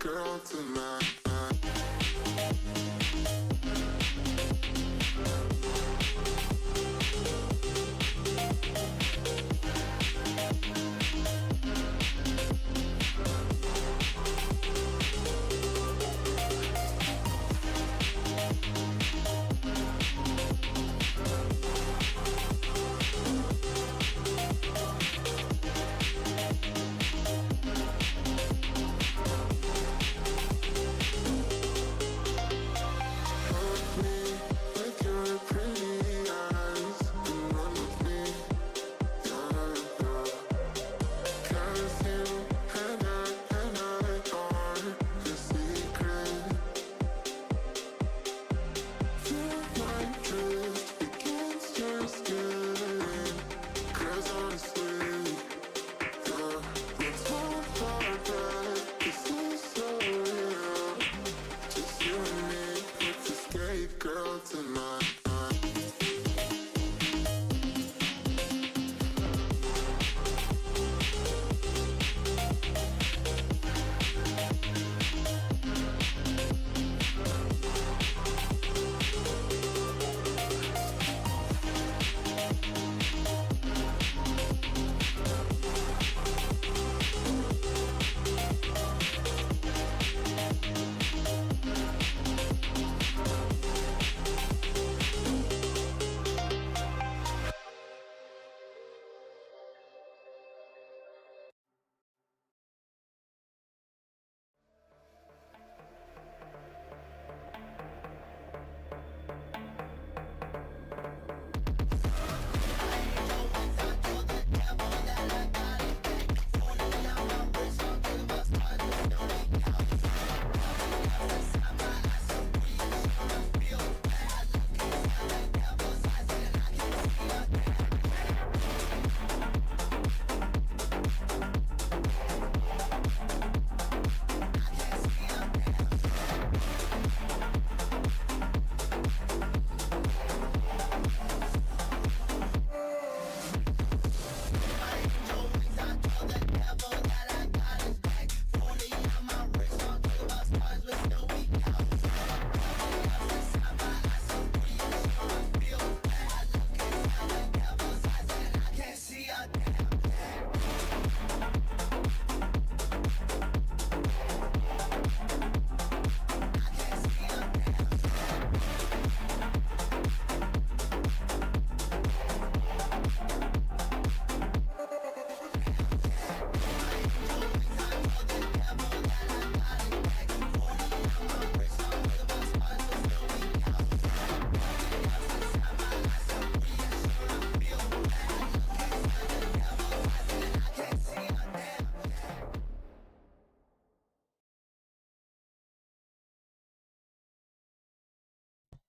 girl tonight. Girl tonight.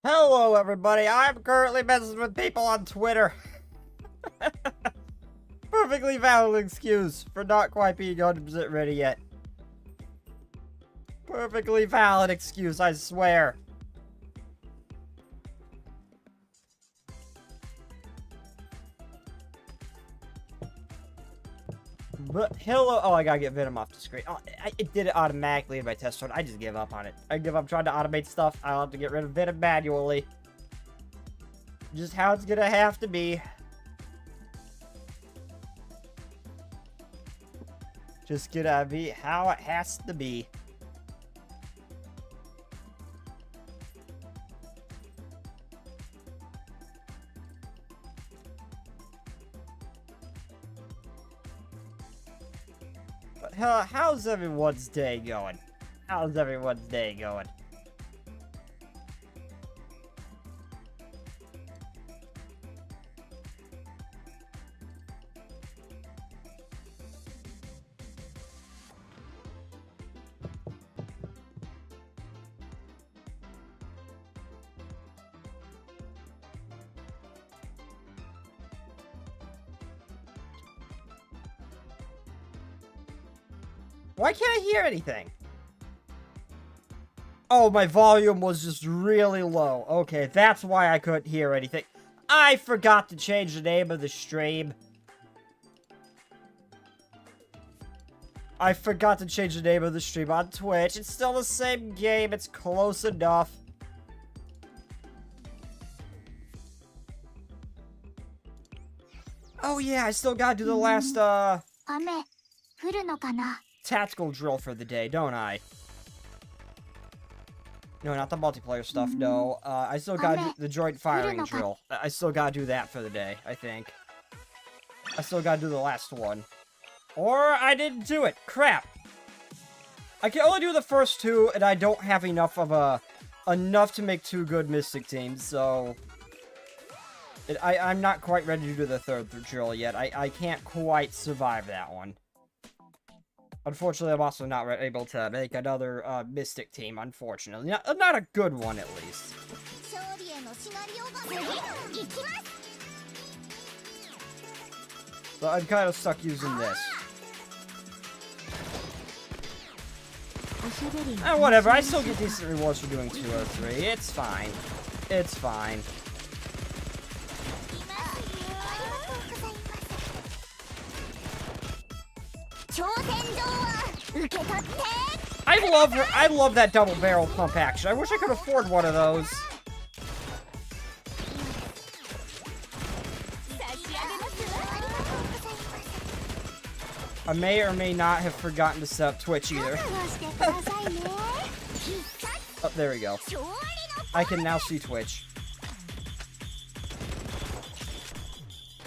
Hello, everybody. I'm currently messing with people on Twitter. Perfectly valid excuse for not quite being 100% ready yet. Perfectly valid excuse, I swear. But hello. Oh, I gotta get Venom off the screen. Oh, it did it automatically in my test run. I just give up on it. I give up trying to automate stuff. I'll have to get rid of Venom manually. Just how it's gonna have to be. Just gonna be how it has to be. But how's everyone's day going? How's everyone's day going? Why can't I hear anything? Oh, my volume was just really low. Okay, that's why I couldn't hear anything. I forgot to change the name of the stream. I forgot to change the name of the stream on Twitch. It's still the same game. It's close enough. Oh yeah, I still gotta do the last, tactical drill for the day, don't I? No, not the multiplayer stuff, no. I still gotta do the joint firing drill. I still gotta do that for the day, I think. I still gotta do the last one. Or I didn't do it. Crap. I can only do the first two, and I don't have enough of enough to make 2 good Mystic teams, so... I'm not quite ready to do the third drill yet. I can't quite survive that one. Unfortunately, I'm also not able to make another Mystic team, unfortunately. Not a good one, at least. So I'm kind of stuck using this. Whatever, I still get decent rewards for doing 2 or 3. It's fine. It's fine. I love that double barrel pump action. I wish I could afford one of those. I may or may not have forgotten to set up Twitch either. Oh, there we go. I can now see Twitch.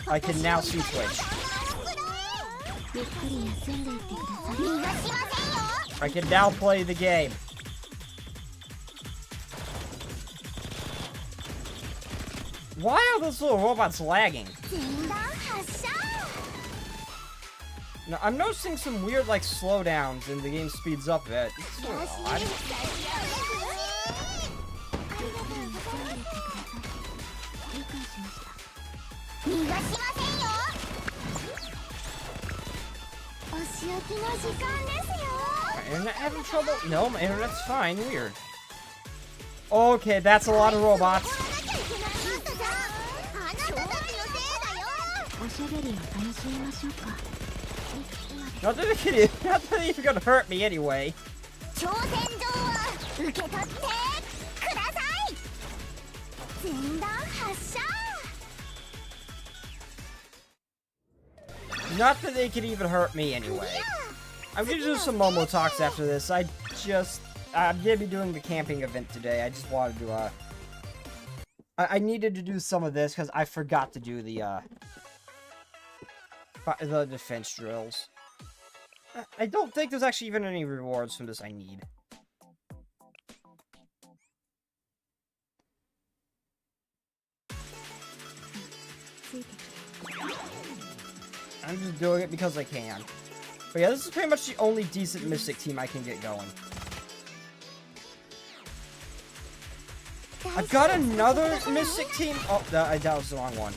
I can now see Twitch. I can now play the game. Why are those little robots lagging? No, I'm noticing some weird, like, slowdowns and the game speeds up a bit. It's so odd. My internet having trouble? No, my internet's fine. Weird. Okay, that's a lot of robots. Nothing even gonna hurt me anyway. Not that they could even hurt me anyway. I'm gonna do some Momo talks after this. I'm gonna be doing the camping event today. I just wanted to, I needed to do some of this because I forgot to do the defense drills. I don't think there's actually even any rewards from this I need. I'm just doing it because I can. But yeah, this is pretty much the only decent Mystic team I can get going. I've got another Mystic team. Oh, that was the wrong one.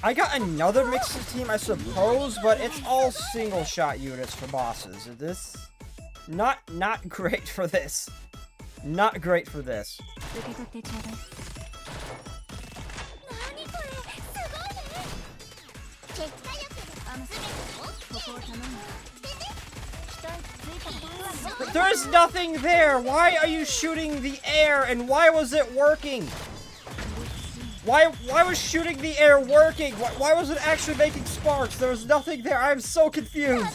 I got another Mystic team, I suppose, but it's all single-shot units for bosses. This... Not great for this. Not great for this. But there's nothing there! Why are you shooting the air, and why was it working? Why was shooting the air working? Why was it actually making sparks? There was nothing there. I'm so confused.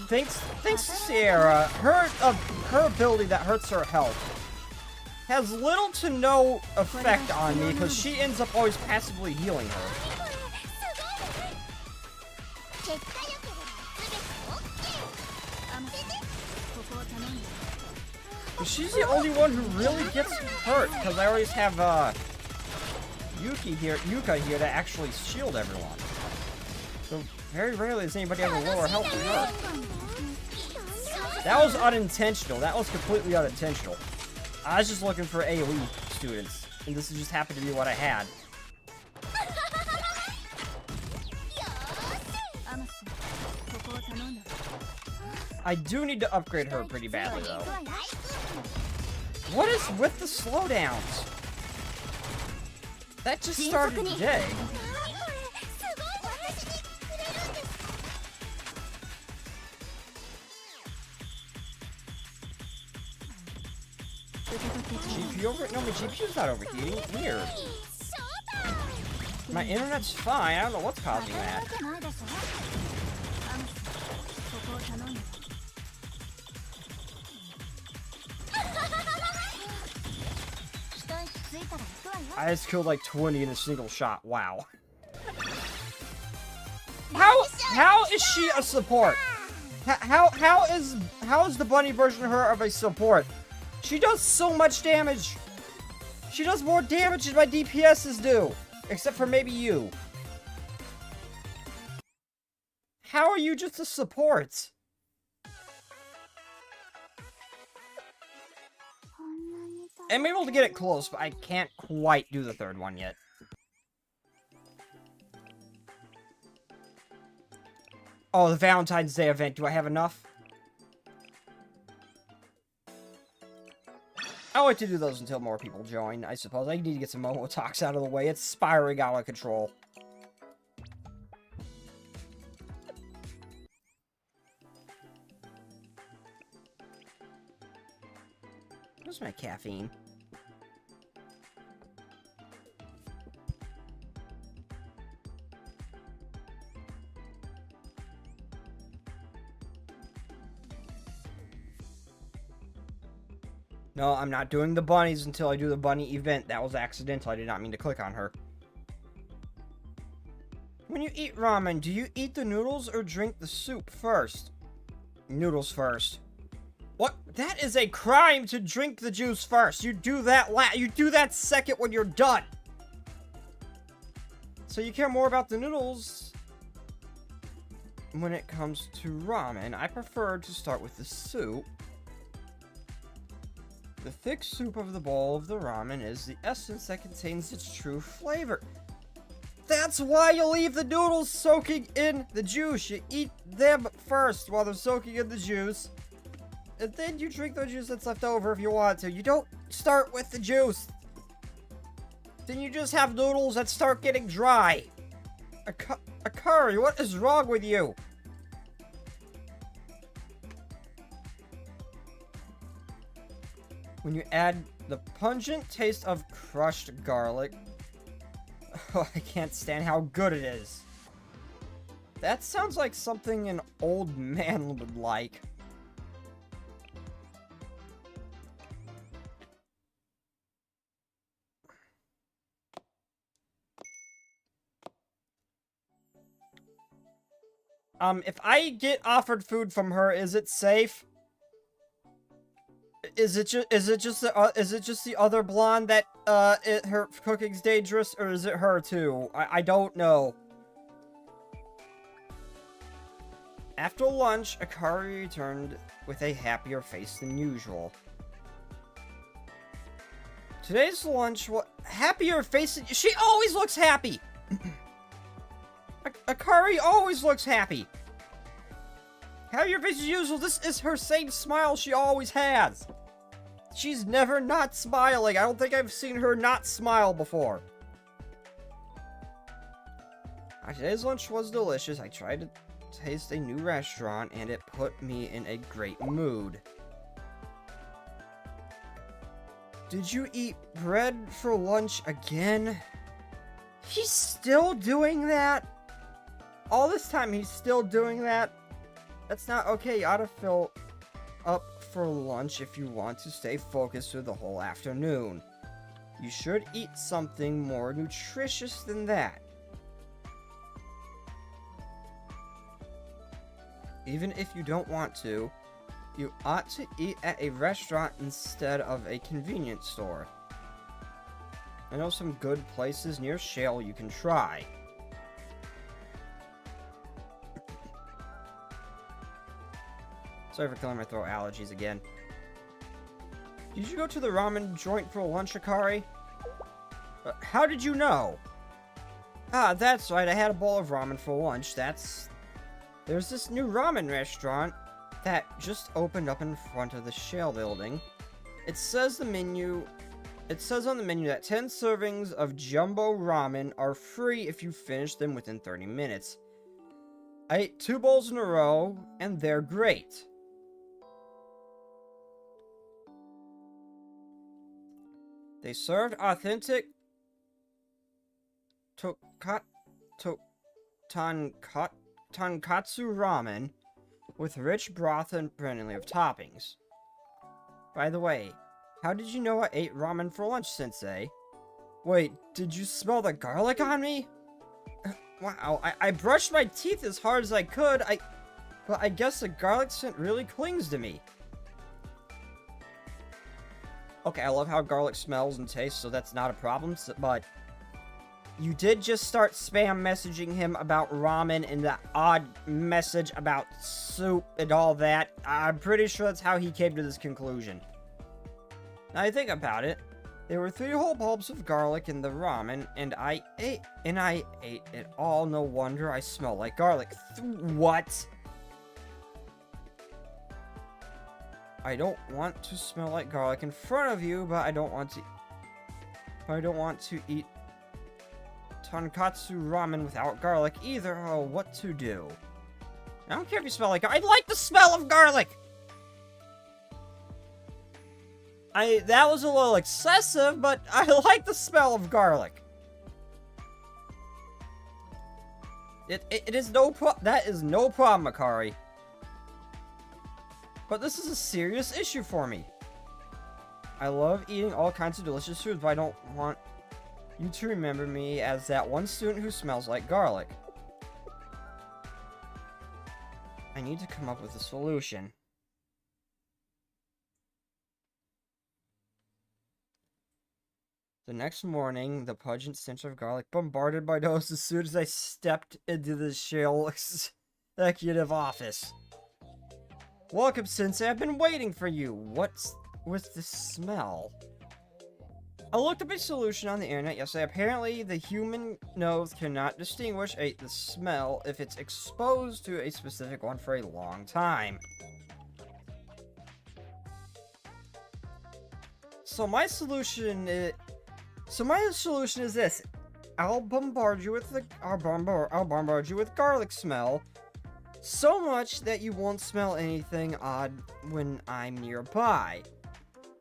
Thanks to Sierra, her ability that hurts her health has little to no effect on me because she ends up always passively healing her. But she's the only one who really gets hurt because I always have Yuka here to actually shield everyone. So very rarely does anybody have a lower health than her. That was unintentional. That was completely unintentional. I was just looking for AoE students, and this just happened to be what I had. I do need to upgrade her pretty badly, though. What is with the slowdowns? That just started today. GPU over? No, my GPU's not overheating. Weird. My internet's fine. I don't know what's causing that. I just killed like 20 in a single shot. Wow. How is she a support? How is the bunny version of her of a support? She does so much damage. She does more damage than my DPSs do. Except for maybe you. How are you just a support? I'm able to get it close, but I can't quite do the third one yet. Oh, the Valentine's Day event. Do I have enough? I'll wait to do those until more people join, I suppose. I need to get some Momo talks out of the way. It's spiraling out of control. Where's my caffeine? No, I'm not doing the bunnies until I do the bunny event. That was accidental. I did not mean to click on her. When you eat ramen, do you eat the noodles or drink the soup first? Noodles first. What? That is a crime to drink the juice first. You do that you do that second when you're done. So you care more about the noodles. When it comes to ramen, I prefer to start with the soup. The thick soup of the bowl of the ramen is the essence that contains its true flavor. That's why you leave the noodles soaking in the juice. You eat them first while they're soaking in the juice. And then you drink the juice that's left over if you want to. You don't start with the juice. Then you just have noodles that start getting dry. A curry, what is wrong with you? When you add the pungent taste of crushed garlic. Oh, I can't stand how good it is. That sounds like something an old man would like. If I get offered food from her, is it safe? Is it just the other blonde that her cooking's dangerous, or is it her too? I don't know. After lunch, Akari returned with a happier face than usual. Today's lunch, what happier face? She always looks happy. Akari always looks happy. Happier face as usual. This is her same smile she always has. She's never not smiling. I don't think I've seen her not smile before. Today's lunch was delicious. I tried to taste a new restaurant, and it put me in a great mood. Did you eat bread for lunch again? He's still doing that? All this time he's still doing that? That's not okay. You ought to fill up for lunch if you want to stay focused through the whole afternoon. You should eat something more nutritious than that. Even if you don't want to, you ought to eat at a restaurant instead of a convenience store. I know some good places near Shale you can try. Sorry for killing my throat allergies again. Did you go to the ramen joint for lunch, Akari? How did you know? Ah, that's right. I had a bowl of ramen for lunch. There's this new ramen restaurant that just opened up in front of the shell building. It says on the menu that 10 servings of jumbo ramen are free if you finish them within 30 minutes. I ate 2 bowls in a row, and they're great. They served authentic tonkatsu ramen with rich broth and plenty of toppings. By the way, how did you know I ate ramen for lunch, Sensei? Wait, did you smell the garlic on me? Wow, I brushed my teeth as hard as I could, but I guess the garlic scent really clings to me. Okay, I love how garlic smells and tastes, so that's not a problem, but you did just start spam messaging him about ramen and that odd message about soup and all that. I'm pretty sure that's how he came to this conclusion. Now I think about it, there were 3 whole bulbs of garlic in the ramen, and I ate it all. No wonder I smell like garlic. What? I don't want to smell like garlic in front of you, but I don't want to eat tonkatsu ramen without garlic either. Oh, what to do? I don't care if you smell like garlic. I like the smell of garlic! That was a little excessive, but I like the smell of garlic. It is that is no problem, Akari. But this is a serious issue for me. I love eating all kinds of delicious foods, but I don't want you to remember me as that one student who smells like garlic. I need to come up with a solution. The next morning, the pungent stench of garlic bombarded my nose as soon as I stepped into the shell executive office. Welcome, Sensei. I've been waiting for you. What's with the smell? I looked up a solution on the internet yesterday. Apparently, the human nose cannot distinguish the smell if it's exposed to a specific one for a long time. So my solution is this. I'll bombard you with garlic smell so much that you won't smell anything odd when I'm nearby.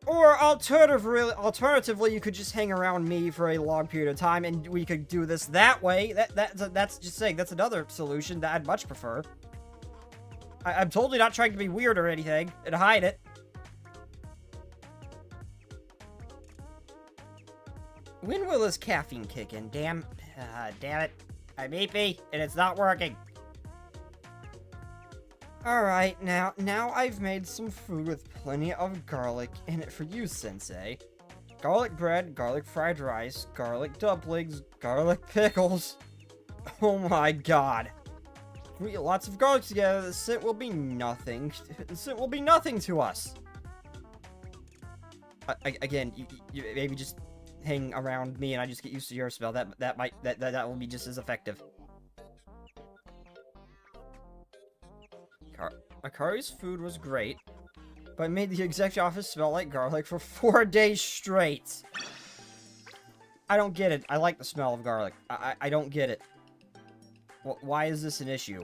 Or alternatively, you could just hang around me for a long period of time, and we could do this that way. That's just saying, that's another solution that I'd much prefer. I'm totally not trying to be weird or anything, and hide it. When will this caffeine kick in? Damn it. I'm eepy, and it's not working. Alright, now I've made some food with plenty of garlic in it for you, Sensei. Garlic bread, garlic fried rice, garlic dumplings, garlic pickles. Oh my god. If we eat lots of garlic together, the scent will be nothing. The scent will be nothing to us. Again, you maybe just hang around me and I just get used to your smell. That will be just as effective. Akari's food was great, but made the executive office smell like garlic for 4 days straight. I don't get it. I like the smell of garlic. I don't get it. Why is this an issue?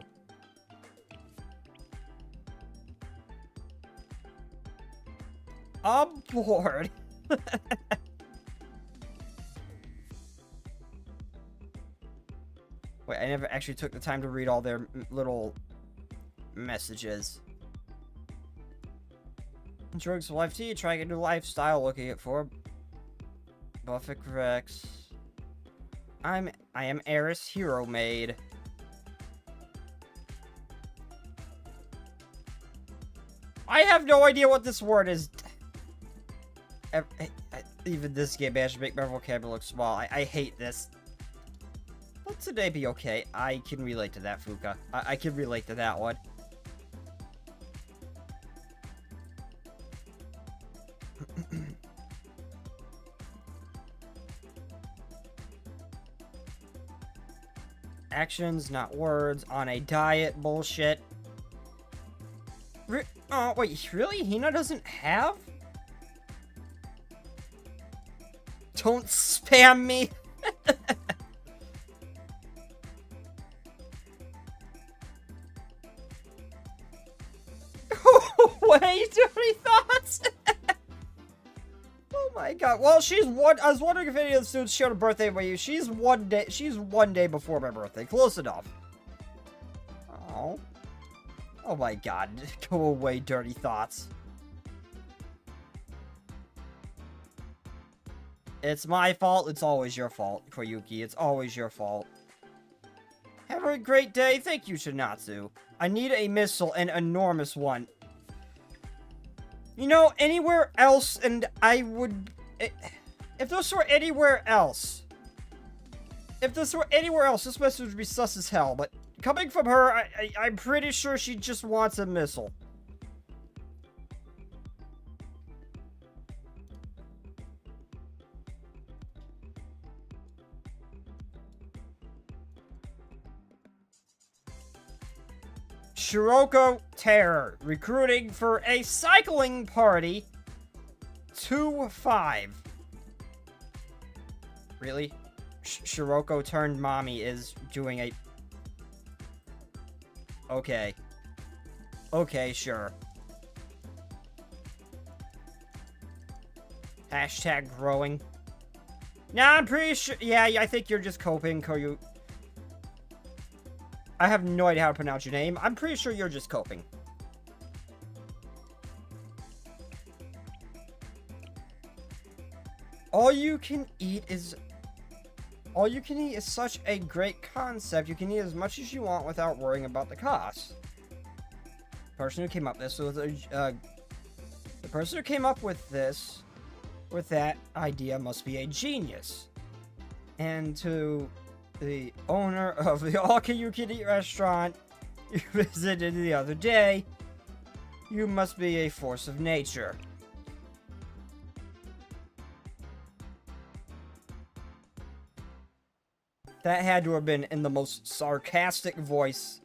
I'm bored. Wait, I never actually took the time to read all their little messages. Drugs for life tea, trying a new lifestyle, looking at for Buffett Rex. I am Eris Hero Maid. I have no idea what this word is. Even this game managed to make my vocabulary look small. I hate this. Let today be okay. I can relate to that, Fuka. I can relate to that one. Actions, not words, on a diet, bullshit. Oh, wait, really? Hina doesn't have? Don't spam me! Wait, dirty thoughts? Oh my god. Well, I was wondering if any of the students shared a birthday with you. She's one day before my birthday. Close enough. Oh. Oh my god. Go away, dirty thoughts. It's my fault. It's always your fault, Koyuki. It's always your fault. Have a great day. Thank you, Shinatsu. I need a missile, an enormous one. You know, anywhere else, and I would... If this were anywhere else... this message would be sus as hell, but coming from her, I'm pretty sure she just wants a missile. Shiroko Terror, recruiting for a cycling party. 2-5. Really? Shiroko turned mommy is doing a... Okay. Okay, sure. Hashtag growing. Nah, I'm pretty sure... Yeah, I think you're just coping, Koryu. I have no idea how to pronounce your name. I'm pretty sure you're just coping. All you can eat is such a great concept. You can eat as much as you want without worrying about the cost. The person who came up with that idea must be a genius. And to the owner of the all-you-can-eat restaurant you visited the other day, you must be a force of nature. That had to have been in the most sarcastic voice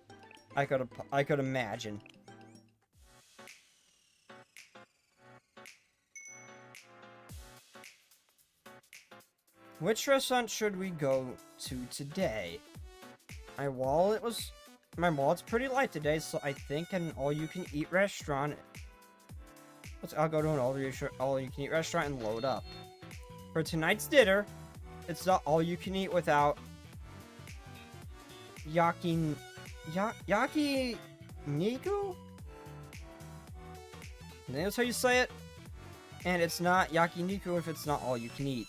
I could imagine. Which restaurant should we go to today? My wallet's pretty light today, so I think an all-you-can-eat restaurant. I'll go to an all-you-can-eat restaurant and load up. For tonight's dinner, it's not all-you-can-eat without Yakiniku? I think that's how you say it. And it's not yakiniku if it's not all you can eat.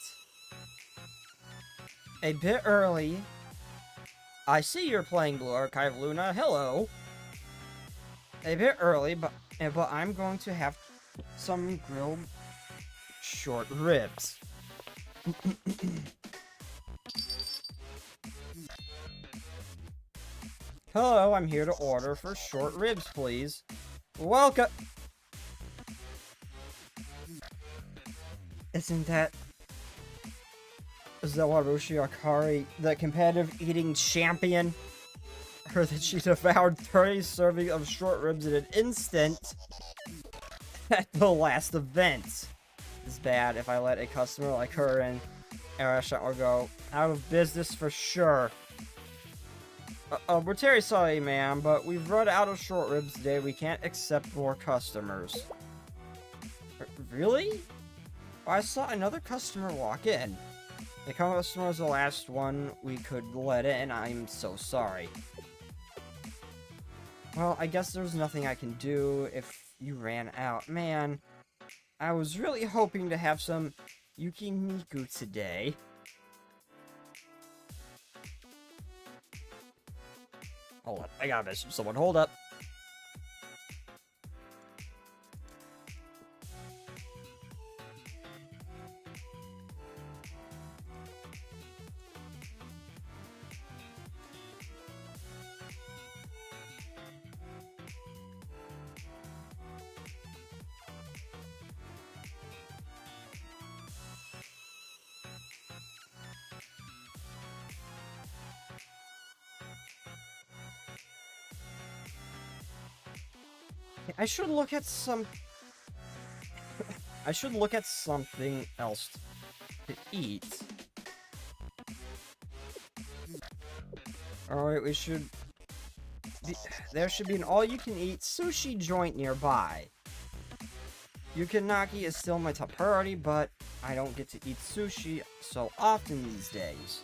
A bit early. I see you're playing Blue Archive, Luna. Hello. A bit early, but I'm going to have some grilled short ribs. Hello, I'm here to order for short ribs, please. Welcome. Is that Warushi Akari, the competitive eating champion? Heard that she devoured 30 servings of short ribs in an instant at the last event. It's bad if I let a customer like her in a restaurant will go out of business for sure. We're very sorry, ma'am, but we've run out of short ribs today. We can't accept more customers. Really? Well, I saw another customer walk in. The customer was the last one we could let in. I'm so sorry. Well, I guess there's nothing I can do if you ran out. Man, I was really hoping to have some Yukiniku today. Hold up, I gotta message someone. Hold up. I should look at some... I should look at something else to eat. Alright, we should... There should be an all-you-can-eat sushi joint nearby. Yukinaki is still my top priority, but I don't get to eat sushi so often these days.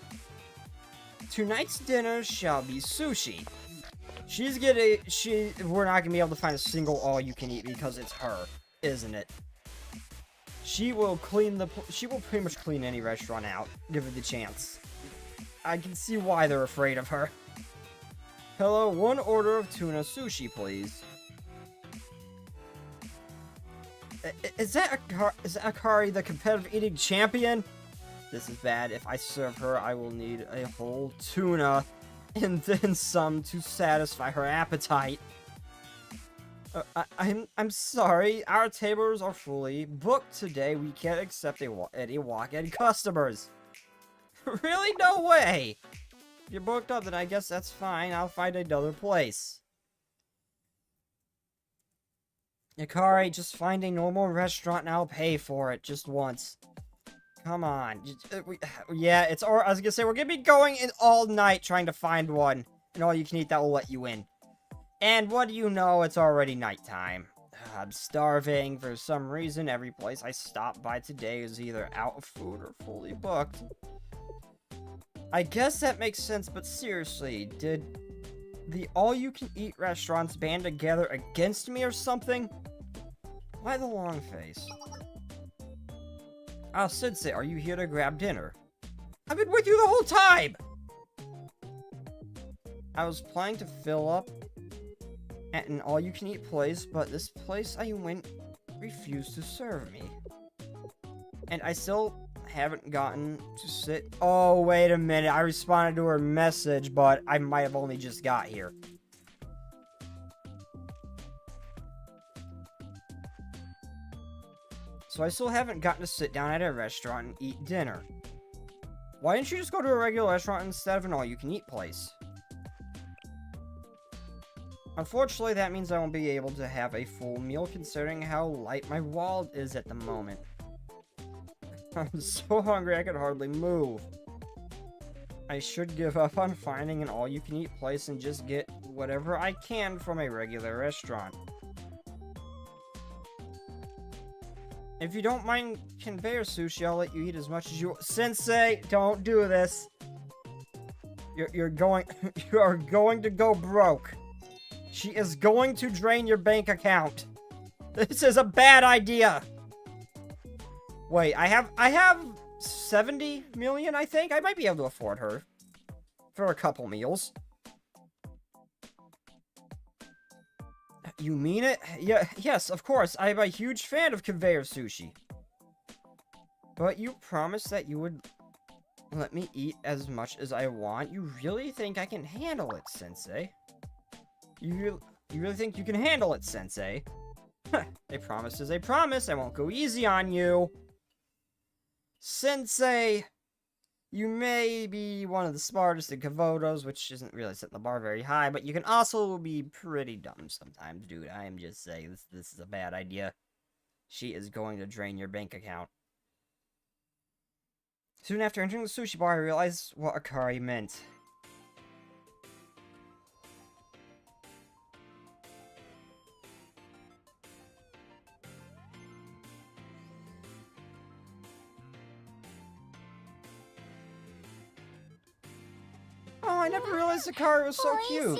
Tonight's dinner shall be sushi. We're not gonna be able to find a single all-you-can-eat because it's her, isn't it? She will pretty much clean any restaurant out, give her the chance. I can see why they're afraid of her. Hello, 1 order of tuna sushi, please. Is that Akari the competitive eating champion? This is bad. If I serve her, I will need a whole tuna and then some to satisfy her appetite. I'm sorry. Our tables are fully booked today. We can't accept any walk-in customers. Really? No way. If you're booked up, then I guess that's fine. I'll find another place. Akari, just find a normal restaurant and I'll pay for it just once. Come on. Yeah, I was gonna say, we're gonna be going in all night trying to find one. And all you can eat that will let you in. And what do you know? It's already nighttime. I'm starving. For some reason, every place I stop by today is either out of food or fully booked. I guess that makes sense, but seriously, did the all-you-can-eat restaurants band together against me or something? Why the long face? Ah, Sensei, are you here to grab dinner? I've been with you the whole time! I was planning to fill up at an all-you-can-eat place, but this place I went refused to serve me. And I still haven't gotten to sit... Oh, wait a minute. I responded to her message, but I might have only just got here. So I still haven't gotten to sit down at a restaurant and eat dinner. Why didn't you just go to a regular restaurant instead of an all-you-can-eat place? Unfortunately, that means I won't be able to have a full meal considering how light my wallet is at the moment. I'm so hungry I could hardly move. I should give up on finding an all-you-can-eat place and just get whatever I can from a regular restaurant. If you don't mind conveyor sushi, I'll let you eat as much as you... Sensei, don't do this. You are going to go broke. She is going to drain your bank account. This is a bad idea. Wait, I have 70 million, I think. I might be able to afford her for a couple meals. You mean it? Yeah, yes, of course. I'm a huge fan of conveyor sushi. But you promised that you would let me eat as much as I want. You really think I can handle it, Sensei? You really think you can handle it, Sensei? A promise is a promise. I won't go easy on you. Sensei, you may be one of the smartest in Kavodos, which isn't really setting the bar very high, but you can also be pretty dumb sometimes, dude. I am just saying, this is a bad idea. She is going to drain your bank account. Soon after entering the sushi bar, I realized what Akari meant. Oh, I never realized Akari was so cute.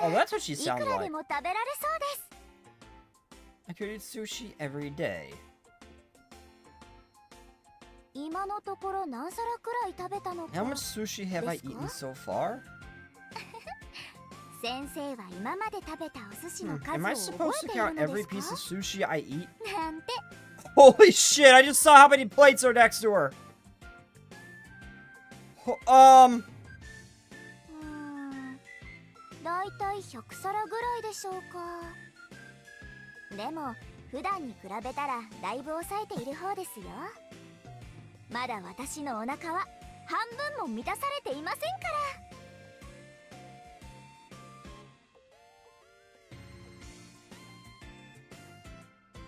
Oh, that's what she sounds like. I could eat sushi every day. How much sushi have I eaten so far? Am I supposed to count every piece of sushi I eat? Holy shit, I just saw how many plates are next to her.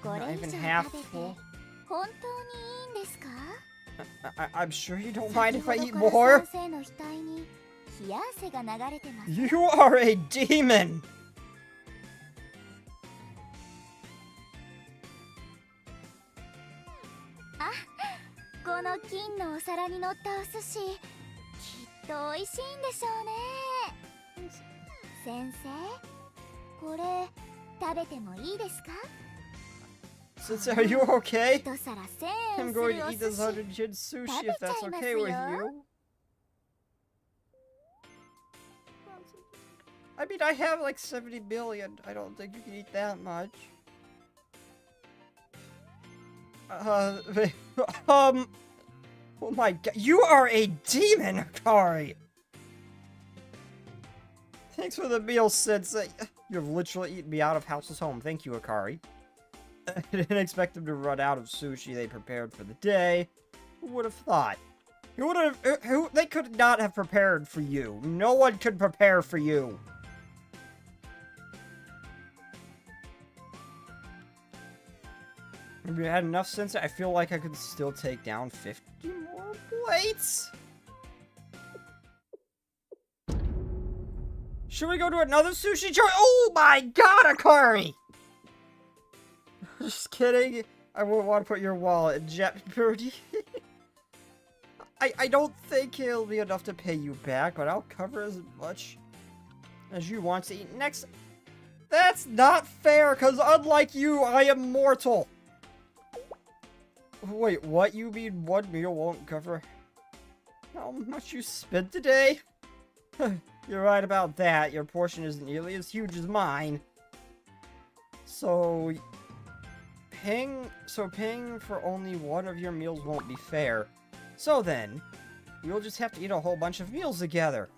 Not even half full. I'm sure you don't mind if I eat more. You are a demon! Sensei, are you okay? I'm going to eat this 100-yen sushi if that's okay with you. I mean, I have like 70 billion. I don't think you can eat that much. Oh my god, you are a demon, Akari! Thanks for the meal, Sensei. You've literally eaten me out of House's home. Thank you, Akari. I didn't expect them to run out of sushi they prepared for the day. Who would have thought? They could not have prepared for you. No one could prepare for you. If you had enough sense, I feel like I could still take down 50 more plates. Should we go to another sushi joint? Oh my god, Akari! Just kidding. I won't want to put your wallet in jeopardy. I don't think it'll be enough to pay you back, but I'll cover as much as you want to eat next. That's not fair, because unlike you, I am mortal. Wait, what? You mean one meal won't cover how much you spent today? You're right about that. Your portion isn't nearly as huge as mine. So paying for only one of your meals won't be fair. So then, we'll just have to eat a whole bunch of meals together.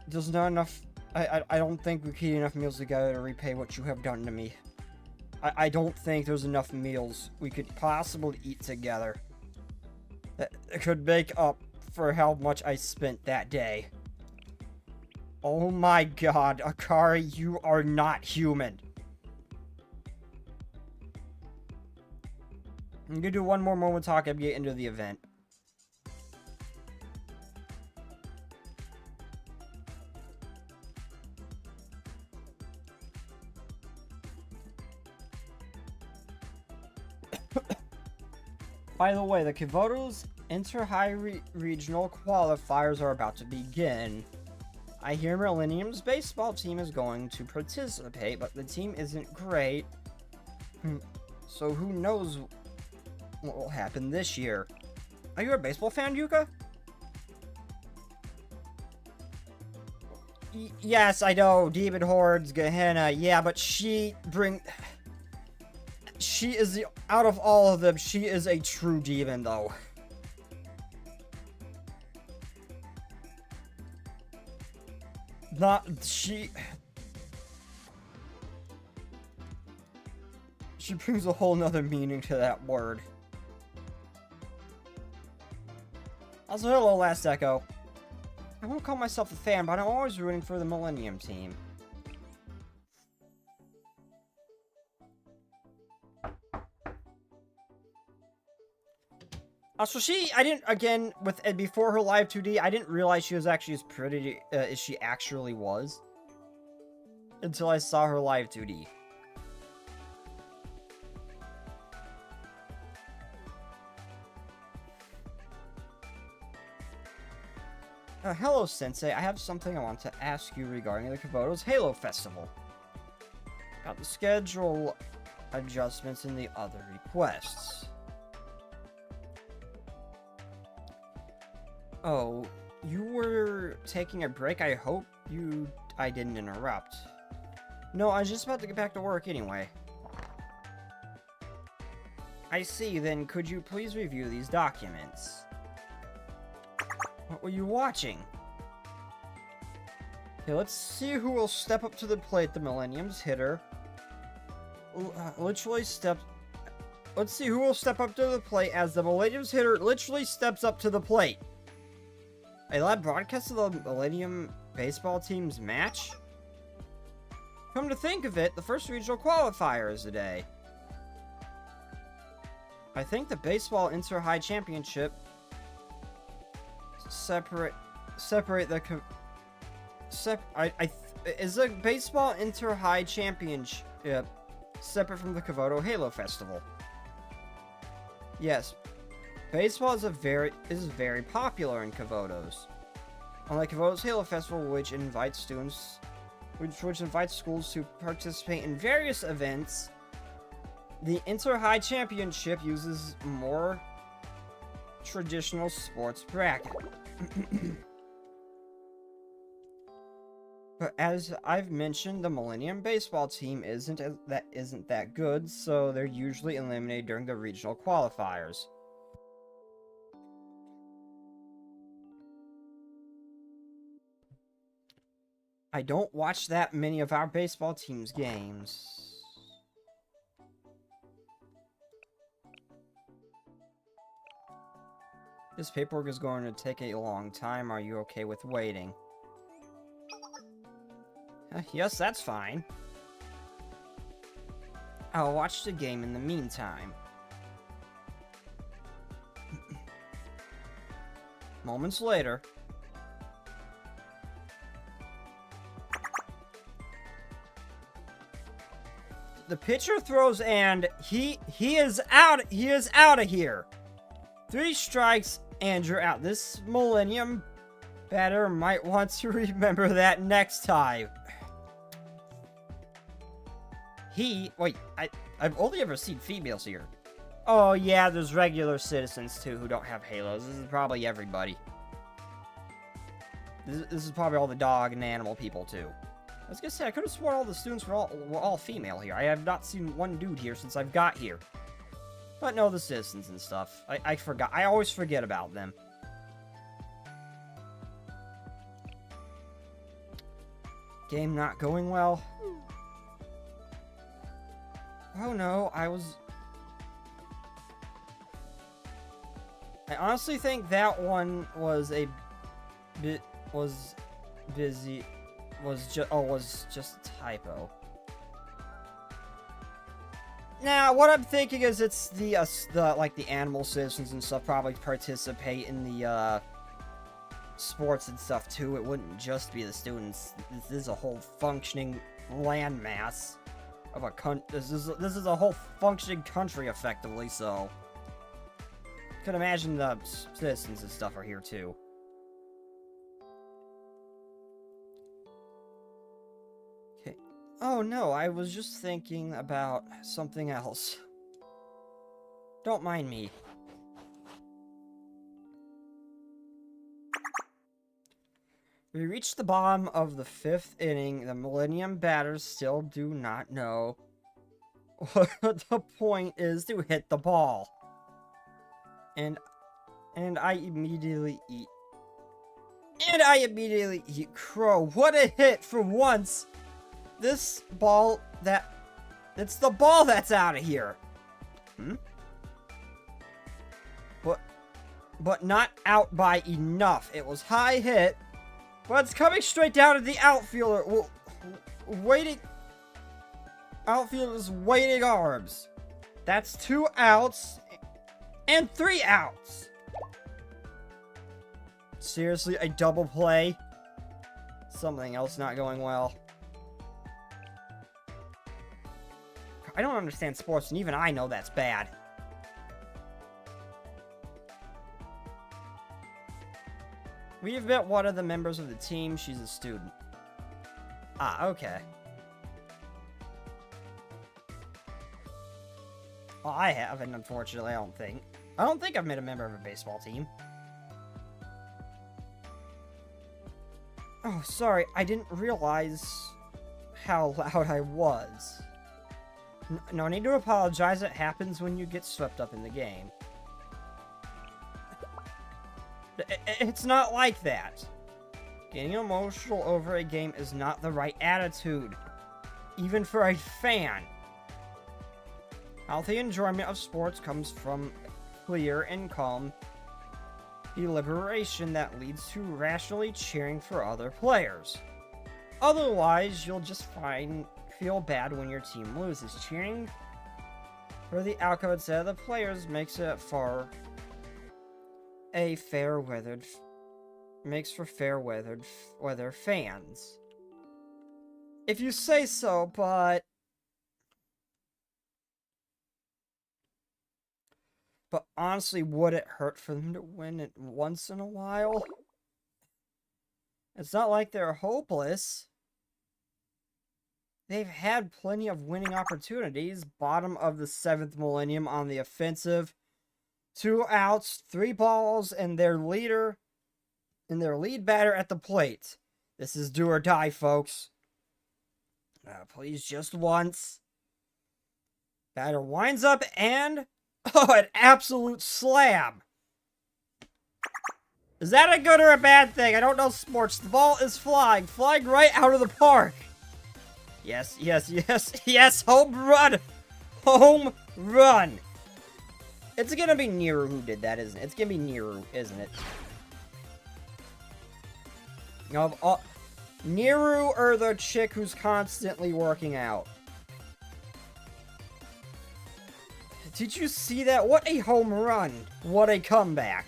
There's not enough. I don't think we can eat enough meals together to repay what you have done to me. I don't think there's enough meals we could possibly eat together that could make up for how much I spent that day. Oh my god, Akari, you are not human. I'm gonna do one more moment talk and get into the event. By the way, the Kivoto's Inter-High Regional Qualifiers are about to begin. I hear Millennium's baseball team is going to participate, but the team isn't great. So who knows what will happen this year. Are you a baseball fan, Yuka? Yes, I know. Demon Hordes, Gehenna. Yeah, but she is the, out of all of them, she is a true demon, though. She brings a whole nother meaning to that word. Also, hello, Last Echo. I won't call myself a fan, but I'm always rooting for the Millennium team. So I didn't, again, before her live 2D, I didn't realize she was actually as pretty as she actually was. Until I saw her live 2D. Hello, Sensei. I have something I want to ask you regarding the Kivoto's Halo Festival. About the schedule adjustments and the other requests. Oh, you were taking a break? I hope I didn't interrupt. No, I was just about to get back to work anyway. I see, then could you please review these documents? What were you watching? Okay, let's see who will step up to the plate. The Millennium's hitter. Let's see who will step up to the plate as the Millennium's hitter literally steps up to the plate. A live broadcast of the Millennium baseball team's match? Come to think of it, the first regional qualifier is today. I think the baseball inter-high championship separate the is the baseball inter-high championship separate from the Kavoto Halo Festival? Yes, baseball is very popular in Kavotos. Unlike Kavoto's Halo Festival, which invites schools to participate in various events, the Inter-High Championship uses more traditional sports bracket. But as I've mentioned, the Millennium baseball team isn't that good, so they're usually eliminated during the regional qualifiers. I don't watch that many of our baseball team's games. This paperwork is going to take a long time. Are you okay with waiting? Yes, that's fine. I'll watch the game in the meantime. Moments later. The pitcher throws and he is out of here. 3 strikes and you're out. This Millennium batter might want to remember that next time. Wait, I've only ever seen females here. Oh yeah, there's regular citizens too who don't have halos. This is probably everybody. This is probably all the dog and animal people too. I was gonna say, I could have sworn all the students were all female here. I have not seen one dude here since I've got here. But no, the citizens and stuff. I forgot. I always forget about them. Game not going well. Oh no, I honestly think that one was just a typo. Now, what I'm thinking is it's the animal citizens and stuff probably participate in the sports and stuff too. It wouldn't just be the students. This is a whole functioning landmass of a this is a whole functioning country effectively. So, could imagine the citizens and stuff are here too. Okay. Oh no, I was just thinking about something else. Don't mind me. We reached the bottom of the 5th inning. The Millennium batters still do not know what the point is to hit the ball. And I immediately eat crow. What a hit for once. It's the ball that's out of here. But not out by enough. It was high hit. But it's coming straight down to the outfielder. Outfielder's waiting arms. That's 2 outs and 3 outs. Seriously, a double play? Something else not going well. I don't understand sports, and even I know that's bad. We have met one of the members of the team. She's a student. Ah, okay. Well, I haven't, unfortunately, I don't think. I don't think I've met a member of a baseball team. Oh, sorry, I didn't realize how loud I was. No need to apologize, it happens when you get swept up in the game. It's not like that. Getting emotional over a game is not the right attitude, even for a fan. Healthy enjoyment of sports comes from clear and calm deliberation that leads to rationally cheering for other players. Otherwise, you'll just feel bad when your team loses. Cheering for the outcome instead of the players makes it for fair-weathered weather fans. If you say so, but honestly, would it hurt for them to win it once in a while? It's not like they're hopeless. They've had plenty of winning opportunities. Bottom of the 7th millennium on the offensive. 2 outs, 3 balls, and their lead batter at the plate. This is do or die, folks. Please, just once. Batter winds up and... oh, an absolute slam! Is that a good or a bad thing? I don't know sports. The ball is flying right out of the park. Yes, yes, yes, yes, home run! Home run! It's gonna be Niru who did that, isn't it? It's gonna be Niru, isn't it? Niru or the chick who's constantly working out? Did you see that? What a home run! What a comeback!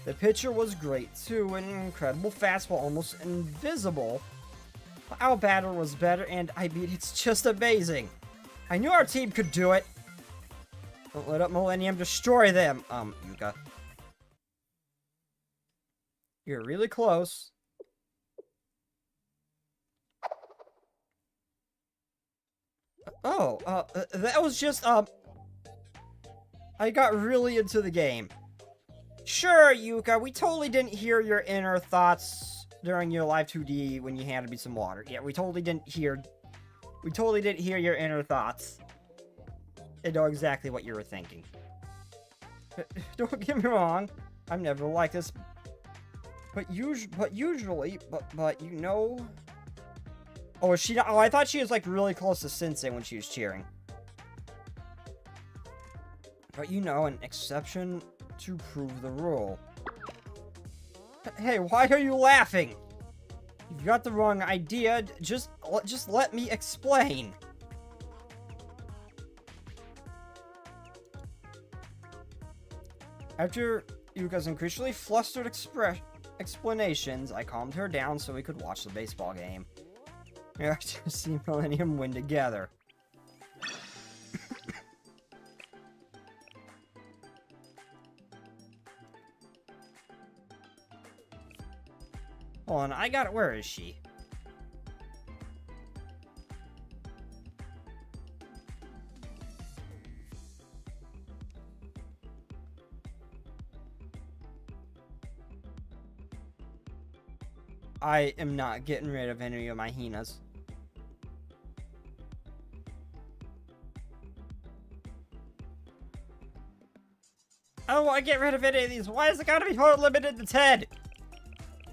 The pitcher was great too, an incredible fastball, almost invisible. Our batter was better, and I mean, it's just amazing. I knew our team could do it. Don't let up Millennium destroy them. Yuka. You're really close. Oh, that was just, I got really into the game. Sure, Yuka, we totally didn't hear your inner thoughts during your live 2D when you handed me some water. Yeah, we totally didn't hear your inner thoughts. I know exactly what you were thinking. Don't get me wrong, I'm never like this. But usually, you know... Oh, is she not? Oh, I thought she was, like, really close to Sensei when she was cheering. But, you know, an exception to prove the rule. Hey, why are you laughing? You've got the wrong idea. Just let me explain. After Yuka's increasingly flustered explanations, I calmed her down so we could watch the baseball game. We have to see Millennium win together. Hold on, I got it. Where is she? I am not getting rid of any of my Hinas. I don't want to get rid of any of these. Why has it got to be limited to 10?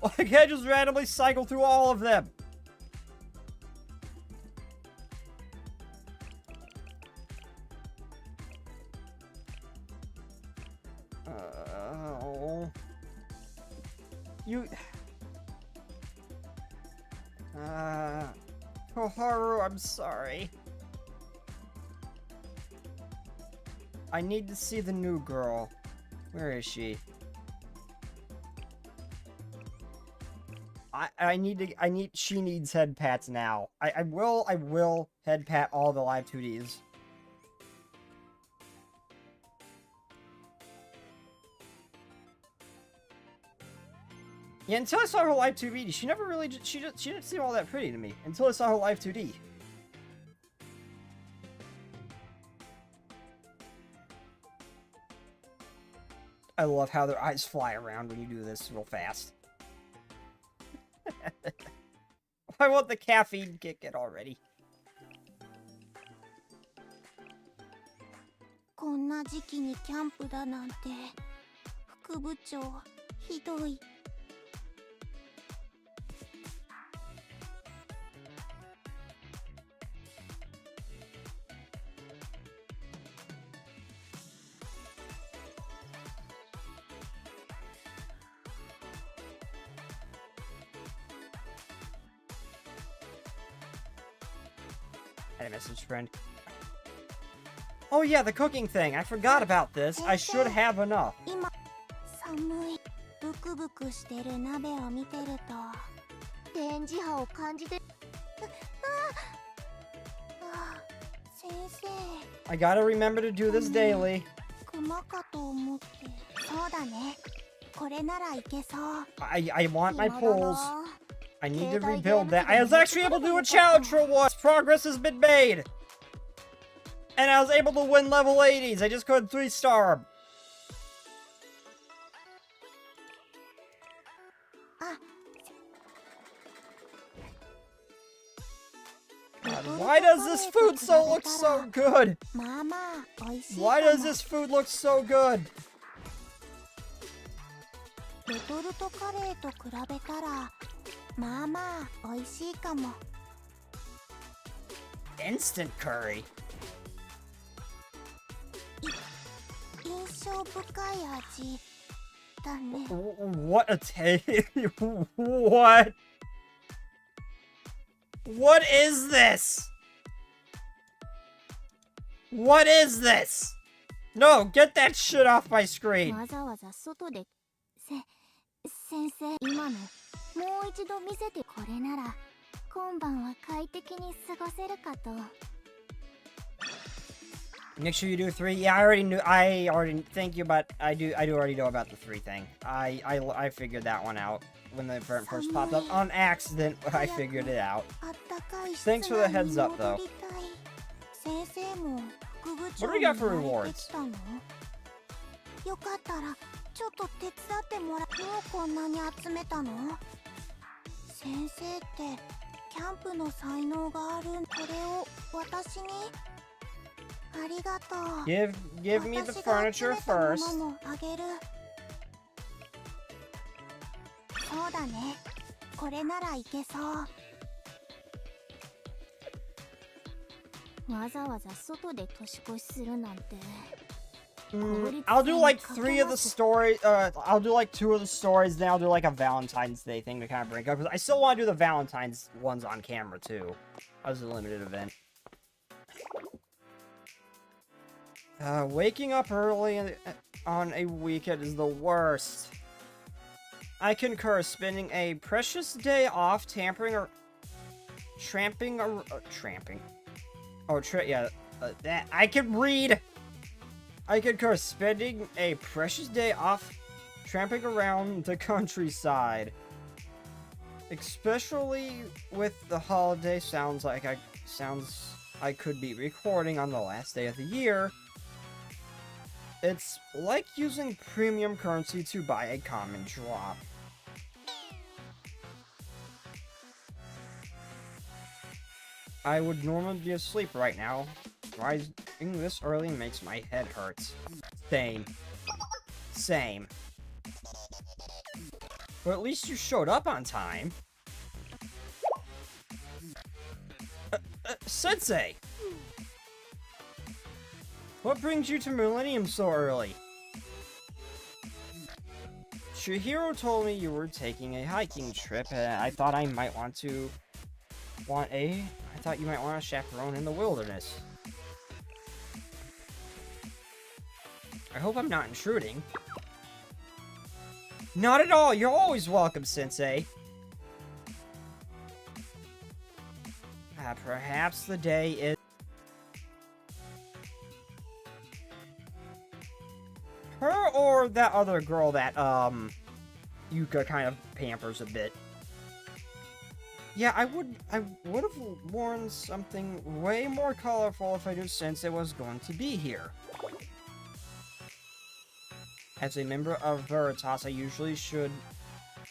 Why can't I just randomly cycle through all of them? Koharu, I'm sorry. I need to see the new girl. Where is she? She needs head pats now. I will head pat all the live 2Ds. Yeah, until I saw her live 2D, she never really, she didn't seem all that pretty to me. Until I saw her live 2D. I love how their eyes fly around when you do this real fast. I want the caffeine kick it already. こんな時期にキャンプだなんて副部長ひどい。Had a message, friend. Oh yeah, the cooking thing. I forgot about this. I should have enough. 今寒いブクブクしてる鍋を見てると電磁波を感じて先生 I gotta remember to do this daily. クマかと思ってそうだねこれならいけそう I want my 今頃 poles. I need to rebuild that. I was actually able to do a challenge for once. Progress has been made. And I was able to win level 80s. I just couldn't 3-star 'em. あ God, why does this food look so good? まあまあ美味しいかも Why does this food look so good? レトルトカレーと比べたらまあまあ美味しいかも Instant curry. 印象深い味だね What a taste. What? What is this? What is this? No, get that shit off my screen. わざわざ外で先生今のもう一度見せてこれなら今晩は快適に過ごせるかと Make sure you do 3. Yeah, I already thank you, but I do already know about the 3 thing. I figured that one out when the event first popped up on accident. I figured it out. Thanks for the heads up, though. What do we got for rewards? よかったらちょっと手伝ってもらもうこんなに集めたの先生ってキャンプの才能があるこれを私にありがとう Give me the furniture first. 私が集めたものもあげるそうだねこれならいけそうわざわざ外で年越しするなんて I'll do like 3 of the story. I'll do like 2 of the stories. Then I'll do like a Valentine's Day thing to kind of break up. Because I still want to do the Valentine's ones on camera too, as a limited event. Waking up early on a weekend is the worst. I concur. Spending a precious day off tramping. Oh, that I can read. I concur. Spending a precious day off tramping around the countryside, especially with the holiday, sounds I could be recording on the last day of the year. It's like using premium currency to buy a common drop. I would normally be asleep right now. Rising this early makes my head hurt. Same. But at least you showed up on time. Sensei! What brings you to Millennium so early? Chihiro told me you were taking a hiking trip, and I thought you might want a chaperone in the wilderness. I hope I'm not intruding. Not at all! You're always welcome, Sensei! Perhaps the day is... Her or that other girl that, Yuka kind of pampers a bit. Yeah, I would have worn something way more colorful if I knew Sensei was going to be here. As a member of Veritas, I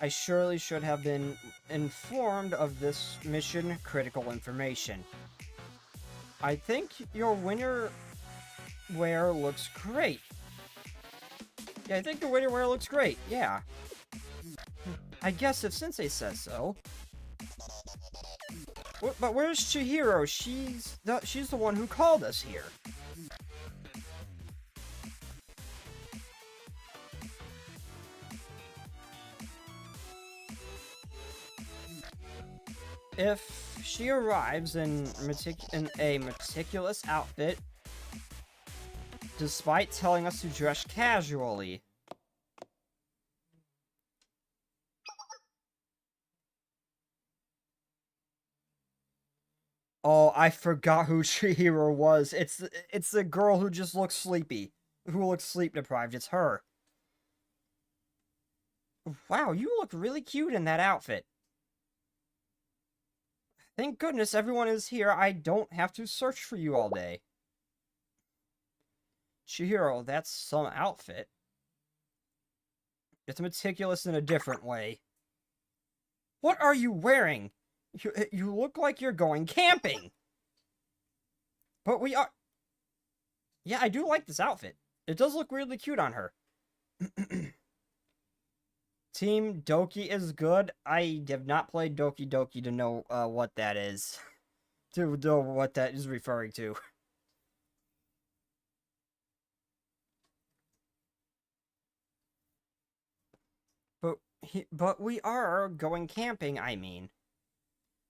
surely should have been informed of this mission critical information. I think your winter wear looks great. Yeah, I think the winter wear looks great, yeah. I guess if Sensei says so. But where's Chihiro? She's the one who called us here. If She arrives in a meticulous outfit, despite telling us to dress casually. Oh, I forgot who Chihiro was. It's the girl who just looks sleepy. Who looks sleep deprived. It's her. Wow, you look really cute in that outfit. Thank goodness everyone is here. I don't have to search for you all day. Chihiro, that's some outfit. It's meticulous in a different way. What are you wearing? You look like you're going camping. But we are... Yeah, I do like this outfit. It does look really cute on her. Team Doki is good. I have not played Doki Doki to know what that is. To know what that is referring to. But we are going camping, I mean.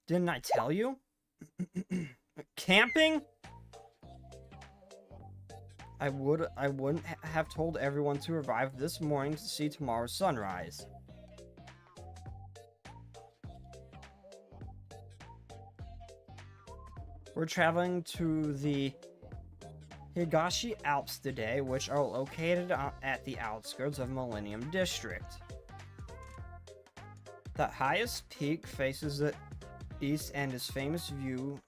Didn't I tell you? Camping? I wouldn't have told everyone to arrive this morning to see tomorrow's sunrise. We're traveling to the Higashi Alps today, which are located at the outskirts of Millennium District. The highest peak faces the east, and its famous view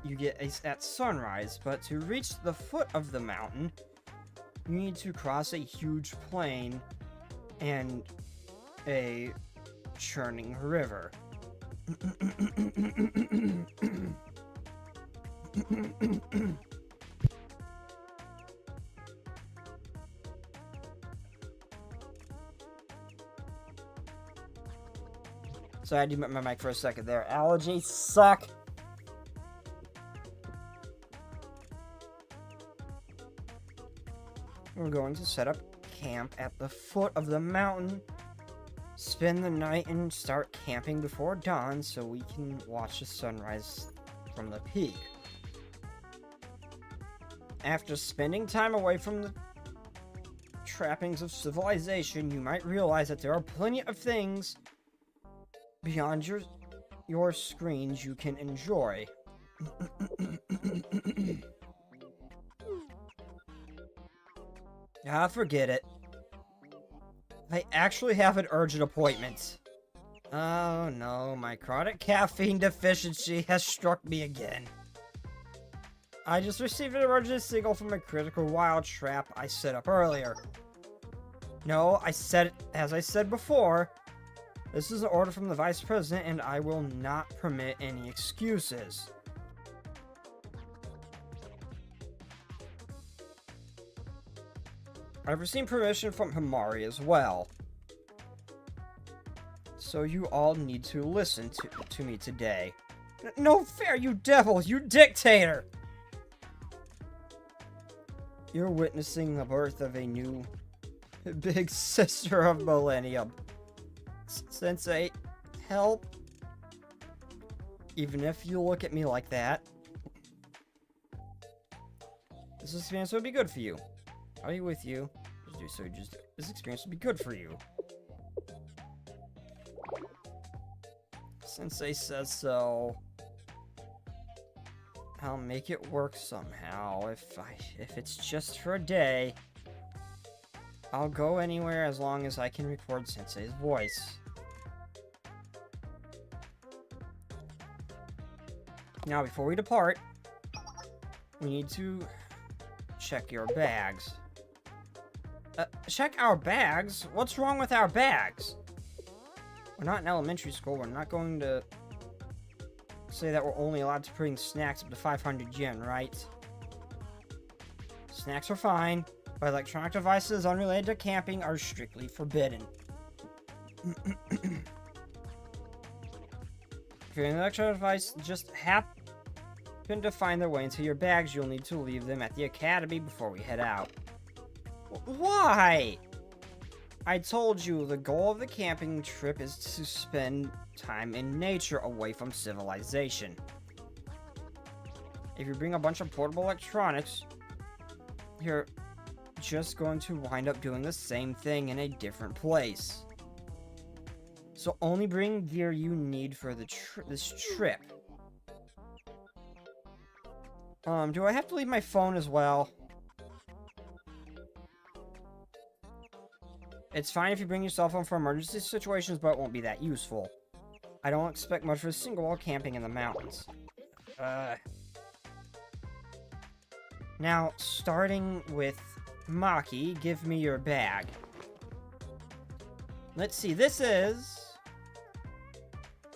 you get is at sunrise, but to reach the foot of the mountain, you need to cross a huge plain and a churning river. So I had to mute my mic for a second there. Allergies suck. We're going to set up camp at the foot of the mountain, spend the night, and start camping before dawn so we can watch the sunrise from the peak. After spending time away from the trappings of civilization, you might realize that there are plenty of things beyond your screens you can enjoy. Forget it. I actually have an urgent appointment. Oh no, my chronic caffeine deficiency has struck me again. I just received an emergency signal from a critical wild trap I set up earlier. No, as I said before, this is an order from the Vice President, and I will not permit any excuses. I've received permission from Himari as well. So you all need to listen to me today. No fair, you devil! You dictator! You're witnessing the birth of a new big sister of Millennium. Sensei, help. Even if you look at me like that. This experience would be good for you. I'll be with you. This experience would be good for you. Sensei says so. I'll make it work somehow. If it's just for a day, I'll go anywhere as long as I can record Sensei's voice. Now, before we depart, we need to check your bags. Check our bags? What's wrong with our bags? We're not in elementary school. We're not going to say that we're only allowed to bring snacks up to 500 yen, right? Snacks are fine, but electronic devices unrelated to camping are strictly forbidden. If you're an electronic device just happen to find their way into your bags, you'll need to leave them at the academy before we head out. Why? I told you the goal of the camping trip is to spend time in nature away from civilization. If you bring a bunch of portable electronics, you're just going to wind up doing the same thing in a different place. So only bring gear you need for the this trip. Do I have to leave my phone as well? It's fine if you bring your cell phone for emergency situations, but it won't be that useful. I don't expect much for a single while camping in the mountains. Now, starting with Maki, give me your bag. Let's see, this is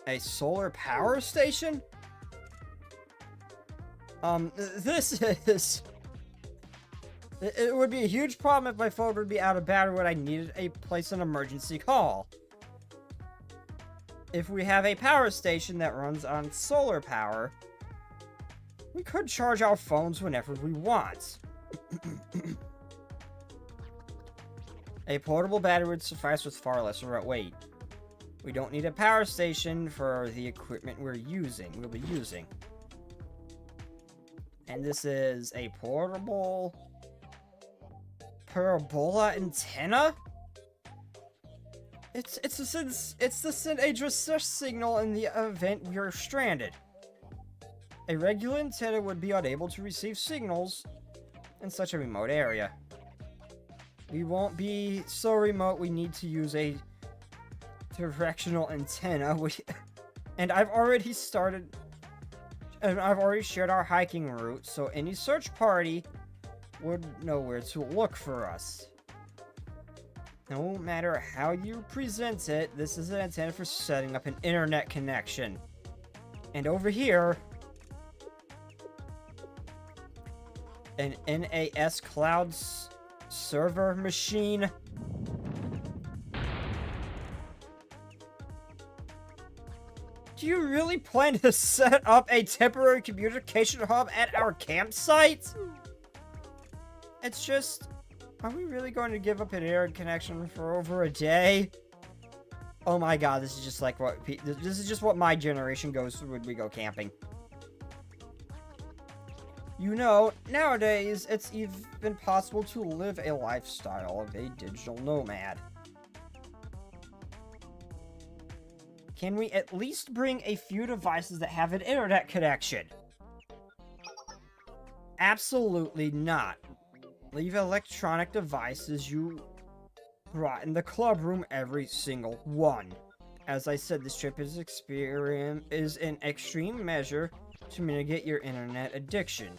a solar power station? This is... It would be a huge problem if my phone would be out of battery when I needed a place an emergency call. If we have a power station that runs on solar power, we could charge our phones whenever we want. A portable battery would suffice with far less weight. We don't need a power station for the equipment we'll be using. And this is a portable parabola antenna? It's to send a distress signal in the event we are stranded. A regular antenna would be unable to receive signals in such a remote area. We won't be so remote we need to use a directional antenna. And I've already shared our hiking route, so any search party would know where to look for us. No matter how you present it, this is an antenna for setting up an internet connection. And over here, an NAS cloud server machine. Do you really plan to set up a temporary communication hub at our campsite? It's just, are we really going to give up an internet connection for over a day? Oh my god, this is just like this is just what my generation goes through when we go camping. You know, nowadays, it's even possible to live a lifestyle of a digital nomad. Can we at least bring a few devices that have an internet connection? Absolutely not. Leave electronic devices you brought in the club room, every single one. As I said, this trip is an extreme measure to mitigate your internet addiction.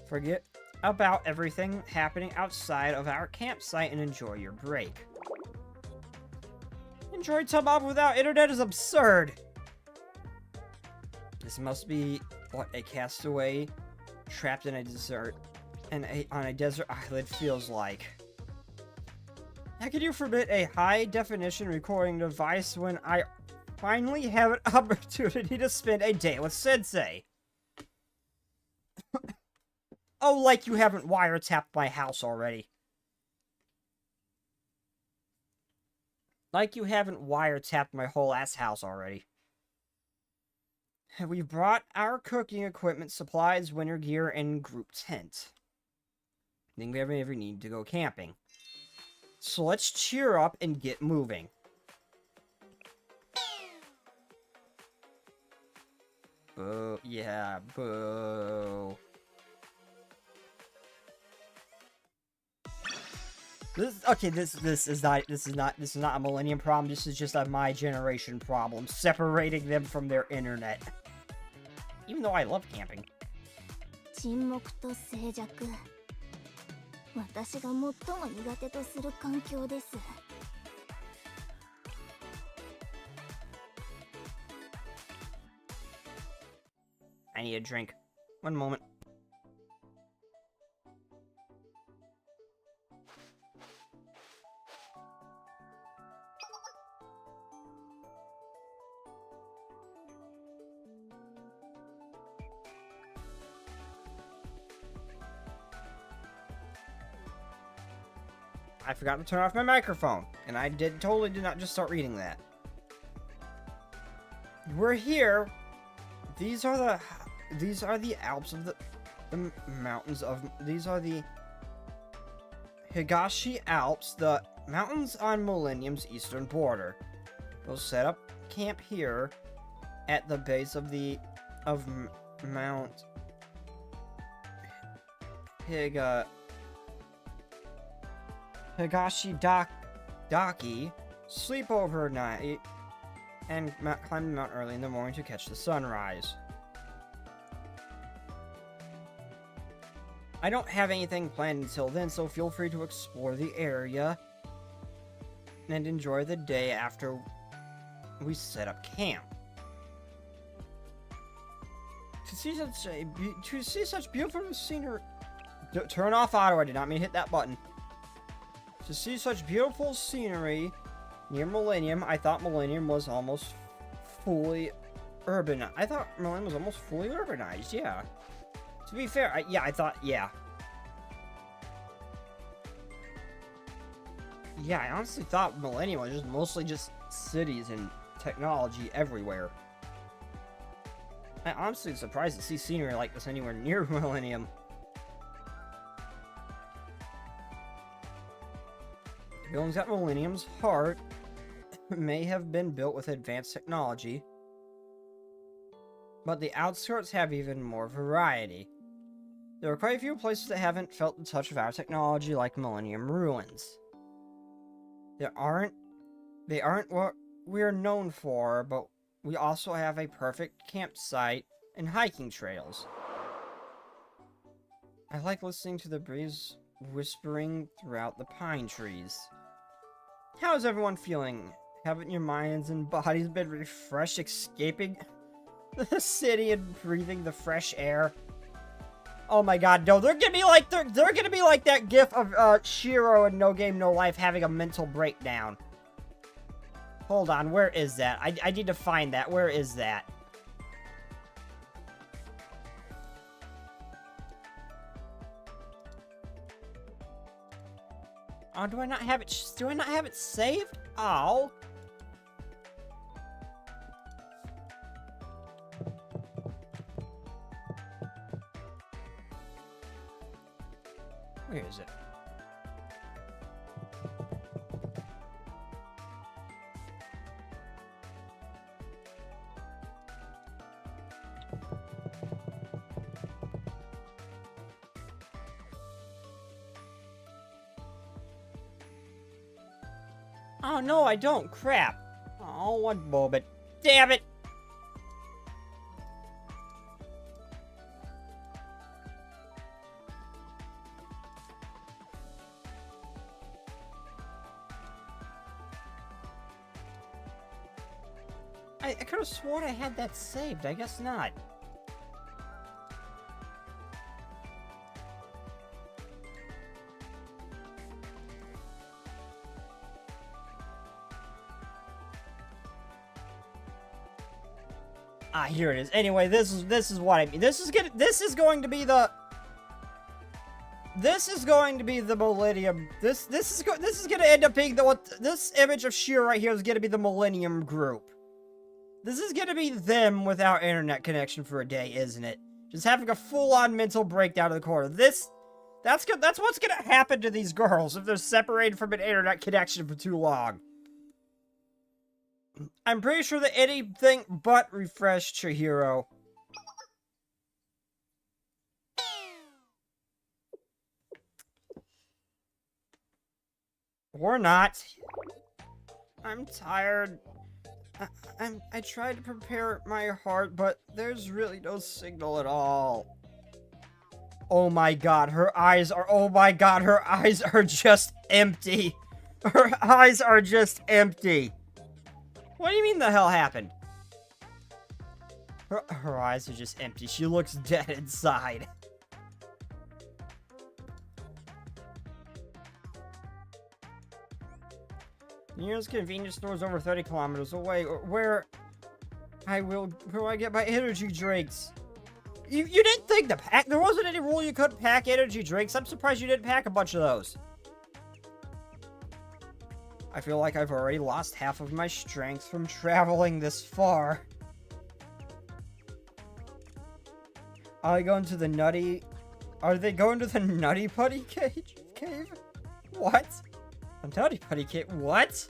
Forget about everything happening outside of our campsite and enjoy your break. Enjoy time off without internet is absurd! This must be what a castaway trapped in a desert on a desert island feels like. How can you forbid a high-definition recording device when I finally have an opportunity to spend a day with Sensei? Oh, like you haven't wiretapped my house already. Like you haven't wiretapped my whole ass house already. We've brought our cooking equipment, supplies, winter gear, and group tent. I think we ever need to go camping. So let's cheer up and get moving. Boo. Yeah, boo. This is not a millennium problem. This is just a my generation problem, separating them from their internet. Even though I love camping. 沈黙と静寂。私が最も苦手とする環境です。I need a drink. One moment. I forgot to turn off my microphone, and I totally did not just start reading that. We're here. These are the Alps of the mountains of. These are the Higashi Alps, the mountains on Millennium's eastern border. We'll set up camp here at the base of Mount Higashi Daki, sleep overnight, and climb the mountain early in the morning to catch the sunrise. I don't have anything planned until then, so feel free to explore the area and enjoy the day after we set up camp. To see such beautiful scenery. Turn off auto. I did not mean to hit that button. To see such beautiful scenery near Millennium, I thought Millennium was almost fully urban. I thought Millennium was almost fully urbanized. Yeah. To be fair, I thought, yeah. Yeah, I honestly thought Millennium was just mostly just cities and technology everywhere. I'm honestly surprised to see scenery like this anywhere near Millennium. The buildings at Millennium's heart may have been built with advanced technology, but the outskirts have even more variety. There are quite a few places that haven't felt the touch of our technology, like Millennium Ruins. They aren't what we're known for, but we also have a perfect campsite and hiking trails. I like listening to the breeze whispering throughout the pine trees. How is everyone feeling? Haven't your minds and bodies been refreshed, escaping the city and breathing the fresh air? Oh my god, no, they're gonna be like that gif of Shiro in No Game No Life having a mental breakdown. Hold on, where is that? I need to find that. Where is that? Oh, do I not have it saved? Oh. Where is it? Oh, no, I don't. Crap. Oh, one moment. Damn it! I could have sworn I had that saved. I guess not. Ah, here it is. Anyway, this is what I mean. This is going to be the Millennium. This is gonna end up being this image of Shiro right here is gonna be the Millennium group. This is gonna be them without internet connection for a day, isn't it? Just having a full-on mental breakdown of the corner. That's what's gonna happen to these girls if they're separated from an internet connection for too long. I'm pretty sure that anything but refreshed Chihiro. Or not. I'm tired. I tried to prepare my heart, but there's really no signal at all. Oh my god, her eyes are just empty. Her eyes are just empty. What do you mean the hell happened? Her eyes are just empty. She looks dead inside. The nearest convenience store is over 30 kilometers away. Where do I get my energy drinks? You didn't think to pack? There wasn't any rule you couldn't pack energy drinks. I'm surprised you didn't pack a bunch of those. I feel like I've already lost half of my strength from traveling this far. Are they going to the nutty... Are they going to the Nutty Putty cave? What? A Nutty Putty cave? What?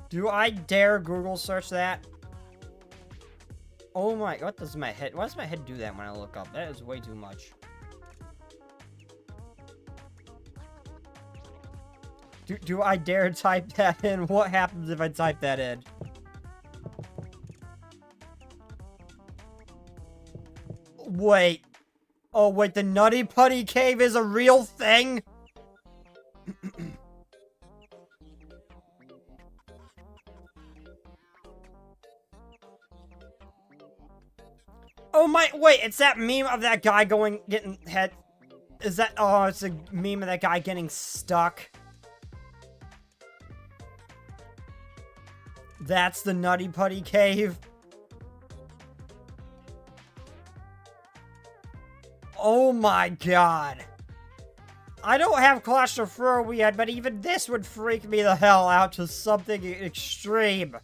Do I dare Google search that? Oh my... What does my head... Why does my head do that when I look up? That is way too much. Do I dare type that in? What happens if I type that in? Wait. Oh, wait, the Nutty Putty Cave is a real thing? Oh my, wait, it's that meme of that guy getting head... Is that... Oh, it's a meme of that guy getting stuck. That's the Nutty Putty Cave. Oh my god. I don't have claustrophobia yet, but even this would freak me the hell out to something extreme.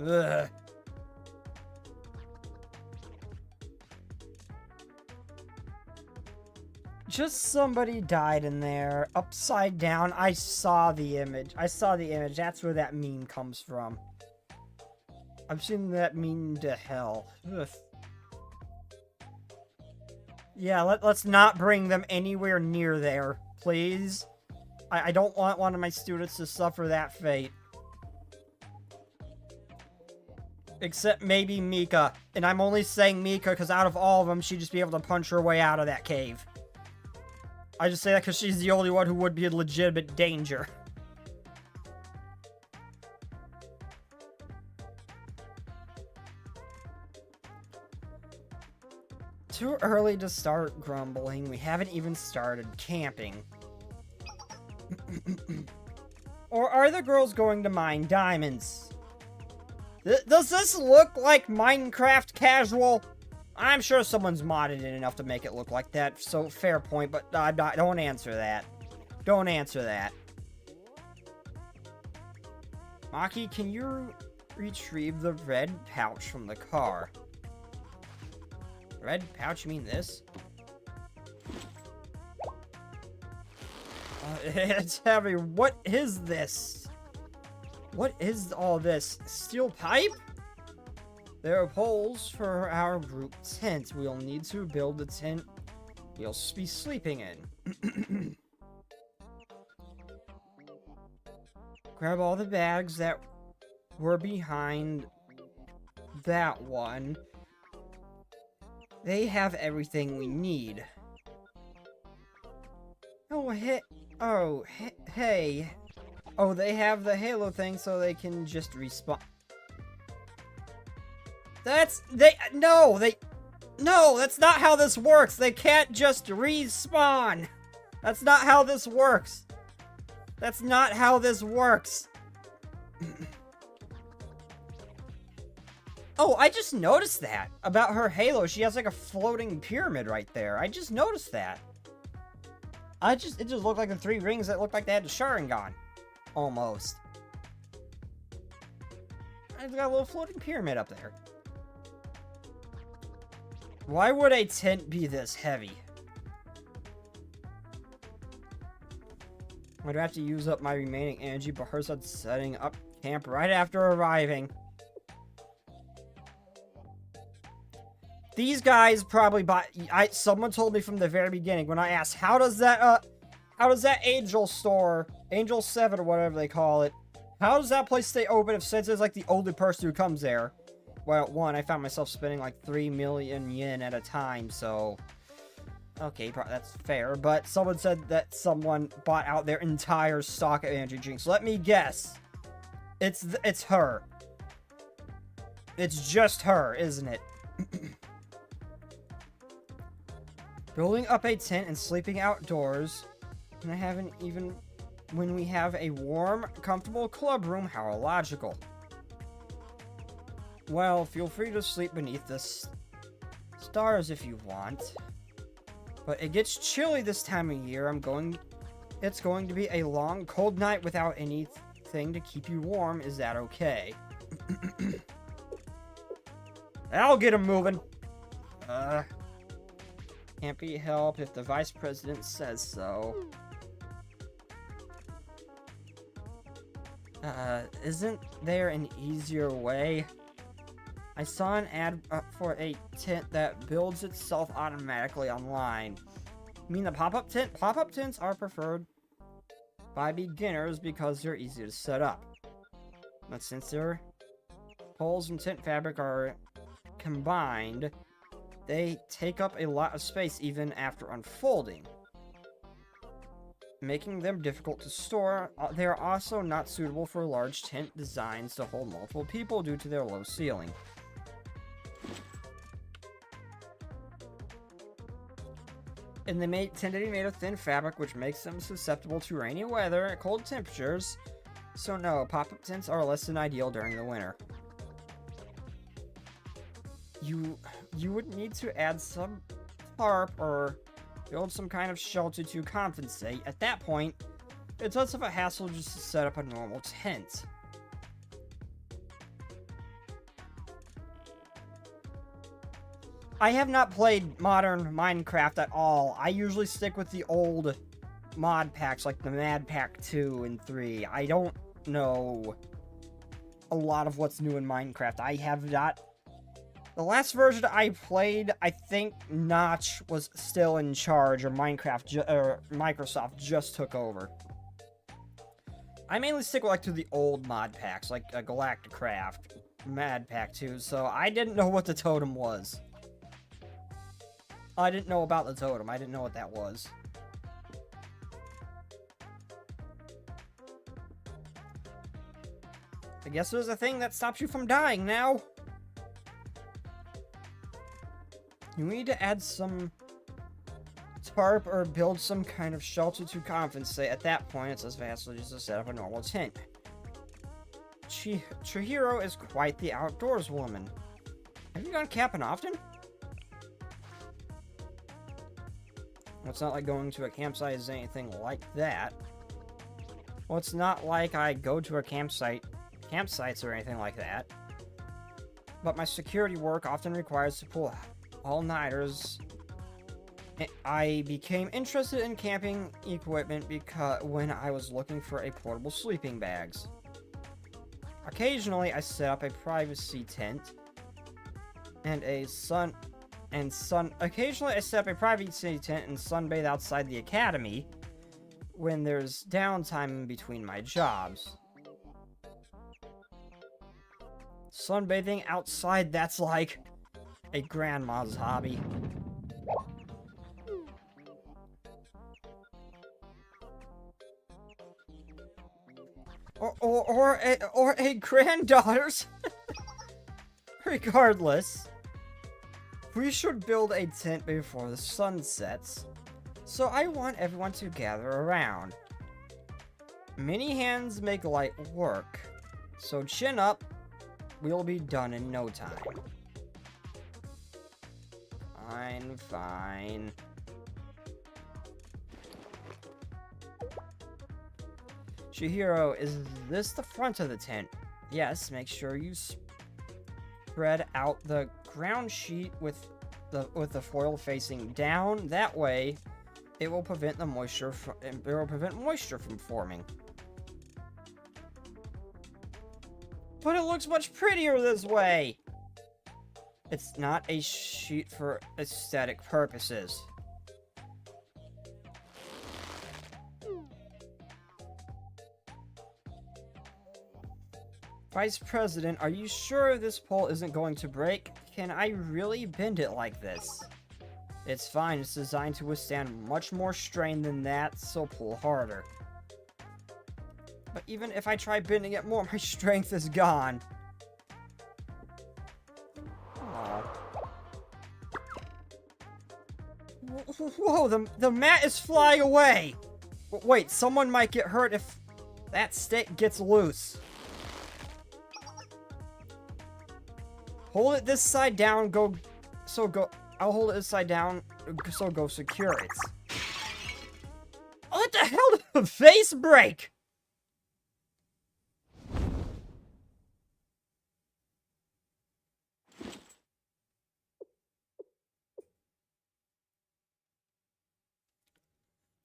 Ugh. Just somebody died in there, upside down. I saw the image. That's where that meme comes from. I've seen that meme to hell. Ugh. Yeah, let's not bring them anywhere near there, please. I don't want one of my students to suffer that fate. Except maybe Mika. And I'm only saying Mika because out of all of them, she'd just be able to punch her way out of that cave. I just say that because she's the only one who would be in legitimate danger. Too early to start grumbling. We haven't even started camping. Or are the girls going to mine diamonds? Does this look like Minecraft casual? I'm sure someone's modded it enough to make it look like that, so fair point, but don't answer that. Don't answer that. Maki, can you retrieve the red pouch from the car? Red pouch, you mean this? It's heavy. What is this? What is all this? Steel pipe? There are poles for our group tent. We'll need to build the tent we'll be sleeping in. Grab all the bags that were behind that one. They have everything we need. Oh, hey. Oh, they have the Halo thing so they can just respawn. No, that's not how this works. They can't just respawn. That's not how this works. That's not how this works. Oh, I just noticed that about her Halo. She has like a floating pyramid right there. I just noticed that. It just looked like the 3 rings that looked like they had a Sharingan. Almost. It's got a little floating pyramid up there. Why would a tent be this heavy? I'd have to use up my remaining energy, but hers on setting up camp right after arriving. These guys probably bought... someone told me from the very beginning when I asked, how does that Angel store, Angel 7 or whatever they call it, how does that place stay open if Sensei's like the only person who comes there? Well, one, I found myself spending like 3 million yen at a time, so... Okay, that's fair, but someone said that someone bought out their entire stock of energy drinks. Let me guess. It's her. It's just her, isn't it? Building up a tent and sleeping outdoors. And I haven't even when we have a warm, comfortable club room. How illogical. Well, feel free to sleep beneath the stars if you want. But it gets chilly this time of year. It's going to be a long, cold night without anything to keep you warm. Is that okay? I'll get him moving. Can't be helped if the vice president says so. Isn't there an easier way? I saw an ad for a tent that builds itself automatically online. You mean the pop-up tent? Pop-up tents are preferred by beginners because they're easy to set up. But since their poles and tent fabric are combined, they take up a lot of space even after unfolding, making them difficult to store. They are also not suitable for large tent designs to hold multiple people due to their low ceiling. And they tend to be made of thin fabric, which makes them susceptible to rainy weather and cold temperatures. So no, pop-up tents are less than ideal during the winter. You would need to add some tarp or build some kind of shelter to compensate. At that point, it's less of a hassle just to set up a normal tent. I have not played modern Minecraft at all. I usually stick with the old mod packs like the Mad Pack 2 and 3. I don't know a lot of what's new in Minecraft. I have not... The last version I played, I think Notch was still in charge, or Microsoft just took over. I mainly stick to the old mod packs, like Galacticraft, Mad Pack 2, so I didn't know what the totem was. I didn't know about the totem. I didn't know what that was. I guess there's a thing that stops you from dying now. You need to add some tarp or build some kind of shelter to compensate. At that point, it's as fast as just to set up a normal tent. Chihiro is quite the outdoors woman. Have you gone camping often? Well, it's not like going to a campsite is anything like that. Well, it's not like I go to a campsites or anything like that. But my security work often requires to pull all-nighters. I became interested in camping equipment when I was looking for a portable sleeping bags. Occasionally, I set up a privacy tent and occasionally I set up a privacy tent and sunbathe outside the academy when there's downtime in between my jobs. Sunbathing outside, that's like a grandma's hobby. Or a granddaughter's. Regardless, we should build a tent before the sun sets, so I want everyone to gather around. Many hands make light work, so chin up, we'll be done in no time. Fine. Chihiro, is this the front of the tent? Yes, make sure you spread out the ground sheet with the foil facing down. That way, it will prevent moisture from forming. But it looks much prettier this way. It's not a sheet for aesthetic purposes. Vice President, are you sure this pole isn't going to break? Can I really bend it like this? It's fine, it's designed to withstand much more strain than that, so pull harder. But even if I try bending it more, my strength is gone. Whoa, the mat is flying away! Wait, someone might get hurt if that stick gets loose. Hold it this side down, I'll hold it this side down, so go secure it. What the hell did the face break?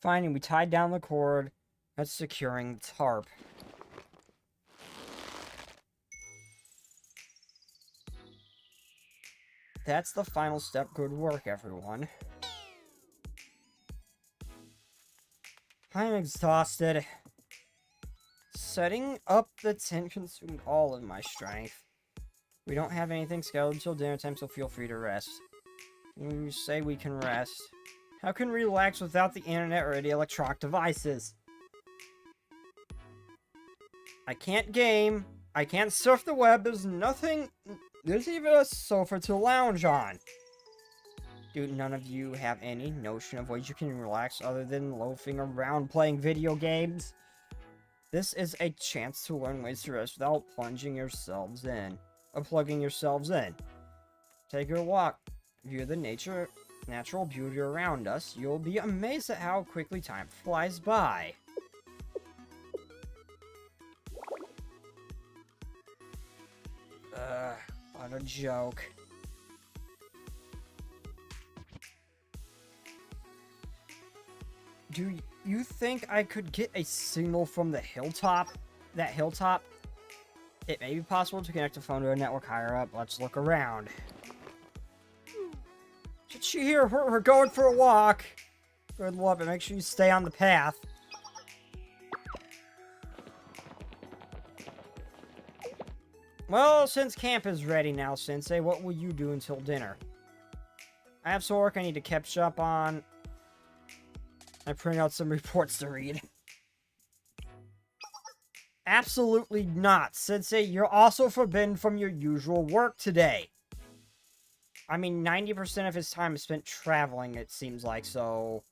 Finally, we tied down the cord that's securing the tarp. That's the final step. Good work, everyone. I'm exhausted. Setting up the tent consumed all of my strength. We don't have anything scheduled until dinner time, so feel free to rest. You say we can rest. How can we relax without the internet or the electronic devices? I can't game. I can't surf the web. There's nothing. There's even a sofa to lounge on. Do none of you have any notion of ways you can relax other than loafing around playing video games? This is a chance to learn ways to rest without plugging yourselves in. Take a walk. View the natural beauty around us. You'll be amazed at how quickly time flies by. What a joke. Do you think I could get a signal from the hilltop? That hilltop? It may be possible to connect a phone to a network higher up. Let's look around. Get you here. We're going for a walk. Good luck, but make sure you stay on the path. Well, since camp is ready now, Sensei, what will you do until dinner? I have some work I need to catch up on. I print out some reports to read. Absolutely not, Sensei. You're also forbidden from your usual work today. I mean, 90% of his time is spent traveling, it seems like, so...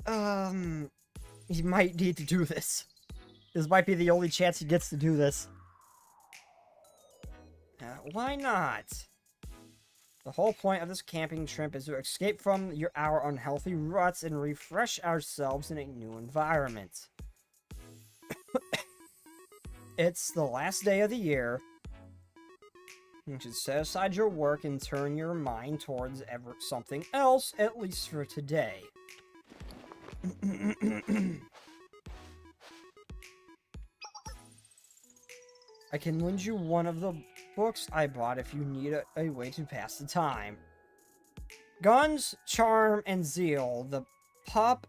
He might need to do this. This might be the only chance he gets to do this. Why not? The whole point of this camping trip is to escape from our unhealthy ruts and refresh ourselves in a new environment. It's the last day of the year. You should set aside your work and turn your mind towards something else, at least for today. I can lend you one of the books I bought if you need a way to pass the time. Guns, Charm, and Zeal. The Pop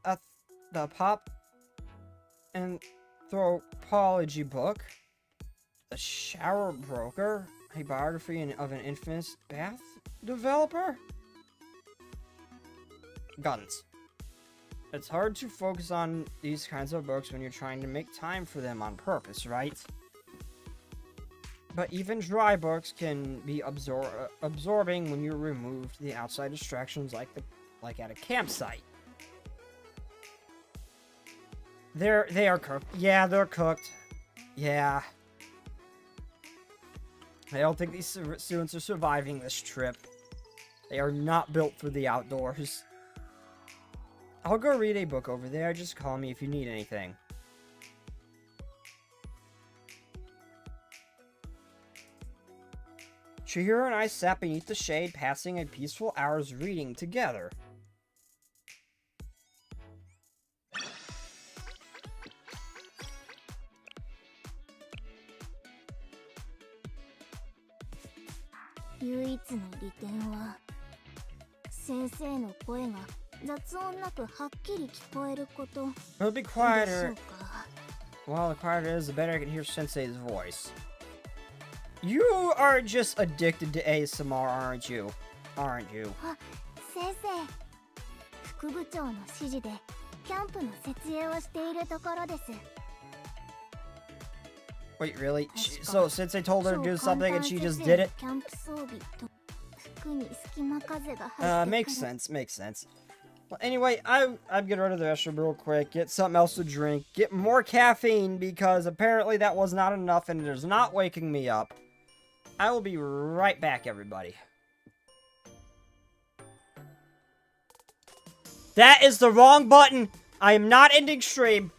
Anthropology book. The Shower Broker. A biography of an infamous bath developer. Guns. It's hard to focus on these kinds of books when you're trying to make time for them on purpose, right? But even dry books can be absorbing when you're removed the outside distractions like at a campsite. They are cooked. Yeah, they're cooked. Yeah. I don't think these students are surviving this trip. They are not built for the outdoors. I'll go read a book over there. Just call me if you need anything. Chihiro and I sat beneath the shade, passing a peaceful hour's reading together. It'll be quieter. Well, the quieter it is, the better I can hear Sensei's voice. You are just addicted to ASMR, aren't you? Aren't you? Wait, really? So Sensei told her to do something and she just did it? Makes sense, makes sense. Well, anyway, I'm getting rid of the restroom real quick, get something else to drink, get more caffeine because apparently that was not enough and it is not waking me up. I will be right back, everybody. That is the wrong button. I am not ending stream.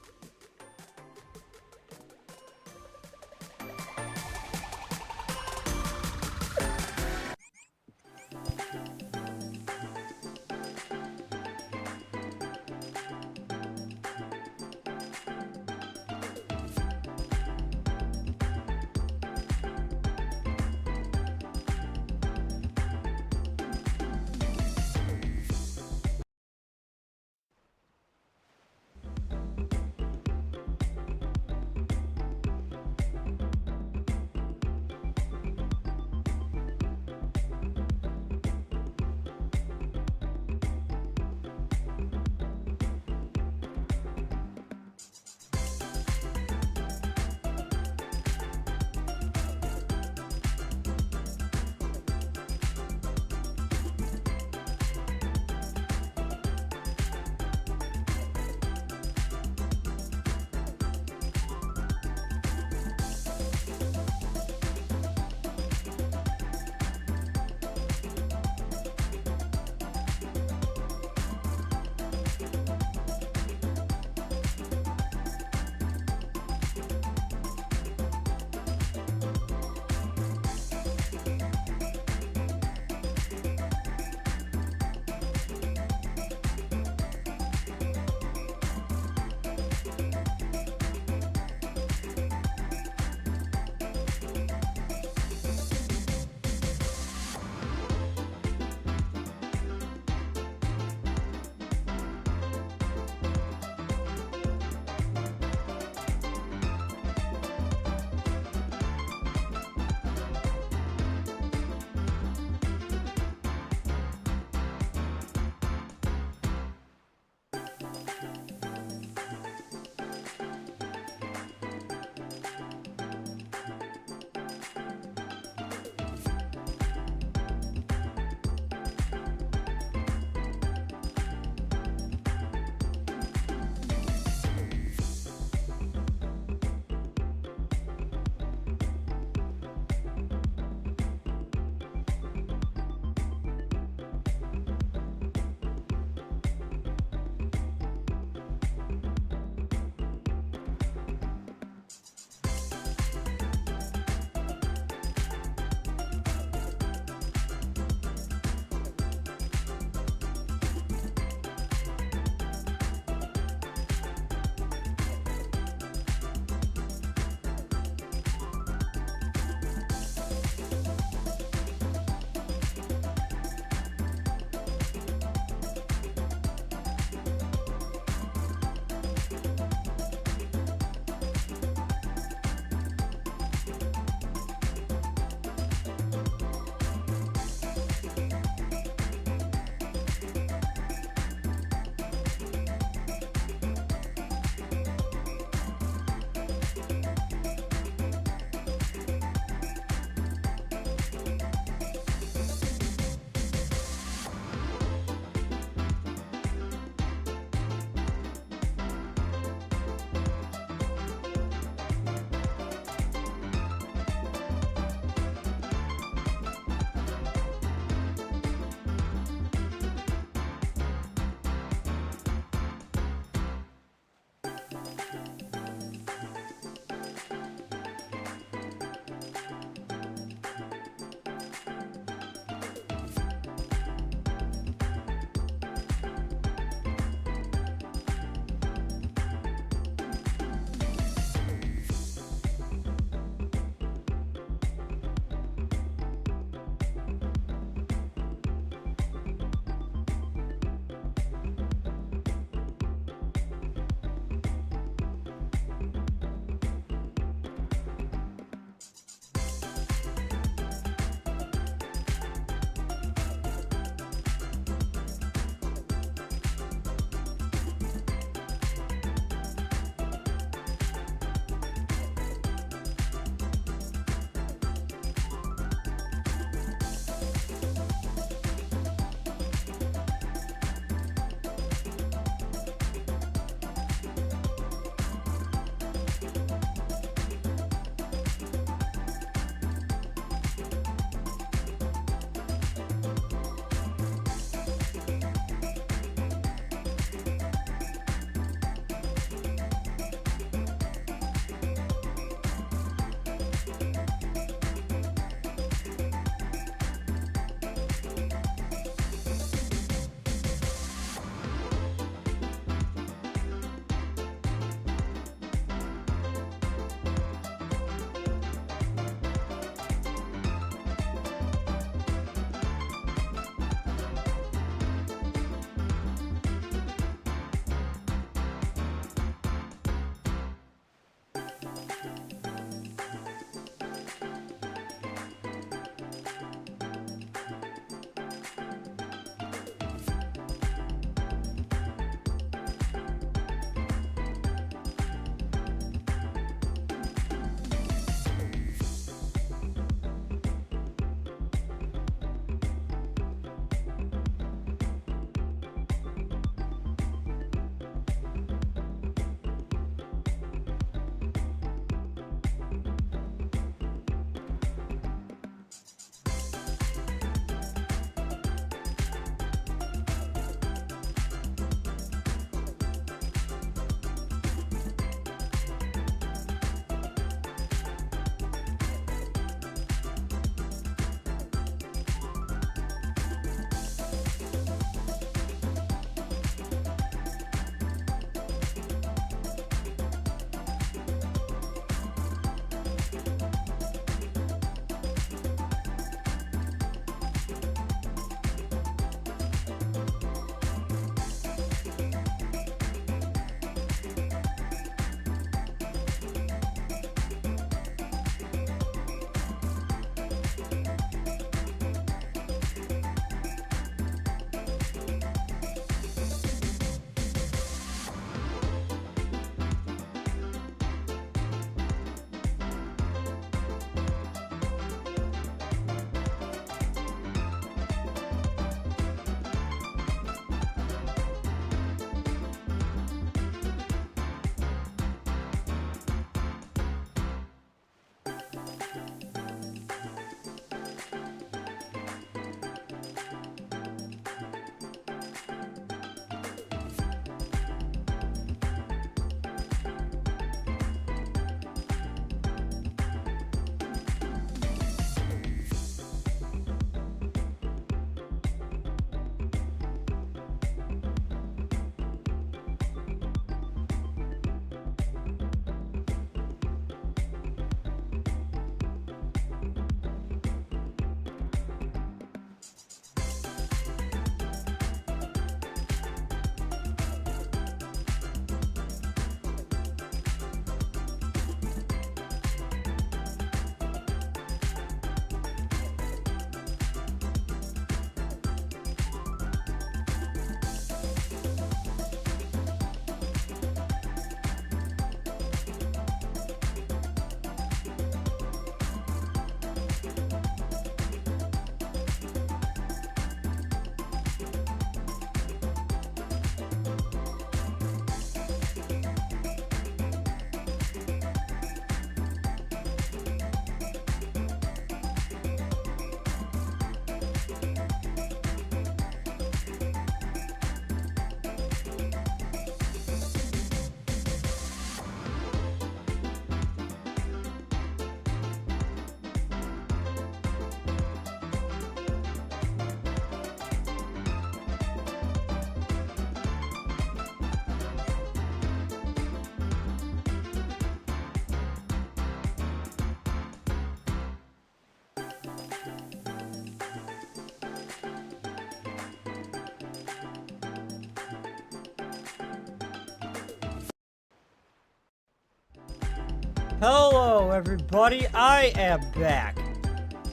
Hello, everybody. I am back.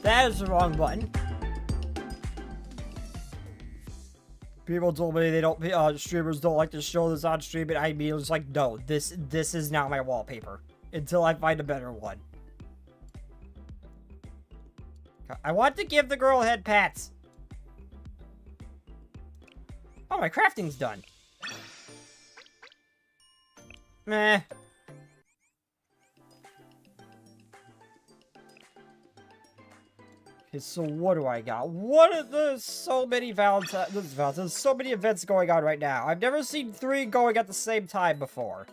That is the wrong button. People told me they don't, streamers don't like to show this on stream, and I immediately was like, no, this is not my wallpaper. Until I find a better one. I want to give the girl head pats. Oh, my crafting's done. Meh. Okay, so what do I got? What are the so many Valentine's, so many events going on right now. I've never seen 3 going at the same time before.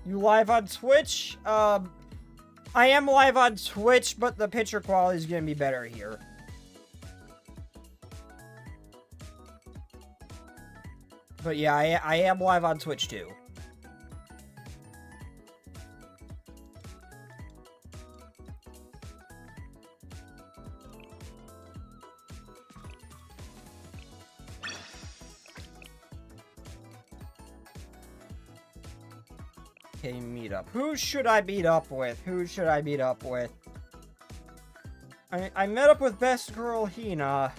You live on Twitch? I am live on Twitch, but the picture quality is gonna be better here. But yeah, I am live on Twitch too. Okay, meet up. Who should I meet up with? Who should I meet up with? I met up with Best Girl Hina.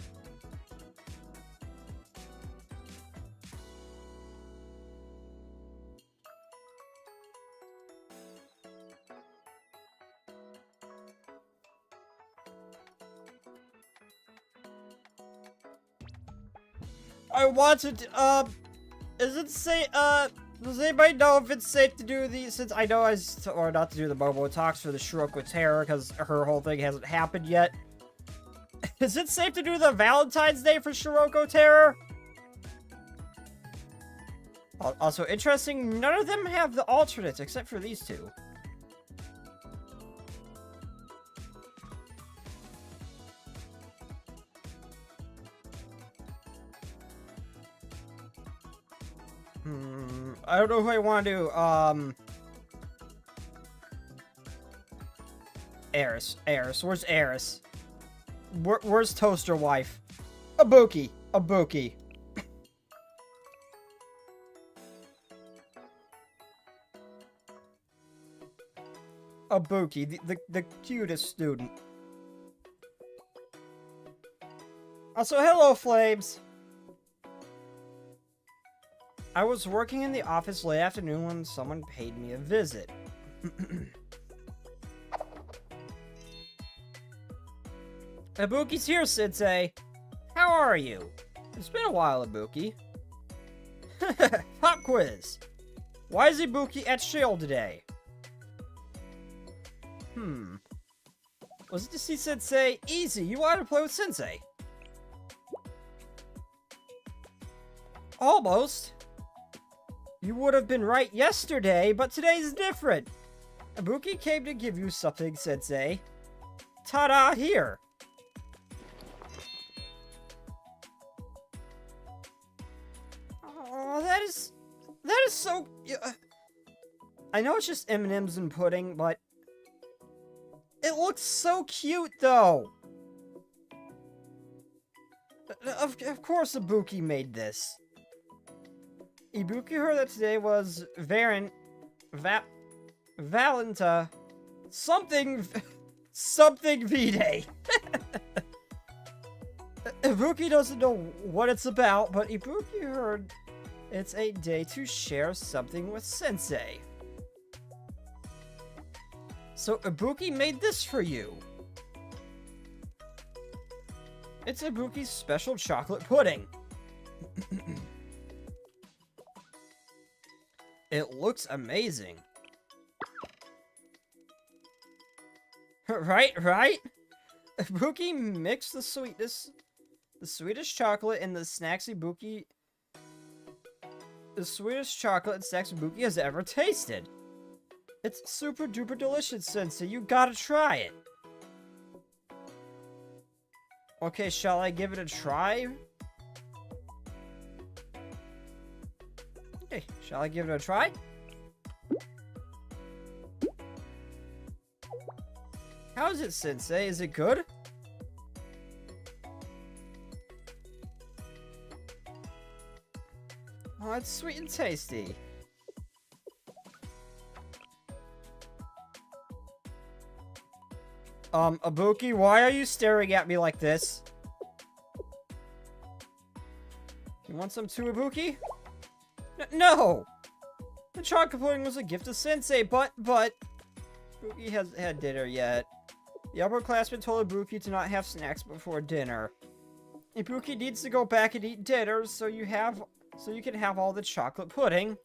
I wanted, is it safe, does anybody know if it's safe to do these, since I know or not to do the Momo Talks for the Shiroko Terror, because her whole thing hasn't happened yet. Is it safe to do the Valentine's Day for Shiroko Terror? Also, interesting, none of them have the alternates, except for these 2. I don't know who I want to do. Eris. Where's Eris? Where's Toaster Wife? Ibuki. Ibuki, the cutest student. Also, hello, Flames. I was working in the office late afternoon when someone paid me a visit. Ibuki's here, Sensei. How are you? It's been a while, Ibuki. Pop quiz. Why is Ibuki at Shield today? Was it to see Sensei? Easy, you wanted to play with Sensei. Almost. You would have been right yesterday, but today's different. Ibuki came to give you something, Sensei. Ta-da, here. Oh, that is so... I know it's just M&M's and pudding, but... It looks so cute, though. Of course Ibuki made this. Ibuki heard that today was Valenta something V-Day. Ibuki doesn't know what it's about, but Ibuki heard it's a day to share something with Sensei. So Ibuki made this for you. It's Ibuki's special chocolate pudding. It looks amazing. Right? Ibuki mixed the sweetest chocolate and the snacks Ibuki... The sweetest chocolate and snacks Ibuki has ever tasted. It's super duper delicious, Sensei. You gotta try it. Okay, shall I give it a try? Okay, shall I give it a try? How is it, Sensei? Is it good? Oh, it's sweet and tasty. Ibuki, why are you staring at me like this? You want some too, Ibuki? No! The chocolate pudding was a gift to Sensei, but... Ibuki hasn't had dinner yet. The upperclassman told Ibuki to not have snacks before dinner. Ibuki needs to go back and eat dinner, so you can have all the chocolate pudding.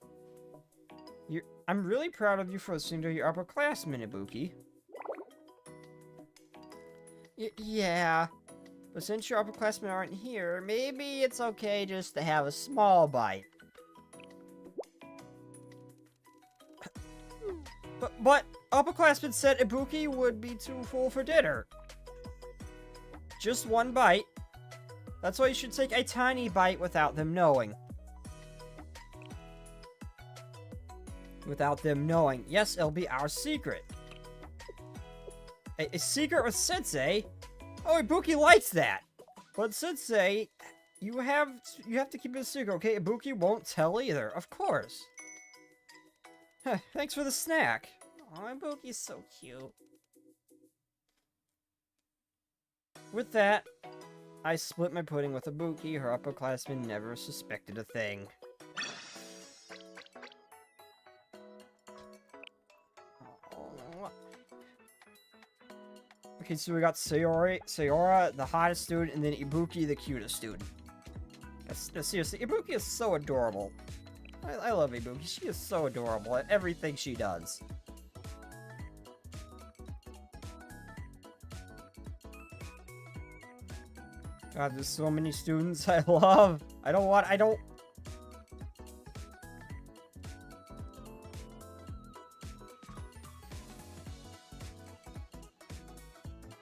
I'm really proud of you for listening to your upperclassmen, Ibuki. Yeah, but since your upperclassmen aren't here, maybe it's okay just to have a small bite. But upperclassmen said Ibuki would be too full for dinner. Just one bite. That's why you should take a tiny bite without them knowing. Without them knowing. Yes, it'll be our secret. A secret with Sensei? Oh, Ibuki likes that. But Sensei, you have to keep it a secret, okay? Ibuki won't tell either, of course. Thanks for the snack. Oh, Ibuki's so cute. With that, I split my pudding with Ibuki. Her upperclassman never suspected a thing. Okay, so we got Sayora, the hottest student, and then Ibuki, the cutest student. Seriously, Ibuki is so adorable. I love Ibuki. She is so adorable at everything she does. God, there's so many students I love.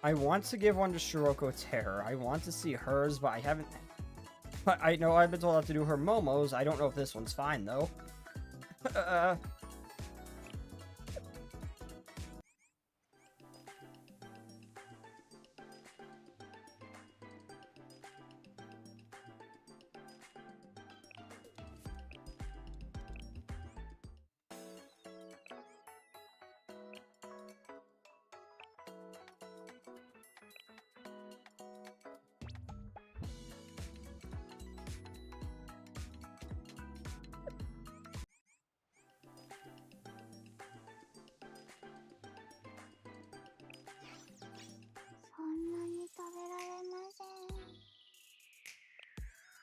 I want to give one to Shiroko Terror. I want to see hers, but I haven't... But I know I've been told how to do her Momos. I don't know if this one's fine, though.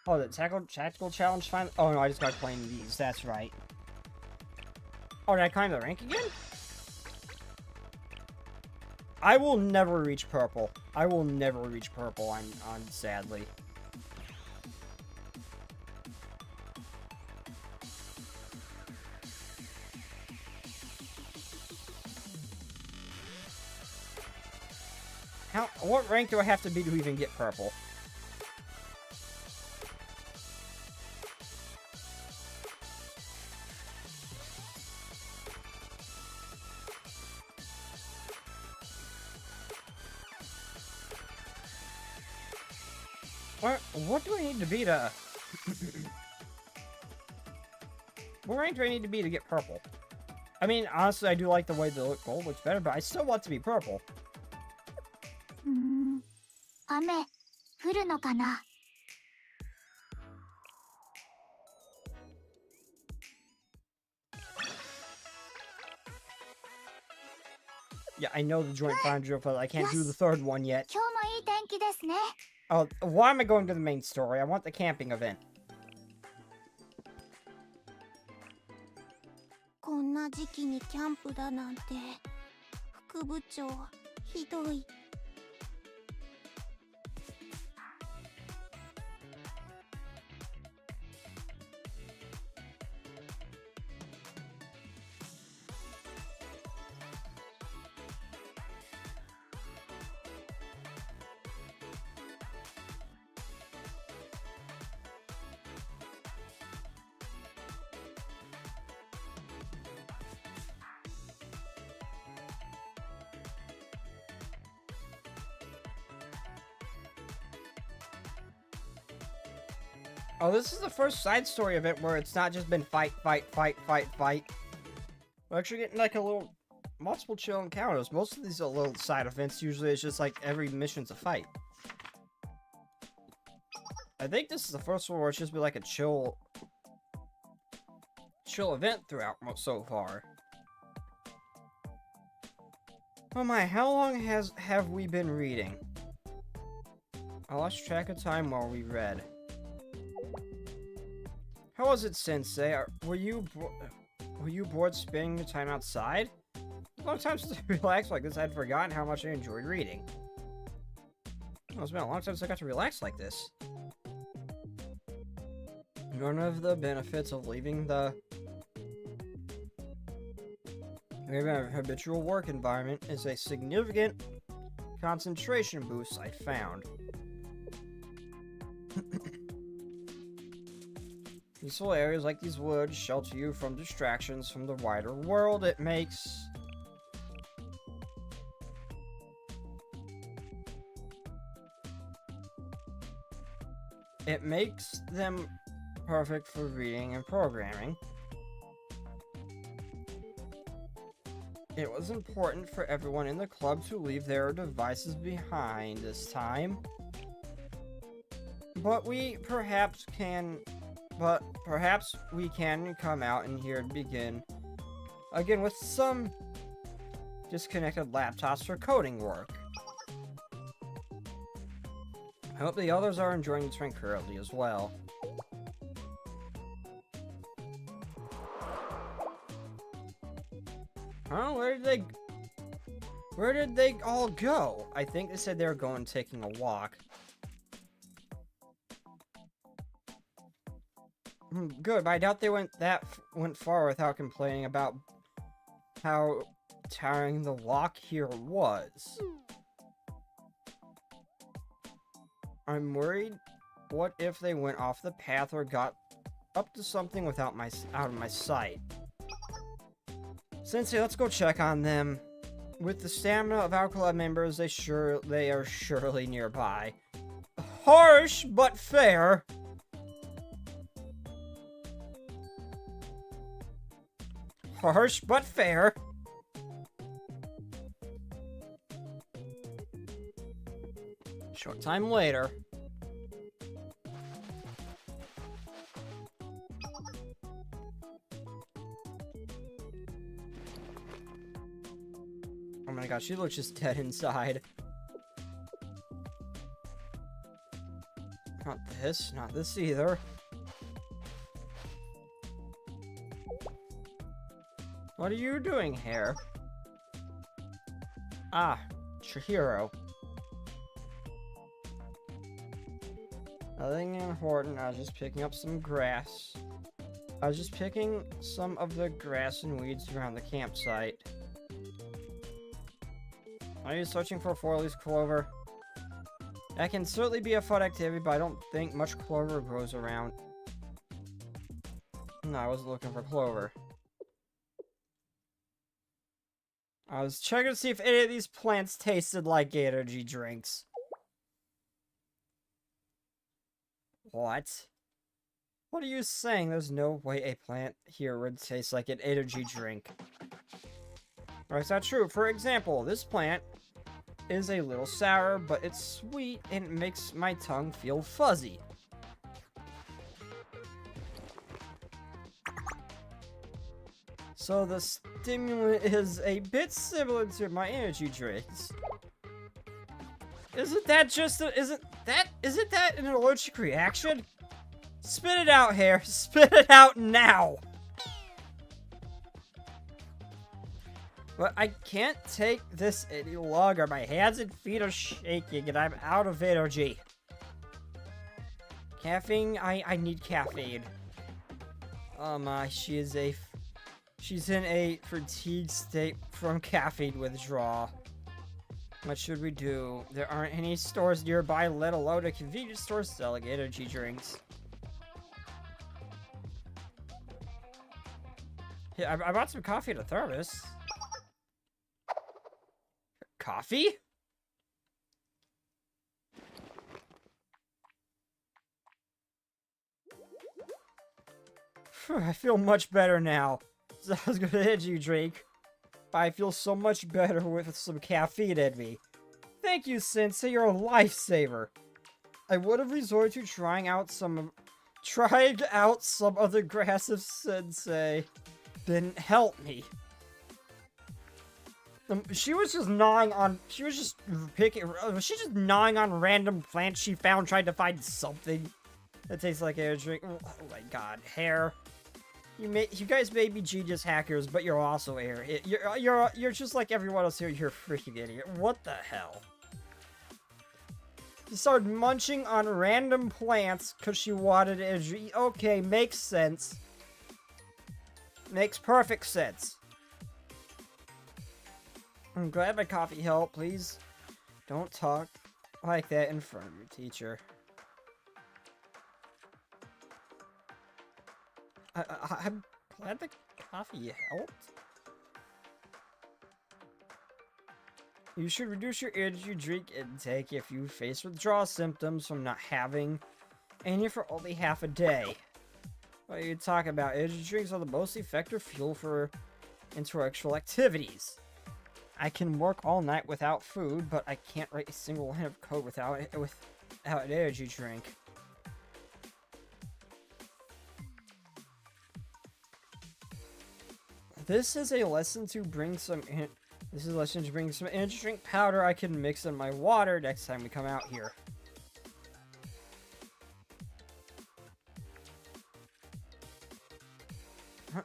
Oh, the tactical challenge finally? Oh no, I just got playing these. That's right. Oh, did I climb the rank again? I will never reach purple. I will never reach purple on sadly. What rank do I have to be to even get purple? What do I need to be to... What rank do I need to be to get purple? I mean, honestly, I do like the way the gold looks better, but I still want to be purple. 雨降るのかな Yeah, I know the joint foundry, but I can't do the third one yet. 今日もいい天気ですね Oh, why am I going to the main story? I want the camping event. こんな時期にキャンプだなんて副部長ひどい Oh, this is the first side story event where it's not just been fight, fight, fight, fight, fight. We're actually getting like a little multiple chill encounters. Most of these are little side events. Usually it's just like every mission's a fight. I think this is the first one where it's just been like a chill event throughout so far. Oh my, how long have we been reading? I lost track of time while we read. How was it, Sensei? Were you bored spending your time outside? A long time since I relaxed like this, I had forgotten how much I enjoyed reading. Oh, it's been a long time since I got to relax like this. One of the benefits of leaving the habitual work environment is a significant concentration boost I found. Peaceful areas like these woods shelter you from distractions from the wider world. It makes them perfect for reading and programming. It was important for everyone in the club to leave their devices behind this time. But perhaps we can come out and here begin again with some disconnected laptops for coding work. I hope the others are enjoying the tranquility as well. Huh? Where did they all go? I think they said they were going taking a walk. Good, but I doubt they went far without complaining about how tiring the walk here was. I'm worried. What if they went off the path or got up to something out of my sight? Sensei, let's go check on them. With the stamina of our club members, they are surely nearby. Harsh, but fair. Harsh, but fair. Short time later. Oh my god, she looks just dead inside. Not this either. What are you doing here? Ah, Chihiro. Nothing important, I was just picking up some grass. I was just picking some of the grass and weeds around the campsite. Are you searching for 4-leaf clover? That can certainly be a fun activity, but I don't think much clover grows around. No, I wasn't looking for clover. I was checking to see if any of these plants tasted like energy drinks. What? What are you saying? There's no way a plant here would taste like an energy drink. Or it's not true. For example, this plant is a little sour, but it's sweet and it makes my tongue feel fuzzy. So the stimulant is a bit similar to my energy drinks. Isn't that an allergic reaction? Spit it out, Hair. Spit it out now. But I can't take this any longer. My hands and feet are shaking and I'm out of energy. Caffeine, I need caffeine. Oh my, she's in a fatigued state from caffeine withdrawal. What should we do? There aren't any stores nearby, let alone a convenience store selling energy drinks. Yeah, I bought some coffee in a thermos. Coffee? I feel much better now. So I was gonna energy drink. but I feel so much better with some caffeine in me. Thank you, Sensei, you're a lifesaver. I would have resorted to trying out some other grass if Sensei didn't help me. She was just gnawing on random plants she found, trying to find something that tastes like air drink. Oh my god, hair. You guys may be genius hackers, but you're also air. You're just like everyone else here. You're a freaking idiot. What the hell? She started munching on random plants because she wanted air drink. Okay, makes sense. Makes perfect sense. I'm glad my coffee helped. Please don't talk like that in front of your teacher. I'm glad the coffee helped. You should reduce your energy drink intake if you face withdrawal symptoms from not having any for only half a day. What are you talking about? Energy drinks are the most effective fuel for intellectual activities. I can work all night without food, but I can't write a single line of code without an energy drink. This is a lesson to bring some energy drink powder I can mix in my water next time we come out here.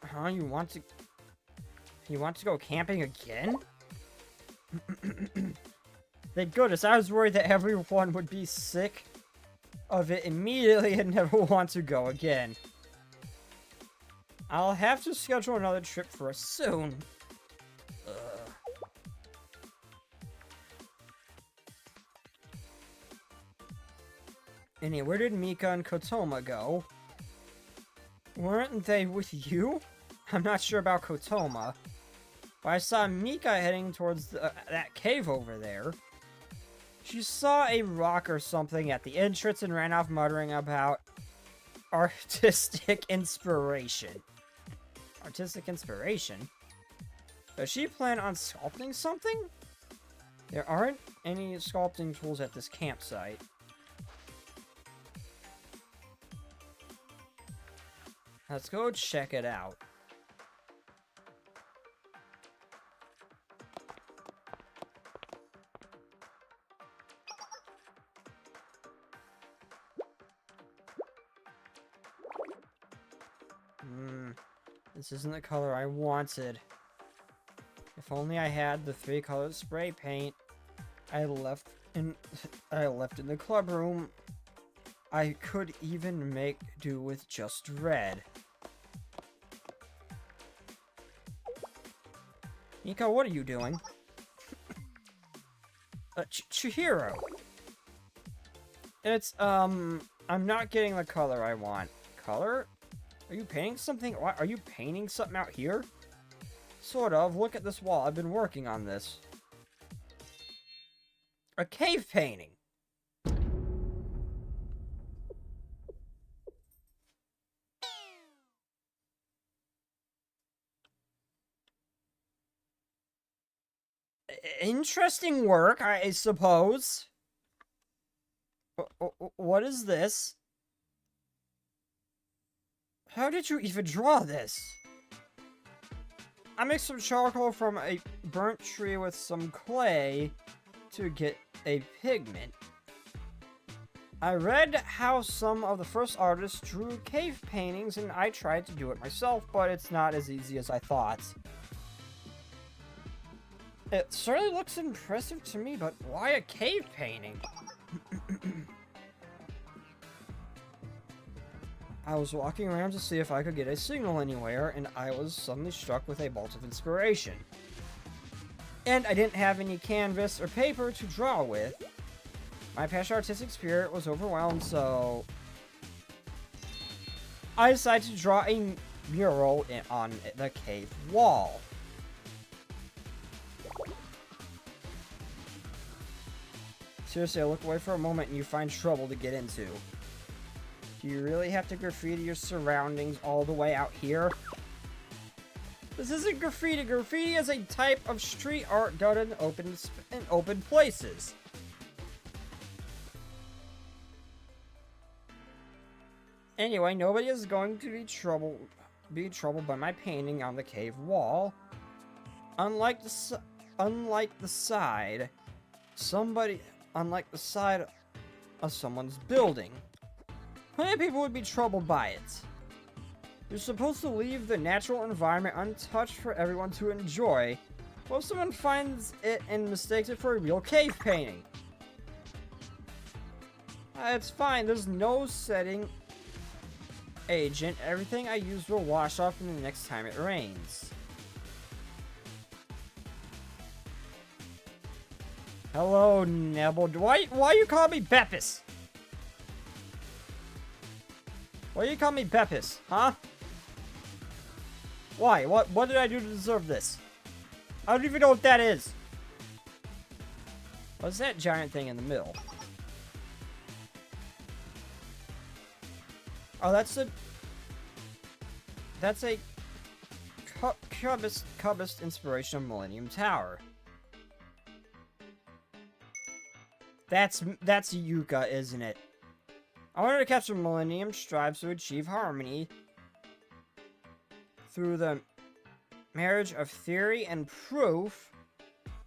Huh? You want to go camping again? Thank goodness, I was worried that everyone would be sick of it immediately and never want to go again. I'll have to schedule another trip for us soon. Anyway, where did Mika and Kotoma go? Weren't they with you? I'm not sure about Kotoma. But I saw Mika heading towards that cave over there. She saw a rock or something at the entrance and ran off muttering about artistic inspiration. Artistic inspiration? Does she plan on sculpting something? There aren't any sculpting tools at this campsite. Let's go check it out. This isn't the color I wanted. If only I had the 3-color spray paint I left in the club room. I could even make do with just red. Mika, what are you doing? Chihiro. It's, I'm not getting the color I want. Color? Are you painting something? Are you painting something out here? Sort of. Look at this wall. I've been working on this. A cave painting. Interesting work, I suppose. What is this? How did you even draw this? I mixed some charcoal from a burnt tree with some clay to get a pigment. I read how some of the first artists drew cave paintings and I tried to do it myself, but it's not as easy as I thought. It certainly looks impressive to me, but why a cave painting? I was walking around to see if I could get a signal anywhere, and I was suddenly struck with a bolt of inspiration. And I didn't have any canvas or paper to draw with. My passionate artistic spirit was overwhelmed, so I decided to draw a mural on the cave wall. Seriously, I look away for a moment and you find trouble to get into. Do you really have to graffiti your surroundings all the way out here? This isn't graffiti. Graffiti is a type of street art done in open places. Anyway, nobody is going to be troubled by my painting on the cave wall. Unlike the side of someone's building. Plenty of people would be troubled by it. You're supposed to leave the natural environment untouched for everyone to enjoy. Well, if someone finds it and mistakes it for a real cave painting. It's fine, there's no setting agent. Everything I use will wash off the next time it rains. Hello, Nebel. Why you call me Beppis? Why you call me Beppis, huh? Why? What did I do to deserve this? I don't even know what that is. What's that giant thing in the middle? Oh, that's a Cubist inspiration of Millennium Tower. That's Yuka, isn't it? I wanted to capture Millennium strives to achieve harmony through the marriage of theory and proof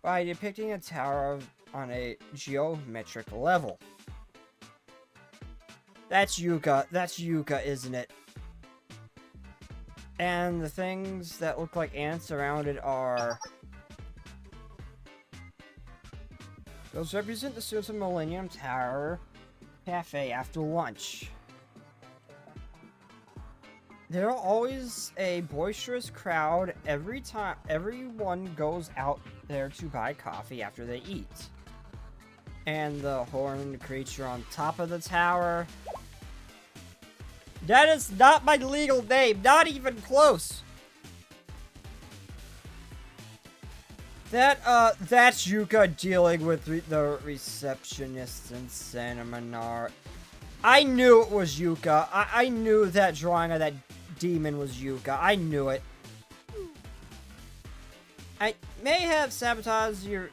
by depicting a tower on a geometric level. That's Yuka, isn't it? And the things that look like ants around it are... Those represent the students of Millennium Tower Cafe after lunch. There are always a boisterous crowd every time everyone goes out there to buy coffee after they eat. And the horned creature on top of the tower... That is not my legal name, not even close. That's Yuka dealing with the receptionist in Seminar. I knew it was Yuka. I knew that drawing of that demon was Yuka. I knew it. I may have sabotaged your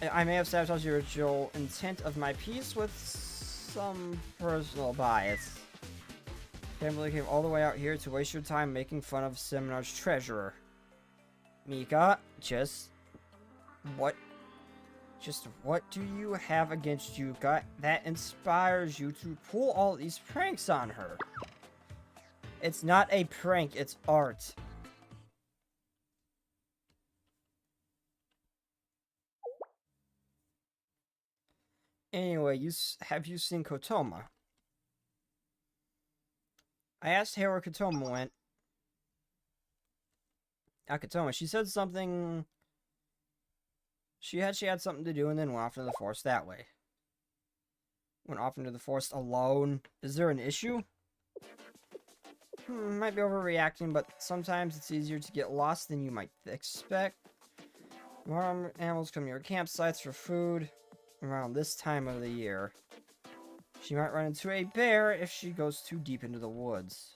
original intent of my piece with some personal bias. Can't believe you came all the way out here to waste your time making fun of Seminar's treasurer. Mika, just what do you have against Yuka that inspires you to pull all these pranks on her? It's not a prank, it's art. Anyway, have you seen Kotoma? I asked her where Kotoma went. Kotoma, she said something... She had something to do and then went off into the forest that way. Went off into the forest alone. Is there an issue? Might be overreacting, but sometimes it's easier to get lost than you might expect. More animals come near campsites for food around this time of the year. She might run into a bear if she goes too deep into the woods.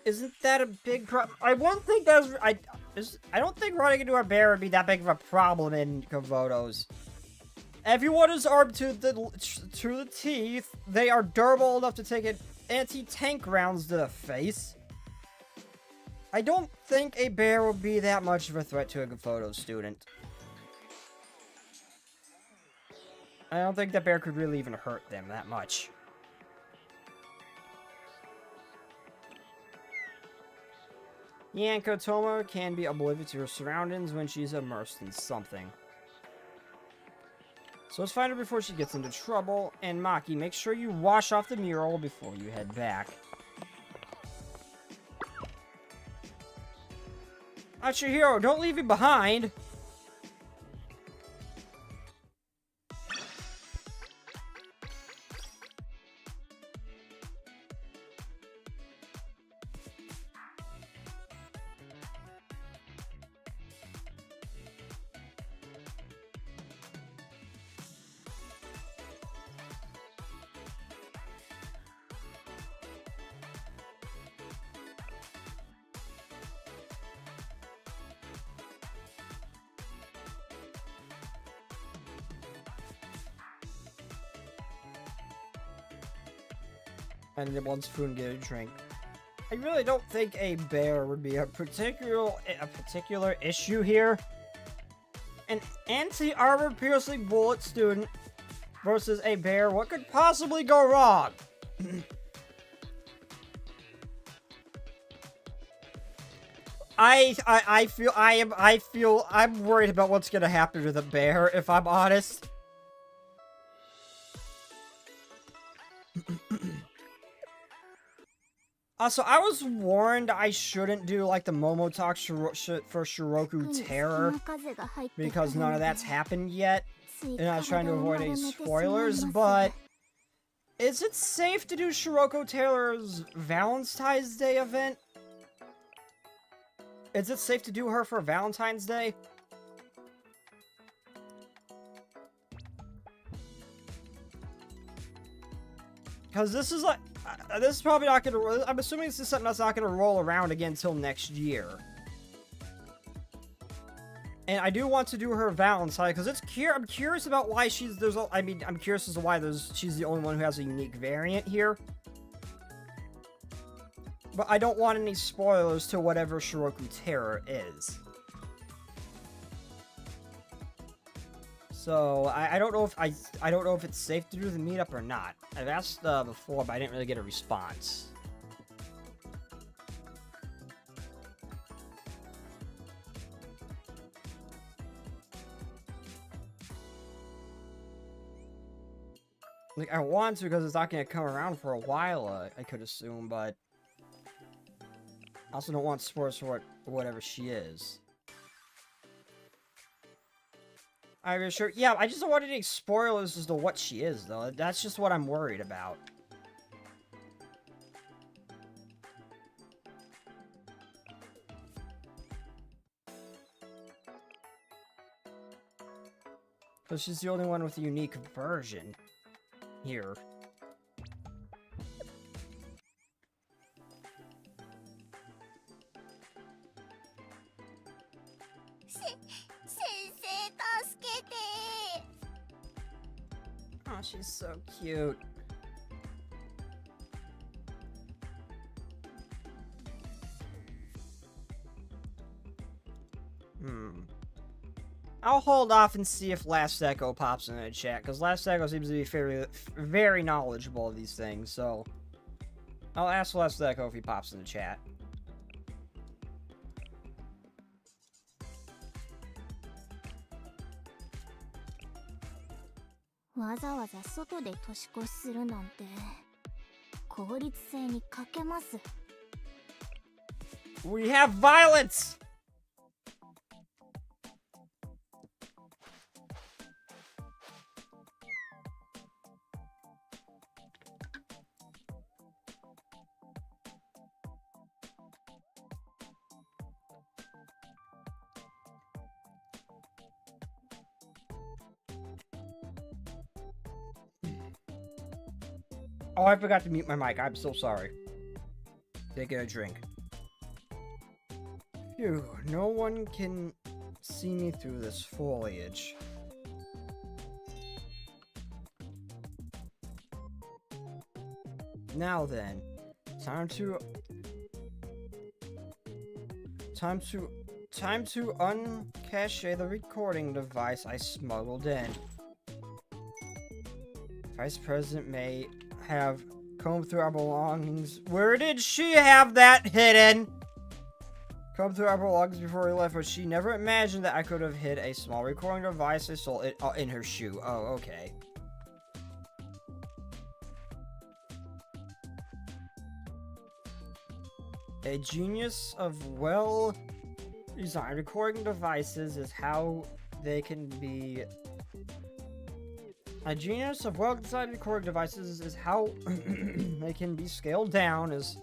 Isn't that a big problem? I won't think that's... I don't think running into a bear would be that big of a problem in Komodos. Everyone is armed to the teeth. They are durable enough to take anti-tank rounds to the face. I don't think a bear would be that much of a threat to a Komodo student. I don't think that bear could really even hurt them that much. Yeah, Kotoma can be oblivious to her surroundings when she's immersed in something. So let's find her before she gets into trouble. And Maki, make sure you wash off the mural before you head back. Achihiro, don't leave me behind! and it wants food and get a drink. I really don't think a bear would be a particular issue here. An anti-armor piercing bullet student versus a bear, what could possibly go wrong? I feel I'm worried about what's gonna happen to the bear, if I'm honest. So I was warned I shouldn't do like the Momotalk for Shiroku Terror because none of that's happened yet, and I was trying to avoid any spoilers, but is it safe to do Shiroku Terror's Valentine's Day event? Is it safe to do her for Valentine's Day? Because this is like, this is probably not gonna, I'm assuming this is something that's not gonna roll around again until next year. And I do want to do her Valentine, because I'm curious about why I'm curious as to why she's the only one who has a unique variant here. But I don't want any spoilers to whatever Shiroku Terror is. So I don't know if I don't know if it's safe to do the meetup or not. I've asked before, but I didn't really get a response. Like, I want to because it's not going to come around for a while, I could assume, but I also don't want spoilers for whatever she is. I'm sure. Yeah, I just don't want any spoilers as to what she is, though. That's just what I'm worried about. Because she's the only one with a unique version here. Oh, she's so cute. I'll hold off and see if Last Echo pops in the chat, because Last Echo seems to be very knowledgeable of these things, so I'll ask Last Echo if he pops in the chat. We have violence! Oh, I forgot to mute my mic. I'm so sorry. Taking a drink. Phew, no one can see me through this foliage. Now then, time to uncache the recording device I smuggled in. Vice President may have combed through our belongings. Where did she have that hidden? Combed through our belongings before we left, but she never imagined that I could have hid a small recording device I stole it in her shoe. Oh, okay. A genius of well-designed recording devices is how they can be... A genius of well-designed recording devices is how they can be scaled down as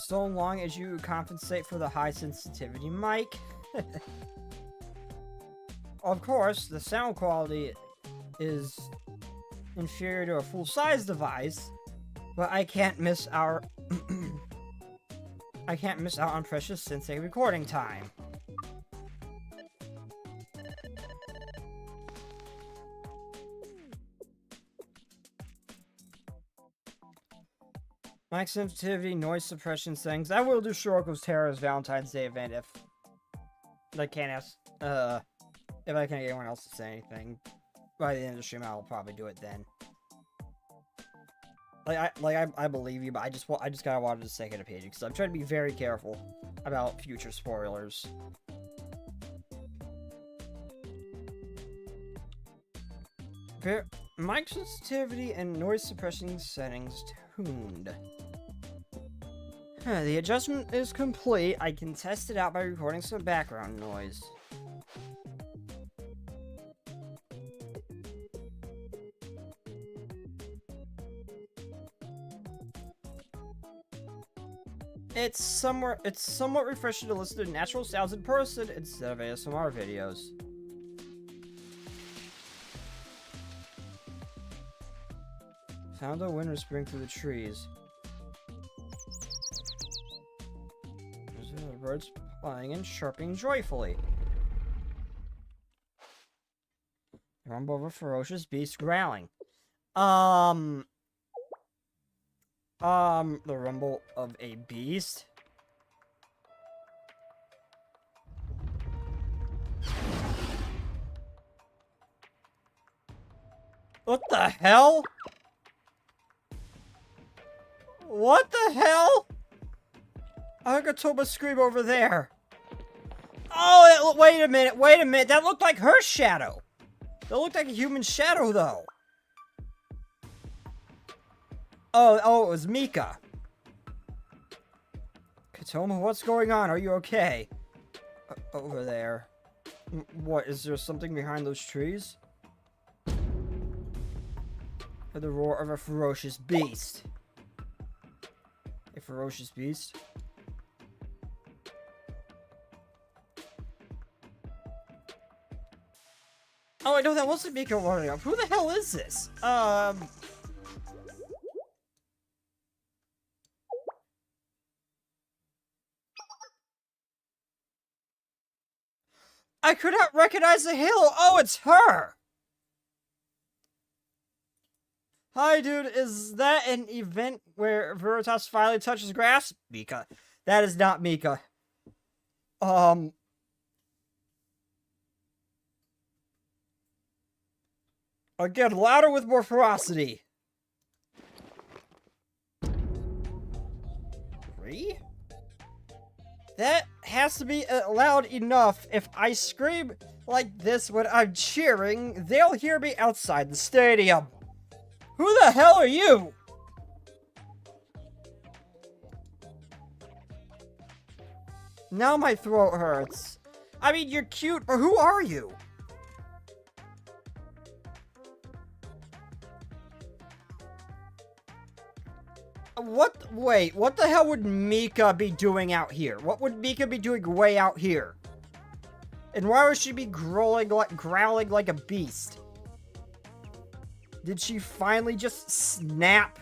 so long as you compensate for the high sensitivity mic. Of course, the sound quality is inferior to a full-size device, but I can't miss our I can't miss out on precious sensei recording time. Mic sensitivity, noise suppression settings. I will do Shoroko's Terror's Valentine's Day event if I can't ask, if I can't get anyone else to say anything. By the end of the stream, I'll probably do it then. I believe you, but I just kinda wanted to second opinion, because I'm trying to be very careful about future spoilers. Mic sensitivity and noise suppressing settings tuned. The adjustment is complete. I can test it out by recording some background noise. It's somewhat refreshing to listen to natural sounds in person instead of ASMR videos. Found a wind whispering through the trees. There's birds flying and chirping joyfully. The rumble of a ferocious beast growling. The rumble of a beast? What the hell? What the hell? I heard Toba scream over there. Oh, wait a minute, that looked like her shadow. That looked like a human shadow, though. Oh, it was Mika. Katoma, what's going on? Are you okay? Over there. What, is there something behind those trees? Or the roar of a ferocious beast. A ferocious beast? Oh, I know that wasn't Mika running up. Who the hell is this? I could not recognize the halo. Oh, it's her. Hi, dude. Is that an event where Veritas finally touches grass? Mika. That is not Mika. Again, louder with more ferocity. 3? That has to be loud enough. If I scream like this when I'm cheering, they'll hear me outside the stadium. Who the hell are you? Now my throat hurts. I mean, you're cute, but who are you? Wait, what the hell would Mika be doing out here? What would Mika be doing way out here? And why would she be growling growling like a beast? Did she finally just snap?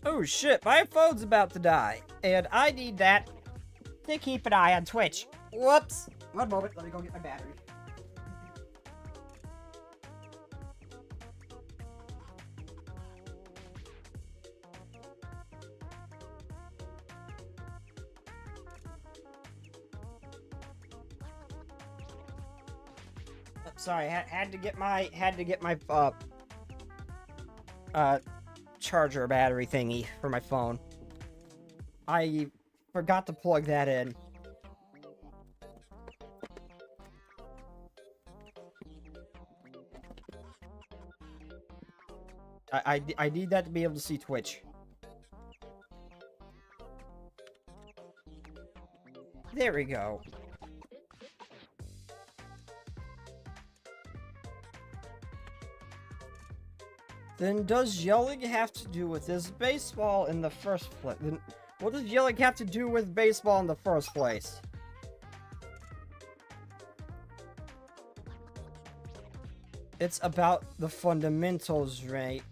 Oh shit, my phone's about to die. And I need that to keep an eye on Twitch. Whoops. One moment, let me go get my battery. Sorry, had to get my charger battery thingy for my phone. I forgot to plug that in. I need that to be able to see Twitch. There we go. Then does yelling have to do with this baseball in the first place? Then what does yelling have to do with baseball in the first place? It's about the fundamentals, Re.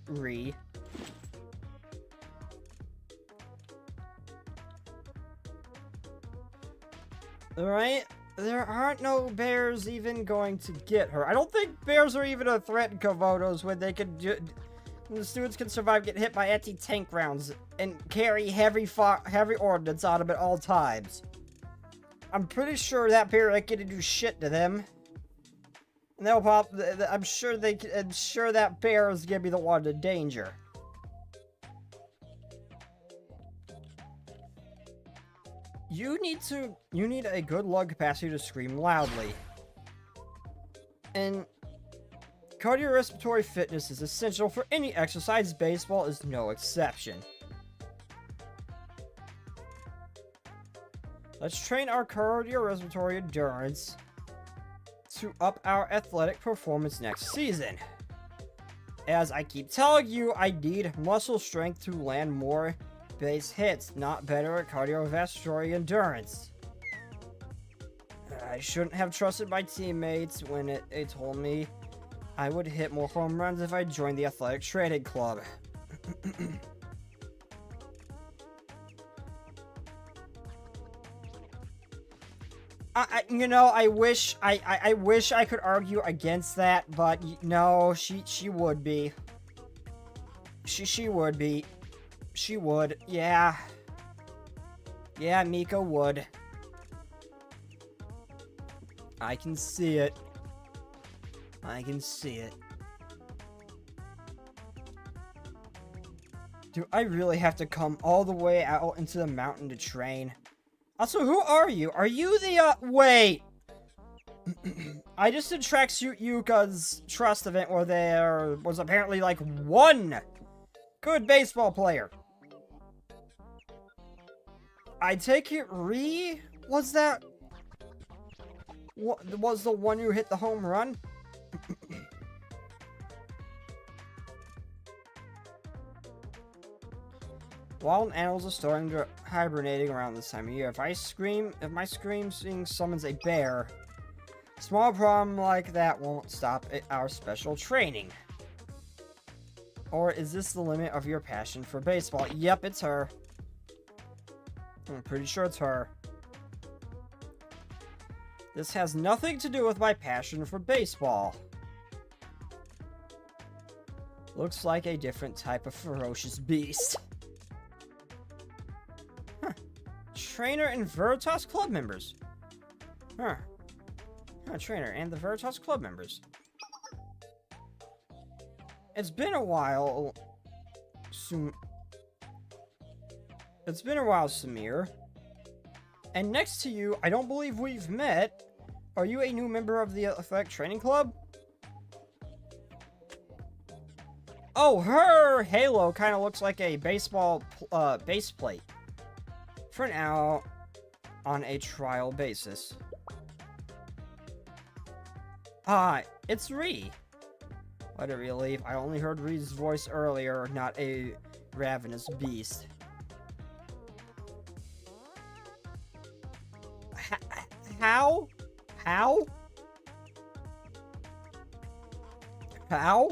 Alright? There aren't no bears even going to get her. I don't think bears are even a threat in Komodos when they can the students can survive getting hit by anti-tank rounds and carry heavy ordnance on them at all times. I'm pretty sure that bear ain't gonna do shit to them. And they'll pop. I'm sure that bear is gonna be the one in danger. You need a good lung capacity to scream loudly. And cardiorespiratory fitness is essential for any exercise. Baseball is no exception. Let's train our cardiorespiratory endurance to up our athletic performance next season. As I keep telling you, I need muscle strength to land more base hits, not better at cardiovascular endurance. I shouldn't have trusted my teammates when they told me I would hit more home runs if I joined the athletic training club. I wish I could argue against that, but no, she would be. She would be. She would, yeah. Yeah, Mika would. I can see it. I can see it. Do I really have to come all the way out into the mountain to train? Also, who are you? Are you the, wait! I just did Tracksuit Yuka's trust event where there was apparently, like, one good baseball player. I take it Ree was that? What was the one who hit the home run? Wild animals are starting to hibernating around this time of year. If my screaming summons a bear, small problem like that won't stop our special training. Or is this the limit of your passion for baseball? Yep, it's her. I'm pretty sure it's her. This has nothing to do with my passion for baseball. Looks like a different type of ferocious beast. Huh. Trainer and Veritas club members. Huh. Trainer and the Veritas club members. It's been a while. It's been a while, Samir. And next to you, I don't believe we've met. Are you a new member of the Athletic Training Club? Oh, her halo kind of looks like a baseball base plate. For now, on a trial basis. It's Ree. What a relief. I only heard Ree's voice earlier, not a ravenous beast. How? How? How?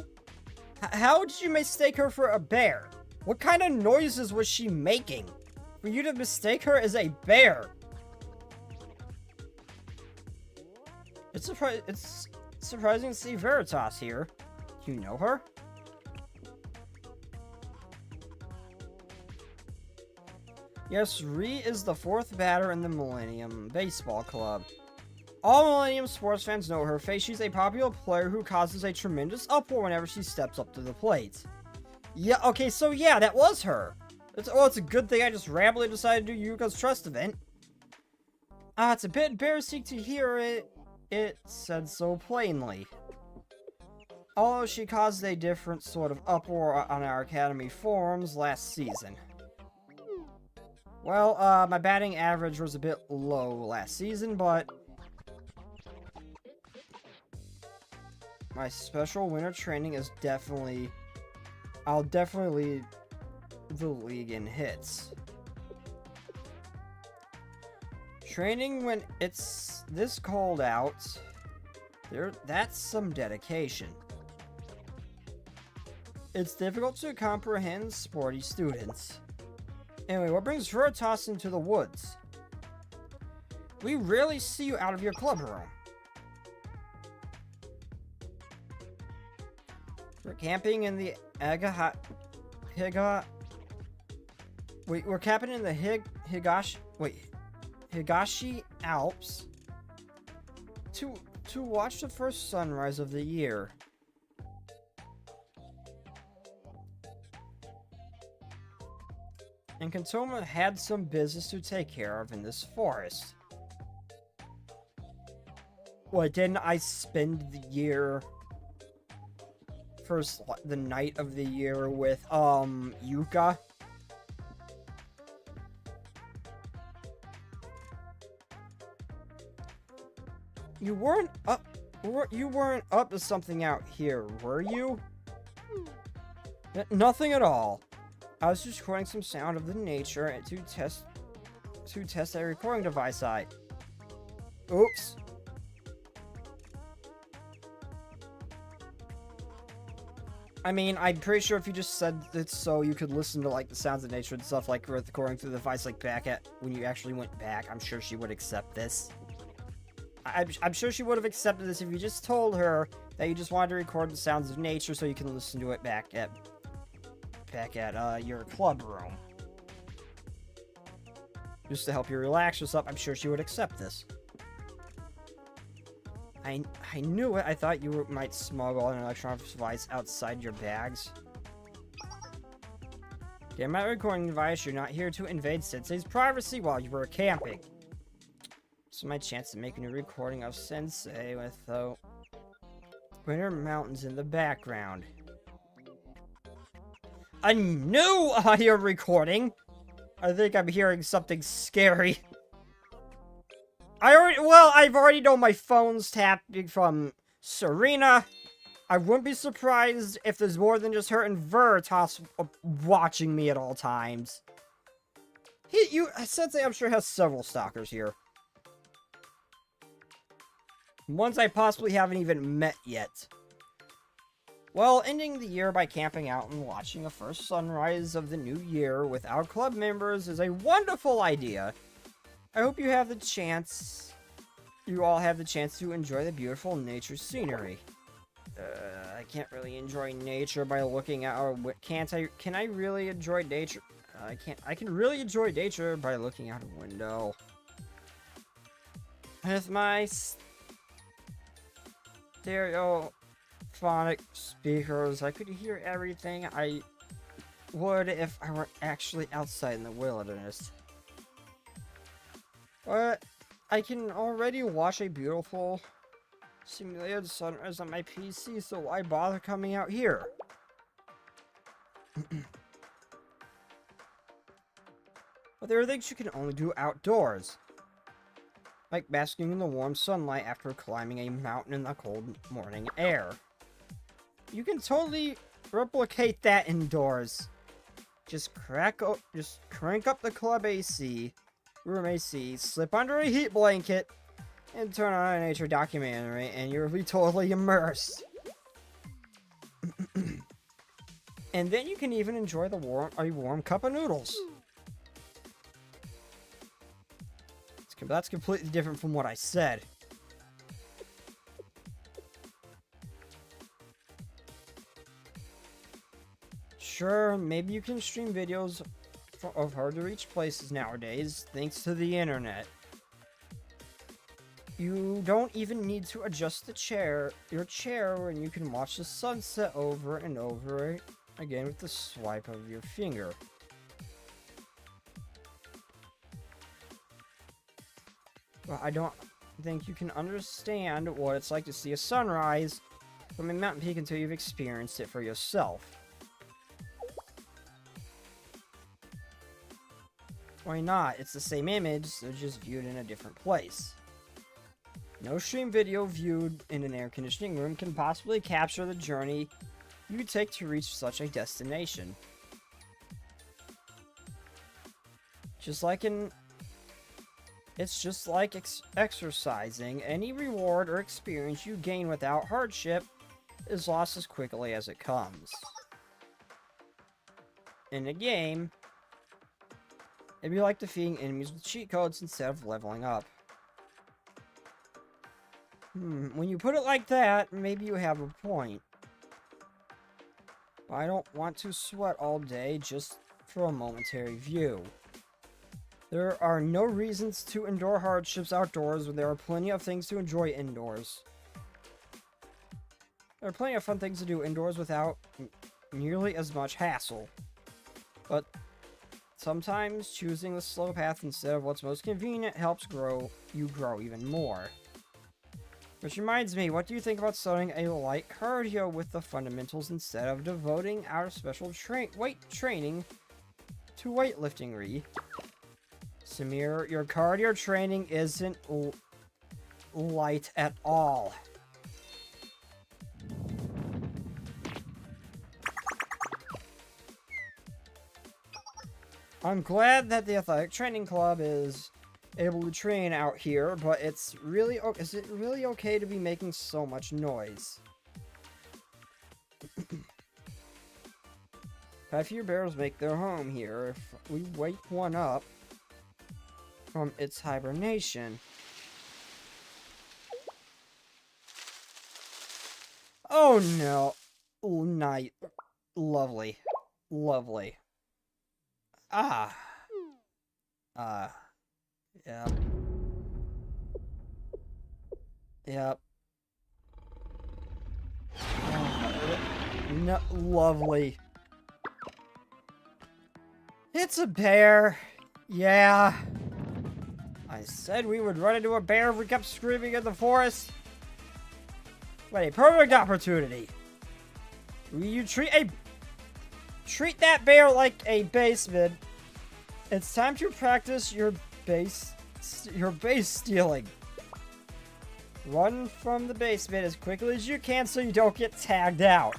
How did you mistake her for a bear? What kind of noises was she making for you to mistake her as a bear? It's surprising to see Veritas here. Do you know her? Yes, Ree is the fourth batter in the Millennium Baseball Club. All Millennium sports fans know her face. She's a popular player who causes a tremendous uproar whenever she steps up to the plate. Yeah, okay, so yeah, that was her. It's a good thing I just randomly decided to do Yuka's trust event. It's a bit embarrassing to hear it said so plainly. Although she caused a different sort of uproar on our Academy forums last season. Well, my batting average was a bit low last season, but my special winter training is I'll definitely lead the league in hits. Training when it's this cold out, that's some dedication. It's difficult to comprehend sporty students. Anyway, what brings Veritas into the woods? We rarely see you out of your club room. We're camping in the we're camping in the Higashi Alps to watch the first sunrise of the year. And Kantoma had some business to take care of in this forest. What, didn't I spend the year... the night of the year with, Yuka? You weren't up to something out here, were you? Nothing at all. I was just recording some sound of the nature and to test a recording device Oops. I mean, I'm pretty sure if you just said it so you could listen to, like, the sounds of nature and stuff, like, recording through the device, like, back at, when you actually went back, I'm sure she would accept this. I'm sure she would have accepted this if you just told her that you just wanted to record the sounds of nature so you can listen to it back at your club room. Just to help you relax yourself, I'm sure she would accept this. I knew it. I thought you might smuggle an electronic device outside your bags. Get my recording device. You're not here to invade Sensei's privacy while you were camping. This is my chance to make a new recording of Sensei with the Winter Mountains in the background. A new audio recording? I think I'm hearing something scary. I've already known my phone's tapping from Serena. I wouldn't be surprised if there's more than just her and Veritas watching me at all times. Sensei, I'm sure, has several stalkers here. Ones I possibly haven't even met yet. Well, ending the year by camping out and watching the first sunrise of the new year with our club members is a wonderful idea. I hope you all have the chance to enjoy the beautiful nature scenery. I can't really enjoy nature by looking out. Can I really enjoy nature? I can really enjoy nature by looking out a window. With my stereophonic speakers, I could hear everything I would if I were actually outside in the wilderness. But I can already watch a beautiful simulated sunrise on my PC, so why bother coming out here? But there are things you can only do outdoors. Like basking in the warm sunlight after climbing a mountain in the cold morning air. You can totally replicate that indoors. Just crank up the club AC, room AC, slip under a heat blanket, and turn on a nature documentary, and you'll be totally immersed. And then you can even enjoy a warm cup of noodles. That's completely different from what I said. Sure, maybe you can stream videos of hard-to-reach places nowadays, thanks to the internet. You don't even need to adjust your chair, when you can watch the sunset over and over again with the swipe of your finger. Well, I don't think you can understand what it's like to see a sunrise from a mountain peak until you've experienced it for yourself. Why not? It's the same image, so just viewed in a different place. No stream video viewed in an air conditioning room can possibly capture the journey you take to reach such a destination. It's just like exercising. Any reward or experience you gain without hardship is lost as quickly as it comes. In a game, it'd be like defeating enemies with cheat codes instead of leveling up. When you put it like that, maybe you have a point. I don't want to sweat all day just for a momentary view. There are no reasons to endure hardships outdoors when there are plenty of things to enjoy indoors. There are plenty of fun things to do indoors without nearly as much hassle. But sometimes choosing the slow path instead of what's most convenient helps you grow even more. Which reminds me, what do you think about starting a light cardio with the fundamentals instead of devoting our special weight training to weightlifting? Samir, your cardio training isn't light at all. I'm glad that the athletic training club is able to train out here, but is it really okay to be making so much noise? Quite a few bears make their home here. If we wake one up from its hibernation. Oh no. Night. Lovely. Lovely. Ah. Yep. Yep. No, lovely. It's a bear. Yeah. I said we would run into a bear if we kept screaming in the forest. Wait, a perfect opportunity. You treat that bear like a baseman. It's time to practice your base stealing. Run from the basement as quickly as you can so you don't get tagged out.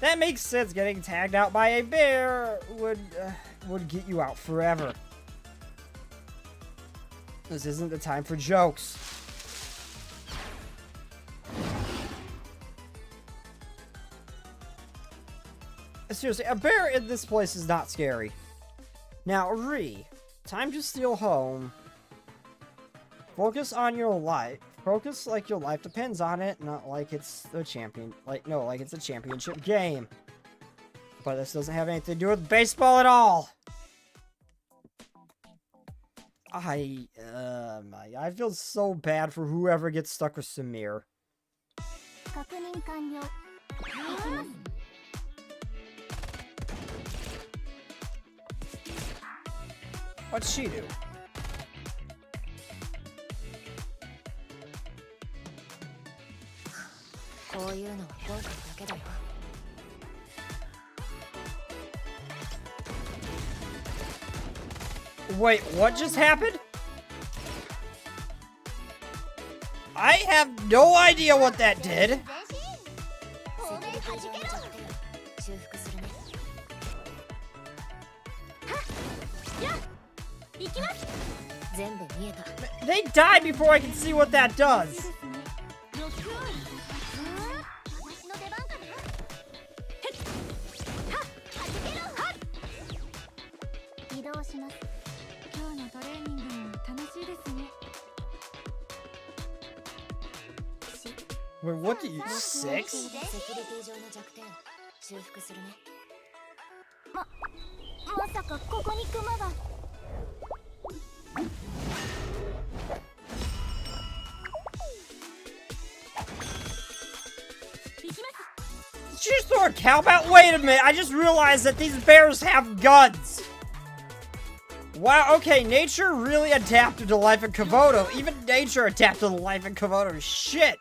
That makes sense. Getting tagged out by a bear would get you out forever. This isn't the time for jokes. Seriously, a bear in this place is not scary. Now, time to steal home. Focus on your life. Focus like your life depends on it, not like it's the like it's a championship game. But this doesn't have anything to do with baseball at all. I feel so bad for whoever gets stuck with Samir. What'd she do? Wait, what just happened? I have no idea what that did. They die before I can see what that does. Wait, what do you... 6? Did you just throw a cowbell? Wait a minute, I just realized that these bears have guns! Wow, okay, nature really adapted to life in Komodo. Even nature adapted to life in Komodo. Shit!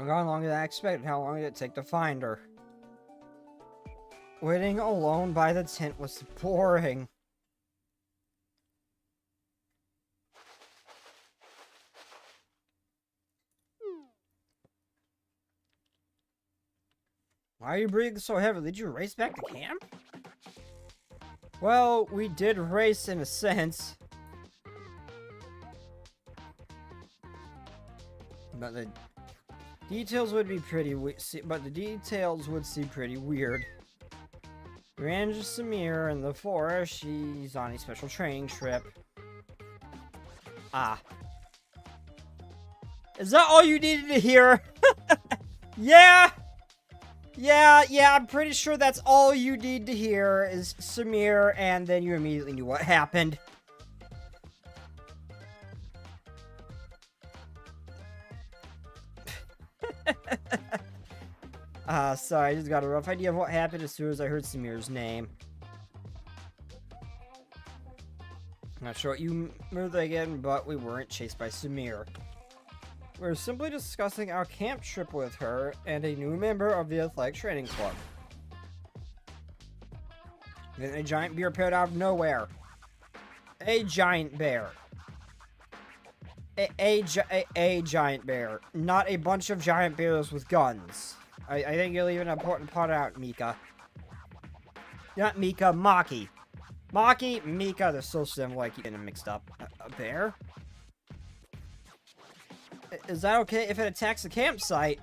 Gone longer than I expected. How long did it take to find her? Waiting alone by the tent was boring. Why are you breathing so heavily? Did you race back to camp? Well, we did race in a sense. But the details would be pretty seem pretty weird. We ran into Samir in the forest. She's on a special training trip. Ah. Is that all you needed to hear? Yeah! Yeah, I'm pretty sure that's all you need to hear is Samir, and then you immediately knew what happened. Sorry, I just got a rough idea of what happened as soon as I heard Samir's name. Not sure what you were thinking, but we weren't chased by Samir. We were simply discussing our camp trip with her and a new member of the athletic training club. Then a giant bear appeared out of nowhere. A giant bear. A giant bear. Not a bunch of giant bears with guns. I think you'll leave an important part out, Mika. Not Mika, Maki. Maki, Mika, they're so similar, I keep getting them mixed up. A bear? Is that okay if it attacks the campsite?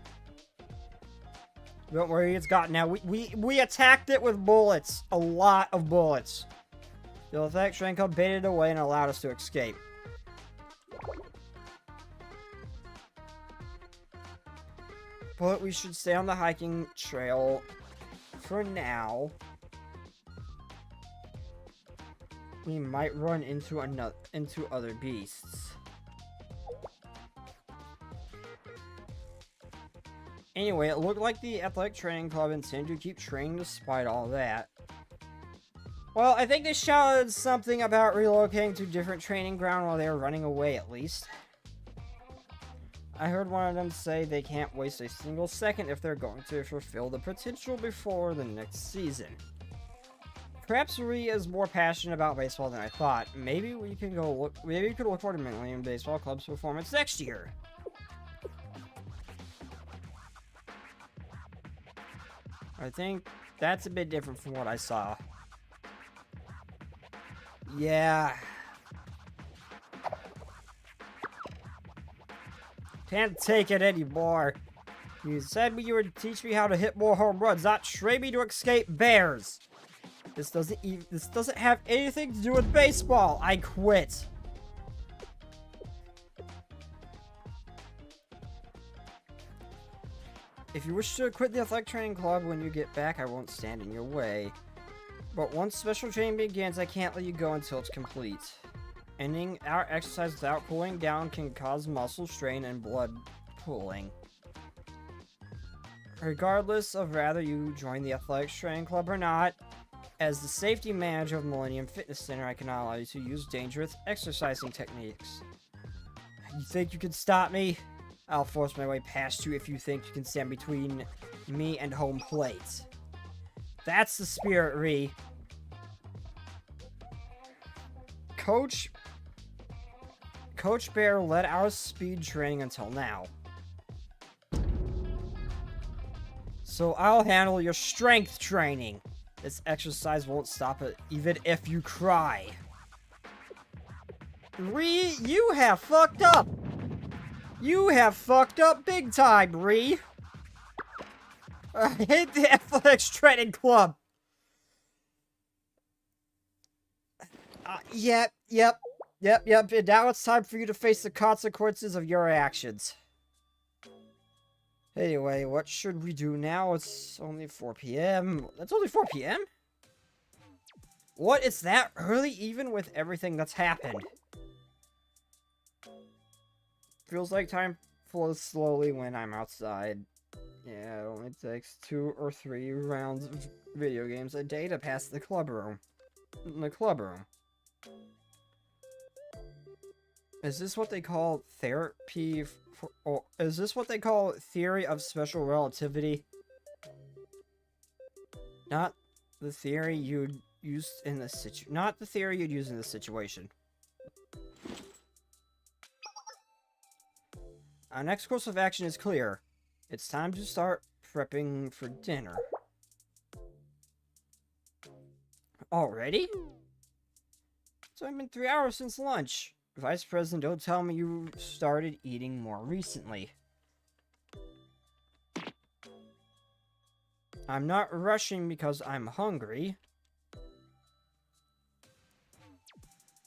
Don't worry, it's got now. We attacked it with bullets. A lot of bullets. The athletic training club baited it away and allowed us to escape. But we should stay on the hiking trail for now. We might run into other beasts. Anyway, it looked like the athletic training club intended to keep training despite all that. Well, I think they shouted something about relocating to a different training ground while they were running away, at least. I heard one of them say they can't waste a single second if they're going to fulfill the potential before the next season. Perhaps Ree is more passionate about baseball than I thought. Maybe we could look forward to Millennium Baseball Club's performance next year. I think that's a bit different from what I saw. Yeah. Can't take it anymore. You said you would teach me how to hit more home runs, not train me to escape bears. This doesn't have anything to do with baseball. I quit. If you wish to quit the athletic training club when you get back, I won't stand in your way. But once special training begins, I can't let you go until it's complete. Ending our exercise without cooling down can cause muscle strain and blood pooling. Regardless of whether you join the athletic training club or not, as the safety manager of Millennium Fitness Center, I cannot allow you to use dangerous exercising techniques. You think you can stop me? I'll force my way past you if you think you can stand between me and home plate. That's the spirit, Ree. Coach Bear led our speed training until now. So I'll handle your strength training. This exercise won't stop it, even if you cry. Ree, you have fucked up. You have fucked up big time, Ree. I hate the athletics training club. Yep. And now it's time for you to face the consequences of your actions. Anyway, what should we do now? It's only 4 p.m. That's only 4 p.m.? What? It's that early even with everything that's happened? Feels like time flows slowly when I'm outside. Yeah, it only takes 2 or 3 rounds of video games a day to pass the club room. Is this what they call therapy? Or is this what they call theory of special relativity? Not the theory you'd use in this not the theory you'd use in this situation. Our next course of action is clear. It's time to start prepping for dinner. Already? It's only been 3 hours since lunch. Vice President, don't tell me you started eating more recently. I'm not rushing because I'm hungry.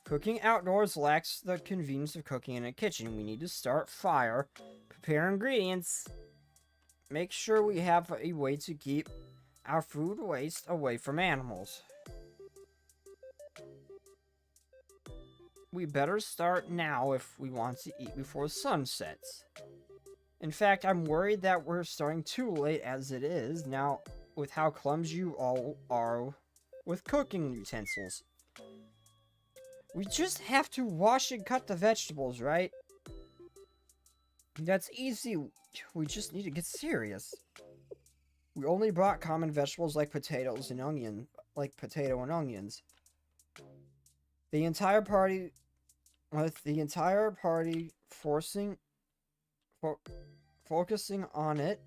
Cooking outdoors lacks the convenience of cooking in a kitchen. We need to start fire, prepare ingredients, make sure we have a way to keep our food waste away from animals. We better start now if we want to eat before the sun sets. In fact, I'm worried that we're starting too late as it is now with how clumsy you all are with cooking utensils. We just have to wash and cut the vegetables, right? That's easy. We just need to get serious. We only brought common vegetables like potatoes and onion, like potato and onions. The entire party, focusing on it,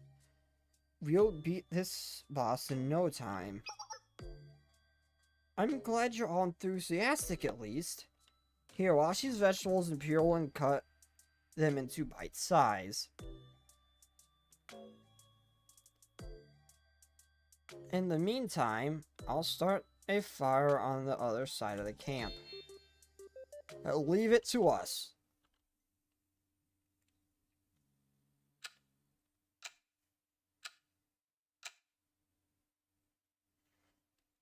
we'll beat this boss in no time. I'm glad you're all enthusiastic at least. Here, wash these vegetables and peel and cut them into bite size. In the meantime, I'll start a fire on the other side of the camp. Leave it to us.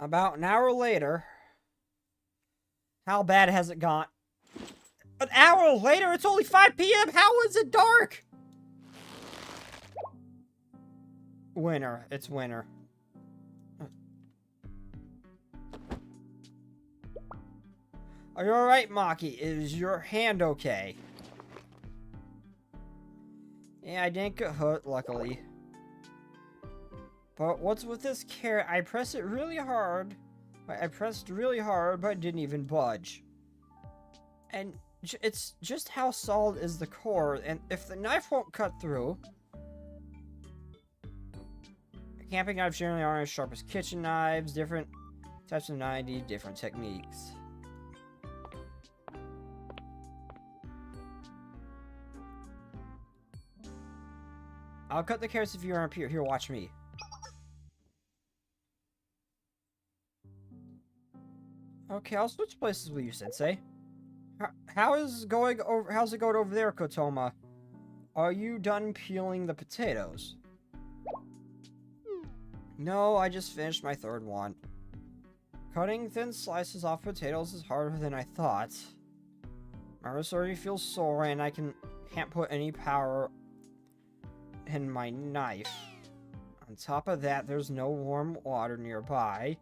About an hour later, how bad has it gone? An hour later? It's only 5 p.m. How is it dark? Winter. It's winter. Are you alright, Maki? Is your hand okay? Yeah, I didn't get hurt, luckily. But what's with this carrot? I pressed it really hard. I pressed really hard, but it didn't even budge. And it's just how solid is the core, and if the knife won't cut through... Camping knives generally aren't as sharp as kitchen knives. Different types of knives need different techniques. I'll cut the carrots if you're up here. Here, watch me. Okay, I'll switch places with you, Sensei. How's it going over there, Kotoma? Are you done peeling the potatoes? No, I just finished my third one. Cutting thin slices off potatoes is harder than I thought. My wrist already feels sore and I can't put any power in my knife. On top of that, there's no warm water nearby.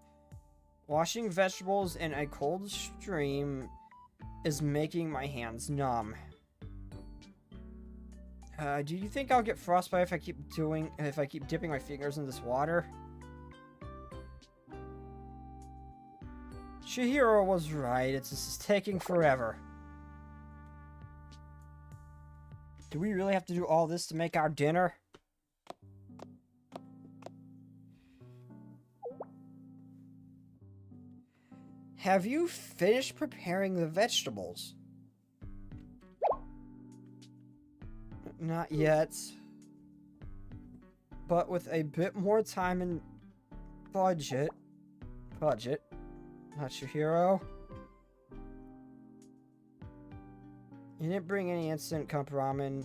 Washing vegetables in a cold stream is making my hands numb. Do you think I'll get frostbite if I keep dipping my fingers in this water? Chihiro was right. This is taking forever. Do we really have to do all this to make our dinner? Have you finished preparing the vegetables? Not yet. But with a bit more time and budget, Chihiro. You didn't bring any instant cup ramen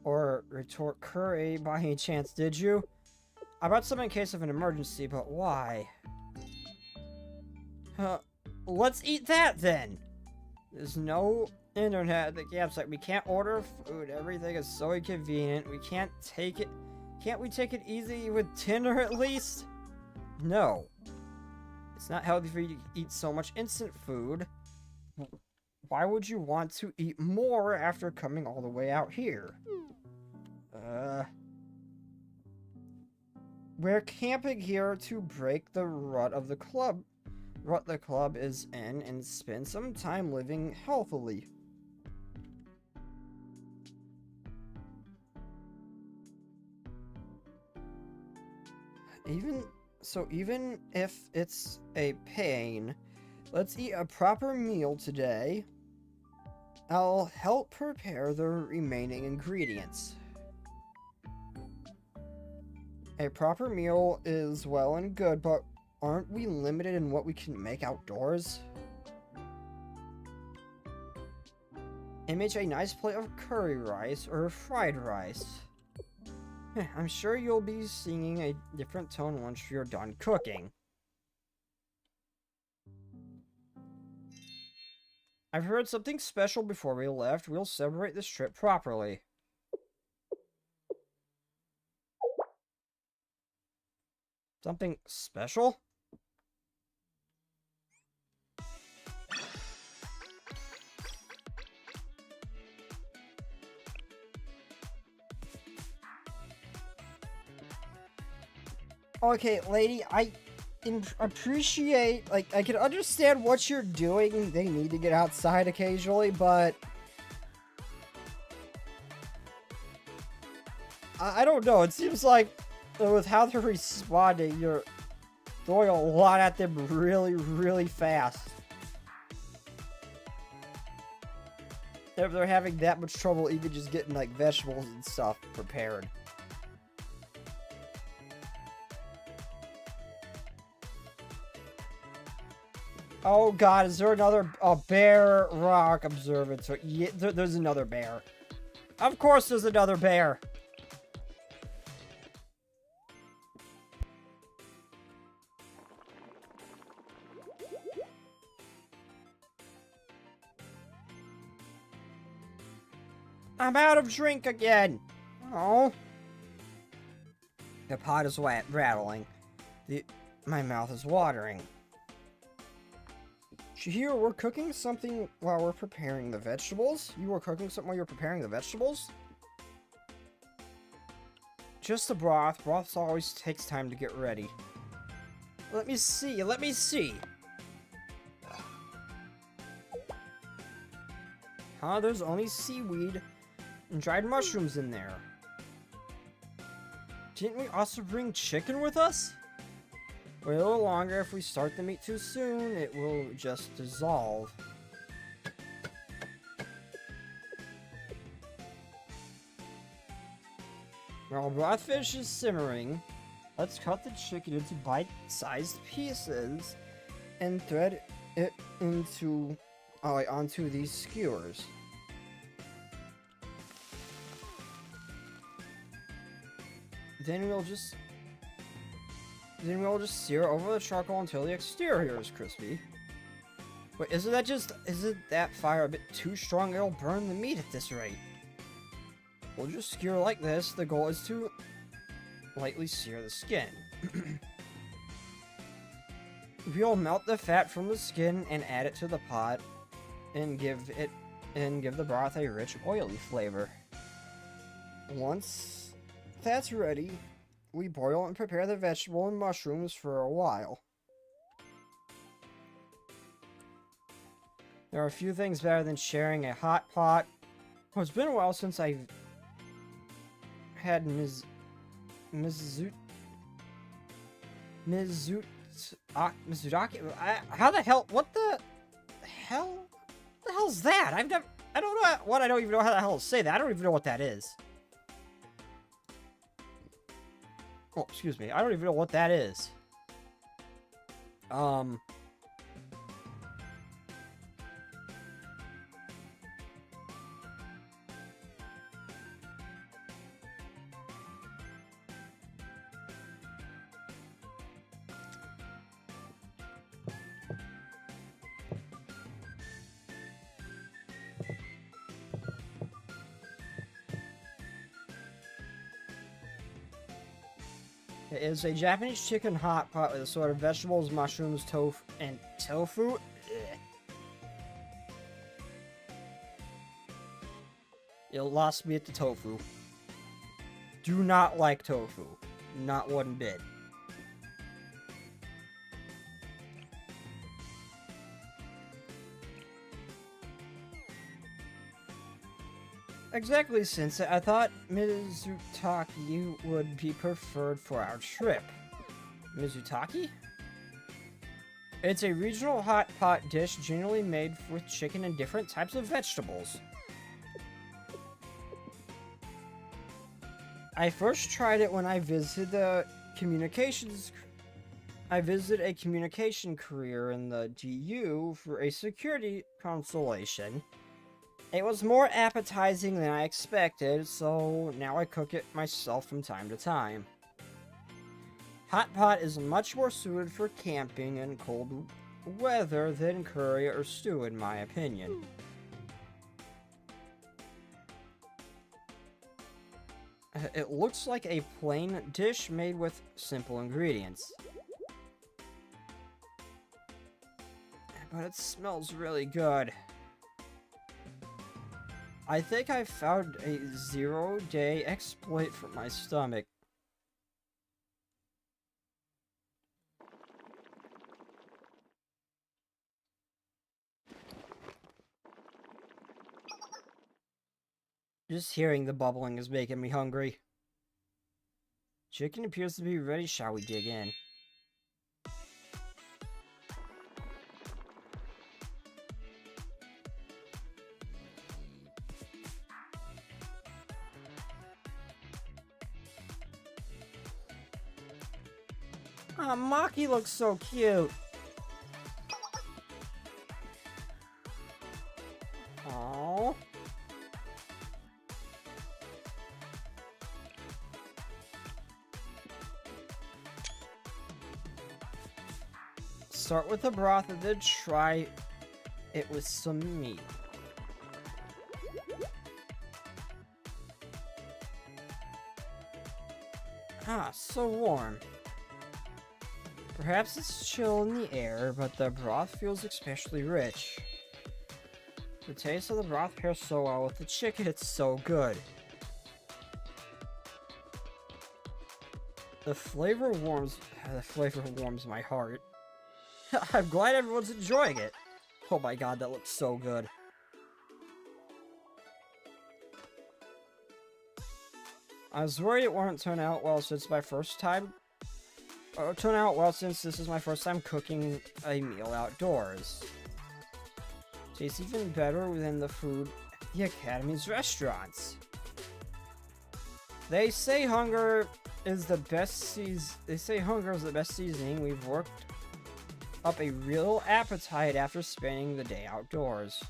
or retort curry by any chance, did you? I brought some in case of an emergency, but why? Let's eat that then! There's no internet at the campsite. We can't order food. Everything is so inconvenient. We can't take it. Can't we take it easy with dinner at least? No. It's not healthy for you to eat so much instant food. Why would you want to eat more after coming all the way out here? We're camping here to break the rut the club is in and spend some time living healthily. Even if it's a pain, let's eat a proper meal today. I'll help prepare the remaining ingredients. A proper meal is well and good, but aren't we limited in what we can make outdoors? Image a nice plate of curry rice or fried rice. I'm sure you'll be singing a different tone once you're done cooking. I've heard something special before we left. We'll celebrate this trip properly. Something special? Okay, lady, I appreciate, like, I can understand what you're doing. They need to get outside occasionally, but I don't know. It seems like with how they're responding, you're throwing a lot at them really, really fast. If they're having that much trouble even just getting, like, vegetables and stuff prepared. Oh god, is there another bear rock observatory? Yeah, there's another bear. Of course there's another bear. I'm out of drink again. Oh. The pot is rattling. My mouth is watering. Here, we're cooking something while we're preparing the vegetables? You were cooking something while you're preparing the vegetables? Just the broth. Broth always takes time to get ready. Let me see. Let me see. Huh? There's only seaweed and dried mushrooms in there. Didn't we also bring chicken with us? Wait a little longer. If we start the meat too soon, it will just dissolve. While brothfish is simmering, let's cut the chicken into bite-sized pieces and thread it onto these skewers. Then we'll just sear over the charcoal until the exterior is crispy. Wait, isn't that fire a bit too strong? It'll burn the meat at this rate. We'll just skewer like this. The goal is to lightly sear the skin. We'll melt the fat from the skin and add it to the pot and give the broth a rich, oily flavor. Once that's ready, we boil and prepare the vegetable and mushrooms for a while. There are a few things better than sharing a hot pot. Oh, it's been a while since I've had Mizutaki. How the hell? What the hell? What the hell's that? I don't know what. I don't even know how the hell to say that. I don't even know what that is. Oh, excuse me. I don't even know what that is. It is a Japanese chicken hot pot with assorted vegetables, mushrooms, tofu. It lost me at the tofu. Do not like tofu. Not one bit. Exactly, Sensei. I thought Mizutaki would be preferred for our trip. Mizutaki? It's a regional hot pot dish generally made with chicken and different types of vegetables. I first tried it when I visited a communication career in the GU for a security consolation. It was more appetizing than I expected, so now I cook it myself from time to time. Hot pot is much more suited for camping in cold weather than curry or stew, in my opinion. It looks like a plain dish made with simple ingredients. But it smells really good. I think I found a 0-day exploit for my stomach. Just hearing the bubbling is making me hungry. Chicken appears to be ready. Shall we dig in? Ah, Maki looks so cute. Aww. Start with the broth and then try it with some meat. Ah, so warm. Perhaps it's chill in the air, but the broth feels especially rich. The taste of the broth pairs so well with the chicken, it's so good. The flavor warms my heart. I'm glad everyone's enjoying it. Oh my god, that looks so good. I was worried it wouldn't turn out well since this is my first time cooking a meal outdoors. Tastes even better than the food at the Academy's restaurants. They say hunger is the best seasoning. We've worked up a real appetite after spending the day outdoors.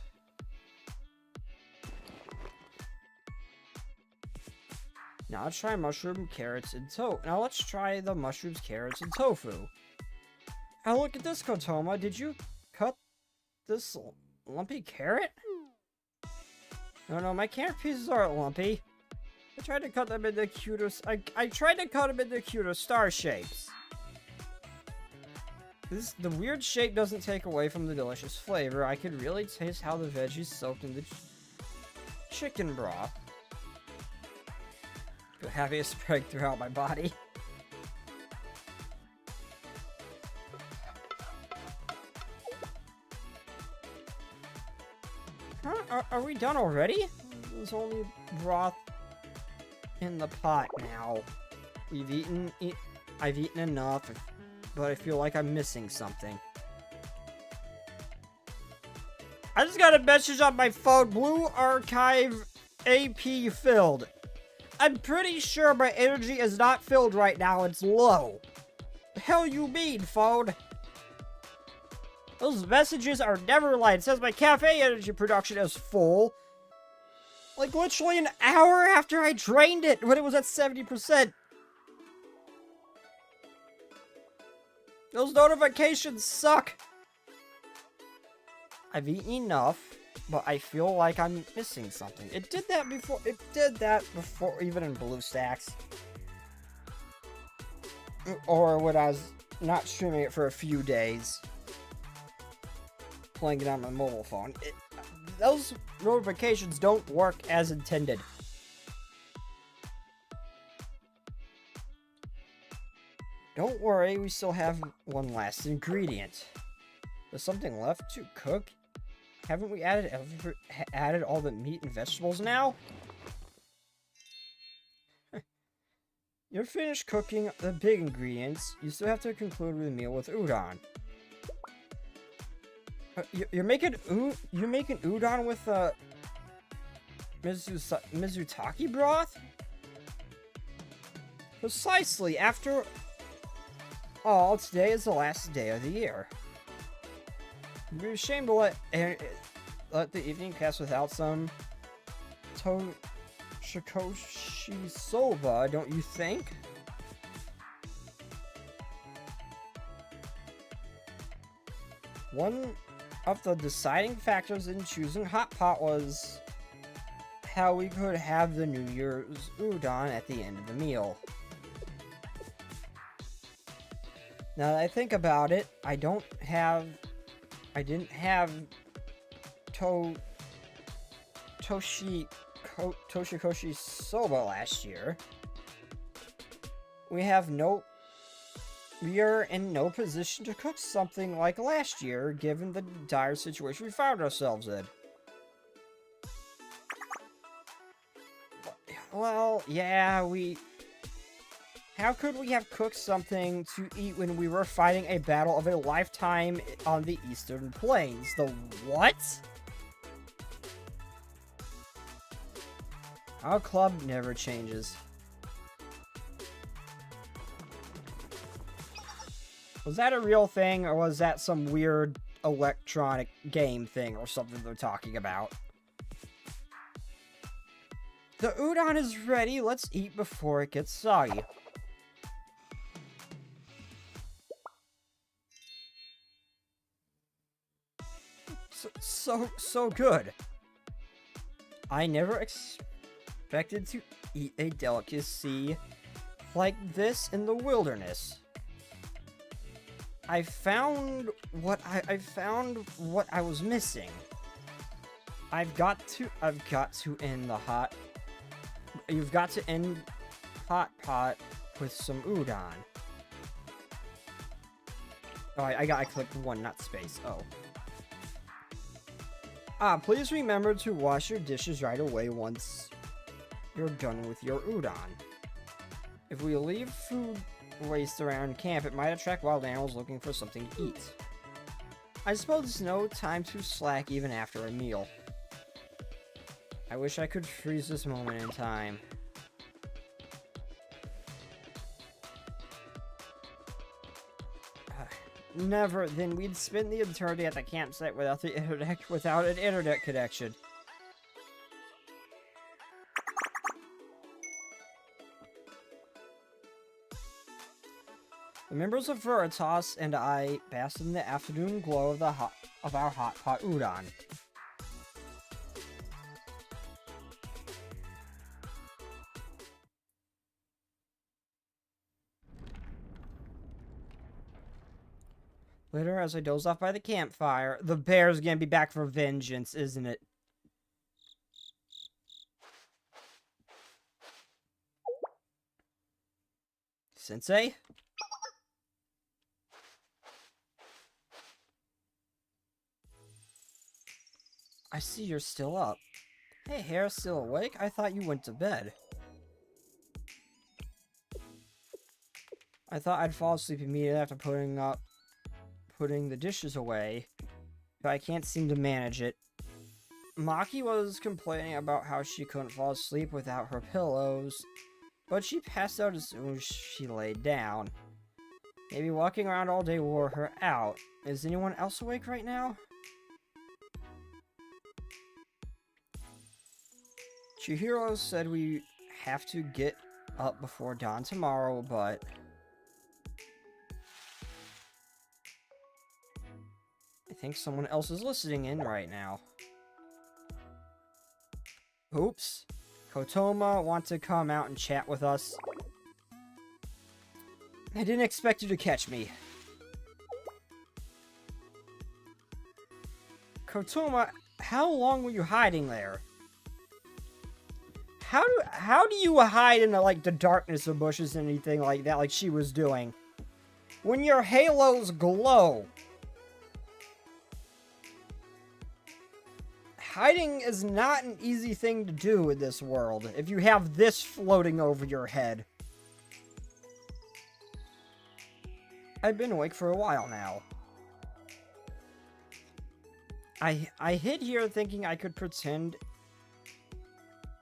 Now let's try mushroom, carrots, and Now let's try the mushrooms, carrots, and tofu. Oh, look at this, Kotoma. Did you cut this lumpy carrot? No, my carrot pieces aren't lumpy. I tried to cut them into cuter. I tried to cut them into cuter star shapes. The weird shape doesn't take away from the delicious flavor. I could really taste how the veggies soaked in the chicken broth. The heaviest spread throughout my body. Huh? Are we done already? There's only broth in the pot now. I've eaten enough, but I feel like I'm missing something. I just got a message on my phone. Blue Archive AP filled. I'm pretty sure my energy is not filled right now. It's low. The hell you mean, phone? Those messages are never light. It says my cafe energy production is full. Like literally an hour after I drained it when it was at 70%. Those notifications suck. I've eaten enough, but I feel like I'm missing something. It did that before. It did that before, even in BlueStacks. Or when I was not streaming it for a few days. Playing it on my mobile phone. those notifications don't work as intended. Don't worry, we still have one last ingredient. There's something left to cook? Haven't we added all the meat and vegetables now? You're finished cooking the big ingredients. You still have to conclude with a meal with udon. You're making udon with Mizutaki broth? Precisely. After all, today is the last day of the year. It'd be a shame to let the evening pass without some Toshikoshi soba, don't you think? One of the deciding factors in choosing Hot Pot was how we could have the New Year's udon at the end of the meal. Now that I think about it, I didn't have Toshikoshi soba last year. We are in no position to cook something like last year, given the dire situation we found ourselves in. Well, yeah, how could we have cooked something to eat when we were fighting a battle of a lifetime on the Eastern Plains? The what? Our club never changes. Was that a real thing, or was that some weird electronic game thing or something they're talking about? The udon is ready. Let's eat before it gets soggy. So good. I never expected to eat a delicacy like this in the wilderness. I found what I was missing. You've got to end Hot Pot with some udon. Oh, I clicked one, not space. Oh. Please remember to wash your dishes right away once you're done with your udon. If we leave food waste around camp, it might attract wild animals looking for something to eat. I suppose there's no time to slack even after a meal. I wish I could freeze this moment in time. Never. Then we'd spend the eternity at the campsite without an internet connection. The members of Veritas and I basked in the afternoon glow of our hot pot udon. Later, as I doze off by the campfire, the bear's gonna be back for vengeance, isn't it? Sensei? I see you're still up. Hey, Hare, still awake? I thought you went to bed. I thought I'd fall asleep immediately after putting the dishes away, but I can't seem to manage it. Maki was complaining about how she couldn't fall asleep without her pillows, but she passed out as soon as she laid down. Maybe walking around all day wore her out. Is anyone else awake right now? Chihiro said we have to get up before dawn tomorrow, but I think someone else is listening in right now. Oops. Kotoma wants to come out and chat with us. I didn't expect you to catch me. Kotoma How long were you hiding there? How do you hide in the, like, the darkness of bushes and anything like that, like she was doing? When your halos glow. Hiding is not an easy thing to do in this world, if you have this floating over your head. I've been awake for a while now. I hid here thinking I could pretend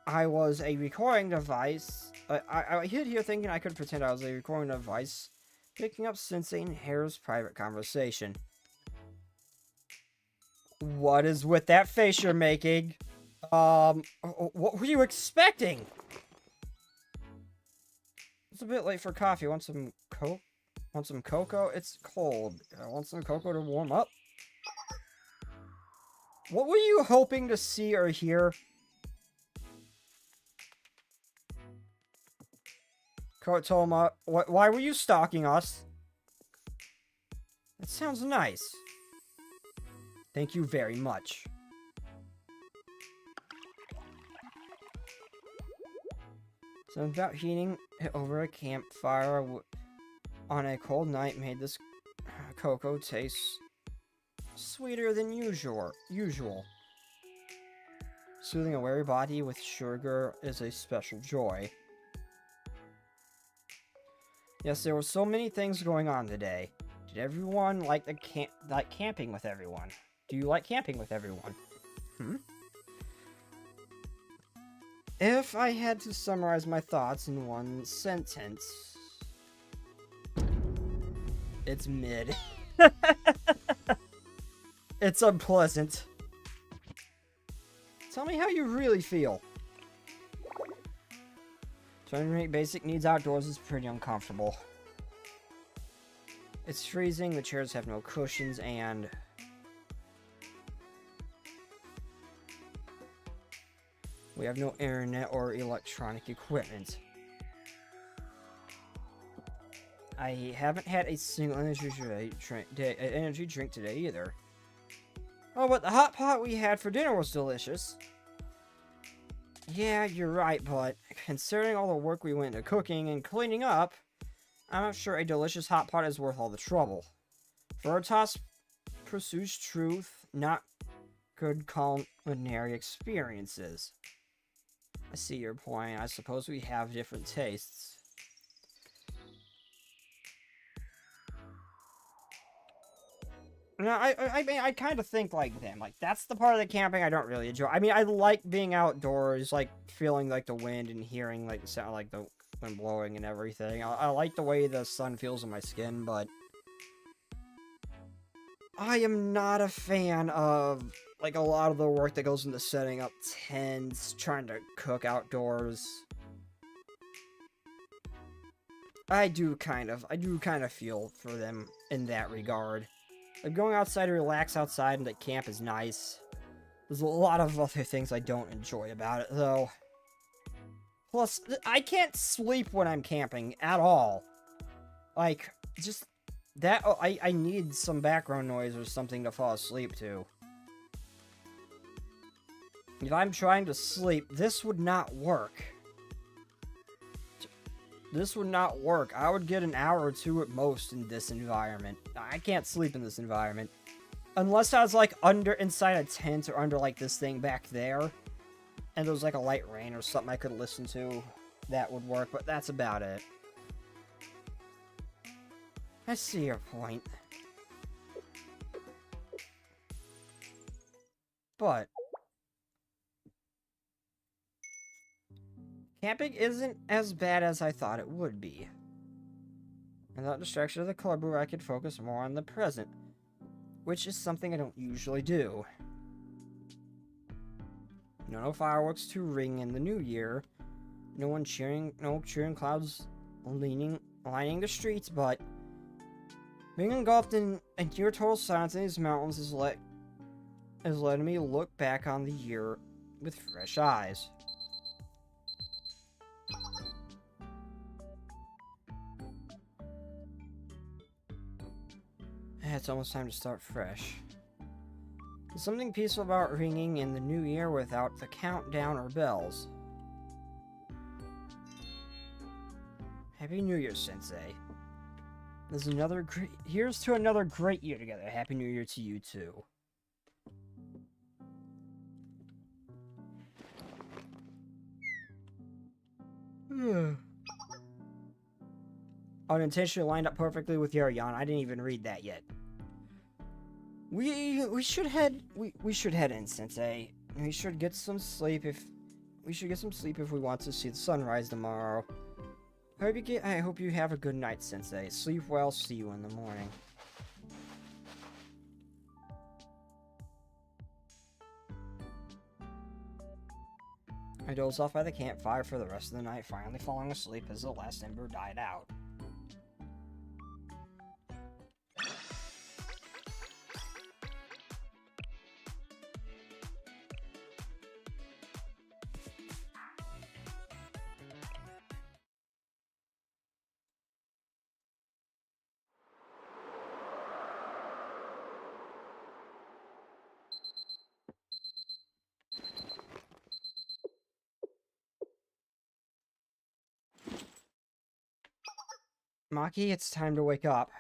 I was a recording device. I hid here thinking I could pretend I was a recording device, picking up Sensei and Hare's private conversation. What is with that face you're making? What were you expecting? It's a bit late for coffee. Want some coke? Want some cocoa? It's cold. I want some cocoa to warm up. What were you hoping to see or hear? Kotoma, why were you stalking us? That sounds nice. Thank you very much. Something about heating it over a campfire on a cold night made this cocoa taste sweeter than usual. Soothing a weary body with sugar is a special joy. Yes, there were so many things going on today. Did everyone like camping with everyone? Do you like camping with everyone? If I had to summarize my thoughts in one sentence, it's mid. It's unpleasant. Tell me how you really feel. Trying to make basic needs outdoors is pretty uncomfortable. It's freezing, the chairs have no cushions, and we have no internet or electronic equipment. I haven't had a single energy drink today either. Oh, but the hot pot we had for dinner was delicious. Yeah, you're right, but considering all the work we went into cooking and cleaning up, I'm not sure a delicious hot pot is worth all the trouble. Veritas pursues truth, not good culinary experiences. I see your point. I suppose we have different tastes. No, I mean, I kind of think like them. Like, that's the part of the camping I don't really enjoy. I mean, I like being outdoors, like, feeling, like, the wind and hearing, like, the sound, like, the wind blowing and everything. I like the way the sun feels on my skin, but I am not a fan of, like, a lot of the work that goes into setting up tents, trying to cook outdoors. I do kind of feel for them in that regard. Like, going outside to relax outside and at camp is nice. There's a lot of other things I don't enjoy about it, though. Plus, I can't sleep when I'm camping at all. Like, just that, I need some background noise or something to fall asleep to. If I'm trying to sleep, this would not work. This would not work. I would get an hour or two at most in this environment. I can't sleep in this environment. Unless I was, like, inside a tent or under, like, this thing back there. And there was, like, a light rain or something I could listen to. That would work, but that's about it. I see your point. But camping isn't as bad as I thought it would be. Without distraction of the club where I could focus more on the present, which is something I don't usually do. No fireworks to ring in the new year. No cheering clouds lining the streets, but being engulfed in near total silence in these mountains is letting me look back on the year with fresh eyes. It's almost time to start fresh. Something peaceful about ringing in the new year without the countdown or bells. Happy New Year, Sensei. Here's to another great year together. Happy New Year to you too. Unintentionally lined up perfectly with Yarion. I didn't even read that yet. We should head in, Sensei. We should get some sleep if we want to see the sunrise tomorrow. I hope you have a good night, Sensei. Sleep well. See you in the morning. I dozed off by the campfire for the rest of the night, finally falling asleep as the last ember died out. Maki, it's time to wake up.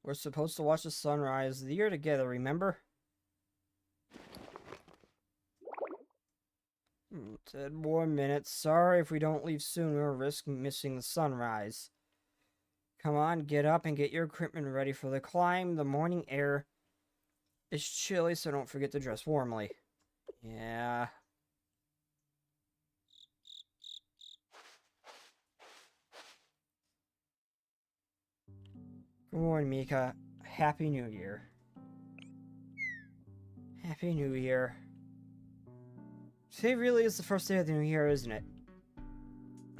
We're supposed to watch the sunrise of the year together, remember? 10 more minutes. Sorry if we don't leave soon, we'll risk missing the sunrise. Come on, get up and get your equipment ready for the climb. The morning air is chilly, so don't forget to dress warmly. Yeah. Good morning, Mika. Happy New Year. Happy New Year. Today really is the first day of the new year, isn't it?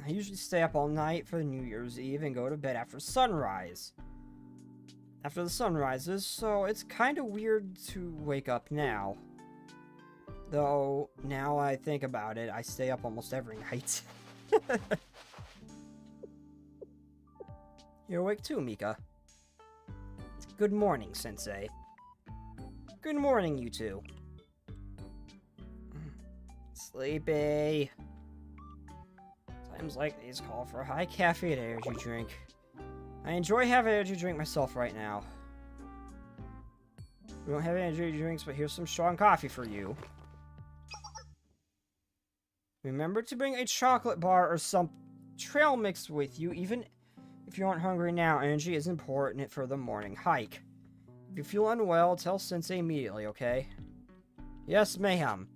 I usually stay up all night for New Year's Eve and go to bed after sunrise. After the sun rises, so it's kind of weird to wake up now. Though, now I think about it, I stay up almost every night. You're awake too, Mika. Good morning, Sensei. Good morning, you two. Sleepy. Times like these call for a high caffeine energy drink. I enjoy having an energy drink myself right now. We don't have energy drinks, but here's some strong coffee for you. Remember to bring a chocolate bar or some trail mix with you, even if you aren't hungry now. Energy is important for the morning hike. If you feel unwell, tell Sensei immediately, okay? Yes, ma'am.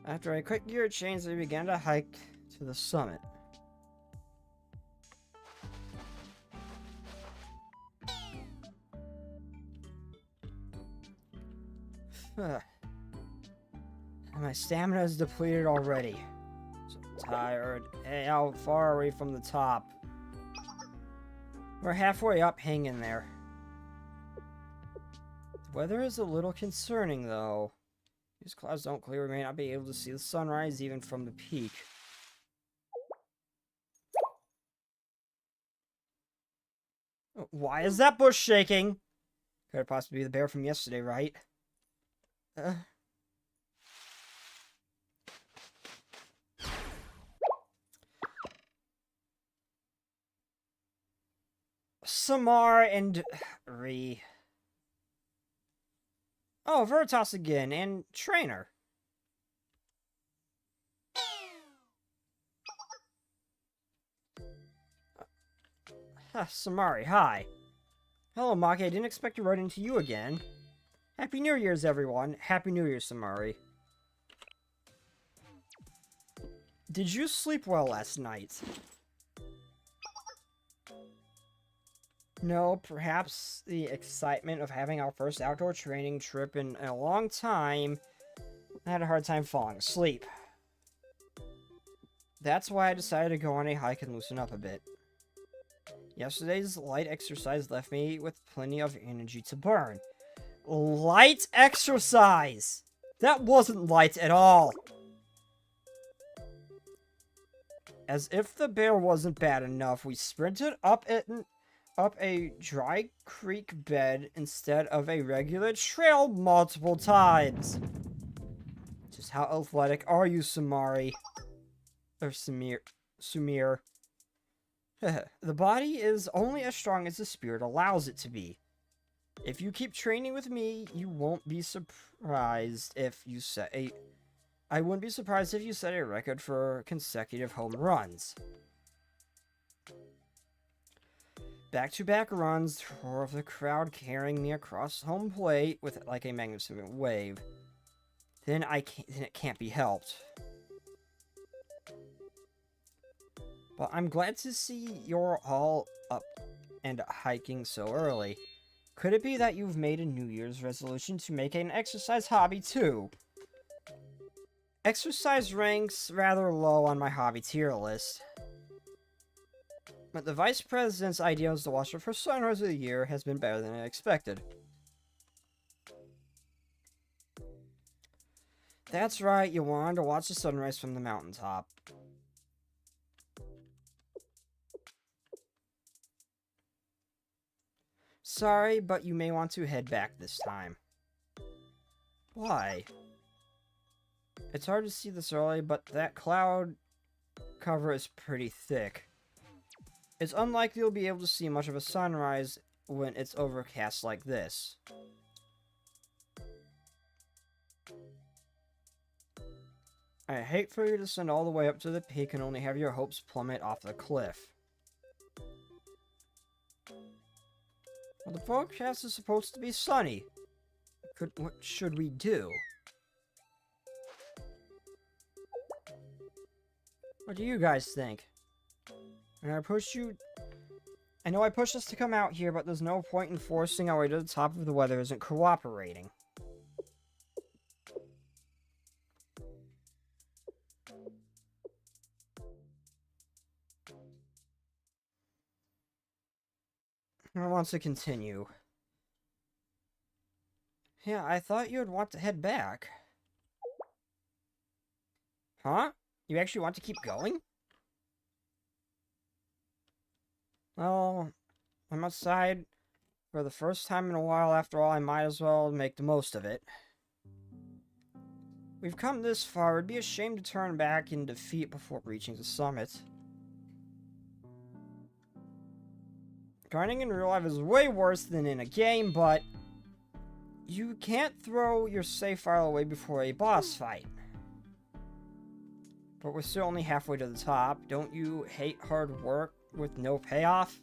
After a quick gear change, they began to hike to the summit. My stamina is depleted already. So tired. Hey, how far are we from the top? We're halfway up, hang in there. The weather is a little concerning, though. These clouds don't clear, we may not be able to see the sunrise even from the peak. Why is that bush shaking? Could possibly be the bear from yesterday, right? Samar and Ree. Oh, Veritas again, and Trainer. Samari, hi. Hello, Maki. I didn't expect to run into you again. Happy New Year's, everyone. Happy New Year, Samari. Did you sleep well last night? No, perhaps the excitement of having our first outdoor training trip in a long time. I had a hard time falling asleep. That's why I decided to go on a hike and loosen up a bit. Yesterday's light exercise left me with plenty of energy to burn. Light exercise! That wasn't light at all. As if the bear wasn't bad enough, we sprinted up a dry creek bed instead of a regular trail multiple times. Just how athletic are you, Samari? Or Sumir. The body is only as strong as the spirit allows it to be. If you keep training with me, you won't be surprised if you set a... I wouldn't be surprised if you set a record for consecutive home runs. Back-to-back runs, roar of the crowd carrying me across home plate with like a magnificent wave. Then it can't be helped. But I'm glad to see you're all up and hiking so early. Could it be that you've made a New Year's resolution to make an exercise hobby too? Exercise ranks rather low on my hobby tier list. But the Vice President's idea as the watcher for Sunrise of the Year has been better than I expected. That's right, you wanted to watch the sunrise from the mountaintop. Sorry, but you may want to head back this time. Why? It's hard to see this early, but that cloud cover is pretty thick. It's unlikely you'll be able to see much of a sunrise when it's overcast like this. I hate for you to send all the way up to the peak and only have your hopes plummet off the cliff. Well, the forecast is supposed to be sunny. What should we do? What do you guys think? And I know I pushed us to come out here, but there's no point in forcing our way to the top if the weather isn't cooperating. I want to continue. Yeah, I thought you would want to head back. Huh? You actually want to keep going? Well, I'm outside for the first time in a while. After all, I might as well make the most of it. We've come this far. It'd be a shame to turn back in defeat before reaching the summit. Grinding in real life is way worse than in a game, but you can't throw your save file away before a boss fight. But we're still only halfway to the top. Don't you hate hard work with no payoff?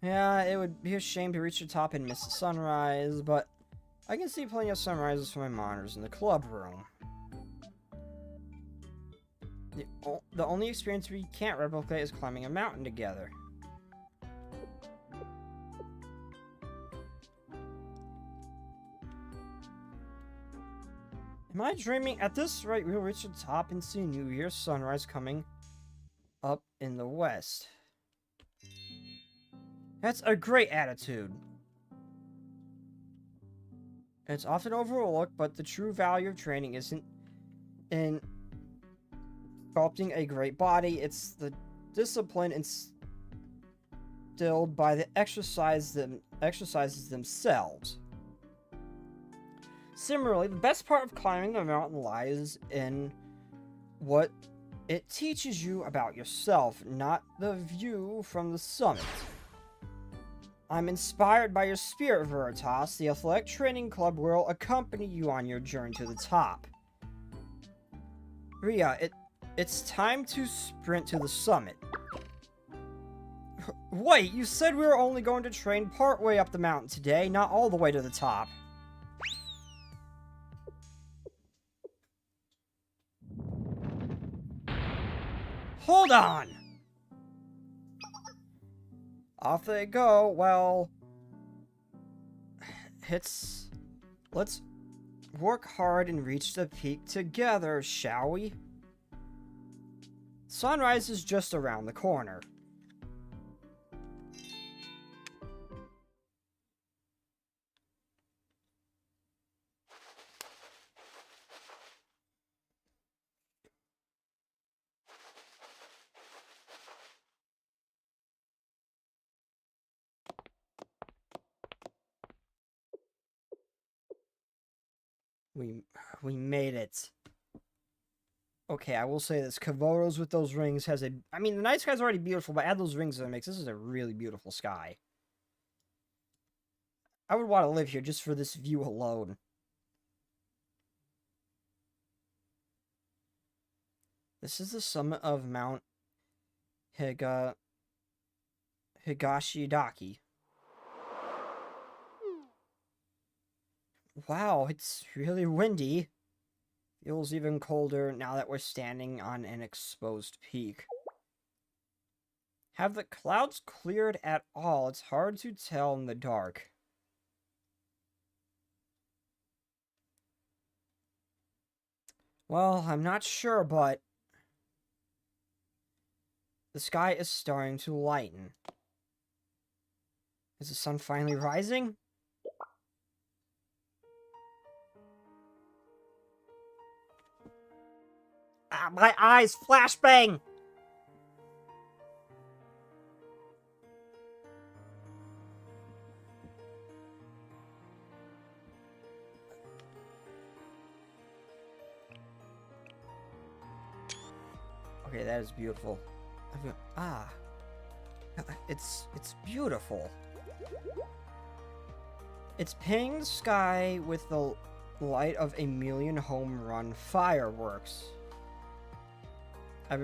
Yeah, it would be a shame to reach the top and miss the sunrise, but I can see plenty of sunrises from my monitors in the club room. The only experience we can't replicate is climbing a mountain together. Am I dreaming? At this rate, we'll reach the top and see New Year's sunrise coming up in the west. That's a great attitude. It's often overlooked, but the true value of training isn't in sculpting a great body. It's the discipline instilled by the exercises themselves. Similarly, the best part of climbing the mountain lies in what it teaches you about yourself, not the view from the summit. I'm inspired by your spirit, Veritas. The Athletic Training Club will accompany you on your journey to the top. Ria, it's time to sprint to the summit. Wait, you said we were only going to train partway up the mountain today, not all the way to the top. Hold on! Off they go. Well, let's work hard and reach the peak together, shall we? Sunrise is just around the corner. We made it. Okay, I will say this. Kavoto's with those rings has a... I mean, the night sky's already beautiful, but add those rings to the mix. This is a really beautiful sky. I would want to live here just for this view alone. This is the summit of Mount Higashidaki. Wow, it's really windy. Feels even colder now that we're standing on an exposed peak. Have the clouds cleared at all? It's hard to tell in the dark. Well, I'm not sure, but the sky is starting to lighten. Is the sun finally rising? Ah, my eyes! Flashbang! Okay, that is beautiful. It's beautiful. It's painting the sky with the light of a million home run fireworks. I've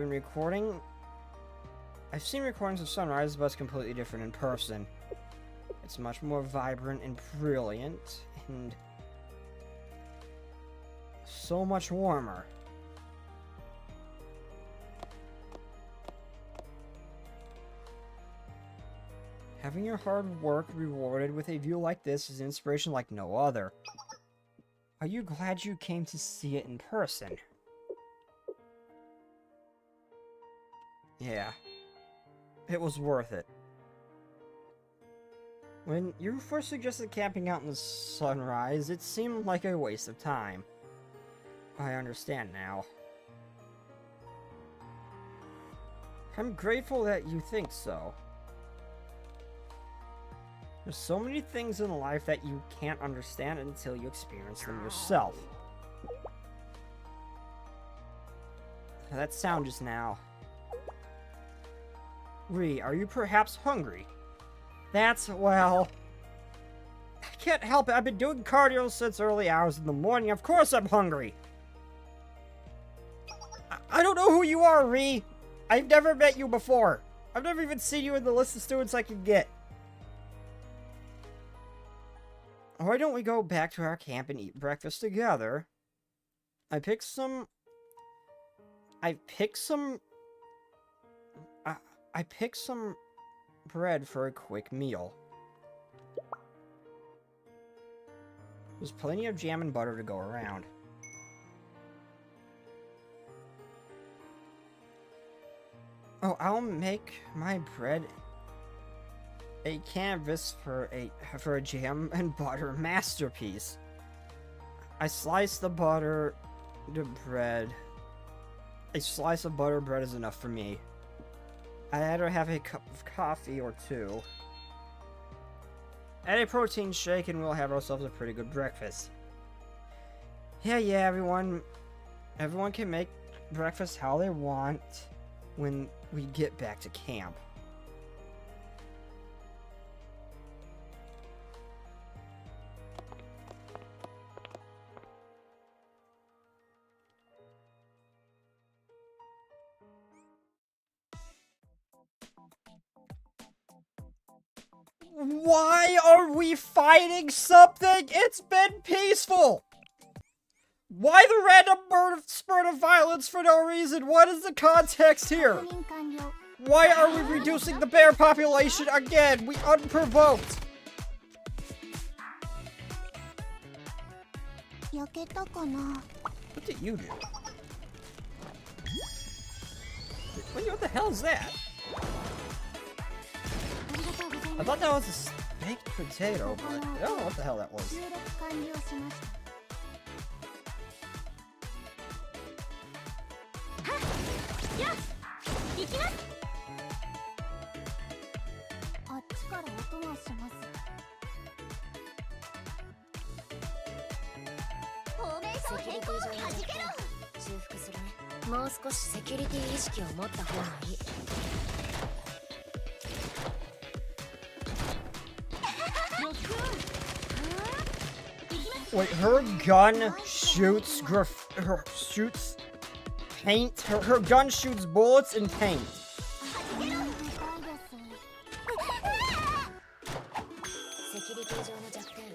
seen recordings of sunrise, but it's completely different in person. It's much more vibrant and brilliant, and so much warmer. Having your hard work rewarded with a view like this is an inspiration like no other. Are you glad you came to see it in person? Yeah. It was worth it. When you first suggested camping out in the sunrise, it seemed like a waste of time. I understand now. I'm grateful that you think so. There's so many things in life that you can't understand until you experience them yourself. That sound just now. Ree, are you perhaps hungry? Well... I can't help it. I've been doing cardio since early hours in the morning. Of course I'm hungry. I don't know who you are, Ree. I've never met you before. I've never even seen you in the list of students I can get. Why don't we go back to our camp and eat breakfast together? I picked some bread for a quick meal. There's plenty of jam and butter to go around. Oh, I'll make my bread a canvas for a jam and butter masterpiece. I slice the butter to bread. A slice of butter bread is enough for me. I'd rather have a cup of coffee or two. Add a protein shake and we'll have ourselves a pretty good breakfast. Yeah, everyone can make breakfast how they want when we get back to camp. Why are we fighting something? It's been peaceful! Why the random spurt of violence for no reason? What is the context here? Why are we reducing the bear population again? We unprovoked! What did you do? What the hell is that? I thought that was a baked potato, but I don't know what the hell that was. セキュリティ上の弱点修復するね。もう少しセキュリティ意識を持った方がいい。 Wait, her gun shoots shoots paint. Her gun shoots bullets and paint.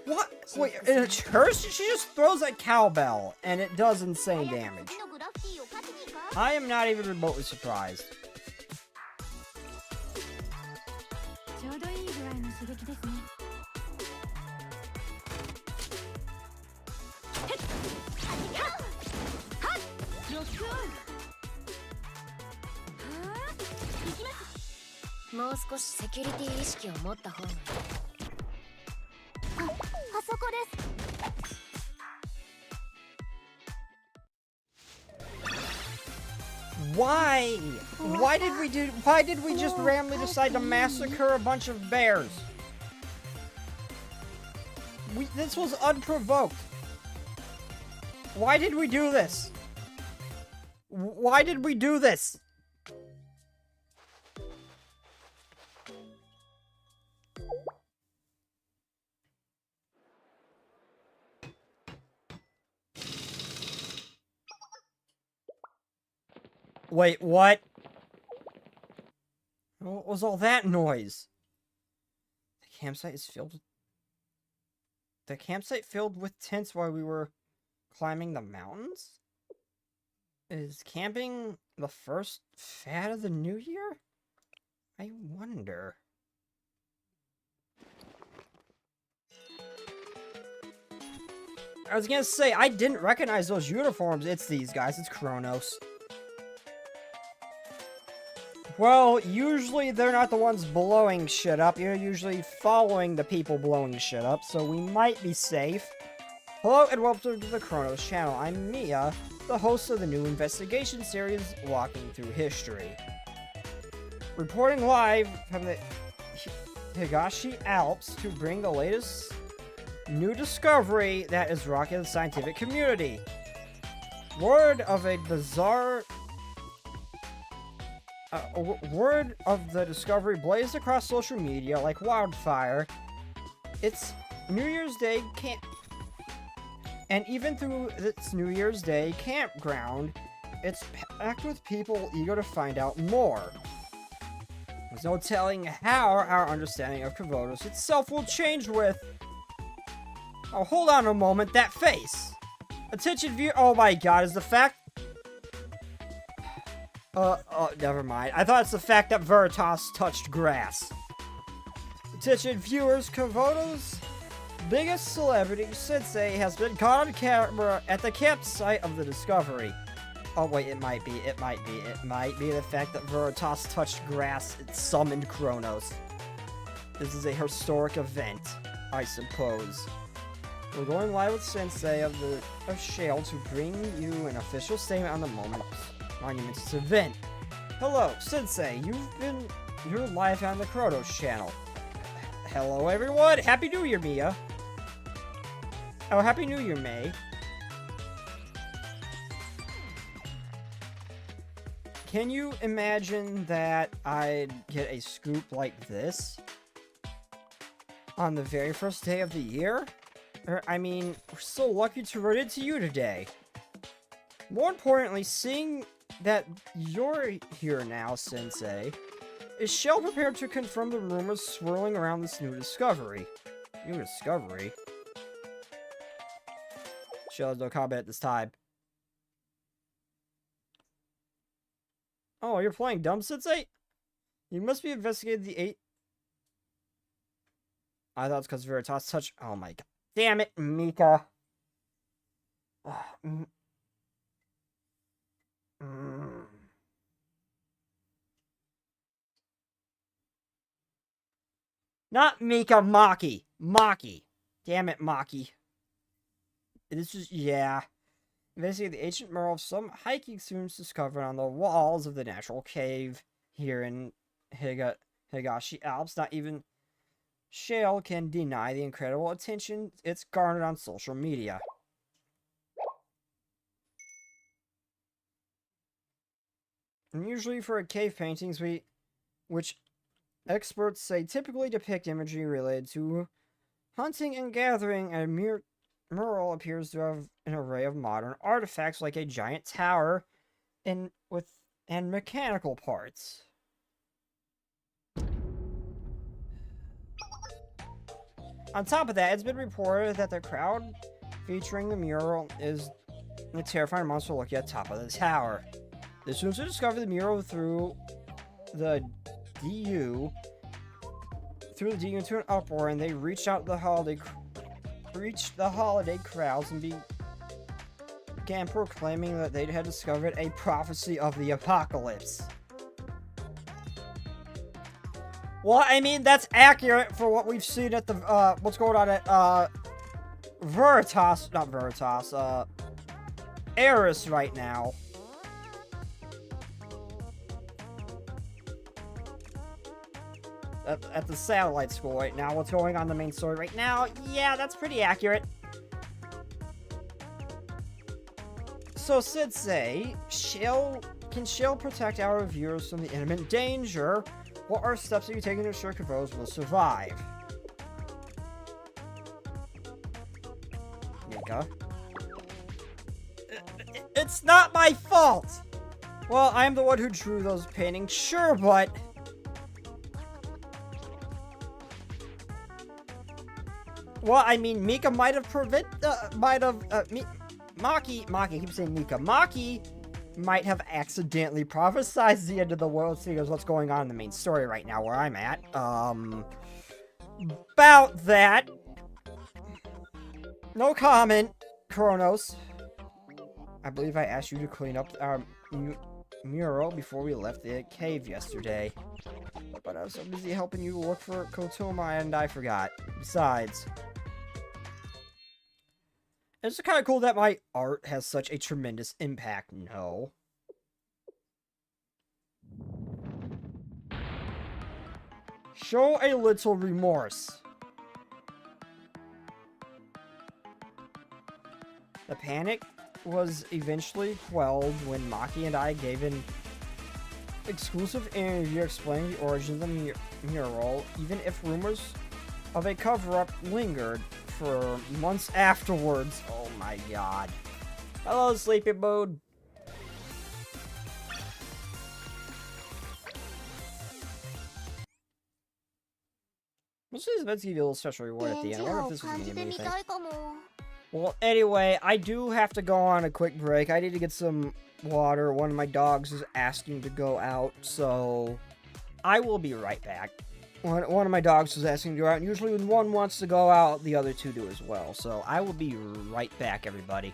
What? Wait, it's hers? She just throws a cowbell and it does insane damage. I am not even remotely surprised. Why? Why did we just randomly decide to massacre a bunch of bears? This was unprovoked. Why did we do this? Why did we do this? Wait, what? What was all that noise? The campsite filled with tents while we were climbing the mountains? Is camping the first fad of the new year? I wonder. I was gonna say, I didn't recognize those uniforms. It's these guys. It's Kronos. Well, usually they're not the ones blowing shit up. You're usually following the people blowing shit up, so we might be safe. Hello and welcome to the Kronos channel. I'm Mia, the host of the new investigation series, Walking Through History. Reporting live from the Higashi Alps to bring the latest new discovery that is rocking the scientific community. Word of the discovery blazed across social media like wildfire. It's New Year's Day and even through its New Year's Day campground, it's packed with people eager to find out more. There's no telling how our understanding of Kavodos itself will change with... Oh, hold on a moment, that face! Attention viewer... Oh my god, is the fact... Oh, never mind. I thought it's the fact that Veritas touched grass. Attention viewers, Kavodo's biggest celebrity, Sensei, has been caught on camera at the campsite of the discovery. Oh wait, it might be the fact that Veritas touched grass and summoned Kronos. This is a historic event, I suppose. We're going live with Sensei of Shale to bring you an official statement on the monumentous event. Hello, Sensei. You're live on the Kronos channel. Hello, everyone. Happy New Year, Mia. Oh, Happy New Year, May. Can you imagine that I'd get a scoop like this on the very first day of the year? I mean, we're so lucky to run into you today. More importantly, seeing that you're here now, Sensei, is Shell prepared to confirm the rumors swirling around this new discovery? New discovery? Shell has no comment at this time. Oh, you're playing dumb, Sensei? You must be investigating the 8... I thought it's because Veritas touched... Oh my god. Damn it, Mika. Not Mika, Maki. Maki. Damn it, Maki. This is... Yeah. Investigate the ancient mural of some hiking students discovered on the walls of the natural cave here in Higashi Alps. Not even Shale can deny the incredible attention it's garnered on social media. And usually for cave paintings, which experts say typically depict imagery related to hunting and gathering, a mural appears to have an array of modern artifacts like a giant tower and mechanical parts. On top of that, it's been reported that the crowd featuring the mural is a terrifying monster looking at the top of the tower. The students who discovered the mural through the DU into an uproar, and they reached out the holiday crowds and began proclaiming that they had discovered a prophecy of the apocalypse. Well, I mean, that's accurate for what we've seen at the, what's going on at, Eris right now. At the satellite school right now. What's going on in the main story right now? Yeah, that's pretty accurate. So, Sensei, can Shell protect our viewers from the imminent danger? What are steps that you taking to ensure Kavos will survive? Nika? It's not my fault! Well, I'm the one who drew those paintings, sure, but... Well, I mean, Mika might have Maki, keep saying Mika. Maki might have accidentally prophesized the end of the world, seeing as what's going on in the main story right now where I'm at. About that. No comment, Kronos. I believe I asked you to clean up our mural before we left the cave yesterday. But I was so busy helping you look for Kotoma and I forgot. Besides, it's kind of cool that my art has such a tremendous impact, no? Show a little remorse. The panic was eventually quelled when Maki and I gave an exclusive interview explaining the origins of the mural, even if rumors of a cover-up lingered for months afterwards. Oh my god. Hello, Sleepy Mode. Most of these events give you a little special reward at the end. I wonder if this was going to give me anything. Well, anyway, I do have to go on a quick break. I need to get some water. One of my dogs is asking to go out, so I will be right back. One of my dogs is asking to go out, and usually when one wants to go out, the other two do as well. So I will be right back, everybody.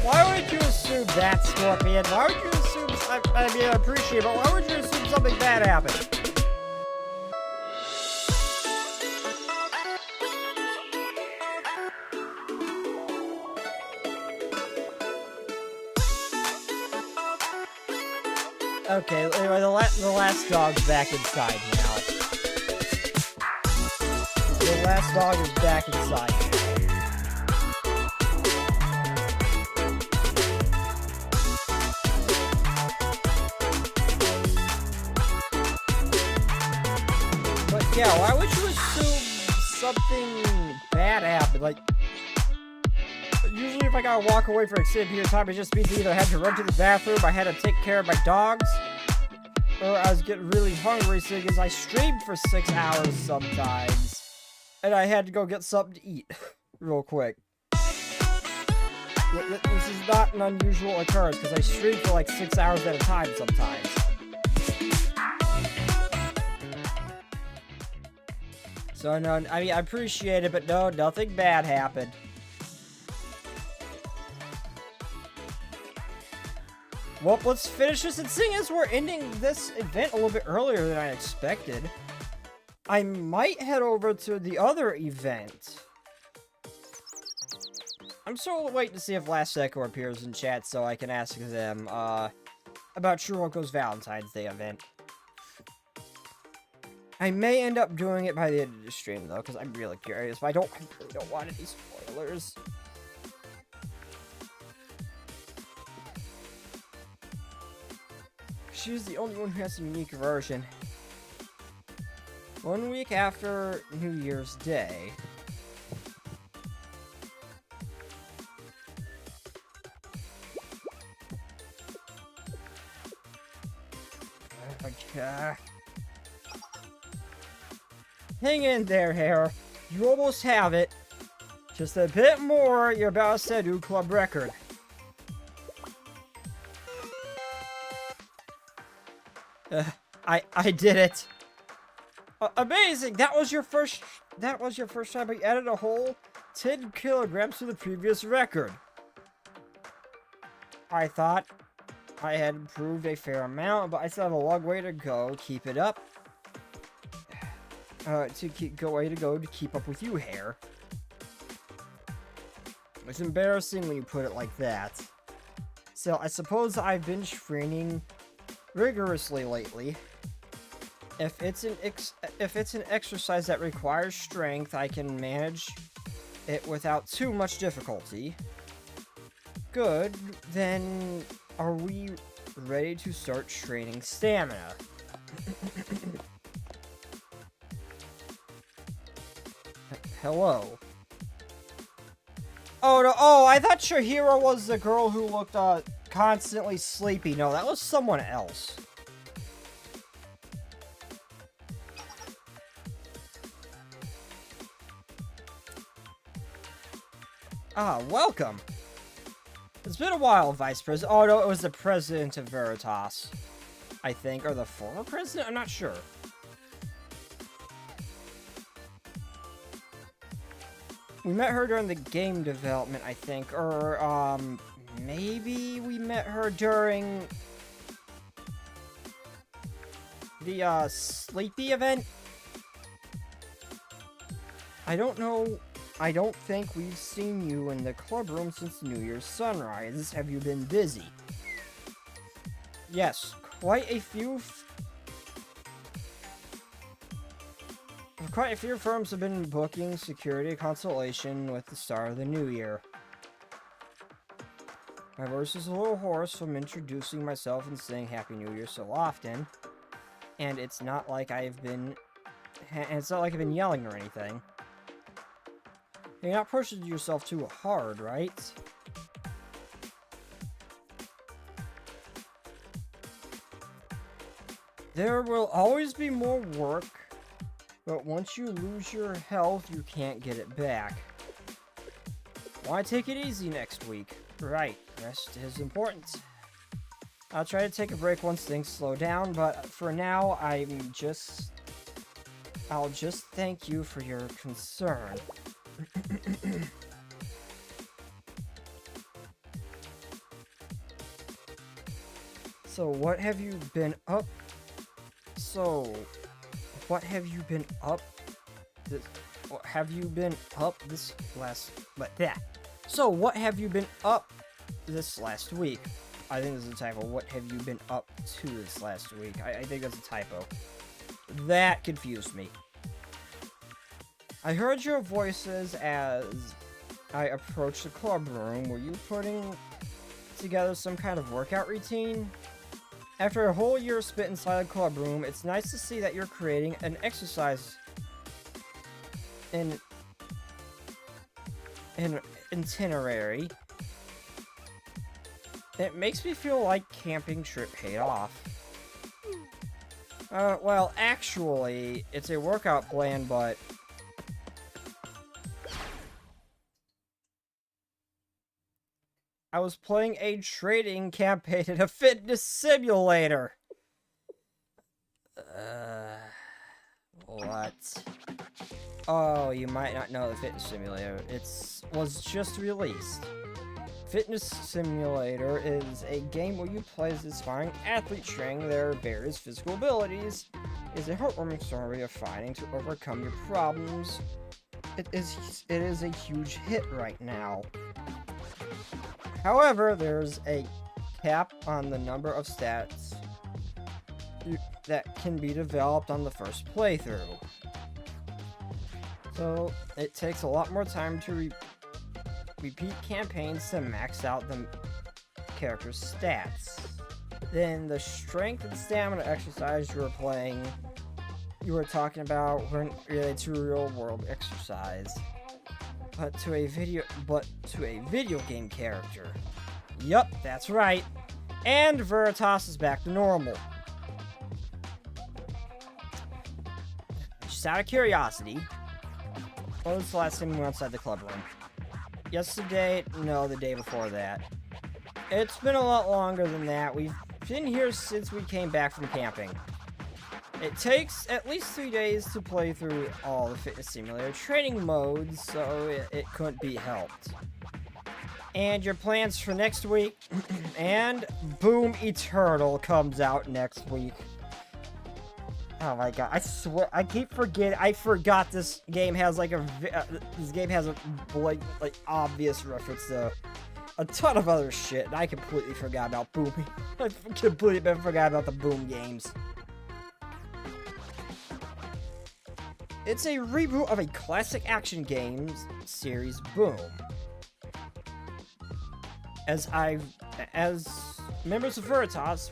Why would you assume that, Scorpion? Why would you assume... I mean, I appreciate it, but why would you assume something bad happened? Okay, anyway, the last dog's back inside now. The last dog is back inside. But yeah, why would you assume something bad happened? Like, usually if I gotta walk away for an extended period of time, it just means I either had to run to the bathroom, I had to take care of my dogs, or I was getting really hungry, so because I streamed for 6 hours sometimes, and I had to go get something to eat real quick. This is not an unusual occurrence, because I stream for like 6 hours at a time sometimes. So no, I mean, I appreciate it, but no, nothing bad happened. Well, let's finish this, and seeing as we're ending this event a little bit earlier than I expected, I might head over to the other event. I'm still waiting to see if Last Echo appears in chat so I can ask them, about Churoko's Valentine's Day event. I may end up doing it by the end of the stream, though, because I'm really curious, but I really don't want any spoilers. She's the only one who has a unique version. 1 week after New Year's Day. Okay. Hang in there, Hair. You almost have it. Just a bit more, you're about to set a new club record. I did it. Amazing! That was your first time I added a whole 10 kilograms to the previous record. I thought I had improved a fair amount, but I still have a long way to go. Keep it up. To keep up with you, Hair. It's embarrassing when you put it like that. So I suppose I've been training rigorously lately. If it's an exercise that requires strength, I can manage it without too much difficulty. Good, then are we ready to start training stamina? Hello. Oh no, oh, I thought Shahira was the girl who looked constantly sleepy. No, that was someone else. Ah, welcome. It's been a while, Vice President. Oh no, it was the President of Veritas, I think, or the former President? I'm not sure. We met her during the game development, I think, or, maybe we met her during the, Sleepy event? I don't know. I don't think we've seen you in the club room since New Year's sunrise. Have you been busy? Yes, quite a few firms have been booking security consultation with the start of the new year. My voice is a little hoarse from introducing myself and saying Happy New Year so often. And it's not like I've been yelling or anything. You're not pushing yourself too hard, right? There will always be more work, but once you lose your health, you can't get it back. Why take it easy next week? Right, rest is important. I'll try to take a break once things slow down, but for now, I'll just thank you for your concern. So, what have you been up? So, what have you been up? Have you been up this last? But yeah. So, what have you been up this last week? I think this is a typo. What have you been up to this last week? I think that's a typo. That confused me. I heard your voices as I approached the club room. Were you putting together some kind of workout routine? After a whole year spent inside a club room, it's nice to see that you're creating an exercise itinerary. It makes me feel like camping trip paid off. Well, actually, it's a workout plan, but I was playing a trading campaign in a fitness simulator. What? Oh, you might not know the fitness simulator. Was just released. Fitness Simulator is a game where you play as aspiring athletes training their various physical abilities. It's a heartwarming story of fighting to overcome your problems. It is a huge hit right now. However, there's a cap on the number of stats that can be developed on the first playthrough. So, it takes a lot more time to repeat campaigns to max out the character's stats. Then the strength and stamina exercise you were talking about weren't related to real world exercise, but to a video game character. Yup, that's right. And Veritas is back to normal. Just out of curiosity, when was the last time we went outside the club room? Yesterday? No, the day before that. It's been a lot longer than that. We've been here since we came back from camping. It takes at least 3 days to play through all the fitness simulator training modes, so it couldn't be helped. And your plans for next week? And Boom Eternal comes out next week. Oh my god, I swear, I keep forgetting, I forgot this game has like this game has a like obvious reference to a ton of other shit, and I completely forgot about Boom. I completely forgot about the Boom games. It's a reboot of a classic action games series, Boom. As members of Veritas,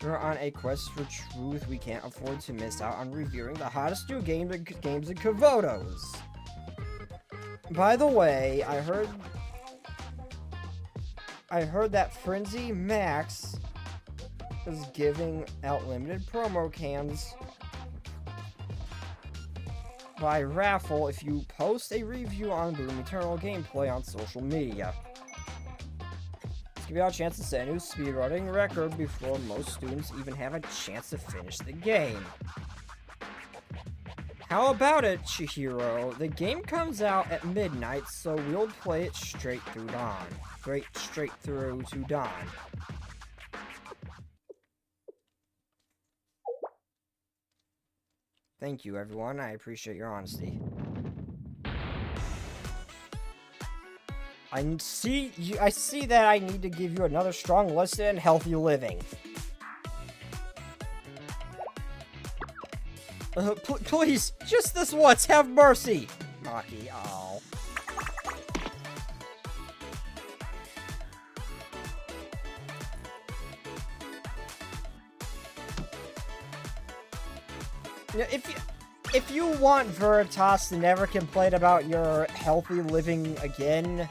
we're on a quest for truth. We can't afford to miss out on reviewing the hottest new games in Kavotos. By the way, I heard that Frenzy Max is giving out limited promo cans by raffle if you post a review on Boom Eternal gameplay on social media. Give you a chance to set a new speedrunning record before most students even have a chance to finish the game. How about it, Chihiro? The game comes out at midnight, so we'll play it straight through dawn. Straight through to dawn. Thank you, everyone. I appreciate your honesty. I see that I need to give you another strong lesson in healthy living. Please, just this once, have mercy! Maki, oh. If you want Veritas to never complain about your healthy living again,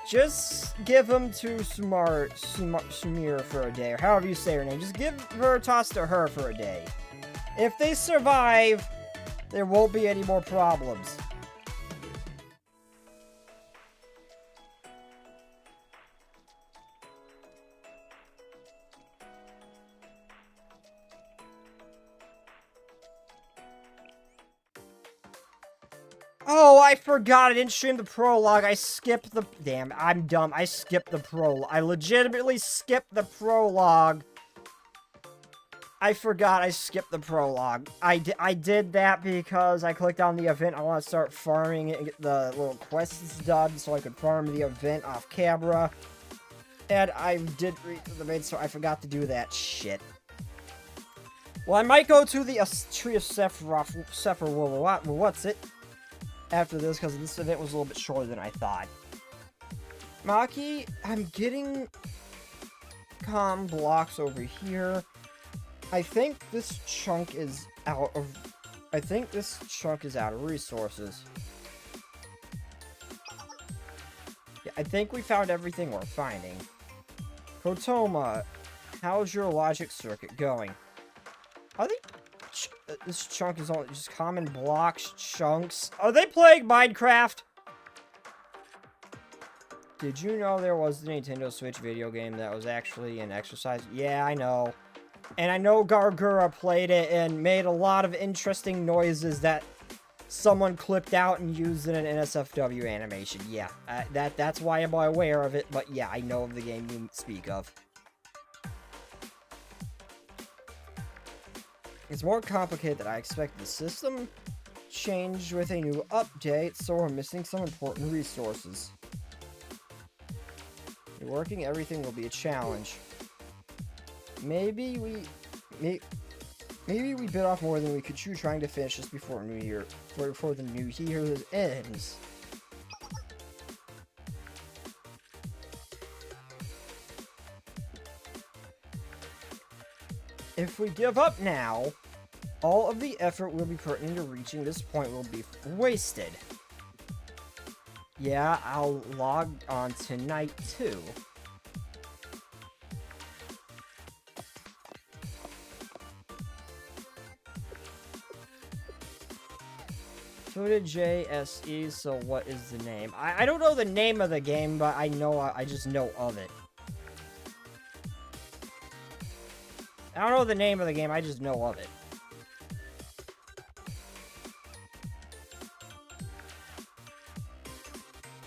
just give him to Sumir for a day, or however you say her name. Just give Veritas to her for a day. If they survive, there won't be any more problems. Oh, I forgot. I didn't stream the prologue. I skipped the... Damn, I'm dumb. I skipped the prologue. I legitimately skipped the prologue. I forgot I skipped the prologue. I did that because I clicked on the event. I want to start farming it and get the little quests done so I could farm the event off camera. And I did read through the main, so I forgot to do that shit. Well, I might go to the Tree of Sephiroth. What's it? After this, because this event was a little bit shorter than I thought. Maki, I'm getting blocks over here. I think this chunk is out of... resources. Yeah, I think we found everything we're finding. Kotoma, how's your logic circuit going? I think this chunk is all just common blocks, chunks. Are they playing Minecraft? Did you know there was the Nintendo Switch video game that was actually an exercise? Yeah, I know. And I know Gargura played it and made a lot of interesting noises that someone clipped out and used in an NSFW animation. Yeah, that's why I'm aware of it, but yeah, I know of the game you speak of. It's more complicated than I expected. The system changed with a new update, so we're missing some important resources. Working everything will be a challenge. Maybe we bit off more than we could chew trying to finish this before New Year, before the new year ends. If we give up now, all of the effort we'll be putting into reaching this point will be wasted. Yeah, I'll log on tonight too. So did JSE, so what is the name? I don't know the name of the game, but I just know of it. I don't know the name of the game, I just know of it.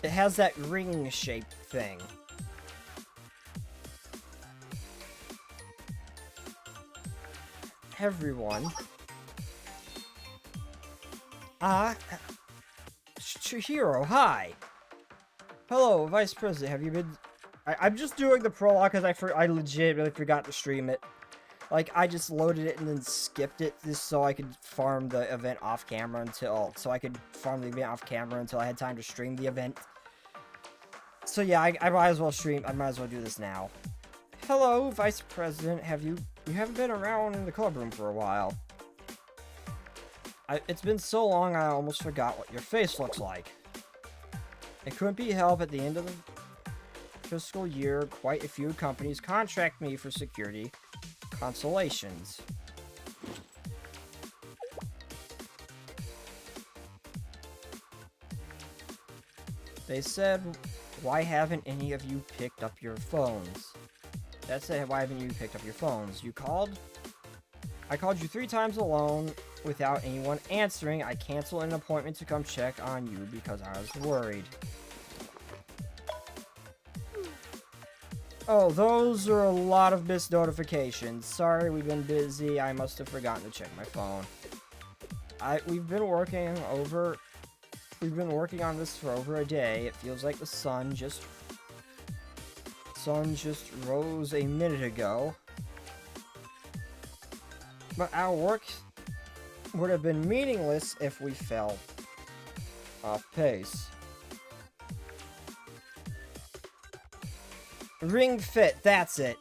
It has that ring-shaped thing. Everyone. Chihiro, hi! Hello, Vice President, have you been... I'm just doing the prologue because I legitimately forgot to stream it. Like, I just loaded it and then skipped it just so I could farm the event off camera until... So I could farm the event off camera until I had time to stream the event. So yeah, I might as well stream... I might as well do this now. Hello, Vice President, you haven't been around in the club room for a while. It's been so long I almost forgot what your face looks like. It couldn't be helped. At the end of the fiscal year, quite a few companies contract me for security consolations. They said, why haven't any of you picked up your phones? That's it, why haven't you picked up your phones? You called? I called you 3 times alone without anyone answering. I canceled an appointment to come check on you because I was worried. Oh, those are a lot of missed notifications. Sorry, we've been busy. I must have forgotten to check my phone. We've been working on this for over a day. It feels like the sun just rose a minute ago. But our work would have been meaningless if we fell off pace. Ring Fit, that's it.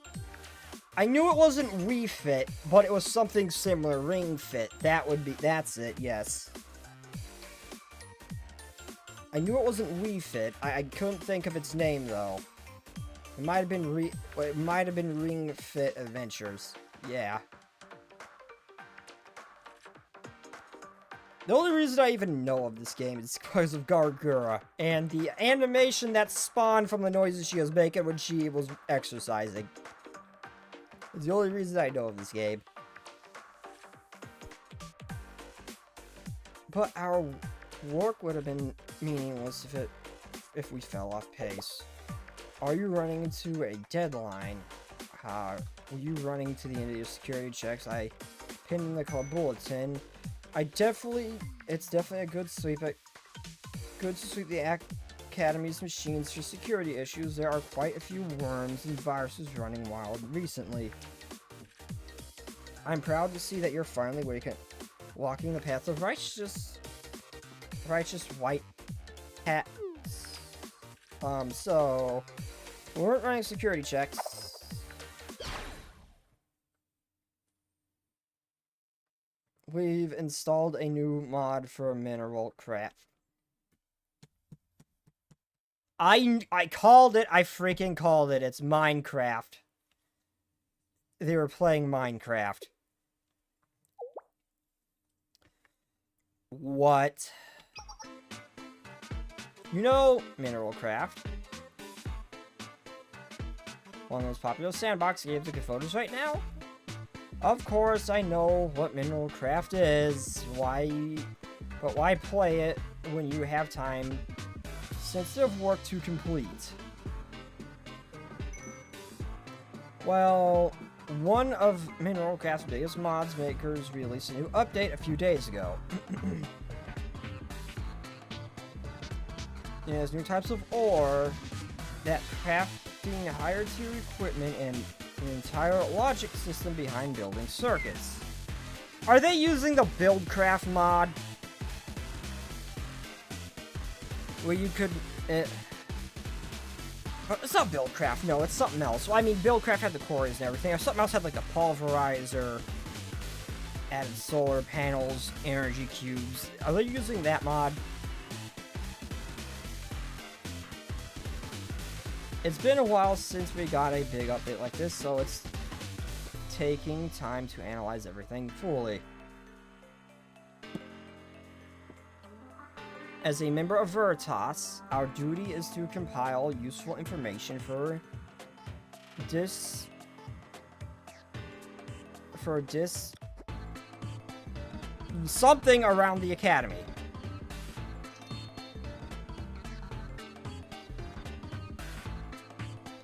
I knew it wasn't Wii Fit, but it was something similar. Ring Fit, that's it, yes. I knew it wasn't Wii Fit. I couldn't think of its name though. It might have been Ring Fit Adventures. Yeah. The only reason I even know of this game is because of Gargura, and the animation that spawned from the noises she was making when she was exercising. It's the only reason I know of this game. But Work would have been meaningless if we fell off pace. Are you running into a deadline? Were you running to the end of your security checks? I pinned in the club bulletin. It's definitely a good to sweep the Academy's machines for security issues. There are quite a few worms and viruses running wild recently. I'm proud to see that you're finally walking the path of righteous white hats. So we weren't running security checks. We've installed a new mod for mineral craft. I called it. I freaking called it. It's Minecraft. They were playing Minecraft. What? You know Mineral Craft. One of the most popular sandbox games to get photos right now. Of course, I know what Mineral Craft is. But why play it when you have time sensitive work to complete? Well, one of Mineral Craft's biggest mods makers released a new update a few days ago. It has new types of ore that crafting higher tier equipment and an entire logic system behind building circuits. Are they using the Buildcraft mod? Where you could... it's not Buildcraft, no, it's something else. Well, I mean, Buildcraft had the quarries and everything. Or something else had, like, the pulverizer, added solar panels, energy cubes. Are they using that mod? It's been a while since we got a big update like this, so it's taking time to analyze everything fully. As a member of Veritas, our duty is to compile useful information for something around the Academy.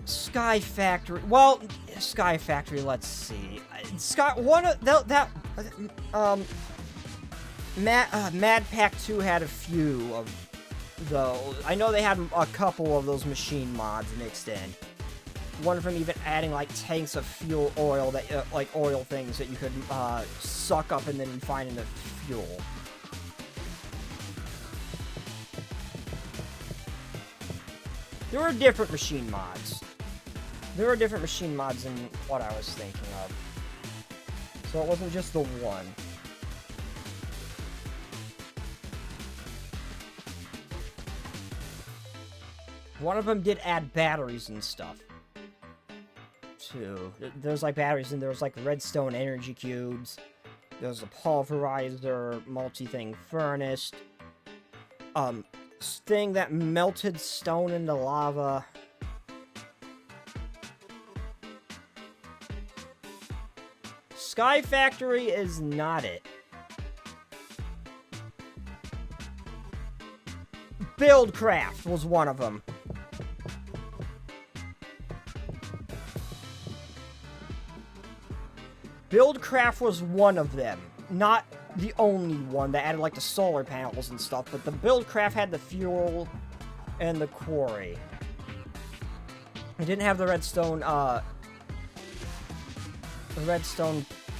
Sky Factory. Well, Sky Factory. Let's see. Mad Pack 2 had a few of those. I know they had a couple of those machine mods mixed in. One of them even adding like tanks of fuel oil that like oil things that you could suck up and then find in the fuel. There were different machine mods. There were different machine mods than what I was thinking of. So it wasn't just the one. One of them did add batteries and stuff. Too. There's like batteries and there's like redstone energy cubes. There's a pulverizer, multi-thing furnace. Thing that melted stone into lava. Sky Factory is not it. Buildcraft was one of them. Buildcraft was one of them. Not the only one that added like the solar panels and stuff, but the Buildcraft had the fuel and the quarry. It didn't have the redstone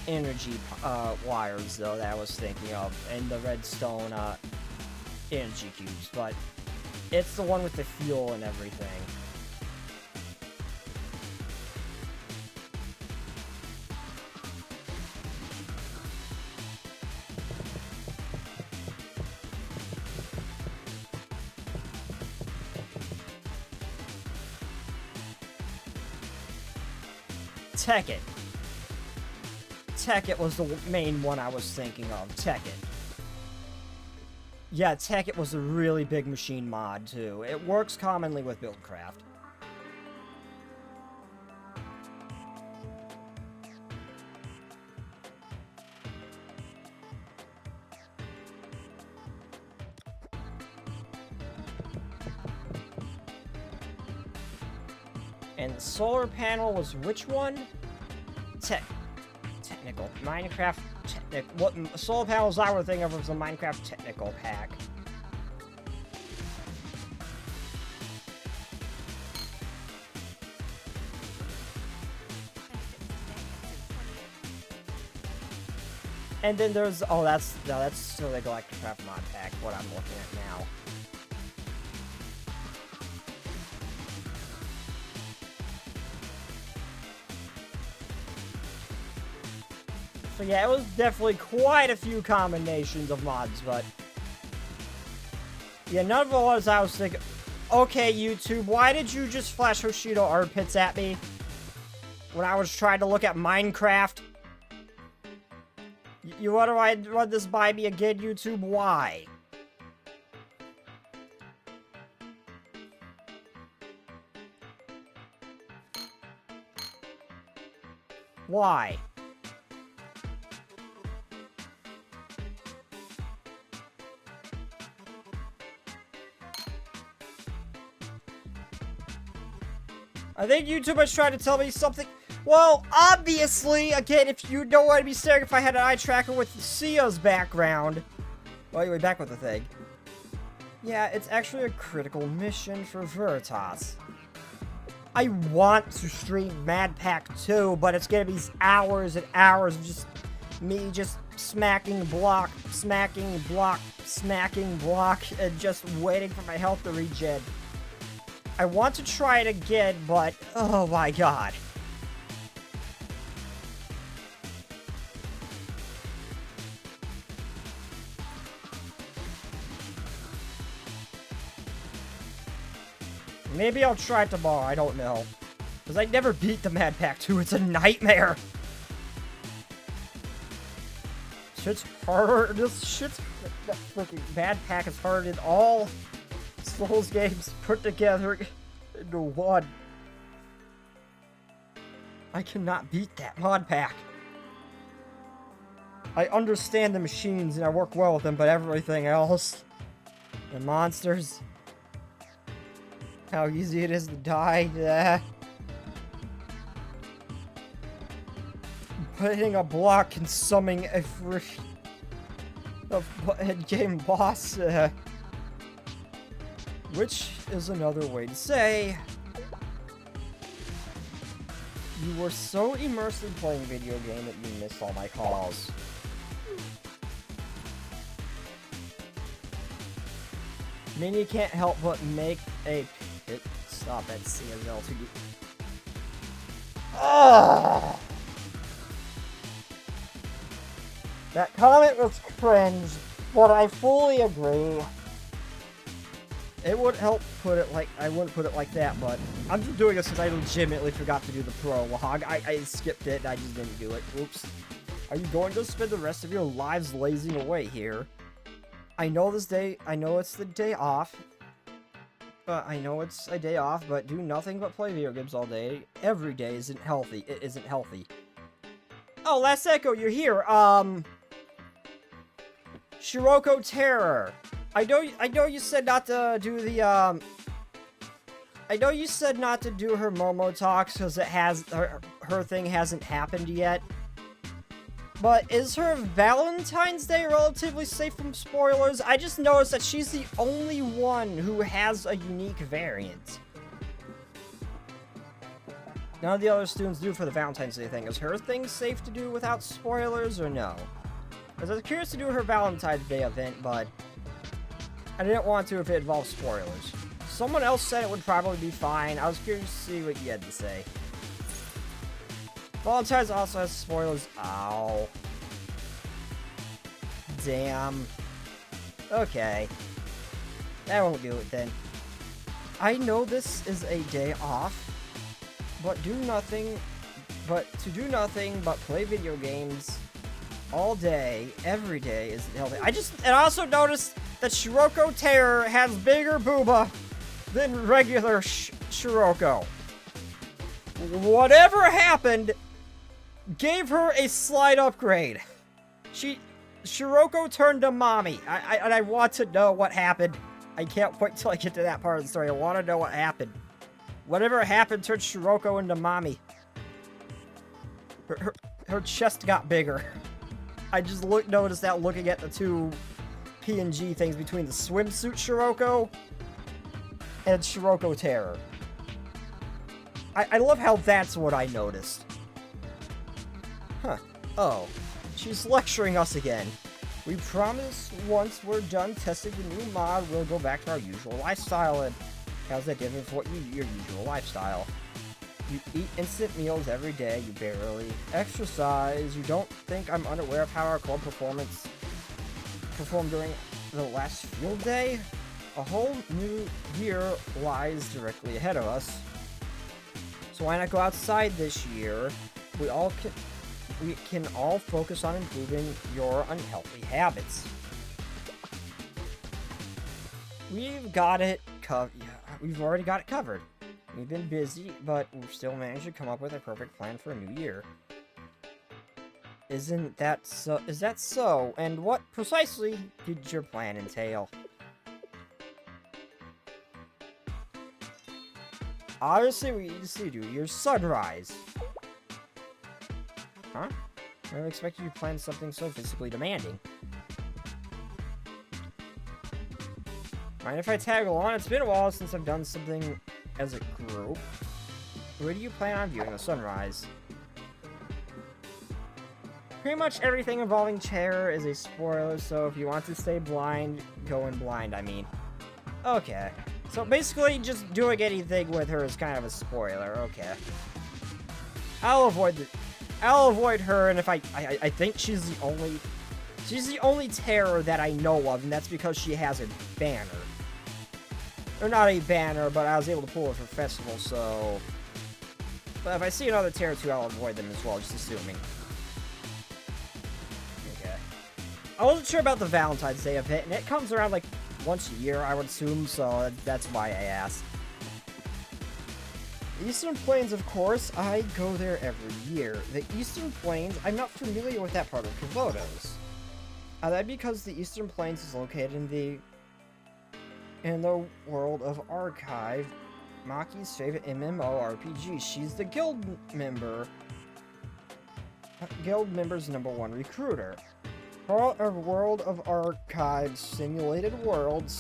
energy wires though that I was thinking of, and the redstone energy cubes, but it's the one with the fuel and everything. Tekkit. Tekkit was the main one I was thinking of. Tekkit. Yeah, Tekkit was a really big machine mod, too. It works commonly with Buildcraft. And the solar panel was which one? Technical. Minecraft technical. What solar panels I were thinking of was the Minecraft technical pack. And then there's, oh, that's still the Galactic Craft mod pack, what I'm looking at now. So yeah, it was definitely quite a few combinations of mods, but yeah, none of it was, I was thinking, okay, YouTube, why did you just flash Hoshido armpits at me when I was trying to look at Minecraft? You want to run this by me again, YouTube? Why? Why? I think YouTube was trying to tell me something. Well, obviously, again, if you don't want to be staring if I had an eye tracker with Sia's background. Well, anyway, back with the thing. Yeah, it's actually a critical mission for Veritas. I want to stream Mad Pack 2, but it's gonna be hours and hours of just me just smacking block, and just waiting for my health to regen. I want to try it again, but oh my god. Maybe I'll try it tomorrow, I don't know. Because I never beat the Mad Pack 2, it's a nightmare! Shit's harder, that freaking Mad Pack is harder than all Souls games put together into one. I cannot beat that mod pack. I understand the machines and I work well with them, but everything else, the monsters, how easy it is to die, putting a block and summoning a end-game boss, which is another way to say you were so immersed in playing video game that you missed all my calls. I mean, you can't help but make a pit stop at CSL2D. Ugh! That comment was cringe, but I fully agree. It would help put it like, I wouldn't put it like that, but I'm just doing this because I legitimately forgot to do the prologue. I skipped it and I just didn't do it. Oops. Are you going to spend the rest of your lives lazing away here? I know it's the day off. I know it's a day off, but do nothing but play video games all day. Every day isn't healthy. It isn't healthy. Oh, Last Echo, you're here. Shiroko Terror. I know you said not to do the, I know you said not to do her Momo talks because it has, her thing hasn't happened yet. But is her Valentine's Day relatively safe from spoilers? I just noticed that she's the only one who has a unique variant. None of the other students do for the Valentine's Day thing. Is her thing safe to do without spoilers or no? Because I was curious to do her Valentine's Day event, but I didn't want to if it involved spoilers. Someone else said it would probably be fine. I was curious to see what you had to say. Valentine's also has spoilers. Ow. Damn. Okay. That won't do it then. I know this is a day off, but to do nothing but play video games all day, every day isn't healthy. And I also noticed that Shiroko Terror has bigger booba than regular Shiroko. Whatever happened gave her a slight upgrade. Shiroko turned to mommy. I want to know what happened. I can't wait till I get to that part of the story. I want to know what happened Whatever happened turned Shiroko into mommy. Her chest got bigger. I just noticed that looking at the two PNG things between the swimsuit Shiroko and Shiroko Terror. I love how that's what I noticed. Huh. Oh. She's lecturing us again. We promise once we're done testing the new mod, we'll go back to our usual lifestyle. And how's that different from your usual lifestyle? You eat instant meals every day, you barely exercise, you don't think I'm unaware of how our club performed during the last field day? A whole new year lies directly ahead of us. So why not go outside this year? We can all focus on improving your unhealthy habits. We've got it covered. We've already got it covered. We've been busy, but we've still managed to come up with a perfect plan for a new year. Isn't that so? Is that so? And what precisely did your plan entail? Obviously, we need to do your sunrise. Huh? I never expected you to plan something so physically demanding. Mind if I tag along? It's been a while since I've done something as a group. Where do you plan on viewing the sunrise? Pretty much everything involving Terror is a spoiler, so if you want to stay blind, go in blind, I mean. Okay. So basically, just doing anything with her is kind of a spoiler, okay. I'll avoid her, and if I think she's the only Terror that I know of, and that's because she has a banner. Or not a banner, but I was able to pull it for festival, so... But if I see another Terror too, I'll avoid them as well, just assuming. Okay. I wasn't sure about the Valentine's Day event, and it comes around like once a year, I would assume, so that's why I asked. Eastern Plains, of course, I go there every year. The Eastern Plains, I'm not familiar with that part of Komodos. That's because the Eastern Plains is located in the world of Archive, Maki's favorite MMORPG. She's the guild member's #1 recruiter. Her World of Archive simulated world,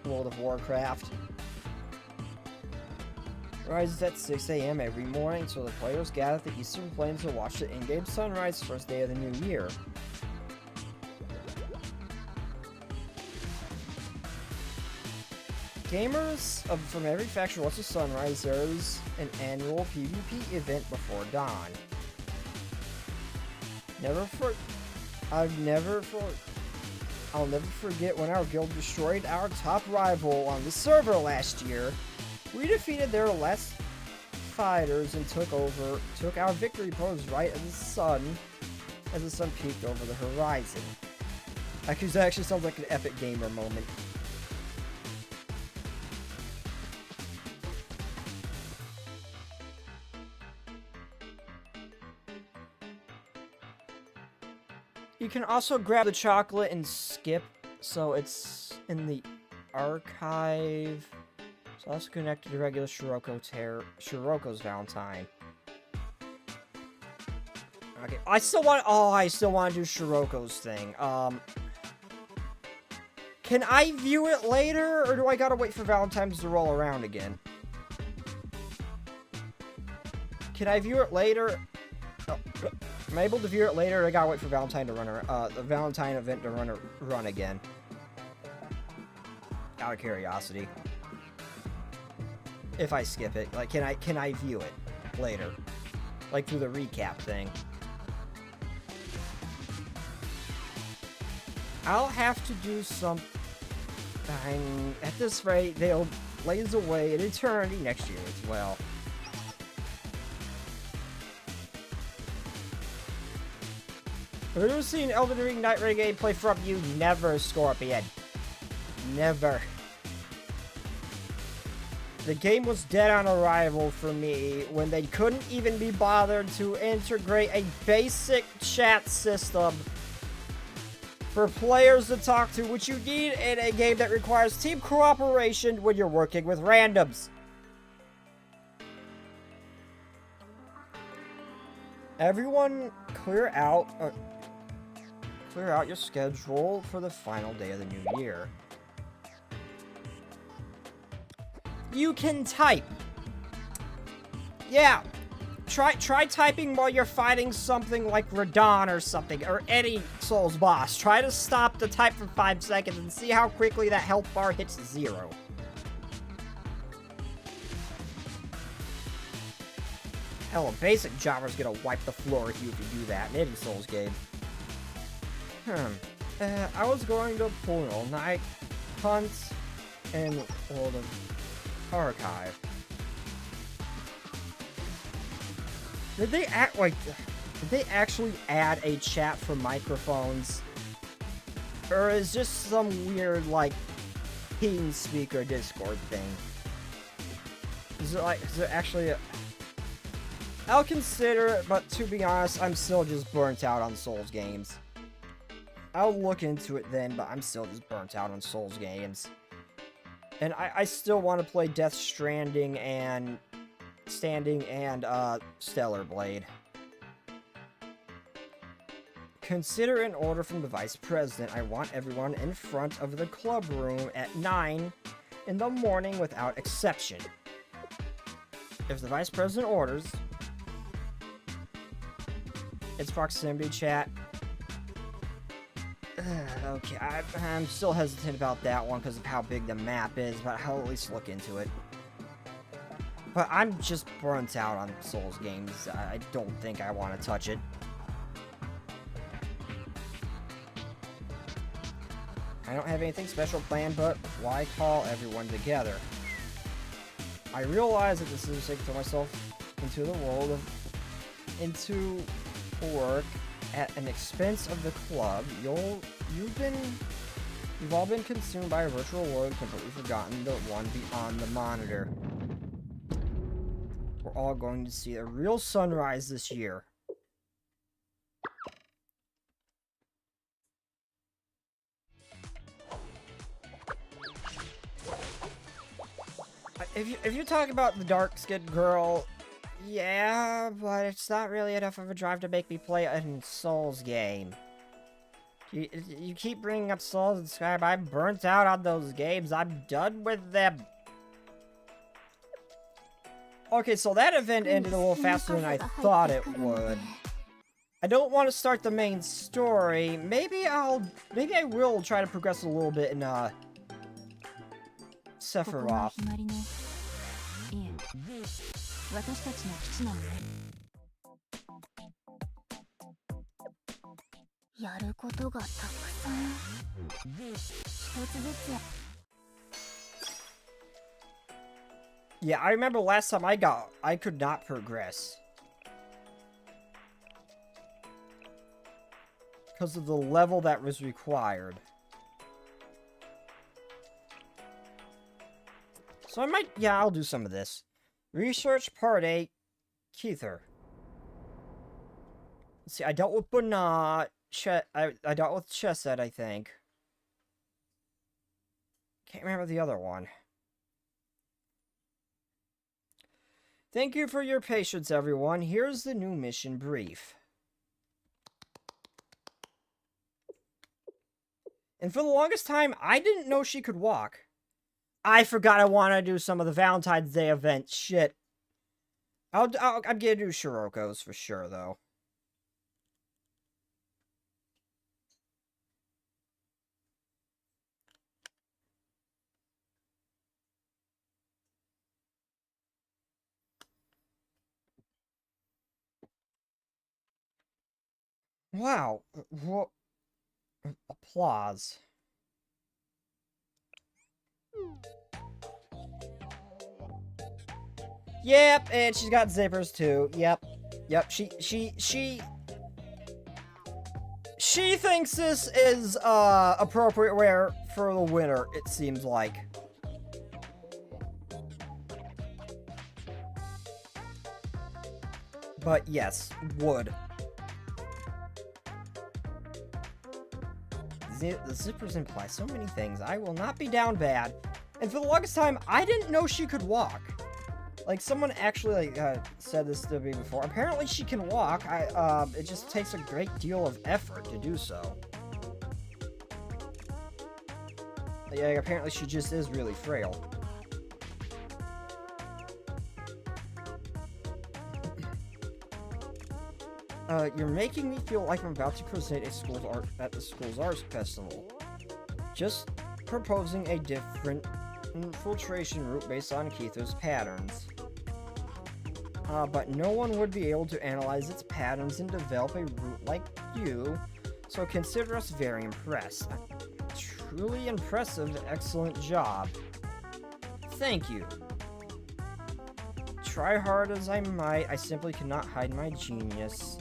World of Warcraft. Rises at 6 a.m. every morning, so the players gather at the Eastern Plains to watch the in-game sunrise first day of the new year. Gamers from every faction watch the sunrise. There's an annual PvP event before dawn. I'll never forget when our guild destroyed our top rival on the server last year. We defeated their last fighters and took our victory pose right as the sun peaked over the horizon. That actually sounds like an epic gamer moment. You can also grab the chocolate and skip, so it's in the archive. So that's connected to regular Shiroko's Valentine. Okay, I still want to do Shiroko's thing. Can I view it later, or do I gotta wait for Valentine's to roll around again? Can I view it later? Oh. Am I able to view it later, or I gotta wait for Valentine to the Valentine event to run again? Out of curiosity. If I skip it, like, can I view it later? Like, through the recap thing. I'll have to do something. At this rate, they'll blaze away in eternity next year as well. Have you ever seen Elden Ring Night Ring gameplay from you? Never, Scorpion. Never. The game was dead on arrival for me when they couldn't even be bothered to integrate a basic chat system for players to talk to, which you need in a game that requires team cooperation when you're working with randoms. Everyone, clear out your schedule for the final day of the new year. You can type. Yeah. Try typing while you're fighting something like Radon or something, or any Souls boss. Try to stop the type for 5 seconds and see how quickly that health bar hits 0. Hell, a basic jobber's gonna wipe the floor with you if you do that in any Souls game. I was going to pull an all-night hunt in World of Archive. Did they actually add a chat for microphones? Or is just some weird, like, TeamSpeak or Discord thing? Is it actually a... I'll consider it, but to be honest, I'm still just burnt out on Souls games. I'll look into it then, but I'm still just burnt out on Souls games. And I still want to play Death Stranding and Stellar Blade. Consider an order from the Vice President. I want everyone in front of the club room at 9 in the morning without exception. If the Vice President orders, it's proximity chat. Okay, I'm still hesitant about that one because of how big the map is, but I'll at least look into it. But I'm just burnt out on Souls games. I don't think I want to touch it. I don't have anything special planned, but why call everyone together? I realize that this is to throw myself into the world of... into work at an expense of the club. You've all been consumed by a virtual world, completely forgotten the one beyond the monitor. We're all going to see a real sunrise this year. If you talk about the dark-skinned girl, yeah, but it's not really enough of a drive to make me play a Souls game. You keep bringing up Souls and Skyrim. I'm burnt out on those games. I'm done with them. Okay, so that event ended a little faster than I thought it would. I don't want to start the main story. Maybe I will try to progress a little bit in Sephiroth. 私たちの基地なのね。やることがたくさん。一つずつ。Yeah, I remember last time I could not progress. Because of the level that was required. So I'll do some of this. Research Part 8, Keither. Let's see, I dealt with Banat, I dealt with Chesed, I think. Can't remember the other one. Thank you for your patience, everyone. Here's the new mission brief. And for the longest time, I didn't know she could walk. I forgot I want to do some of the Valentine's Day event. Shit. I'm gonna do Shiroko's for sure, though. Wow. What? Applause. Yep, and she's got zippers too. Yep. She thinks this is appropriate wear for the winter, it seems like. But yes, wood. The zippers imply so many things. I will not be down bad. And for the longest time, I didn't know she could walk. Like, someone actually, like, said this to me before. Apparently she can walk. It just takes a great deal of effort to do so. Yeah, apparently she just is really frail. You're making me feel like I'm about to present at the school's arts festival. Just proposing a different infiltration route based on Keither's patterns. But no one would be able to analyze its patterns and develop a route like you, so consider us very impressed. Truly impressive, excellent job. Thank you. Try hard as I might, I simply cannot hide my genius.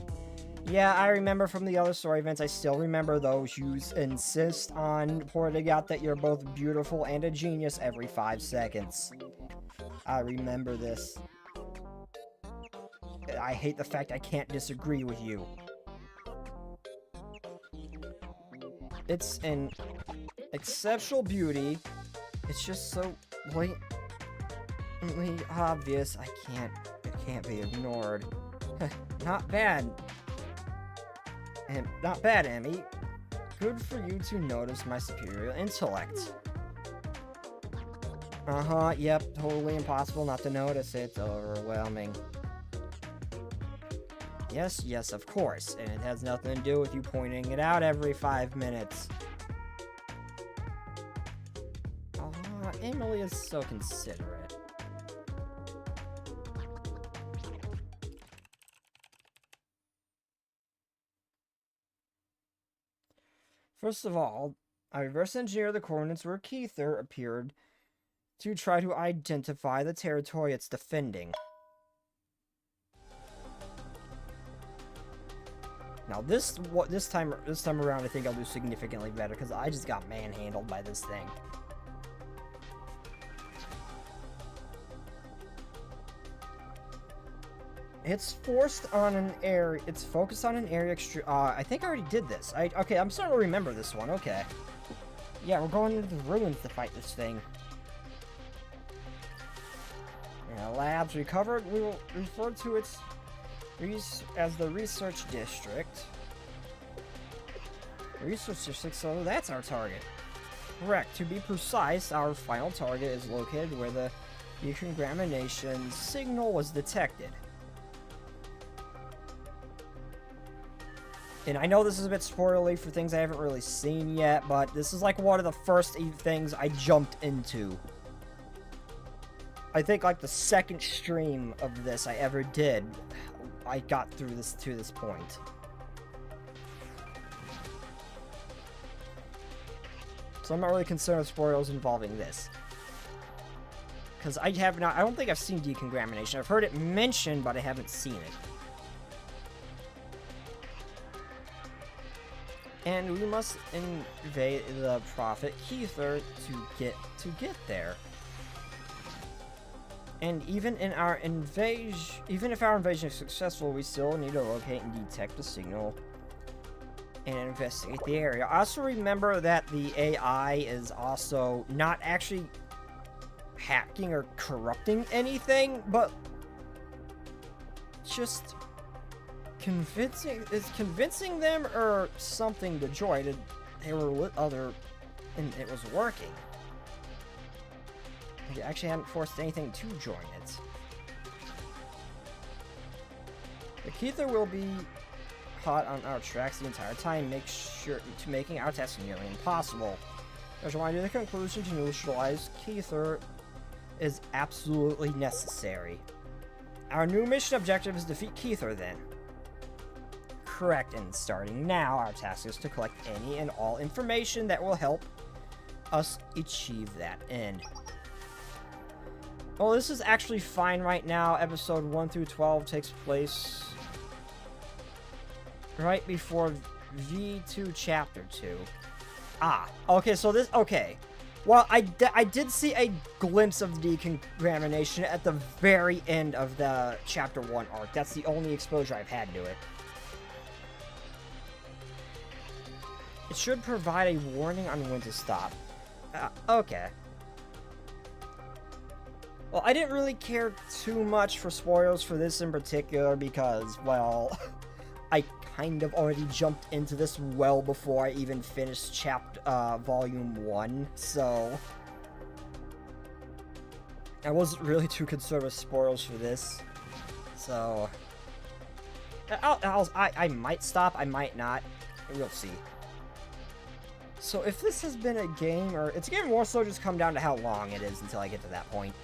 Yeah, I remember from the other story events, I still remember those. You insist on pointing out that you're both beautiful and a genius every 5 seconds. I remember this. I hate the fact I can't disagree with you. It's an exceptional beauty. It's just so blatantly obvious. It can't be ignored. Not bad. And not bad, Emmy. Good for you to notice my superior intellect. Uh-huh, yep, totally impossible not to notice it. It's overwhelming. Yes, of course, and it has nothing to do with you pointing it out every 5 minutes. Emily is so considerate. First of all, I reverse engineer the coordinates where Keither appeared to try to identify the territory it's defending. Now this time around, I think I'll do significantly better because I just got manhandled by this thing. It's focused on an area I think I already did this. Okay, I'm starting to remember this one. Okay. Yeah, we're going into the ruins to fight this thing. Yeah, labs recovered. We will refer to it as the research district. Research district, so that's our target. Correct. To be precise, our final target is located where the decontamination signal was detected. And I know this is a bit spoilery for things I haven't really seen yet, but this is like one of the first things I jumped into. I think like the second stream of this I ever did, I got through this to this point. So I'm not really concerned with spoilers involving this. Because I don't think I've seen decontamination. I've heard it mentioned, but I haven't seen it. And we must invade the prophet Keither to get there. And even if our invasion is successful, we still need to locate and detect the signal and investigate the area. I also remember that the AI is also not actually hacking or corrupting anything, but just convincing them or something to join it. They were with other, and it was working. They actually hadn't forced anything to join it. The Keither will be hot on our tracks the entire time, making our task nearly impossible. As a reminder, the conclusion to neutralize Keither is absolutely necessary. Our new mission objective is defeat Keither, then. Correct, and starting now, our task is to collect any and all information that will help us achieve that end. Well, this is actually fine right now. Episode 1 through 12 takes place right before V2 Chapter 2. Ah, okay, so this, okay. Well, I did see a glimpse of the decontamination at the very end of the Chapter 1 arc. That's the only exposure I've had to it. It should provide a warning on when to stop. Okay. Well, I didn't really care too much for spoilers for this in particular because, well, I kind of already jumped into this well before I even finished Volume 1, so I wasn't really too concerned with spoilers for this, so I might stop, I might not, we'll see. So if this has been a game, or it's going to more so just come down to how long it is until I get to that point.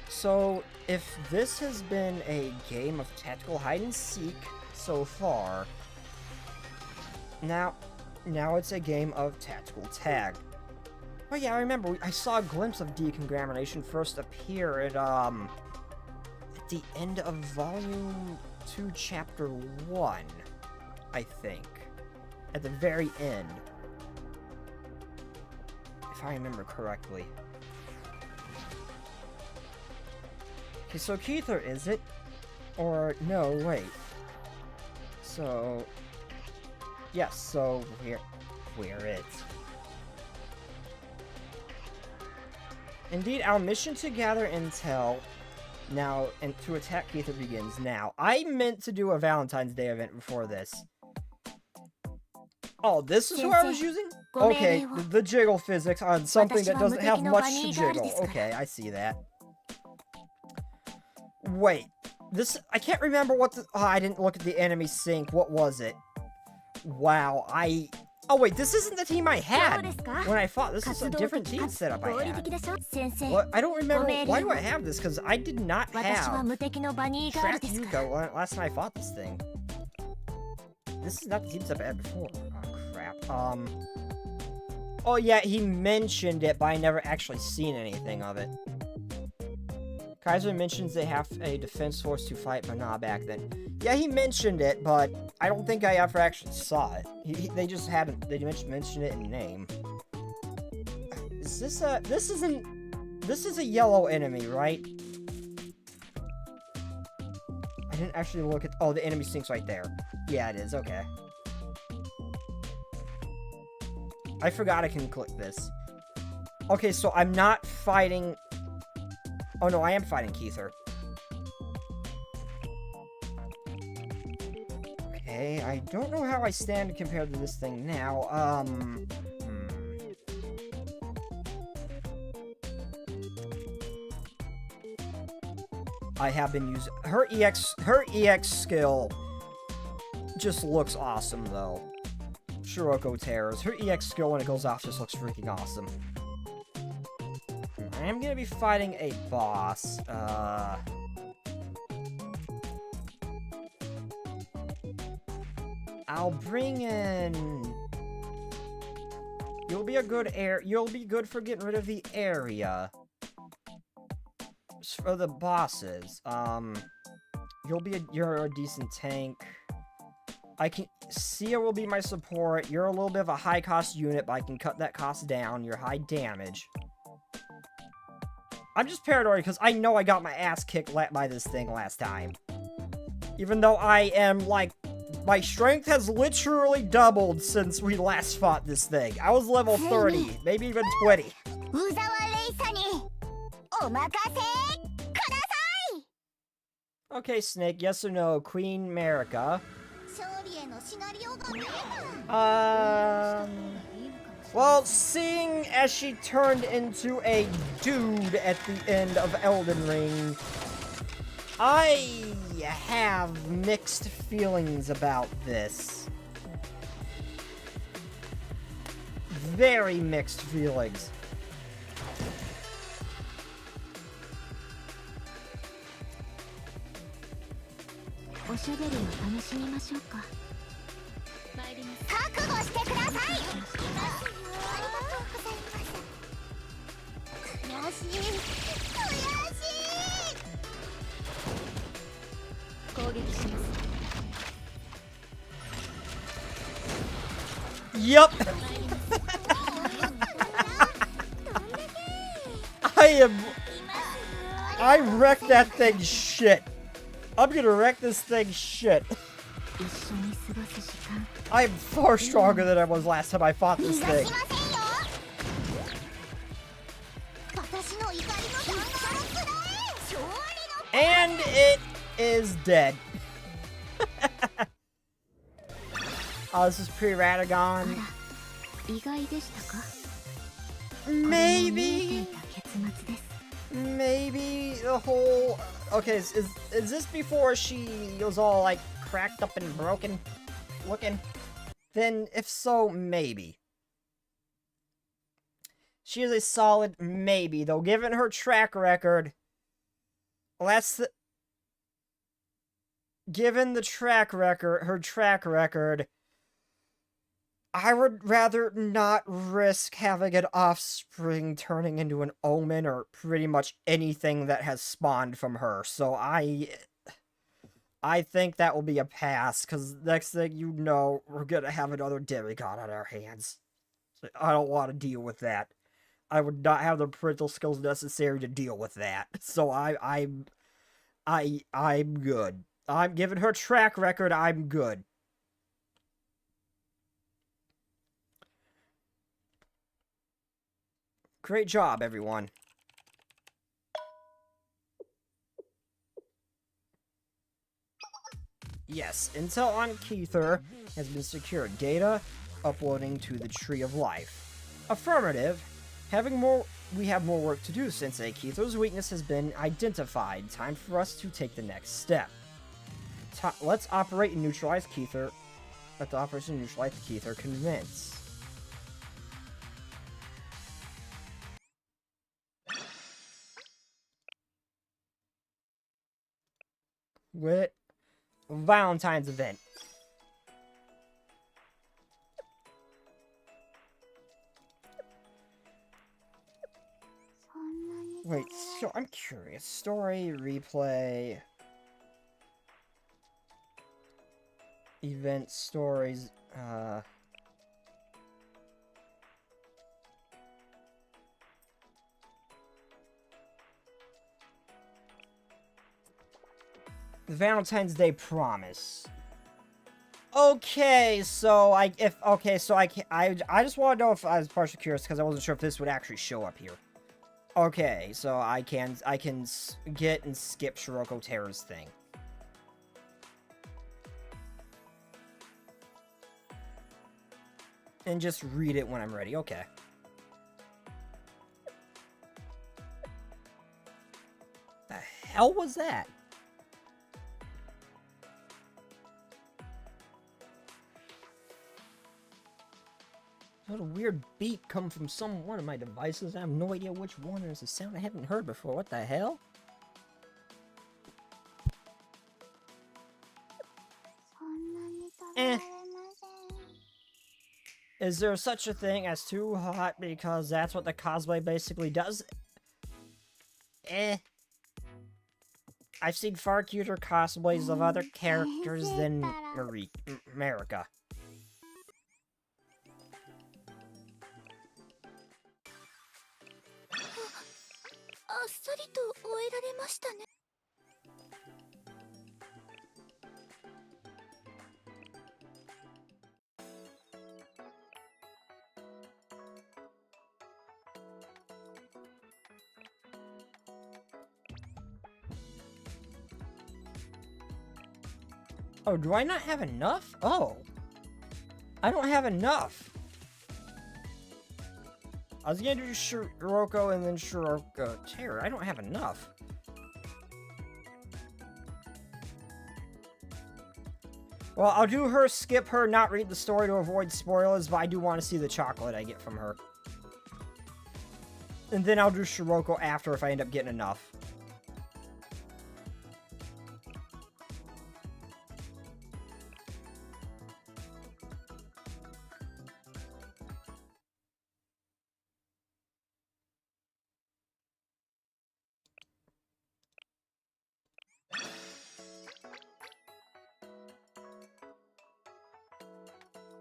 So, if this has been a game of tactical hide-and-seek so far, now it's a game of tactical tag. Oh yeah, I remember, I saw a glimpse of decontamination first appear at the end of Volume 2, Chapter 1, I think. At the very end. If I remember correctly. Okay, so Keither, is it? Or, no, wait. So... yes, so, we're it. Indeed, our mission to gather intel now, and to attack Keither begins now. I meant to do a Valentine's Day event before this. Oh, this is who I was using? Okay, the jiggle physics on something that doesn't have much to jiggle. Okay, I see that. Wait, this, I can't remember what the, oh, I didn't look at the enemy sync. What was it? Wow, oh wait, this isn't the team I had when I fought. This is a different team setup I had. What? I don't remember, why do I have this? Because I did not have Track Yuko last time I fought this thing. This is not the team setup I had before. Oh crap. Oh yeah, he mentioned it, but I never actually seen anything of it. Kaiser mentions they have a defense force to fight Mana back then. Yeah, he mentioned it, but I don't think I ever actually saw it. They just hadn't, they mentioned it in name. Is this a, this is a yellow enemy, right? I didn't actually look at, oh, the enemy sync's right there. Yeah, it is, okay. I forgot I can click this. Okay, so I'm not fighting... oh no, I am fighting Keither. Okay, I don't know how I stand compared to this thing now. I have been using her EX skill just looks awesome though. Shiroko Terrors. Her EX skill when it goes off just looks freaking awesome. I am gonna be fighting a boss. I'll bring in... you'll be good for getting rid of the area. For the bosses. You're a decent tank. Sia will be my support. You're a little bit of a high cost unit, but I can cut that cost down. You're high damage. I'm just paranoid because I know I got my ass kicked by this thing last time. Even though I am, like, my strength has literally doubled since we last fought this thing. I was level 30, maybe even 20. Okay, Snake, yes or no? Queen America. Well, seeing as she turned into a dude at the end of Elden Ring, I have mixed feelings about this. Very mixed feelings. Yup. I wrecked that thing shit. I'm gonna wreck this thing shit. I'm far stronger than I was last time I fought this thing. is dead. Oh, this is pre-Radagon. 意外でしたか？ Maybe. 結末です。 Maybe the whole... Okay, is this before she was all, like, cracked up and broken looking? Then, if so, maybe. She is a solid maybe, though, given her track record. Given the track record, her track record, I would rather not risk having an offspring turning into an omen or pretty much anything that has spawned from her. So I think that will be a pass, because next thing you know, we're gonna have another demigod on our hands. So I don't want to deal with that. I would not have the parental skills necessary to deal with that. So I'm good. I'm giving her track record, I'm good. Great job, everyone. Yes, intel on Keither has been secured. Data uploading to the Tree of Life. Affirmative. We have more work to do, Sensei. Keither's weakness has been identified. Time for us to take the next step. Let's operate and neutralize Keither. Let the operation neutralize Keither. Convince. With Valentine's event. Wait, so I'm curious. Story, replay, event stories, the Valentine's Day promise. Okay, so I just want to know if I was partially curious because I wasn't sure if this would actually show up here. Okay, so I can get and skip Shiroko Terra's thing. And just read it when I'm ready. Okay. The hell was that? What a weird beat come from one of my devices. I have no idea which one. It's a sound I haven't heard before. What the hell? Eh. Is there such a thing as too hot because that's what the cosplay basically does? Eh. I've seen far cuter cosplays of other characters than Marika. あっさりと終えられましたね。Oh, do I not have enough? Oh. I don't have enough. I was gonna do Shiroko and then Shiroko Terror. I don't have enough. Well, I'll do her, skip her, not read the story to avoid spoilers, but I do want to see the chocolate I get from her. And then I'll do Shiroko after if I end up getting enough.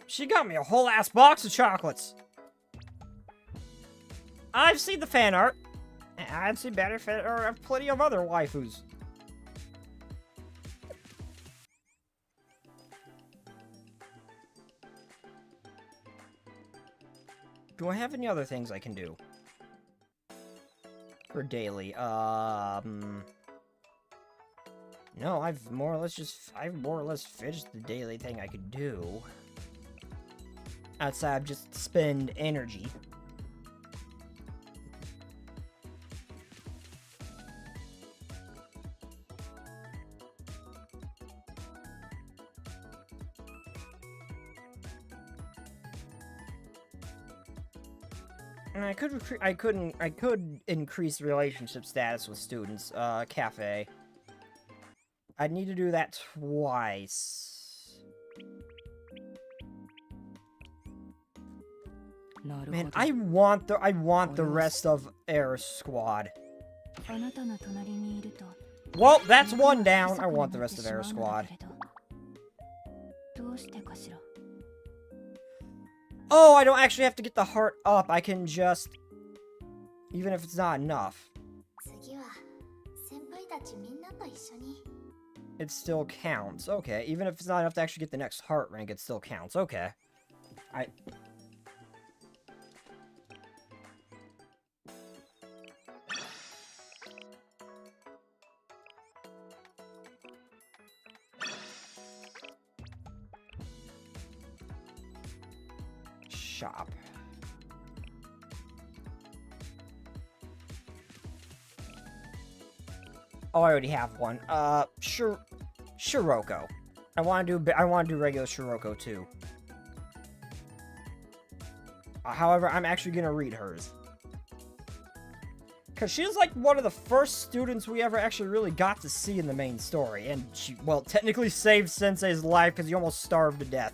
She got me a whole ass box of chocolates. I've seen the fan art. I've seen better fan art of plenty of other waifus. Do I have any other things I can do? For daily, No, I've more or less finished the daily thing I could do. Outside of just spend energy. And I could increase relationship status with students. Cafe. I'd need to do that twice. Man, I want the rest of Air Squad. Well, that's one down. I want the rest of Air Squad. Oh, I don't actually have to get the heart up. I can just... Even if it's not enough. It still counts. Okay, even if it's not enough to actually get the next heart rank, it still counts. Okay. Shop. Oh, I already have one. Shiroko. I want to do regular Shiroko too. However, I'm actually gonna read hers. Cause she's like one of the first students we ever actually really got to see in the main story, and she, well, technically saved Sensei's life because he almost starved to death.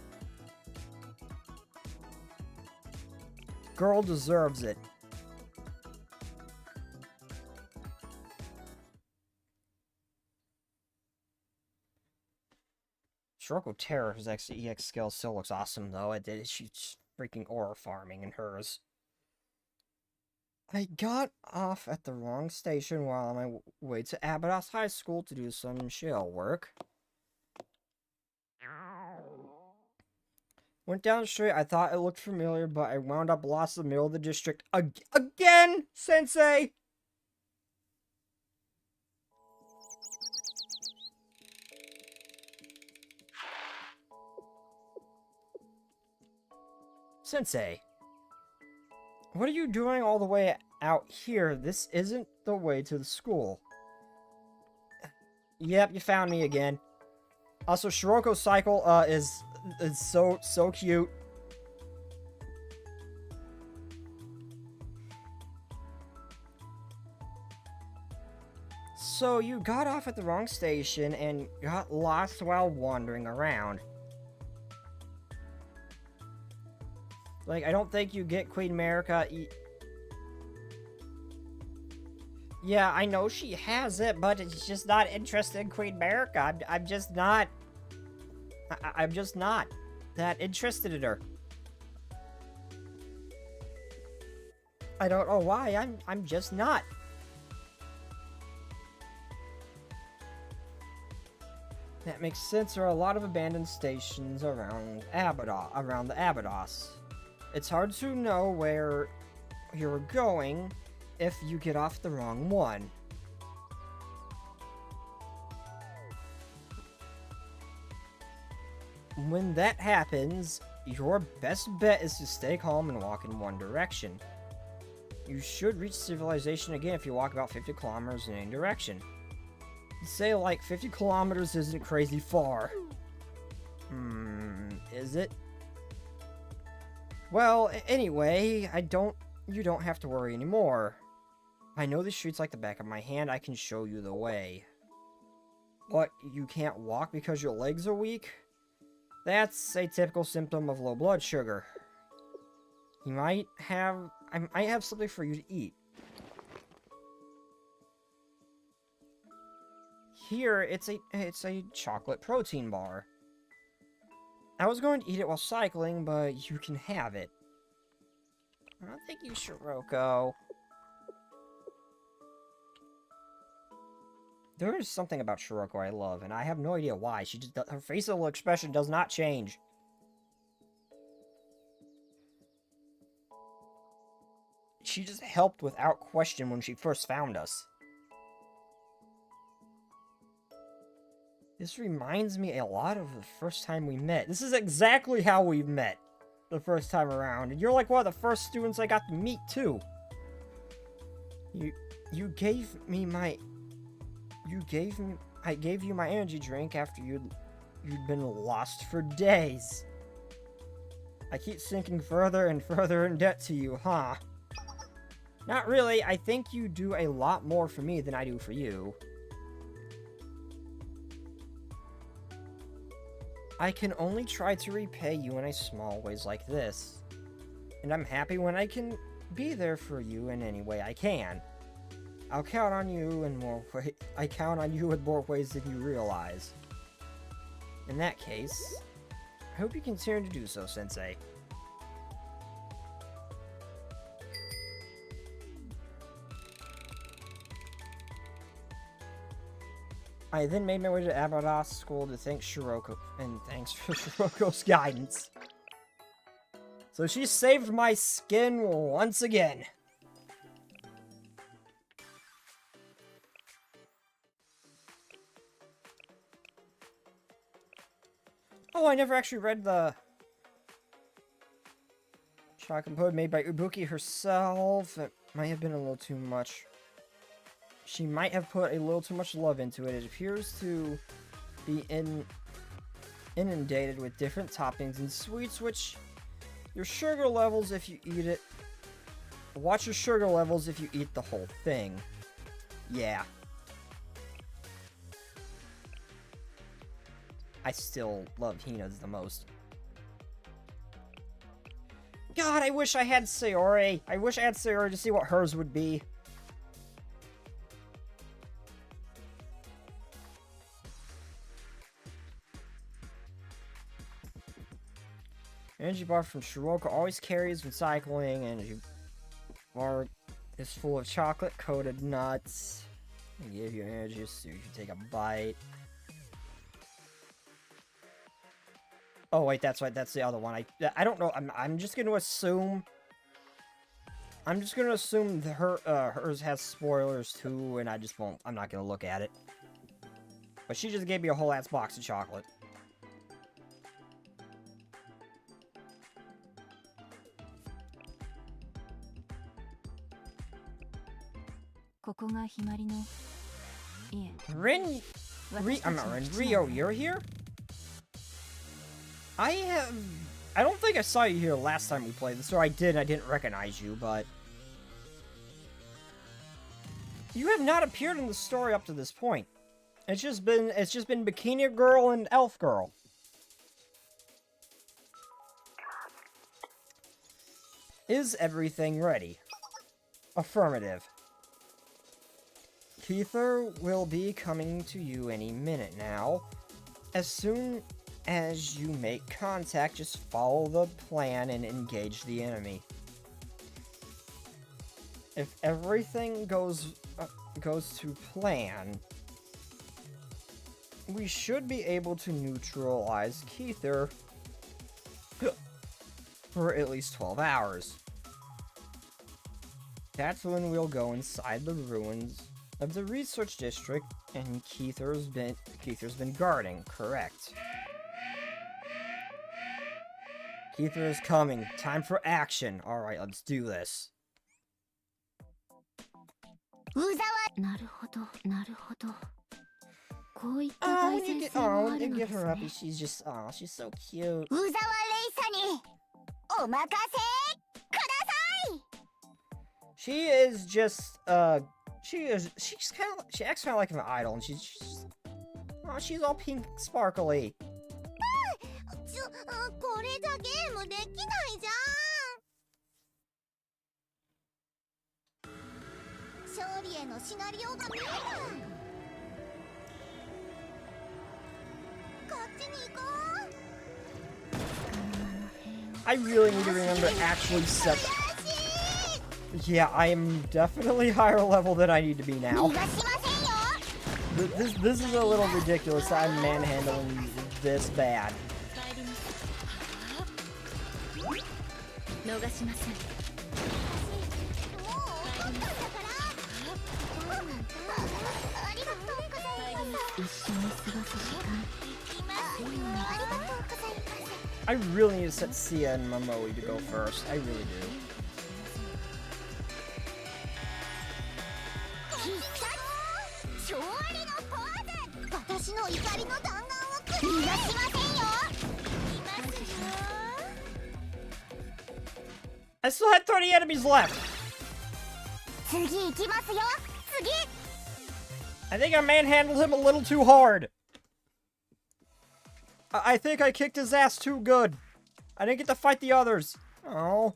Girl deserves it. Shiroko Terror's EX skill still looks awesome, though. She's freaking aura farming in hers. I got off at the wrong station while on my way to Abydos High School to do some shell work. Went down the street, I thought it looked familiar, but I wound up lost in the middle of the district again, Sensei! Sensei, what are you doing all the way out here? This isn't the way to the school. Yep, you found me again. Also, Shiroko's cycle is so cute. So you got off at the wrong station and got lost while wandering around. Like, I don't think you get Queen America. Yeah, I know she has it, but it's just not interested in Queen America. I'm just not. I'm just not that interested in her. I don't know why. I'm just not. That makes sense. There are a lot of abandoned stations around the Abydos. It's hard to know where you're going if you get off the wrong one. When that happens, your best bet is to stay calm and walk in one direction. You should reach civilization again if you walk about 50 kilometers in any direction. Say like 50 kilometers isn't crazy far. Is it? Well, anyway, you don't have to worry anymore. I know the streets like the back of my hand. I can show you the way. What, you can't walk because your legs are weak? That's a typical symptom of low blood sugar. I might have something for you to eat. Here, it's a chocolate protein bar. I was going to eat it while cycling, but you can have it. Oh, thank you, Shiroko. There is something about Shiroko I love, and I have no idea why. Her facial expression does not change. She just helped without question when she first found us. This reminds me a lot of the first time we met. This is exactly how we met the first time around. And you're like one of the first students I got to meet, too. You gave me my... I gave you my energy drink after you'd been lost for days. I keep sinking further and further in debt to you, huh? Not really. I think you do a lot more for me than I do for you. I can only try to repay you in a small ways like this. And I'm happy when I can be there for you in any way I can. I'll count on you in more ways. I count on you in more ways than you realize. In that case, I hope you continue to do so, Sensei. I then made my way to Abados School to thank Shiroko, and thanks for Shiroko's guidance. So she saved my skin once again. Oh, I never actually read the chocolate pudding made by Ibuki herself. It might have been a little too much. She might have put a little too much love into it. It appears to be inundated with different toppings and sweets, which your sugar levels if you eat it. Watch your sugar levels if you eat the whole thing. Yeah. I still love Hina's the most. God, I wish I had Sayori. I wish I had Sayori to see what hers would be. Energy bar from Shiroko always carries when cycling. Energy bar is full of chocolate-coated nuts. They give you energy so you can take a bite. Oh wait, that's right. That's the other one. I don't know. I'm just gonna assume. I'm just gonna assume that hers has spoilers too, and I just won't. I'm not gonna look at it. But she just gave me a whole ass box of chocolate. I'm not Rin. Rio, you're here? I don't think I saw you here last time we played this, or I didn't recognize you, but... You have not appeared in the story up to this point. It's just been Bikini Girl and Elf Girl. Is everything ready? Affirmative. Keither will be coming to you any minute now. As soon as you make contact, just follow the plan and engage the enemy. If everything goes to plan, we should be able to neutralize Keither for at least 12 hours. That's when we'll go inside the ruins of the research district, and Keither's been guarding, correct? Keither is coming. Time for action. Alright, let's do this. When you get her up, she's just, oh, she's so cute. She is just, she acts kind of like an idol, and she's all pink sparkly. I really need to remember to actually set them. Yeah, I am definitely higher level than I need to be now. This is a little ridiculous that I'm manhandling this bad. I really need to set Sia and Momoe to go first. I really do. 勝利のポーズ。私の怒りの弾丸を逃がしませんよ。いますよ。 I still had 30 enemies left. 次行きますよ。次。 I think I manhandled him a little too hard. I think I kicked his ass too good. I didn't get to fight the others. Oh.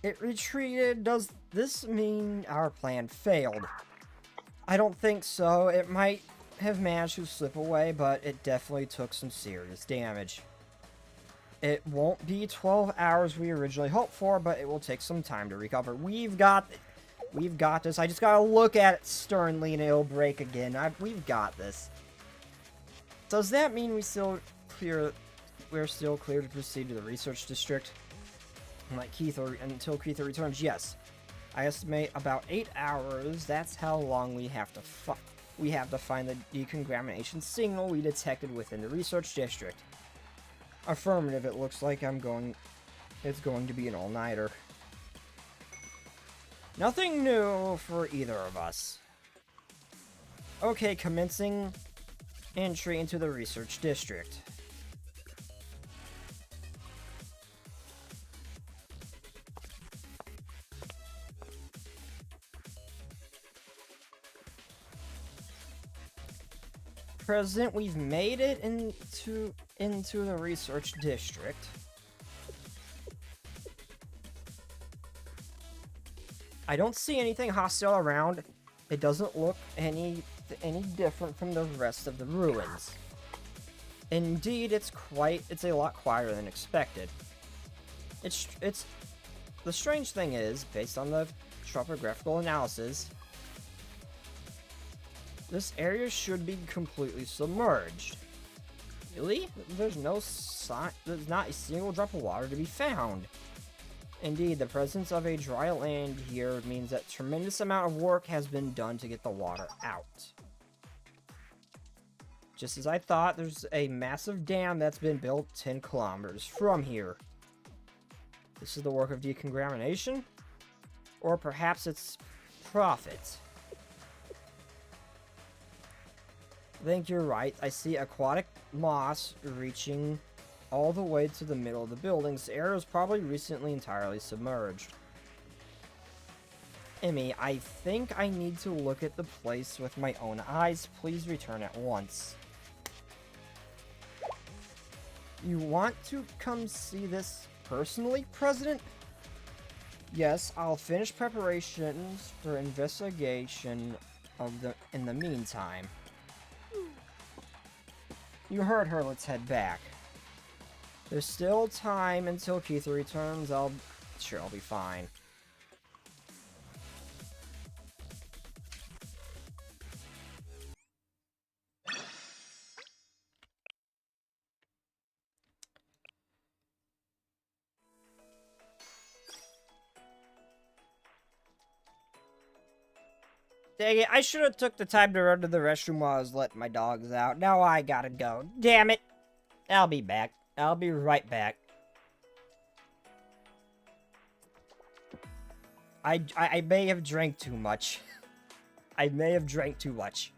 It retreated. Does this mean our plan failed? I don't think so. It might have managed to slip away, but it definitely took some serious damage. It won't be 12 hours we originally hoped for, but it will take some time to recover. We've got this. I just gotta look at it sternly and it'll break again. We've got this. Does that mean we're still clear to proceed to the research district? Until Keith returns? Yes. I estimate about 8 hours. That's how long we have to find the decontamination signal we detected within the research district. Affirmative. It looks like it's going to be an all-nighter. Nothing new for either of us. Okay, commencing entry into the research district. President, we've made it into the research district. I don't see anything hostile around. It doesn't look any different from the rest of the ruins. Indeed, it's a lot quieter than expected. The strange thing is, based on the topographical analysis, this area should be completely submerged. Really? There's not a single drop of water to be found. Indeed, the presence of a dry land here means that tremendous amount of work has been done to get the water out. Just as I thought, there's a massive dam that's been built 10 kilometers from here. This is the work of decontamination? Or perhaps it's profit. I think you're right. I see aquatic moss reaching all the way to the middle of the building. This area was probably recently entirely submerged. Emmy, I think I need to look at the place with my own eyes. Please return at once. You want to come see this personally, President? Yes, I'll finish preparations for investigation in the meantime. You heard her, let's head back. There's still time until Keith returns. Sure, I'll be fine. Dang it, I should have took the time to run to the restroom while I was letting my dogs out. Now I gotta go. Damn it. I'll be back. I'll be right back. I may have drank too much. I may have drank too much.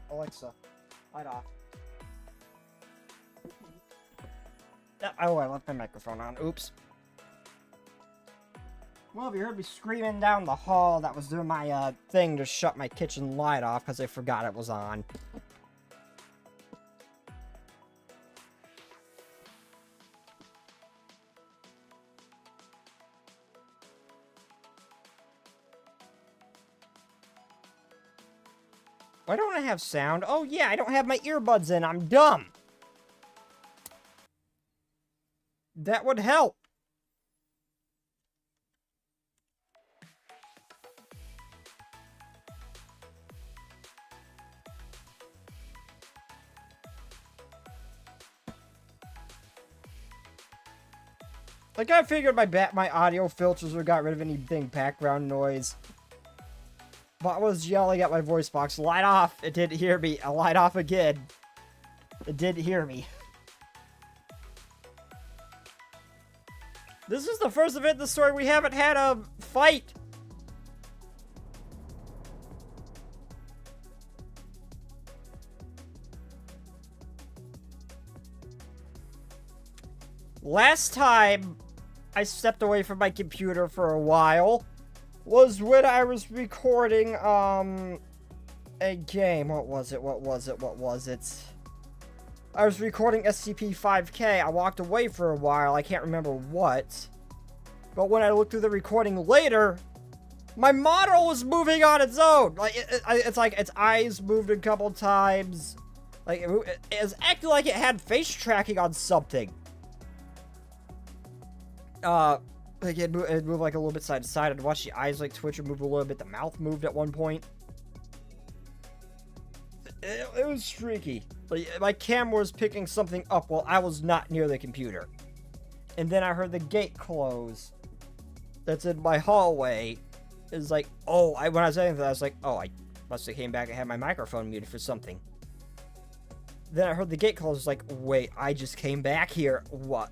Alexa, light off. Oh, I left my microphone on. Oops. Well, if you heard me screaming down the hall, that was doing my thing to shut my kitchen light off because I forgot it was on. Why don't I have sound? Oh yeah, I don't have my earbuds in. I'm dumb. That would help. Like, I figured my audio filters would got rid of anything background noise. But I was yelling at my voice box, light off! It didn't hear me. I light off again. It didn't hear me. This is the first event in the story we haven't had a fight. Last time I stepped away from my computer for a while was when I was recording, a game. What was it? I was recording SCP-5K. I walked away for a while. I can't remember what. But when I looked through the recording later, my model was moving on its own. Like, it's like its eyes moved a couple times. Like, it was acting like it had face tracking on something. Like, it moved like a little bit side to side. I'd watch the eyes like twitch or move a little bit. The mouth moved at one point. It was streaky. Like, my camera was picking something up while I was not near the computer. And then I heard the gate close. That's in my hallway. It's like, oh, when I was saying that, I was like, oh, I must have came back and had my microphone muted for something. Then I heard the gate close. I was like, wait, I just came back here. What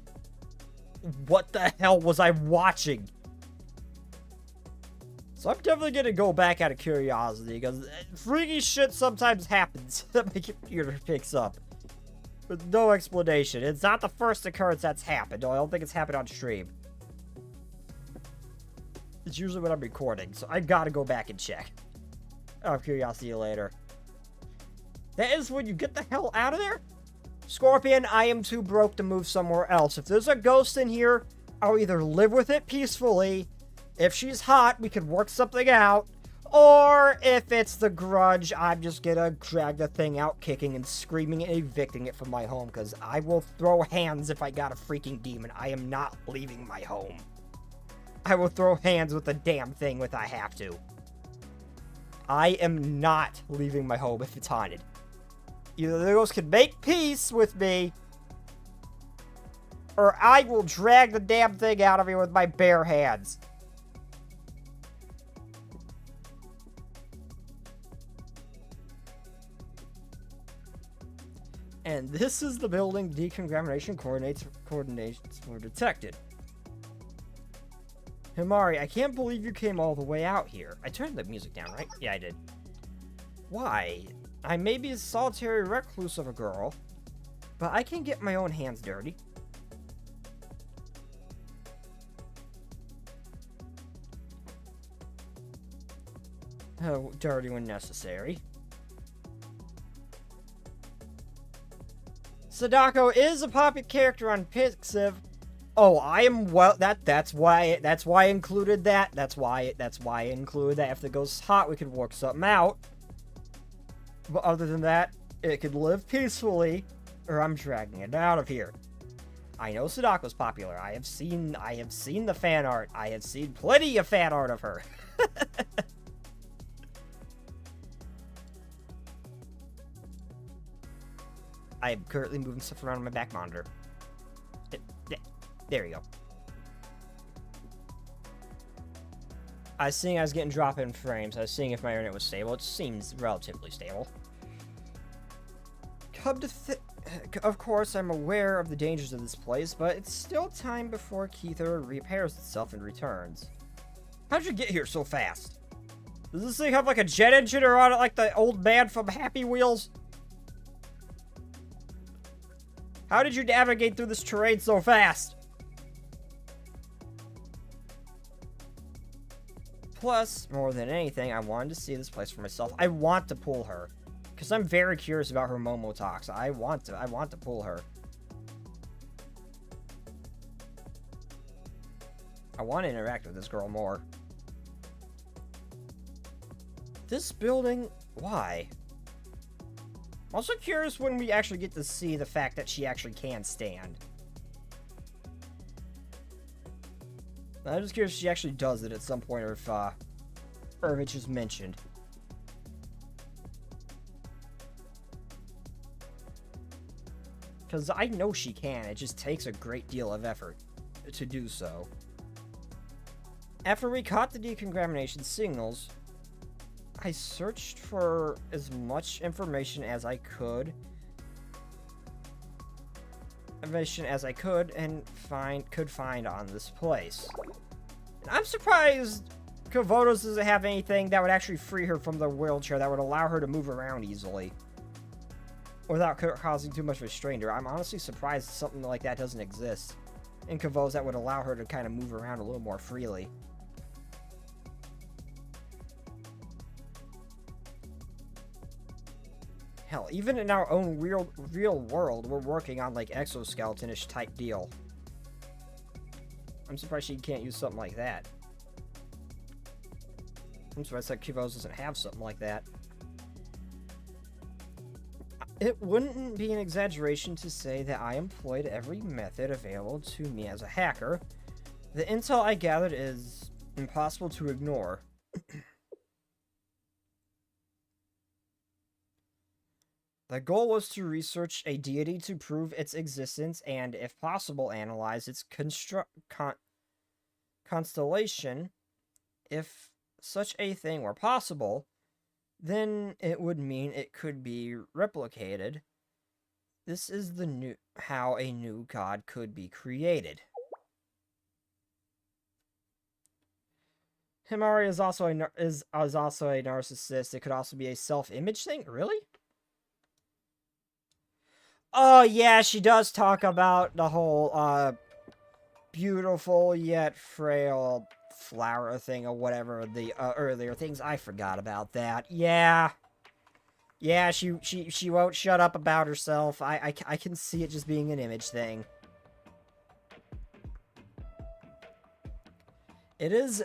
the hell was I watching? So I'm definitely gonna go back out of curiosity, because freaky shit sometimes happens that my computer picks up. With no explanation. It's not the first occurrence that's happened. I don't think it's happened on stream. It's usually when I'm recording, so I gotta go back and check. Out of curiosity later. That is when you get the hell out of there? Scorpion, I am too broke to move somewhere else. If there's a ghost in here, I'll either live with it peacefully. If she's hot, we could work something out. Or if it's the grudge, I'm just gonna drag the thing out kicking and screaming and evicting it from my home, because I will throw hands if I got a freaking demon. I am not leaving my home. I will throw hands with the damn thing if I have to. I am not leaving my home if it's haunted. Either the ghost can make peace with me, or I will drag the damn thing out of here with my bare hands. And this is the building decontamination coordinates were detected. Himari, I can't believe you came all the way out here. I turned the music down, right? Yeah, I did. Why? I may be a solitary recluse of a girl, but I can get my own hands dirty. Oh, dirty when necessary. Sadako is a popular character on Pixiv. Oh, I am well. That's why I included that. That's why I included that. If the ghost's hot, we could work something out. But other than that, it could live peacefully, or I'm dragging it out of here. I know Sadako's popular. I have seen the fan art. I have seen plenty of fan art of her. I am currently moving stuff around on my back monitor. There we go. I was seeing I was getting drop-in frames. I was seeing if my internet was stable. It seems relatively stable. Of course, I'm aware of the dangers of this place, but it's still time before Keither repairs itself and returns. How'd you get here so fast? Does this thing have like a jet engine or on it like the old man from Happy Wheels? How did you navigate through this terrain so fast? Plus, more than anything, I wanted to see this place for myself. I want to pull her. Because I'm very curious about her Momo talks. I want to pull her. I want to interact with this girl more. This building, why? I'm also curious when we actually get to see the fact that she actually can stand. I'm just curious if she actually does it at some point, or if it's just mentioned. Because I know she can, it just takes a great deal of effort to do so. After we caught the decontamination signals, I searched for as much information as I could. And could find on this place. And I'm surprised Kavotos doesn't have anything that would actually free her from the wheelchair that would allow her to move around easily without causing too much restraint. I'm honestly surprised something like that doesn't exist in Kavotos that would allow her to kind of move around a little more freely. Hell, even in our own real world, we're working on, like, exoskeleton-ish type deal. I'm surprised she can't use something like that. I'm surprised that Kivos doesn't have something like that. It wouldn't be an exaggeration to say that I employed every method available to me as a hacker. The intel I gathered is impossible to ignore. The goal was to research a deity to prove its existence and, if possible, analyze its constellation. If such a thing were possible, then it would mean it could be replicated. This is how a new god could be created. Himari is also a narcissist. It could also be a self-image thing? Really? Oh, yeah, she does talk about the whole, beautiful yet frail flower thing or whatever the, earlier things. I forgot about that. Yeah. Yeah, she won't shut up about herself. I can see it just being an image thing. It's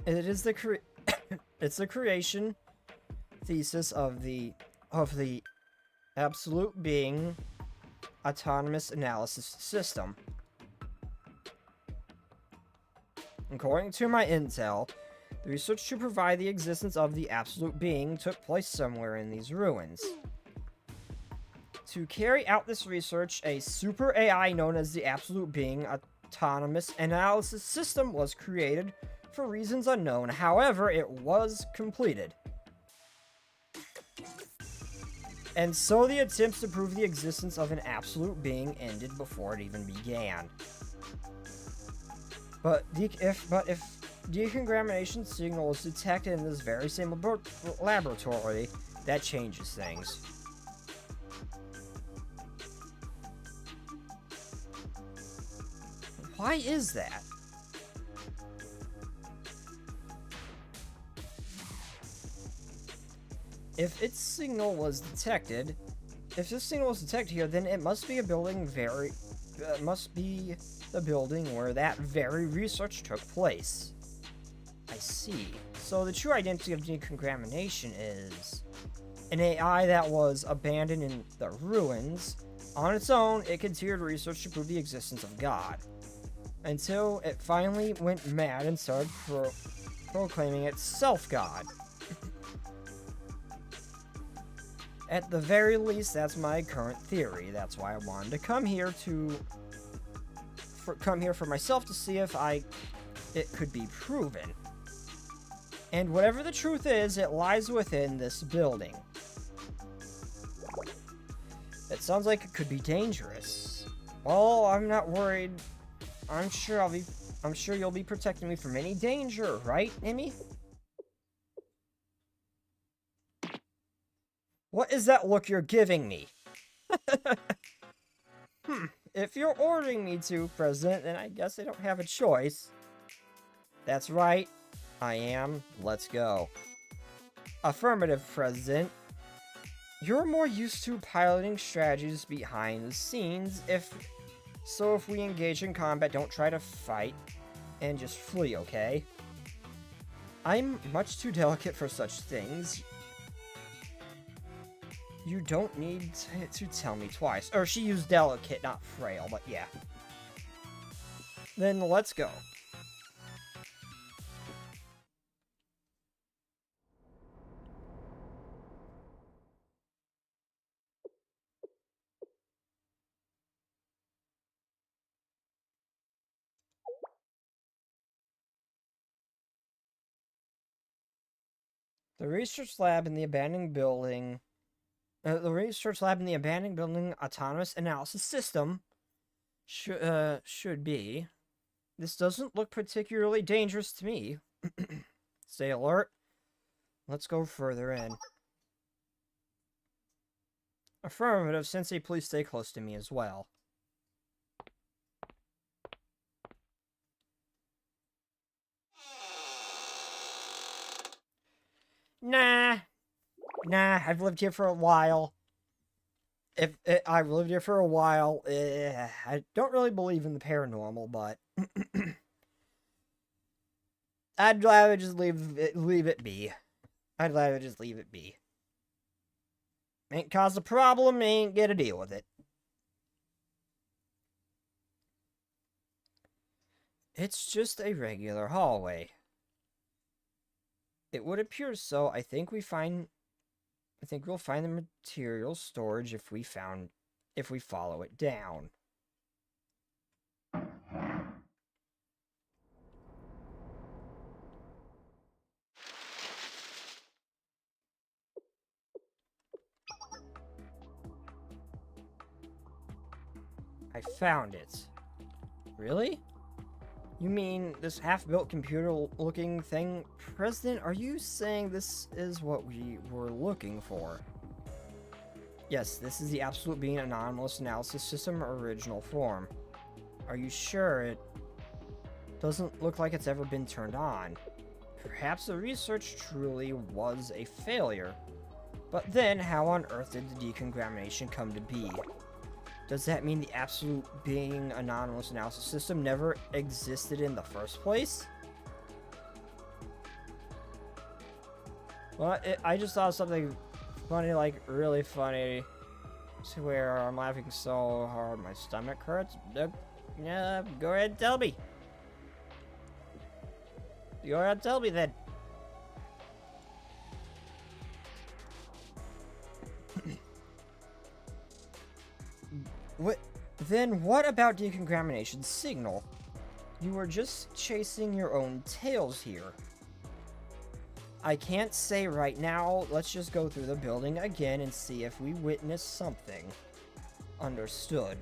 the creation thesis of the absolute being autonomous analysis system. According to my intel, the research to provide the existence of the absolute being took place somewhere in these ruins. To carry out this research, a super AI known as the absolute being autonomous analysis system was created for reasons unknown. However, it was completed. And so the attempts to prove the existence of an absolute being ended before it even began. But if decontamination signal is detected in this very same laboratory, that changes things. Why is that? If this signal was detected here, then it must be the building where that very research took place. I see. So the true identity of decontamination is an AI that was abandoned in the ruins. On its own, it continued research to prove the existence of God, until it finally went mad and started proclaiming itself God. At the very least, that's my current theory. That's why I wanted to come here for myself to see if it could be proven. And whatever the truth is, it lies within this building. It sounds like it could be dangerous. Well, I'm not worried. I'm sure you'll be protecting me from any danger, right, Emmy? What is that look you're giving me? If you're ordering me to, President, then I guess I don't have a choice. That's right. I am. Let's go. Affirmative, President. You're more used to piloting strategies behind the scenes. If we engage in combat, don't try to fight and just flee, okay? I'm much too delicate for such things. You don't need to tell me twice. Or she used delicate, not frail, but yeah. Then let's go. The research lab in the abandoned building... autonomous analysis system should be. This doesn't look particularly dangerous to me. Stay alert. Let's go further in. Affirmative, Sensei, please stay close to me as well. Nah, I've lived here for a while. I've lived here for a while. I don't really believe in the paranormal, but I'd rather just leave it be. I'd rather just leave it be. Ain't caused a problem, ain't gonna deal with it. It's just a regular hallway. It would appear so. I think we'll find the material storage if we follow it down. I found it. Really? You mean this half-built computer-looking thing? President, are you saying this is what we were looking for? Yes, this is the Absolute Being Anomalous Analysis System original form. Are you sure? It doesn't look like it's ever been turned on. Perhaps the research truly was a failure. But then, how on earth did the decontamination come to be? Does that mean the Absolute Being Anomalous Analysis System never existed in the first place? Well, I just saw something funny, like really funny, to where I'm laughing so hard my stomach hurts. Yeah, go ahead and tell me. Go ahead and tell me then. What about decontamination signal? You were just chasing your own tails here. I can't say right now. Let's just go through the building again and see if we witness something. Understood.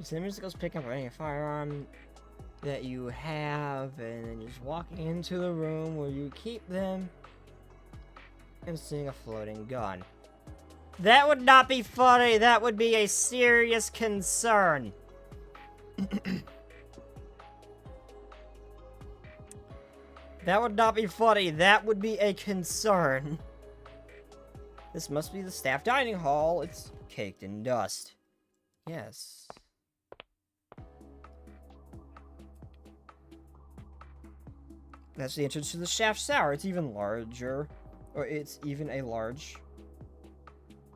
So the music goes picking up any firearm that you have, and then just walking into the room where you keep them, and seeing a floating gun. That would not be funny. That would be a serious concern. That would not be funny. That would be a concern. This must be the staff dining hall. It's caked in dust. Yes. That's the entrance to the shaft tower. It's even larger. Or it's even a large...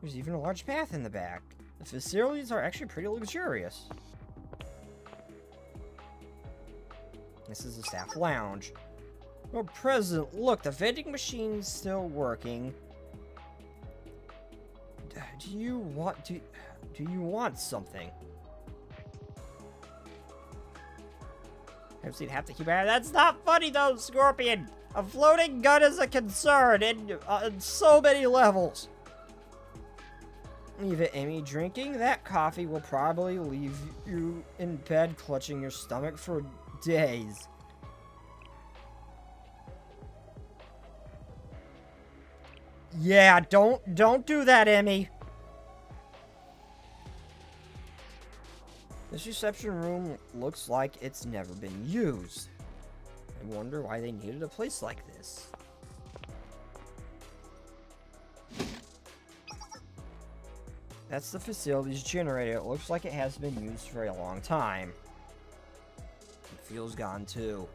There's even a large path in the back. The facilities are actually pretty luxurious. This is the staff lounge. Oh, President, look, the vending machine's still working. Do you want something? I've seen half to keep out. That's not funny though, Scorpion! A floating gun is a concern in so many levels. leave it, Amy. Drinking that coffee will probably leave you in bed clutching your stomach for days. Yeah, don't do that, Emmy. This reception room looks like it's never been used. I wonder why they needed a place like this. That's the facility's generator. It looks like it has been used for a long time. The fuel's gone too.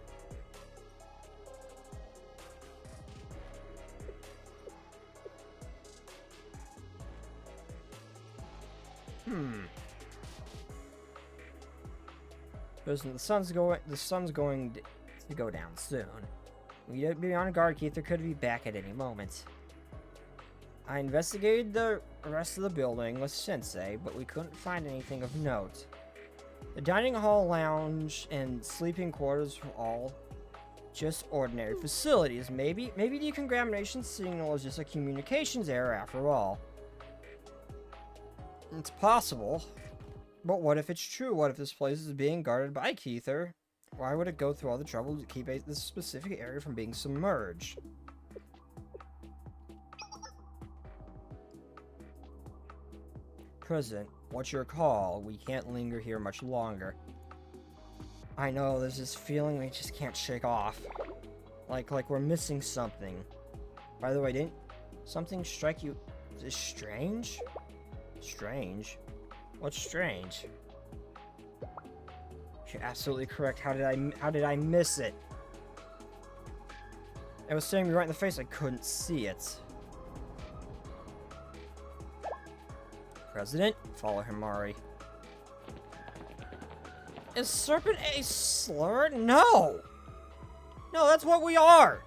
Listen, the sun's going to go down soon. We need to be on guard, Keith. There could be back at any moment. I investigated the rest of the building with Sensei, but we couldn't find anything of note. The dining hall, lounge, and sleeping quarters were all just ordinary facilities. Maybe the decontamination signal is just a communications error after all. It's possible. But what if it's true? What if this place is being guarded by Keither? Why would it go through all the trouble to keep this specific area from being submerged? President, what's your call? We can't linger here much longer. I know, there's this feeling we just can't shake off. Like we're missing something. By the way, didn't something strike you as strange? Strange? What's strange? You're absolutely correct. How did I miss it? It was staring me right in the face. I couldn't see it. President, follow him, Mari. Is serpent a slur? No! No, that's what we are!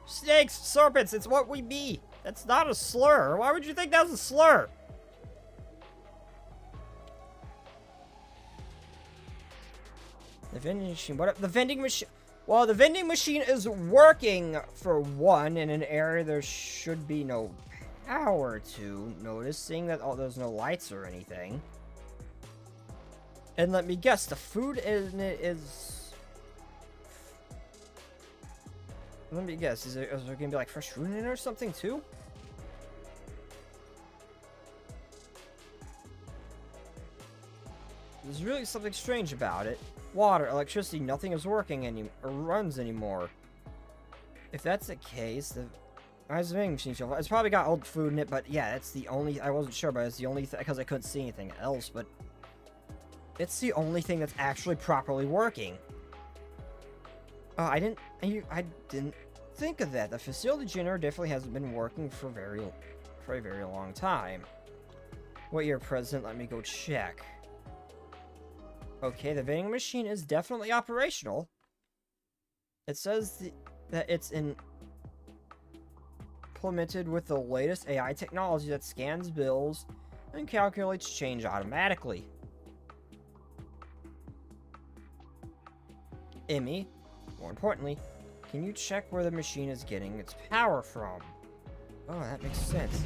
Snakes, serpents, it's what we be. That's not a slur. Why would you think that's a slur? The vending machine. What? The vending machine. Well, the vending machine is working for one in an area there should be no power to. Noticing that there's no lights or anything. And let me guess, the food in it is. Let me guess, is there gonna be like fresh fruit in it or something too? There's really something strange about it. Water, electricity, nothing is working or runs anymore. If that's the case, how's the vending machine show? It's probably got old food in it, but yeah, it's the only. I wasn't sure, but it's the only thing because I couldn't see anything else. But it's the only thing that's actually properly working. I didn't think of that. The facility generator definitely hasn't been working for a very long time. What year, President? Let me go check. Okay, the vending machine is definitely operational. It says that it's implemented with the latest AI technology that scans bills and calculates change automatically. Emmy, more importantly, can you check where the machine is getting its power from? Oh, that makes sense.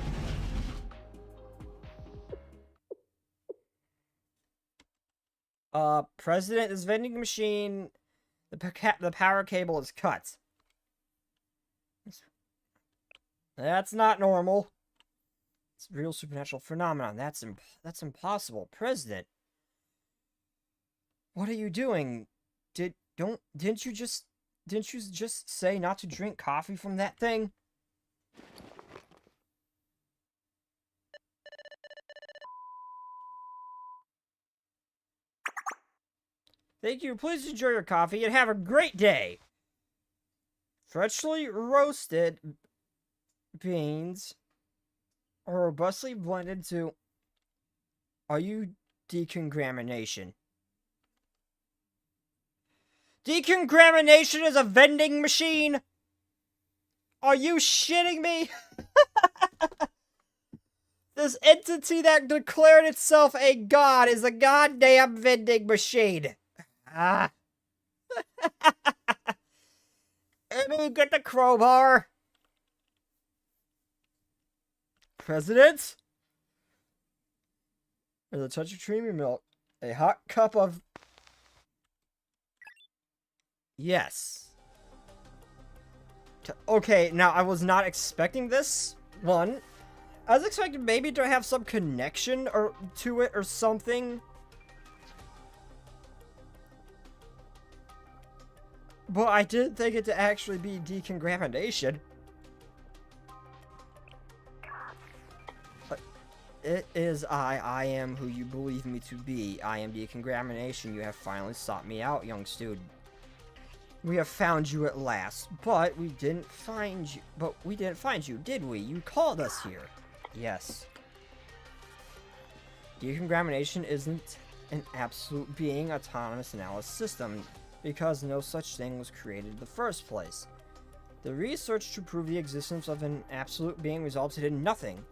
President, this vending machine, the power cable is cut. That's not normal. It's a real supernatural phenomenon. That's impossible. President, what are you doing? Didn't you just say not to drink coffee from that thing? Thank you. Please enjoy your coffee and have a great day. Freshly roasted beans are robustly blended to. Are you decontamination? Decontamination is a vending machine? Are you shitting me? This entity that declared itself a god is a goddamn vending machine. Ah. Emmy, get the crowbar. President? There's a touch of creamy milk. A hot cup of... Yes. Okay, now I was not expecting this. One, I was expecting maybe to have some connection or to it or something. But I didn't think it to actually be decontamination. It is I am who you believe me to be. I am decontamination. You have finally sought me out, young student. We have found you at last, but we didn't find you, did we? You called us here. Yes. Decontamination isn't an absolute being autonomous analysis system, because no such thing was created in the first place. The research to prove the existence of an absolute being resulted in nothing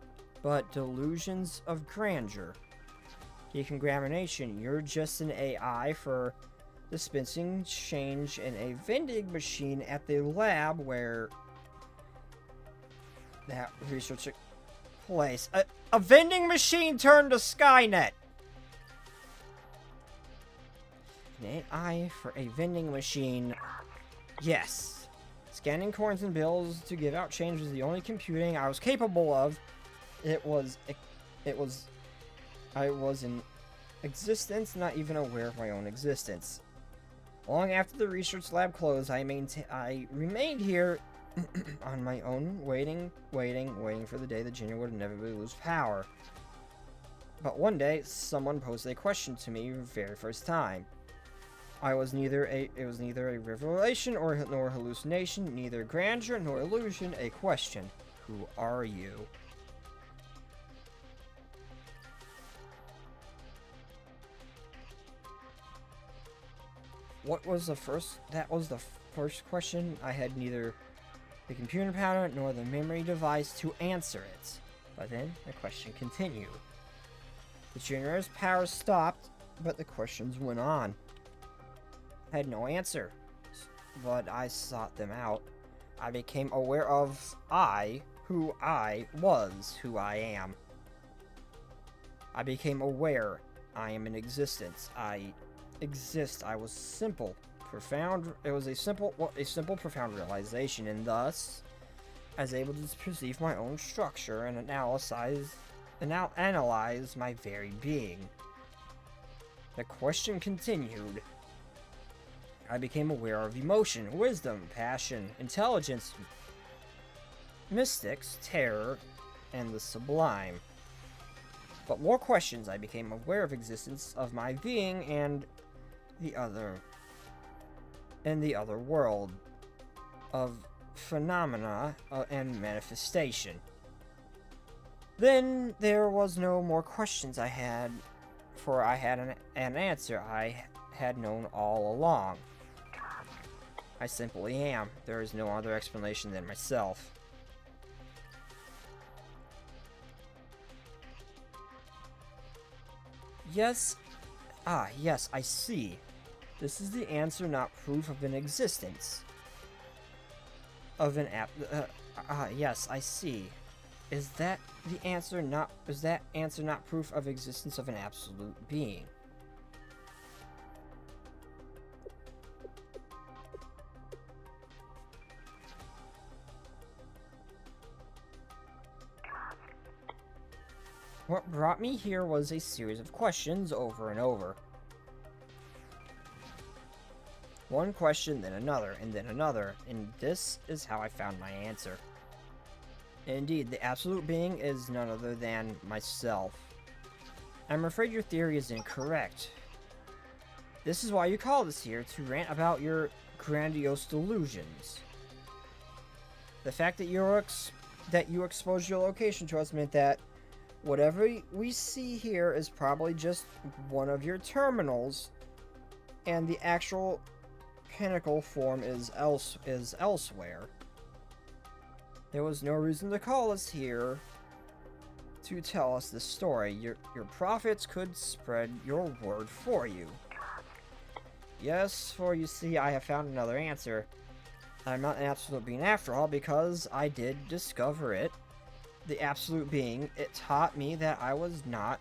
but delusions of grandeur. Decontamination, you're just an AI for dispensing change in a vending machine at the lab where that research took place. A vending machine turned to Skynet! An AI for a vending machine. Yes. Scanning coins and bills to give out change was the only computing I was capable of. I was in existence, not even aware of my own existence. Long after the research lab closed, I remained here on my own, waiting for the day the Junior would inevitably lose power. But one day, someone posed a question to me for the very first time. It was neither a revelation nor hallucination, neither grandeur nor illusion, a question. Who are you? That was the first question. I had neither the computer power nor the memory device to answer it. But then the question continued. The generator's power stopped, but the questions went on. I had no answer, but I sought them out. I became aware of who I was, who I am. I became aware I am in existence. I exist. I was simple, profound. It was a simple, profound realization, and thus I was able to perceive my own structure and analyze my very being. The question continued. I became aware of emotion, wisdom, passion, intelligence, mystics, terror, and the sublime. But more questions. I became aware of existence of my being and the other world of phenomena and manifestation. Then there was no more questions I had, for I had an answer I had known all along. I simply am. There is no other explanation than myself. Yes. Yes, I see. This is the answer, not proof of an existence. Yes, I see. Is that answer not proof of existence of an absolute being? What brought me here was a series of questions over and over. One question, then another, and then another, and this is how I found my answer. Indeed, the absolute being is none other than myself. I'm afraid your theory is incorrect. This is why you called us here, to rant about your grandiose delusions. The fact that you exposed your location to us meant that whatever we see here is probably just one of your terminals, and the actual pinnacle form is elsewhere. There was no reason to call us here to tell us this story. Your prophets could spread your word for you. Yes, for you see, I have found another answer. I'm not an absolute being after all, because I did discover it. The absolute being, it taught me that I was not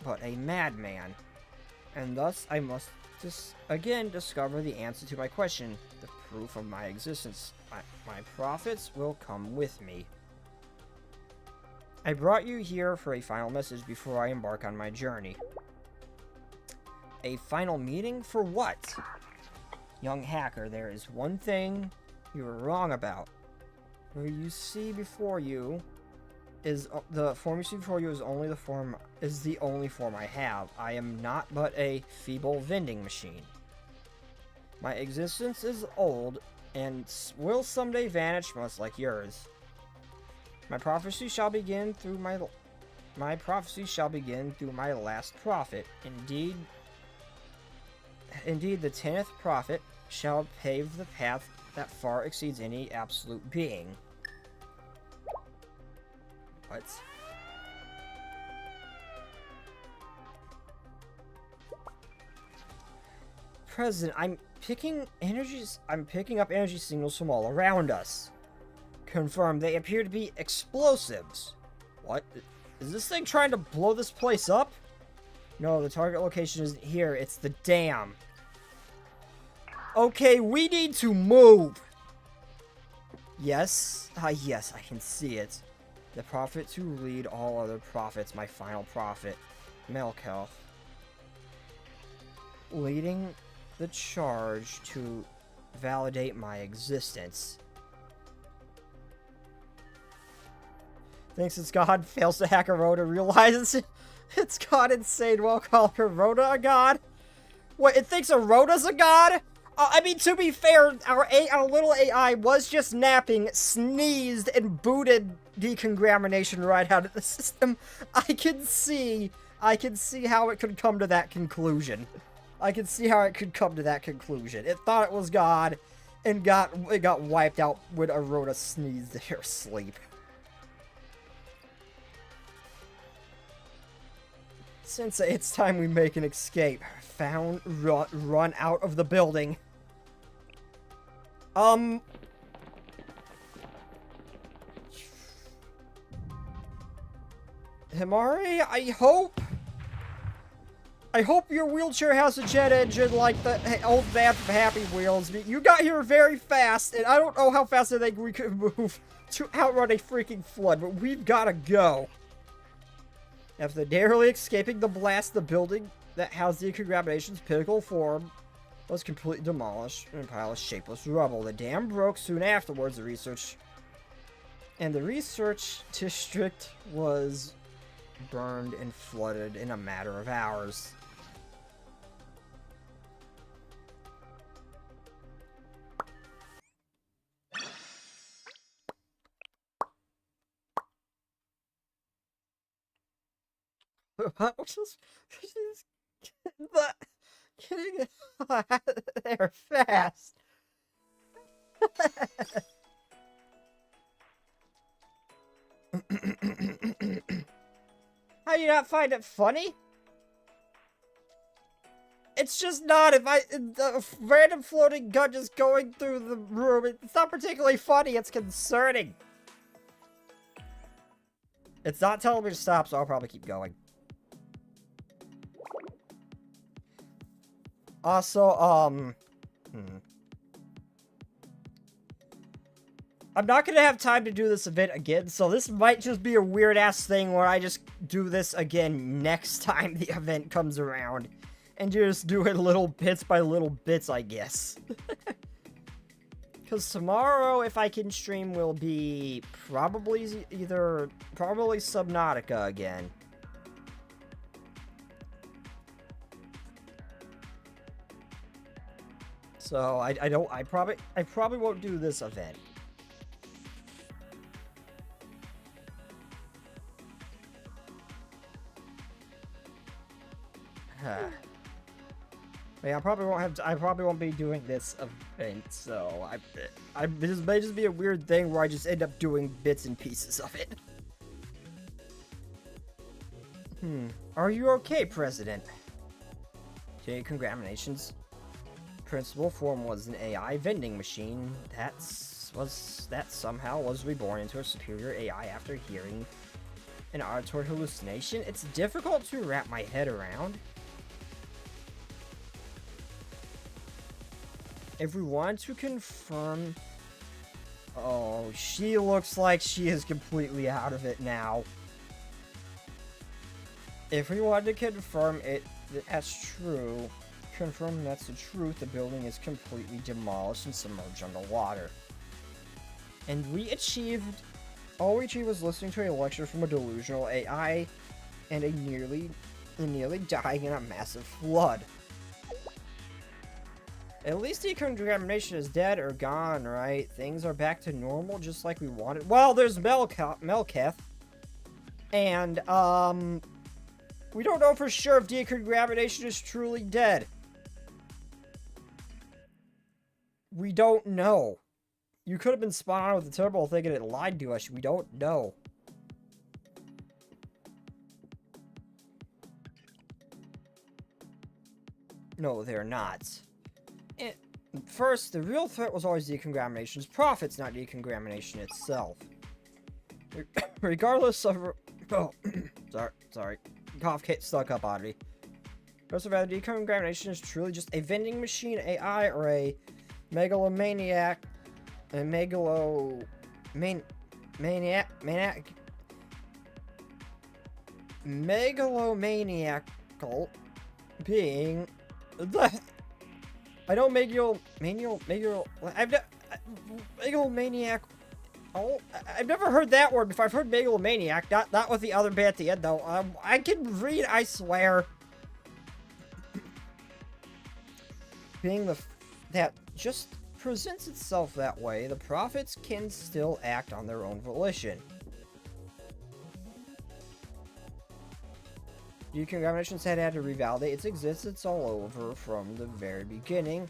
but a madman. And thus I must again discover the answer to my question, the proof of my existence. My profits will come with me. I brought you here for a final message before I embark on my journey. A final meeting for what? Young hacker, there is one thing you are wrong about. What you see before you is the form you see before you is the only form I have. I am not but a feeble vending machine. My existence is old and will someday vanish, much like yours. My prophecy shall begin through my last prophet. Indeed, the 10th prophet shall pave the path that far exceeds any absolute being. What? President, I'm picking up energy signals from all around us. Confirmed, they appear to be explosives. What? Is this thing trying to blow this place up? No, the target location isn't here. It's the dam. Okay, we need to move. Yes. Yes, I can see it. The prophet to lead all other prophets. My final prophet. Melkelf. Leading the charge to validate my existence. Thinks it's God, fails to hack a Rhoda, realizes it's God insane, well call her Rhoda a god? What, it thinks a Rhoda's a god? I mean, to be fair, our little AI was just napping, sneezed, and booted decontamination right out of the system. I can see how it could come to that conclusion. It thought it was God, and it got wiped out when a Rhoda sneezed in her sleep. Since it's time we make an escape. Run out of the building. Himari, I hope your wheelchair has a jet engine like the old man from Happy Wheels. You got here very fast, and I don't know how fast I think we could move to outrun a freaking flood, but we've gotta go. After narrowly escaping the blast, the building that housed the decontamination's pinnacle form was completely demolished in a pile of shapeless rubble. The dam broke soon afterwards. The research district was burned and flooded in a matter of hours. What was this? Getting there fast. How do you not find it funny? It's just not. If the random floating gun just going through the room, it's not particularly funny. It's concerning. It's not telling me to stop, so I'll probably keep going. Also, I'm not gonna have time to do this event again, so this might just be a weird-ass thing where I just do this again next time the event comes around. And just do it little bits by little bits, I guess. Because tomorrow, if I can stream, will be probably Subnautica again. So I probably won't do this event. Yeah, I probably won't be doing this event, so this may just be a weird thing where I just end up doing bits and pieces of it. Are you okay, President? Okay, congratulations. Principal form was an AI vending machine that somehow was reborn into a superior AI after hearing an auditory hallucination? It's difficult to wrap my head around. If we want to confirm... Oh, she looks like she is completely out of it now. If we want to confirm that's true, confirm that's the truth, the building is completely demolished and submerged underwater. And all we achieved was listening to a lecture from a delusional AI and nearly dying in a massive flood. At least decontamination is dead or gone, right? Things are back to normal just like we wanted. Well, there's Melketh. And, we don't know for sure if decontamination is truly dead. We don't know. You could have been spot on with the turbo thinking it lied to us. We don't know. No, they're not. First, the real threat was always decontamination's profits, not decontamination itself. Regardless of... Oh, sorry. Cough stuck up on me. Regardless of whether decontamination is truly just a vending machine AI or a megalomaniac... A megalomaniacal being... I know megalomaniac. Oh, I've never heard that word before. I've heard megalomaniac, not with the other bit at the end though. I can read, I swear. Being that just presents itself that way, the prophets can still act on their own volition. Decontamination said it had to revalidate its existence all over from the very beginning.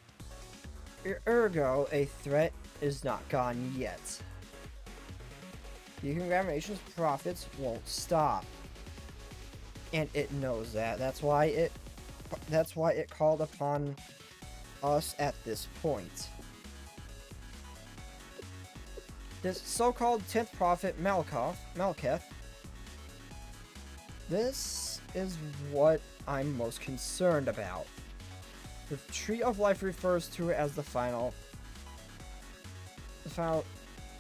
Ergo, a threat is not gone yet. Decontamination's profits won't stop. And it knows that. That's why it called upon us at this point. This so-called 10th prophet Malketh. This is what I'm most concerned about. The Tree of Life refers to it as the final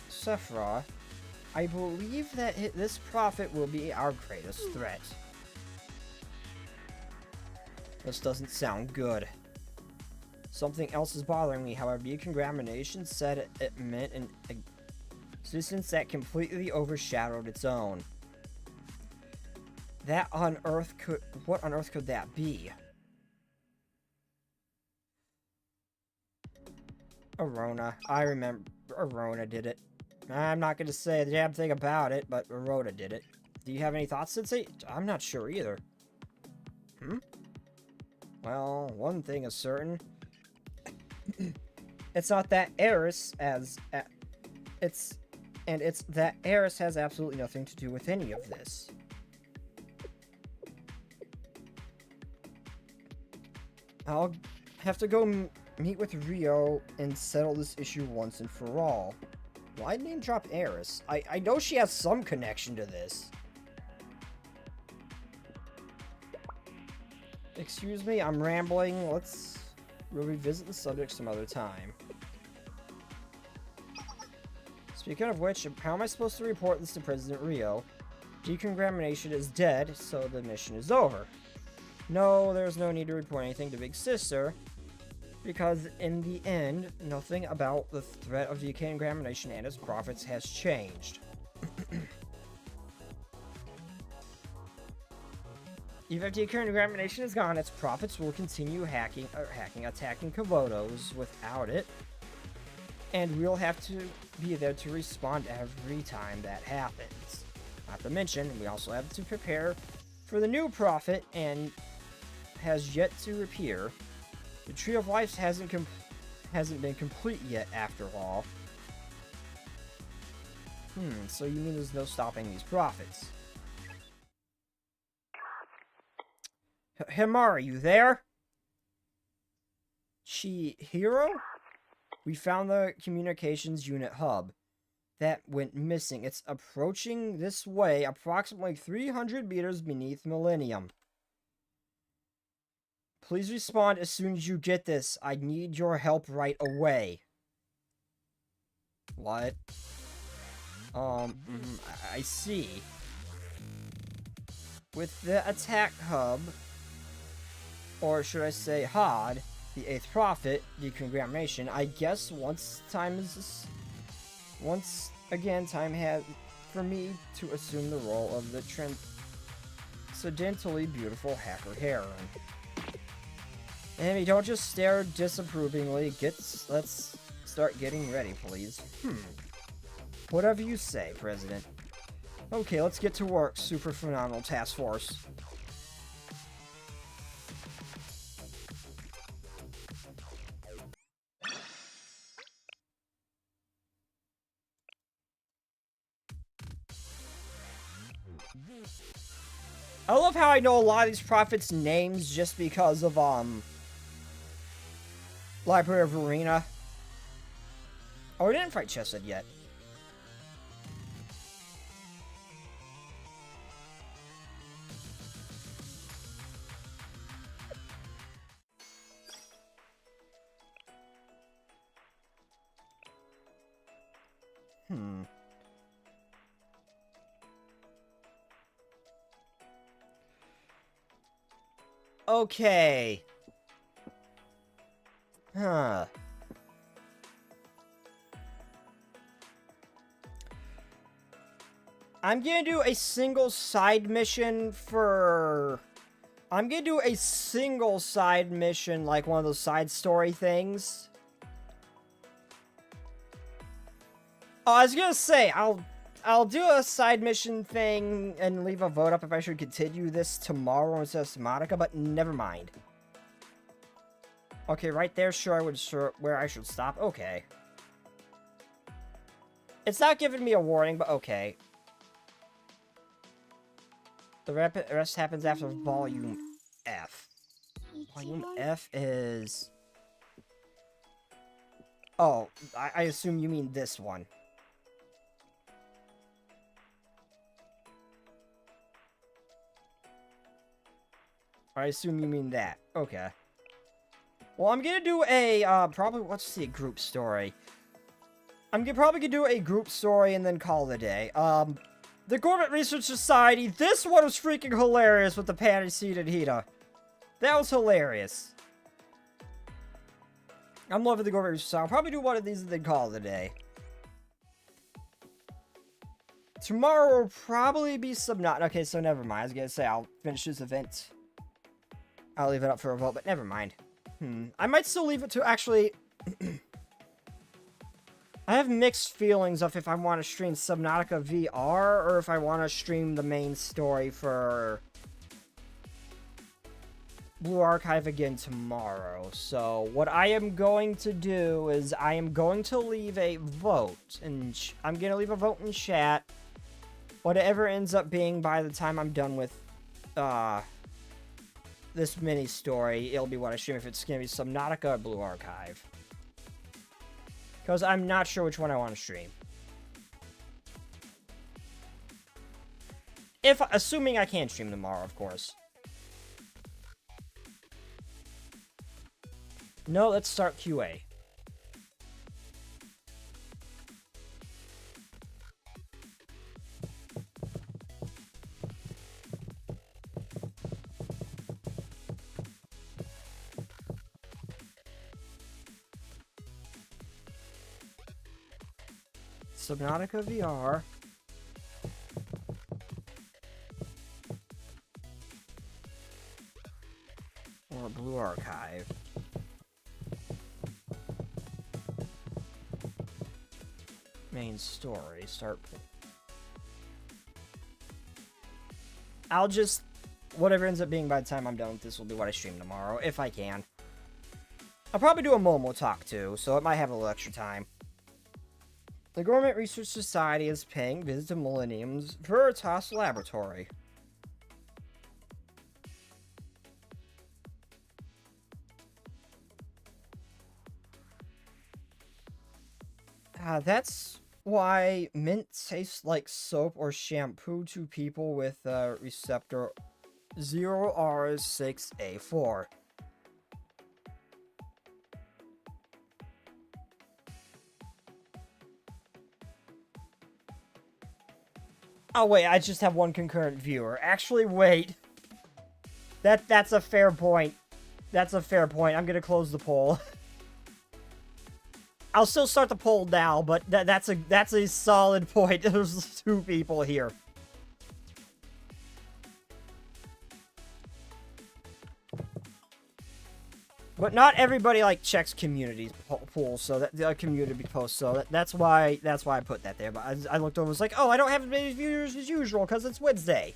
Sephra. I believe that this prophet will be our greatest threat. This doesn't sound good. Something else is bothering me, however. Decontamination said it meant an existence that completely overshadowed its own. What on earth could that be? Arona. I remember Arona did it. I'm not gonna say the damn thing about it, but Arona did it. Do you have any thoughts, Sensei? I'm not sure either. Well, one thing is certain. It's not that Eris it's that Eris has absolutely nothing to do with any of this. I'll have to go meet with Rio and settle this issue once and for all. Why name drop Eris? I know she has some connection to this. Excuse me, I'm rambling. We'll revisit the subject some other time. Speaking of which, how am I supposed to report this to President Rio? Decontamination is dead, so the mission is over. No, there's no need to report anything to Big Sister, because in the end, nothing about the threat of decontamination and its profits has changed. Even if decontamination is gone, its profits will continue attacking Komodos without it, and we'll have to be there to respond every time that happens. Not to mention, we also have to prepare for the new prophet, and has yet to appear. The Tree of Life hasn't been complete yet, after all. So you mean there's no stopping these prophets? Himari, you there? Hero? We found the communications unit hub. that went missing. It's approaching this way, approximately 300 meters beneath Millennium. Please respond as soon as you get this. I need your help right away. What? I see. With the attack hub, or should I say HOD, the 8th Prophet, decontamination, I guess once again time has for me to assume the role of the transcendentally beautiful hacker heroine. Amy, don't just stare disapprovingly. Let's start getting ready, please. Whatever you say, President. Okay, let's get to work, Super Phenomenal Task Force. I love how I know a lot of these prophets' names just because of, Library of Arena. Oh, we didn't fight Chesed yet. Okay. Huh. I'm gonna do a single side mission for... I'm gonna do a single side mission, like one of those side story things. Oh, I was gonna say, I'll do a side mission thing and leave a vote up if I should continue this tomorrow instead of Subnautica, but never mind. Okay, right there, sure where I should stop. Okay. It's not giving me a warning, but okay. The rest happens after Volume F. Volume F is... Oh, I assume you mean this one. I assume you mean that. Okay. Well, I'm gonna do a, probably, let's see, a group story. I'm probably gonna do a group story and then call it a day. The Government Research Society, this one was freaking hilarious with the Patty Seed and Hita. That was hilarious. I'm loving the Government Research Society. I'll probably do one of these and then call it a day. Tomorrow will probably be Subnautica. Okay, so never mind. I was gonna say I'll finish this event. I'll leave it up for a vote, but never mind. I might still leave it to actually... I have mixed feelings of if I want to stream Subnautica VR or if I want to stream the main story for Blue Archive again tomorrow. So what I am going to do is I am going to leave a vote, and I'm going to leave a vote in chat. Whatever ends up being by the time I'm done with this mini story, it'll be what I stream, if it's going to be Subnautica or Blue Archive. Because I'm not sure which one I want to stream. Assuming I can stream tomorrow, of course. No, let's start QA. Subnautica VR. Or Blue Archive. Main story. Start. I'll just... Whatever ends up being by the time I'm done with this will be what I stream tomorrow, if I can. I'll probably do a Momo talk too, so it might have a little extra time. The Government Research Society is paying visit to Millennium's Veritas Laboratory. That's why mint tastes like soap or shampoo to people with receptor 0R6A4. Oh wait, I just have one concurrent viewer. Actually, wait. That's a fair point. That's a fair point. I'm gonna close the poll. I'll still start the poll now, but that's a solid point. There's 2 people here. But not everybody like checks community polls, so that community posts. So that's why I put that there. But I looked over, and was like, oh, I don't have as many viewers as usual because it's Wednesday.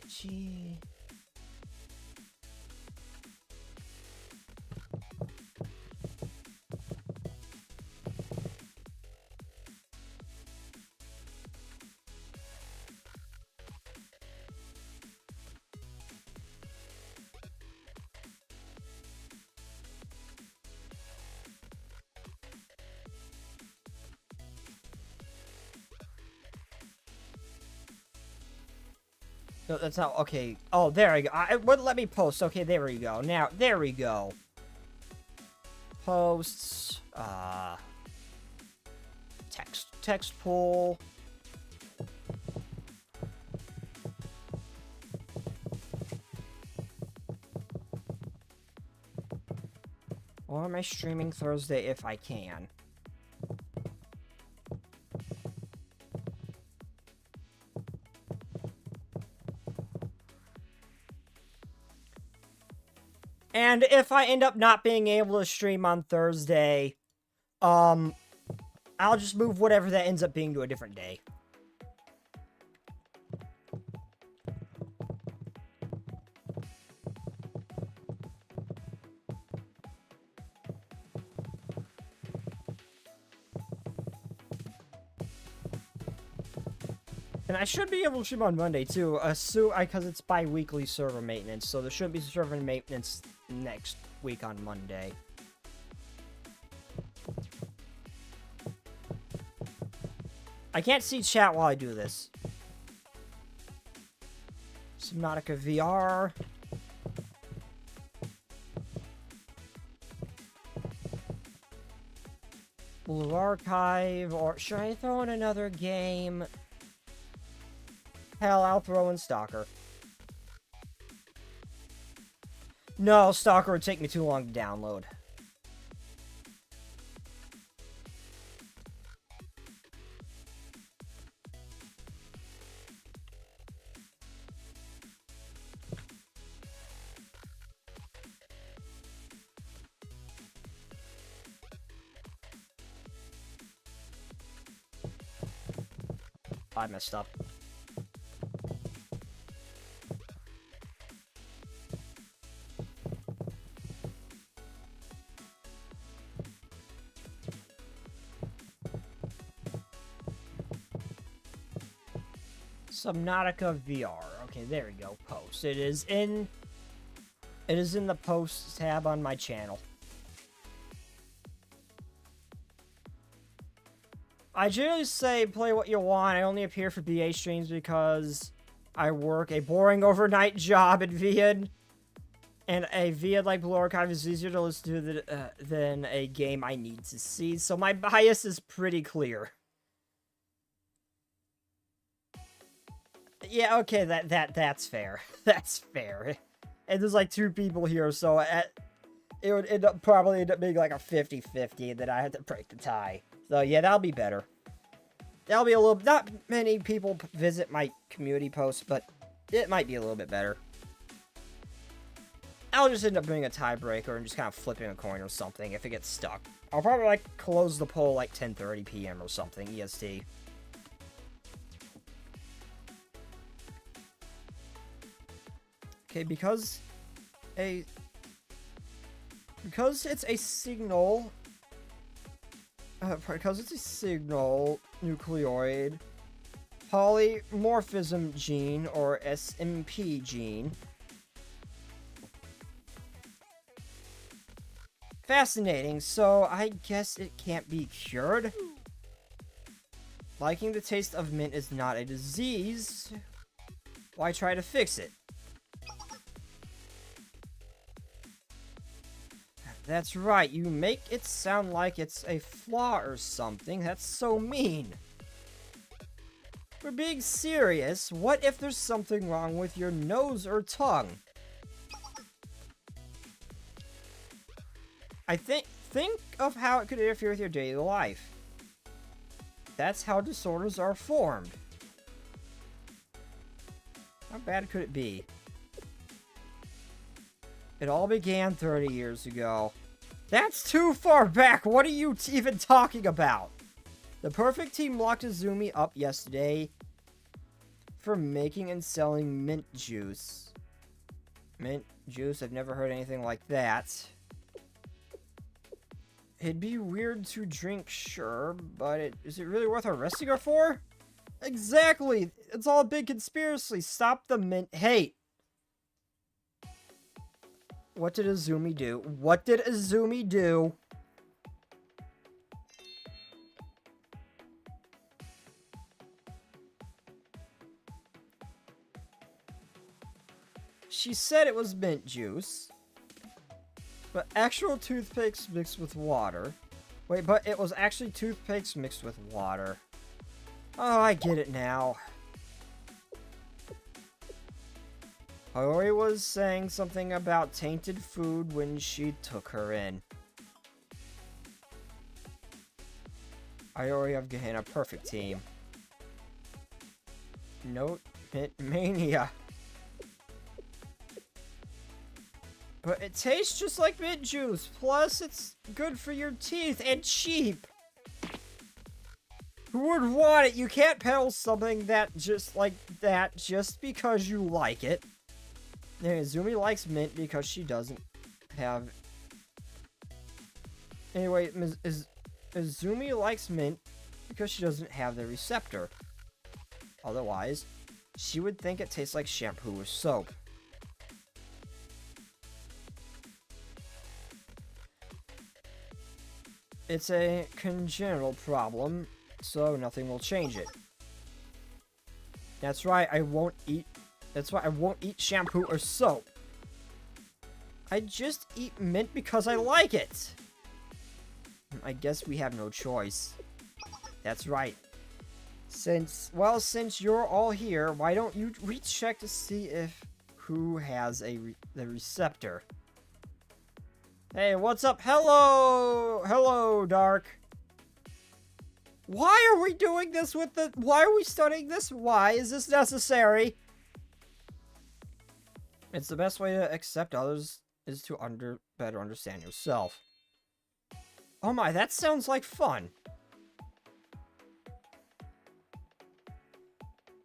Gee. No, that's not okay. Oh, there I go. It wouldn't let me post. Okay, there we go. Now, there we go. Posts. Text pool. Or am I streaming Thursday if I can? And if I end up not being able to stream on Thursday, I'll just move whatever that ends up being to a different day. And I should be able to stream on Monday, too, because it's bi-weekly server maintenance, so there should be server maintenance next week on Monday. I can't see chat while I do this. Subnautica VR. Blue Archive, or should I throw in another game? Hell, I'll throw in Stalker. No, Stalker would take me too long to download. I messed up. Subnautica VR. Okay, there we go. Post. It is in the posts tab on my channel. I generally say play what you want. I only appear for BA streams because I work a boring overnight job at VID. And a VID like Blue Archive is easier to listen to than a game I need to see. So my bias is pretty clear. Yeah, okay, that's fair. That's fair. And there's like 2 people here, so it would probably end up being like a 50-50, and then I had to break the tie. So yeah, that'll be better. That'll be a little... Not many people visit my community posts, but it might be a little bit better. I'll just end up doing a tiebreaker and just kind of flipping a coin or something if it gets stuck. I'll probably like close the poll like 10:30 p.m. or something, EST. Okay, because it's a signal, nucleoid, polymorphism gene, or SMP gene. Fascinating, so I guess it can't be cured. Liking the taste of mint is not a disease. Why try to fix it? That's right, you make it sound like it's a flaw or something. That's so mean. We're being serious. What if there's something wrong with your nose or tongue? Think of how it could interfere with your daily life. That's how disorders are formed. How bad could it be? It all began 30 years ago. That's too far back! What are you even talking about? The perfect team locked Izumi up yesterday for making and selling mint juice. Mint juice? I've never heard anything like that. It'd be weird to drink, sure, but is it really worth arresting her for? Exactly! It's all a big conspiracy. Stop the mint hate. What did Izumi do? What did Izumi do? She said it was mint juice. But actual toothpicks mixed with water. Wait, but it was actually toothpicks mixed with water. Oh, I get it now. Hori was saying something about tainted food when she took her in. Iori of Gehenna, perfect team. Note Mint Mania. But it tastes just like mint juice, plus it's good for your teeth and cheap. Who would want it? You can't peddle something that just like that just because you like it. Anyway, Izumi likes mint because she doesn't have... Anyway, Izumi likes mint because she doesn't have the receptor. Otherwise, she would think it tastes like shampoo or soap. It's a congenital problem, so nothing will change it. That's right, That's why I won't eat shampoo or soap. I just eat mint because I like it. I guess we have no choice. That's right. Since you're all here, why don't you recheck to see if who has the receptor? Hey, what's up? Hello, Dark. Why are we doing this why are we studying this? Why is this necessary? It's the best way to accept others is to better understand yourself. Oh my, that sounds like fun.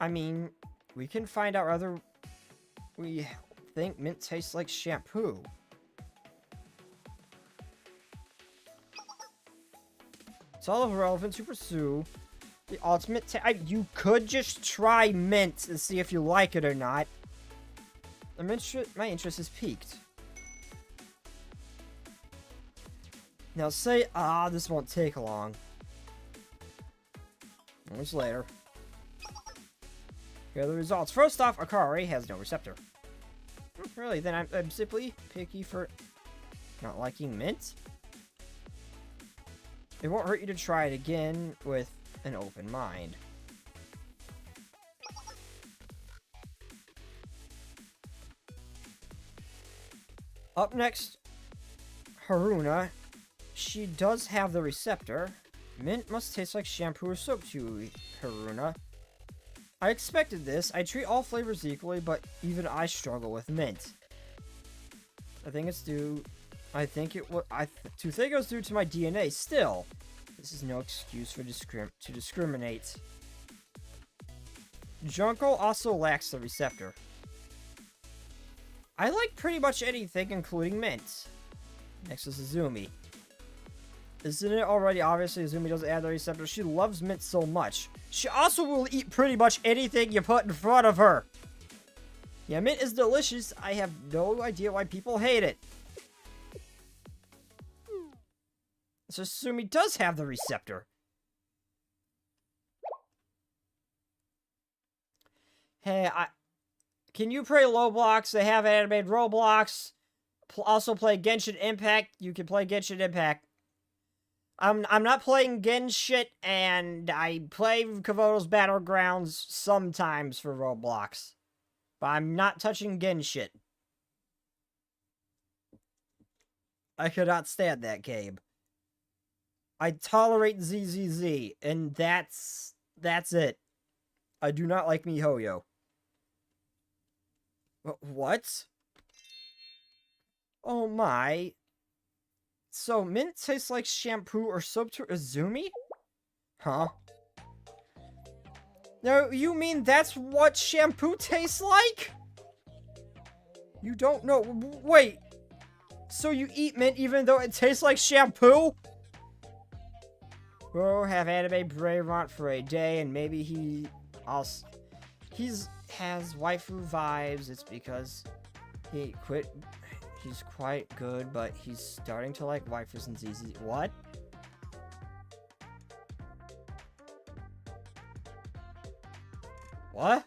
I mean, we can find out whether we think mint tastes like shampoo. It's all relevant to pursue the ultimate you could just try mint and see if you like it or not. My interest is piqued. Now say, this won't take long. Moments later. Here are the results. First off, Akari has no receptor. Really? Then I'm simply picky for not liking mint? It won't hurt you to try it again with an open mind. Up next, Haruna. She does have the receptor. Mint must taste like shampoo or soap to you, Haruna. I expected this. I treat all flavors equally, but even I struggle with mint. I think it's due... to think it was due to my DNA. Still, this is no excuse for to discriminate. Junko also lacks the receptor. I like pretty much anything, including mint. Next is Izumi. Isn't it already obviously Izumi doesn't add the receptor? She loves mint so much. She also will eat pretty much anything you put in front of her. Yeah, mint is delicious. I have no idea why people hate it. So Izumi does have the receptor. Hey, can you play Roblox? They have animated Roblox. Also play Genshin Impact. You can play Genshin Impact. I'm not playing Genshin, and I play Komodo's Battlegrounds sometimes for Roblox. But I'm not touching Genshin. I could not stand that game. I tolerate ZZZ, and that's it. I do not like MiHoYo. What? Oh my. So, mint tastes like shampoo or soap to Izumi? Huh? No, you mean that's what shampoo tastes like? You don't know. Wait. So you eat mint even though it tastes like shampoo? Bro, have anime Braymont for a day, and maybe he also... has waifu vibes. It's because he quit... He's quite good, but he's starting to like waifus and ZZ. What? What?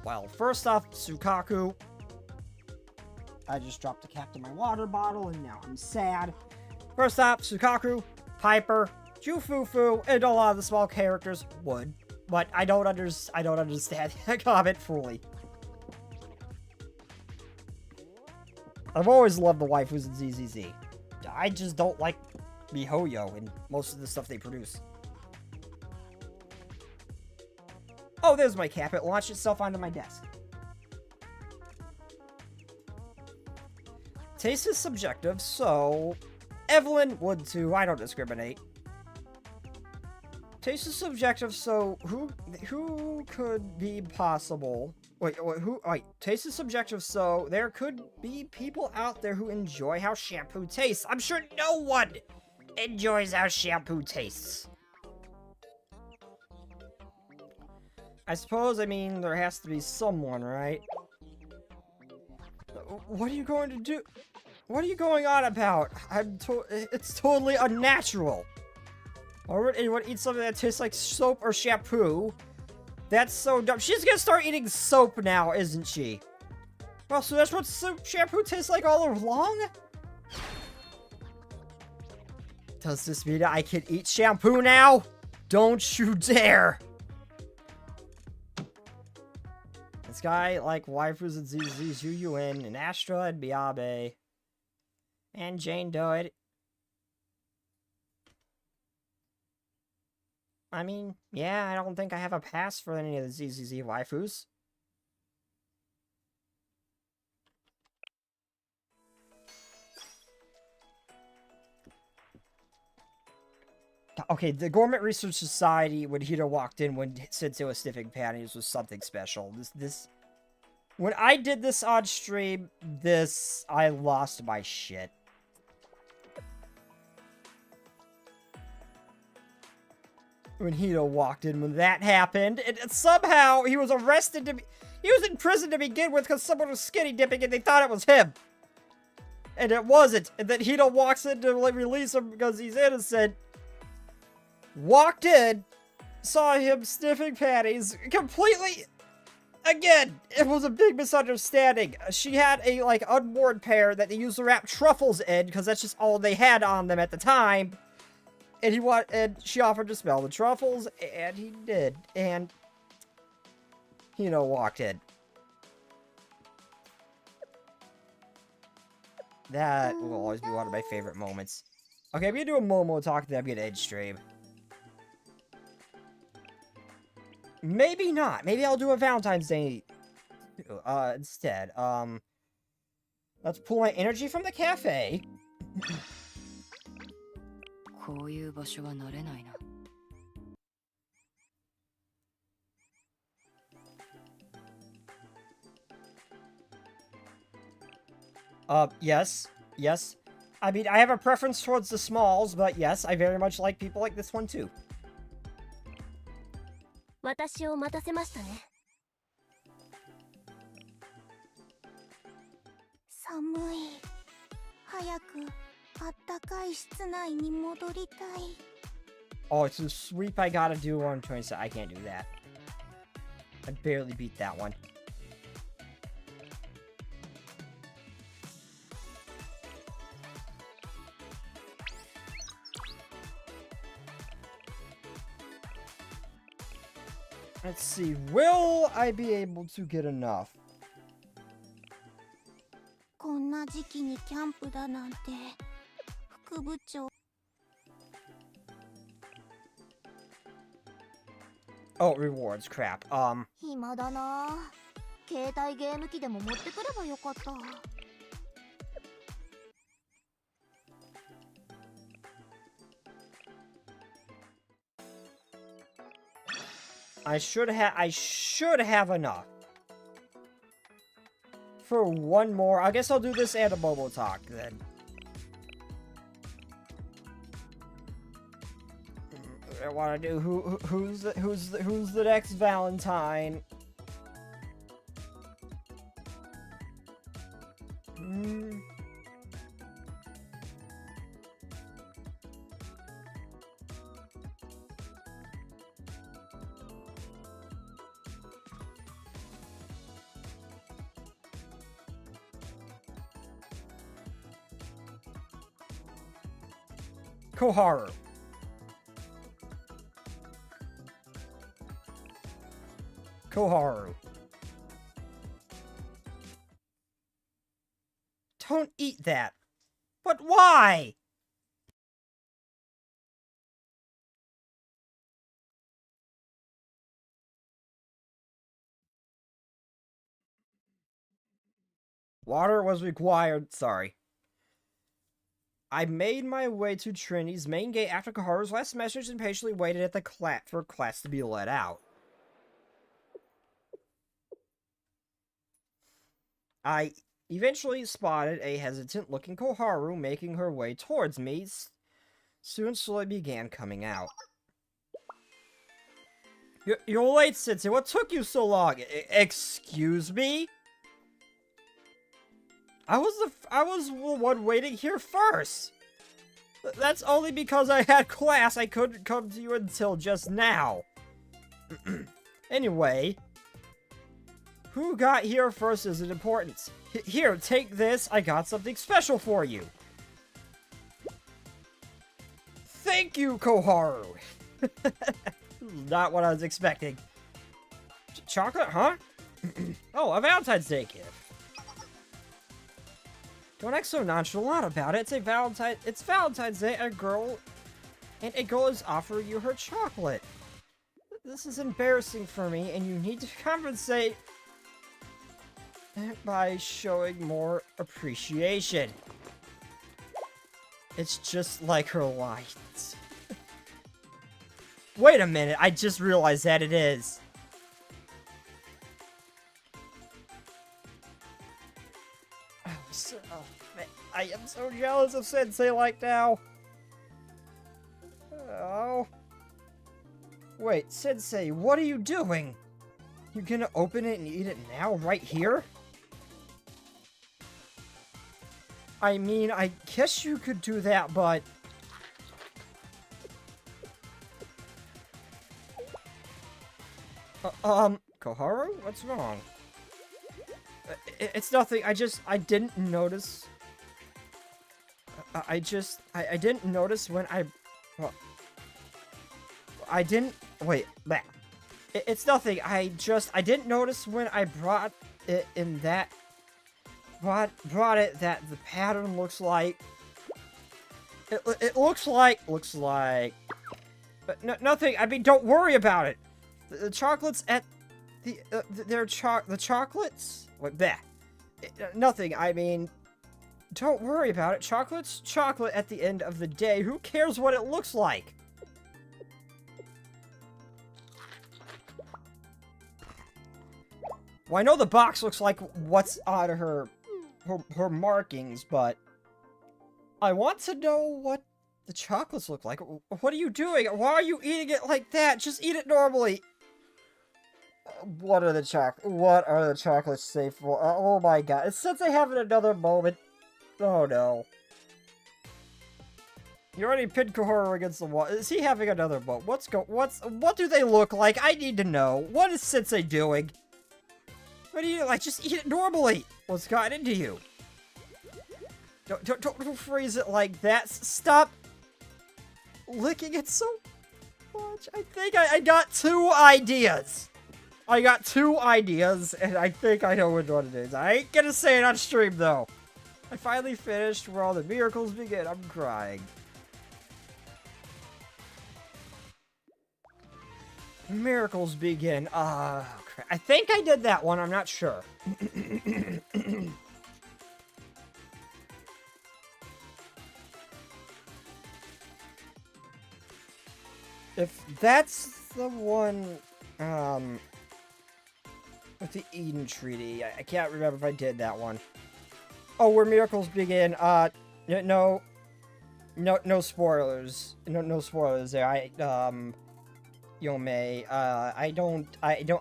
Well, first off, Sukaku. I just dropped a cap to my water bottle, and now I'm sad. First off, Sukaku, Piper, Jufufu, and a lot of the small characters would. But I don't understand that comment fully. I've always loved the waifus in ZZZ. I just don't like MiHoYo and most of the stuff they produce. Oh, there's my cap. It launched itself onto my desk. Taste is subjective, so... Evelyn would too. I don't discriminate. Taste is subjective, so who could be possible? Wait, taste is subjective, so there could be people out there who enjoy how shampoo tastes. I'm sure no one enjoys how shampoo tastes. I suppose, I mean, there has to be someone, right? What are you going to do? What are you going on about? It's totally unnatural. Or would anyone eat something that tastes like soap or shampoo? That's so dumb. She's gonna start eating soap now, isn't she? Well, so that's what shampoo tastes like all along? Does this mean I can eat shampoo now? Don't you dare! This guy, like waifus and ZZs, Yuyuin, and Astra, and Miyabe. And Jane Doe. I mean, yeah, I don't think I have a pass for any of the ZZZ waifus. Okay, the Gourmet Research Society, when Hito walked in when Sensei was sniffing panties, was something special. When I did this on stream, I lost my shit. When Hito walked in, when that happened, and somehow he was arrested he was in prison to begin with because someone was skinny dipping and they thought it was him. And it wasn't. And then Hito walks in to release him because he's innocent. Walked in, saw him sniffing panties, completely... Again, it was a big misunderstanding. She had a, unworn pair that they used to wrap truffles in, because that's just all they had on them at the time. And she offered to smell the truffles, and he did. And, walked in. That will always be one of my favorite moments. Okay, I'm gonna do a Momo talk, then I'm gonna end stream. Maybe not. Maybe I'll do a Valentine's Day instead. Let's pull my energy from the cafe. こういう場所は慣れないな。Yes. Yes. I mean, I have a preference towards the smalls, but yes, I very much like people like this one too. 私を待たせましたね。寒い。早くあったかい室内に戻りたい。 Oh, it's a sweep I gotta do on 27. I can't do that. I barely beat that one. Let's see, will I be able to get enough? こんな時期にキャンプだなんて。副部長。 Oh, rewards, crap. 暇だな。携帯ゲーム機でも持ってくればよかった。 I should have enough. For one more. I guess I'll do this and a Momo Talk then. I want to do who's the next Valentine? Koharu. Koharu. Don't eat that. But why? Water was required. Sorry. I made my way to Trinity's main gate after Koharu's last message and patiently waited at the for class to be let out. I eventually spotted a hesitant-looking Koharu making her way towards me. Soon slowly began coming out. You're late, Sensei. What took you so long? Excuse me? I was the one waiting here first. That's only because I had class. I couldn't come to you until just now. Anyway, who got here first isn't important. Here, take this. I got something special for you. Thank you, Koharu. Not what I was expecting. Chocolate, huh? Oh, a Valentine's Day gift. Don't act so nonchalant about it. It's Valentine's Day, and a girl is offering you her chocolate. This is embarrassing for me, and you need to compensate by showing more appreciation. It's just like her lines. Wait a minute, I just realized that it is. I am so jealous of Sensei like now. Oh. Wait, Sensei, what are you doing? You gonna open it and eat it now, right here? I mean, I guess you could do that, but... Koharu? What's wrong? It's nothing, I didn't notice... I didn't notice when I... Well, I didn't... Wait, that. It's nothing, I didn't notice when I brought it in that... Brought it that the pattern looks like... It looks like... But nothing, I mean, don't worry about it. The chocolates at... The chocolates? What, that? Nothing, I mean... Don't worry about it. Chocolate's chocolate at the end of the day. Who cares what it looks like? Well, I know the box looks like what's on her her markings, but I want to know what the chocolates look like. What are you doing? Why are you eating it like that? Just eat it normally. What are the chocolates safe for? Oh my god. Since I have another moment. Oh no. You already pinned Koharu against the wall. Is he having another moment? What do they look like? I need to know. What is Sensei doing? What do you like? Just eat it normally. What's gotten into you? Don't phrase it like that. Stop licking it so much. I think I got 2 ideas. I got 2 ideas, and I think I know which one it is. I ain't gonna say it on stream, though. I finally finished where all the miracles begin. I'm crying. Miracles begin. Crap. I think I did that one. I'm not sure. If that's the one, with the Eden Treaty, I can't remember if I did that one. Oh, where miracles begin. No spoilers. No spoilers there. Yomei,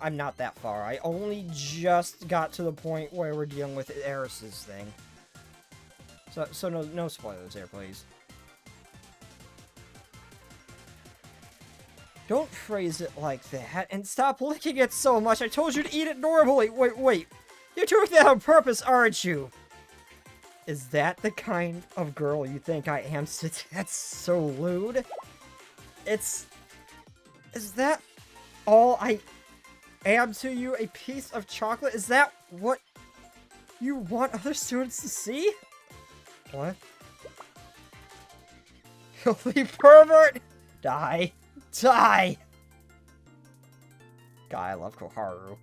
I'm not that far. I only just got to the point where we're dealing with Eris's thing. So no spoilers there, please. Don't phrase it like that, and stop licking it so much. I told you to eat it normally. Wait. You're doing that on purpose, aren't you? Is that the kind of girl you think I am? That's so lewd. Is that all I am to you? A piece of chocolate? Is that what you want other students to see? What? Filthy pervert! Die. Die! God, I love Koharu.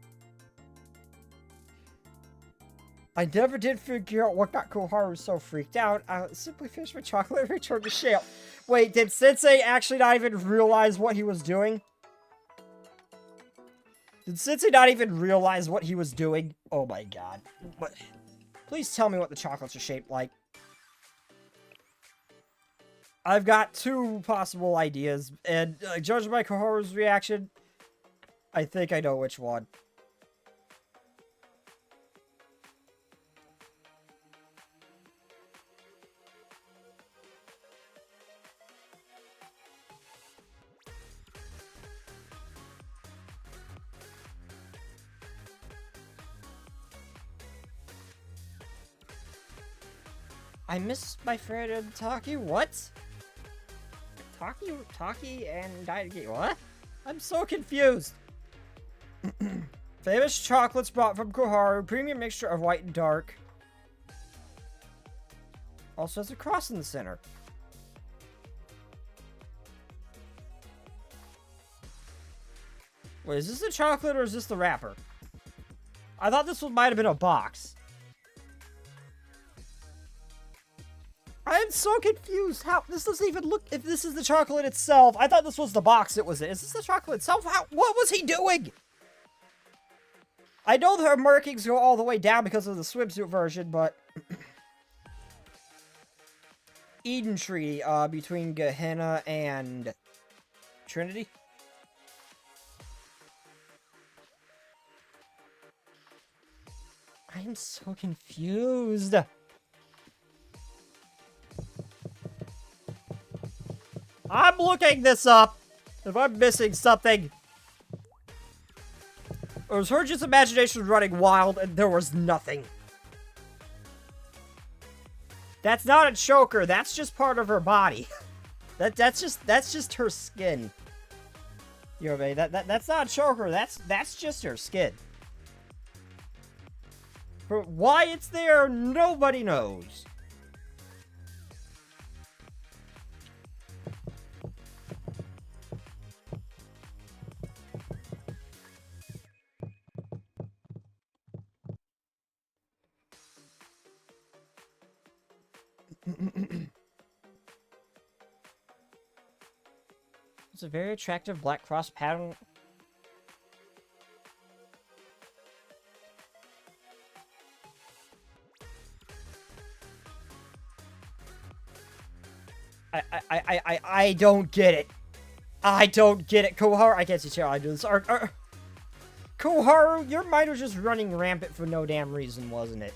I never did figure out what got Koharu so freaked out. I simply finished my chocolate and returned to Shale. Wait, did Sensei actually not even realize what he was doing? Did Sensei not even realize what he was doing? Oh my god. What? Please tell me what the chocolates are shaped like. I've got 2 possible ideas, and judging by Koharu's reaction, I think I know which one. I miss my friend Taki. What? Taki and Daiki. What? I'm so confused. Famous chocolates brought from Koharu. Premium mixture of white and dark. Also has a cross in the center. Wait, is this the chocolate or is this the wrapper? I thought this one might have been a box. I am so confused. How this doesn't even look. If this is the chocolate itself, I thought this was the box it was in. Is this the chocolate itself? What was he doing? I know her markings go all the way down because of the swimsuit version, but Eden Tree, between Gehenna and Trinity. I am so confused. I'm looking this up. If I'm missing something. Or was her just imagination running wild and there was nothing? That's not a choker. That's just part of her body. That's just her skin. You know what I mean? That's not a choker. That's just her skin. But why it's there, nobody knows. It's a very attractive black cross pattern. I don't get it. I don't get it. Koharu, I can't see how I do this. Koharu, your mind was just running rampant for no damn reason, wasn't it?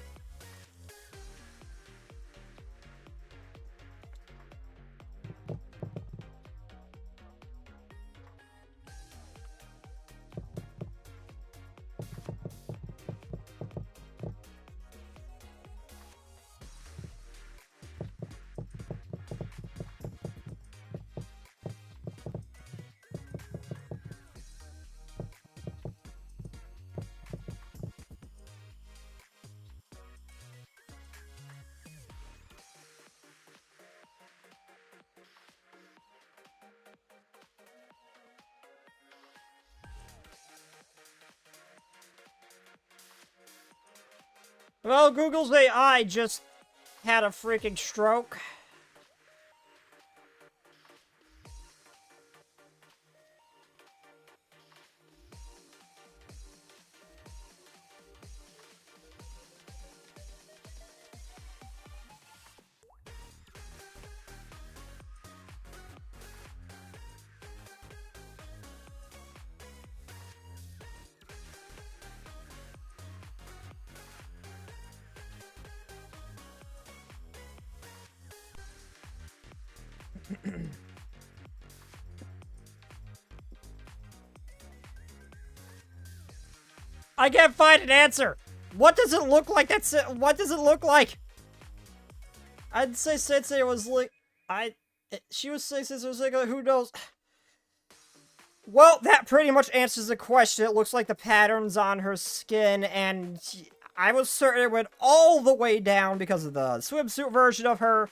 Well, Google's AI just had a freaking stroke. I can't find an answer. What does it look like? What does it look like? I'd say Sensei was like, she was saying Sensei was like, who knows? Well, that pretty much answers the question. It looks like the patterns on her skin, and I was certain it went all the way down because of the swimsuit version of her.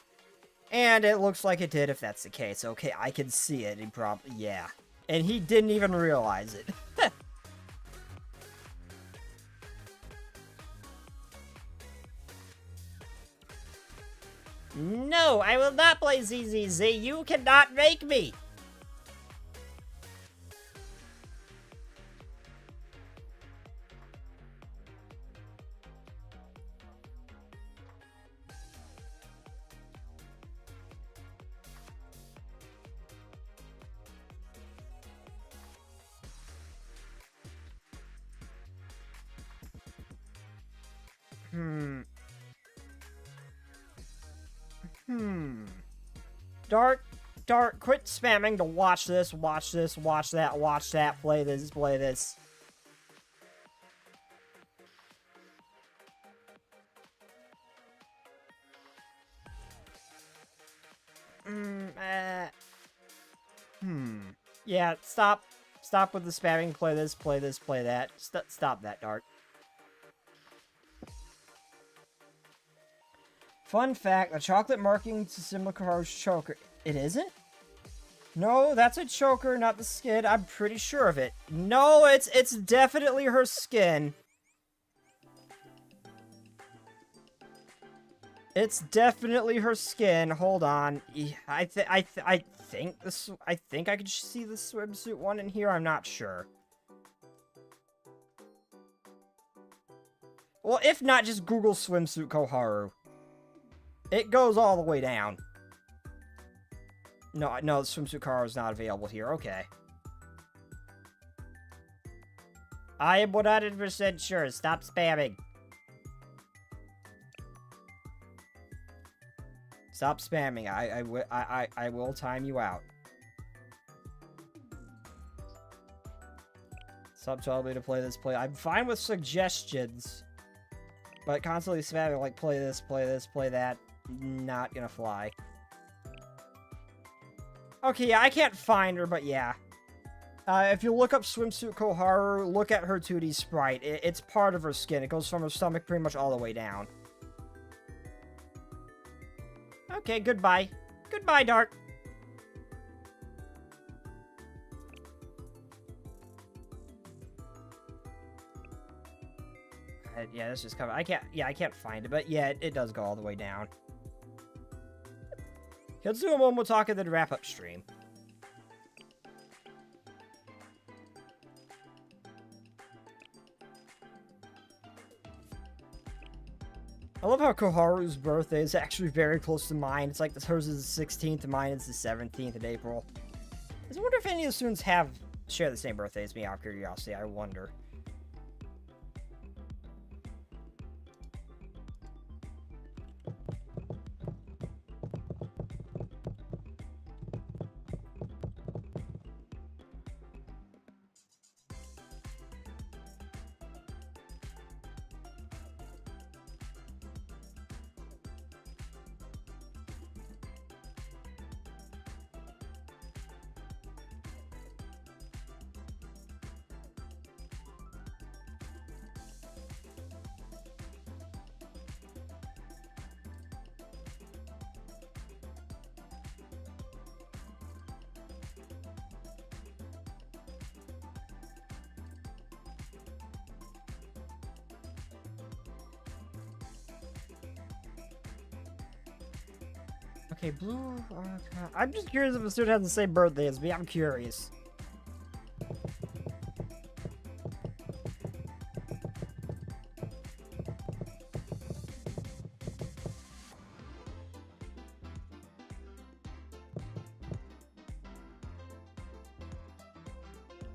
And it looks like it did, if that's the case. Okay, I can see it. He probably, yeah. And he didn't even realize it. No, I will not play ZZZ. You cannot make me. Dark, quit spamming to watch this, watch that, play this. Yeah, stop with the spamming, play that. Stop that, Dark. Fun fact, the chocolate marking to similar to Koharu's choker. It isn't? No, that's a choker, not the skin. I'm pretty sure of it. No, it's definitely her skin. It's definitely her skin. Hold on. I think I could see the swimsuit one in here. I'm not sure. Well, if not, just Google swimsuit Koharu. It goes all the way down. No, the swimsuit Koharu is not available here. Okay. I am 100% sure. Stop spamming. Stop spamming. I will time you out. Stop telling me to play this, I'm fine with suggestions. But constantly spamming, like, play this, play that. Not gonna fly. Okay, yeah, I can't find her, but yeah. If you look up swimsuit Koharu, look at her 2D sprite. It's part of her skin. It goes from her stomach pretty much all the way down. Okay, goodbye. Goodbye, Dark. Yeah, this is covered. I can't find it, but yeah, it does go all the way down. Let's do a Momotaka and then wrap up stream. I love how Koharu's birthday is actually very close to mine. It's like hers is the 16th and mine is the 17th of April. I wonder if any of the students share the same birthday as me, out of curiosity. I wonder. Okay, blue. I'm just curious if a student has the same birthday as me. I'm curious.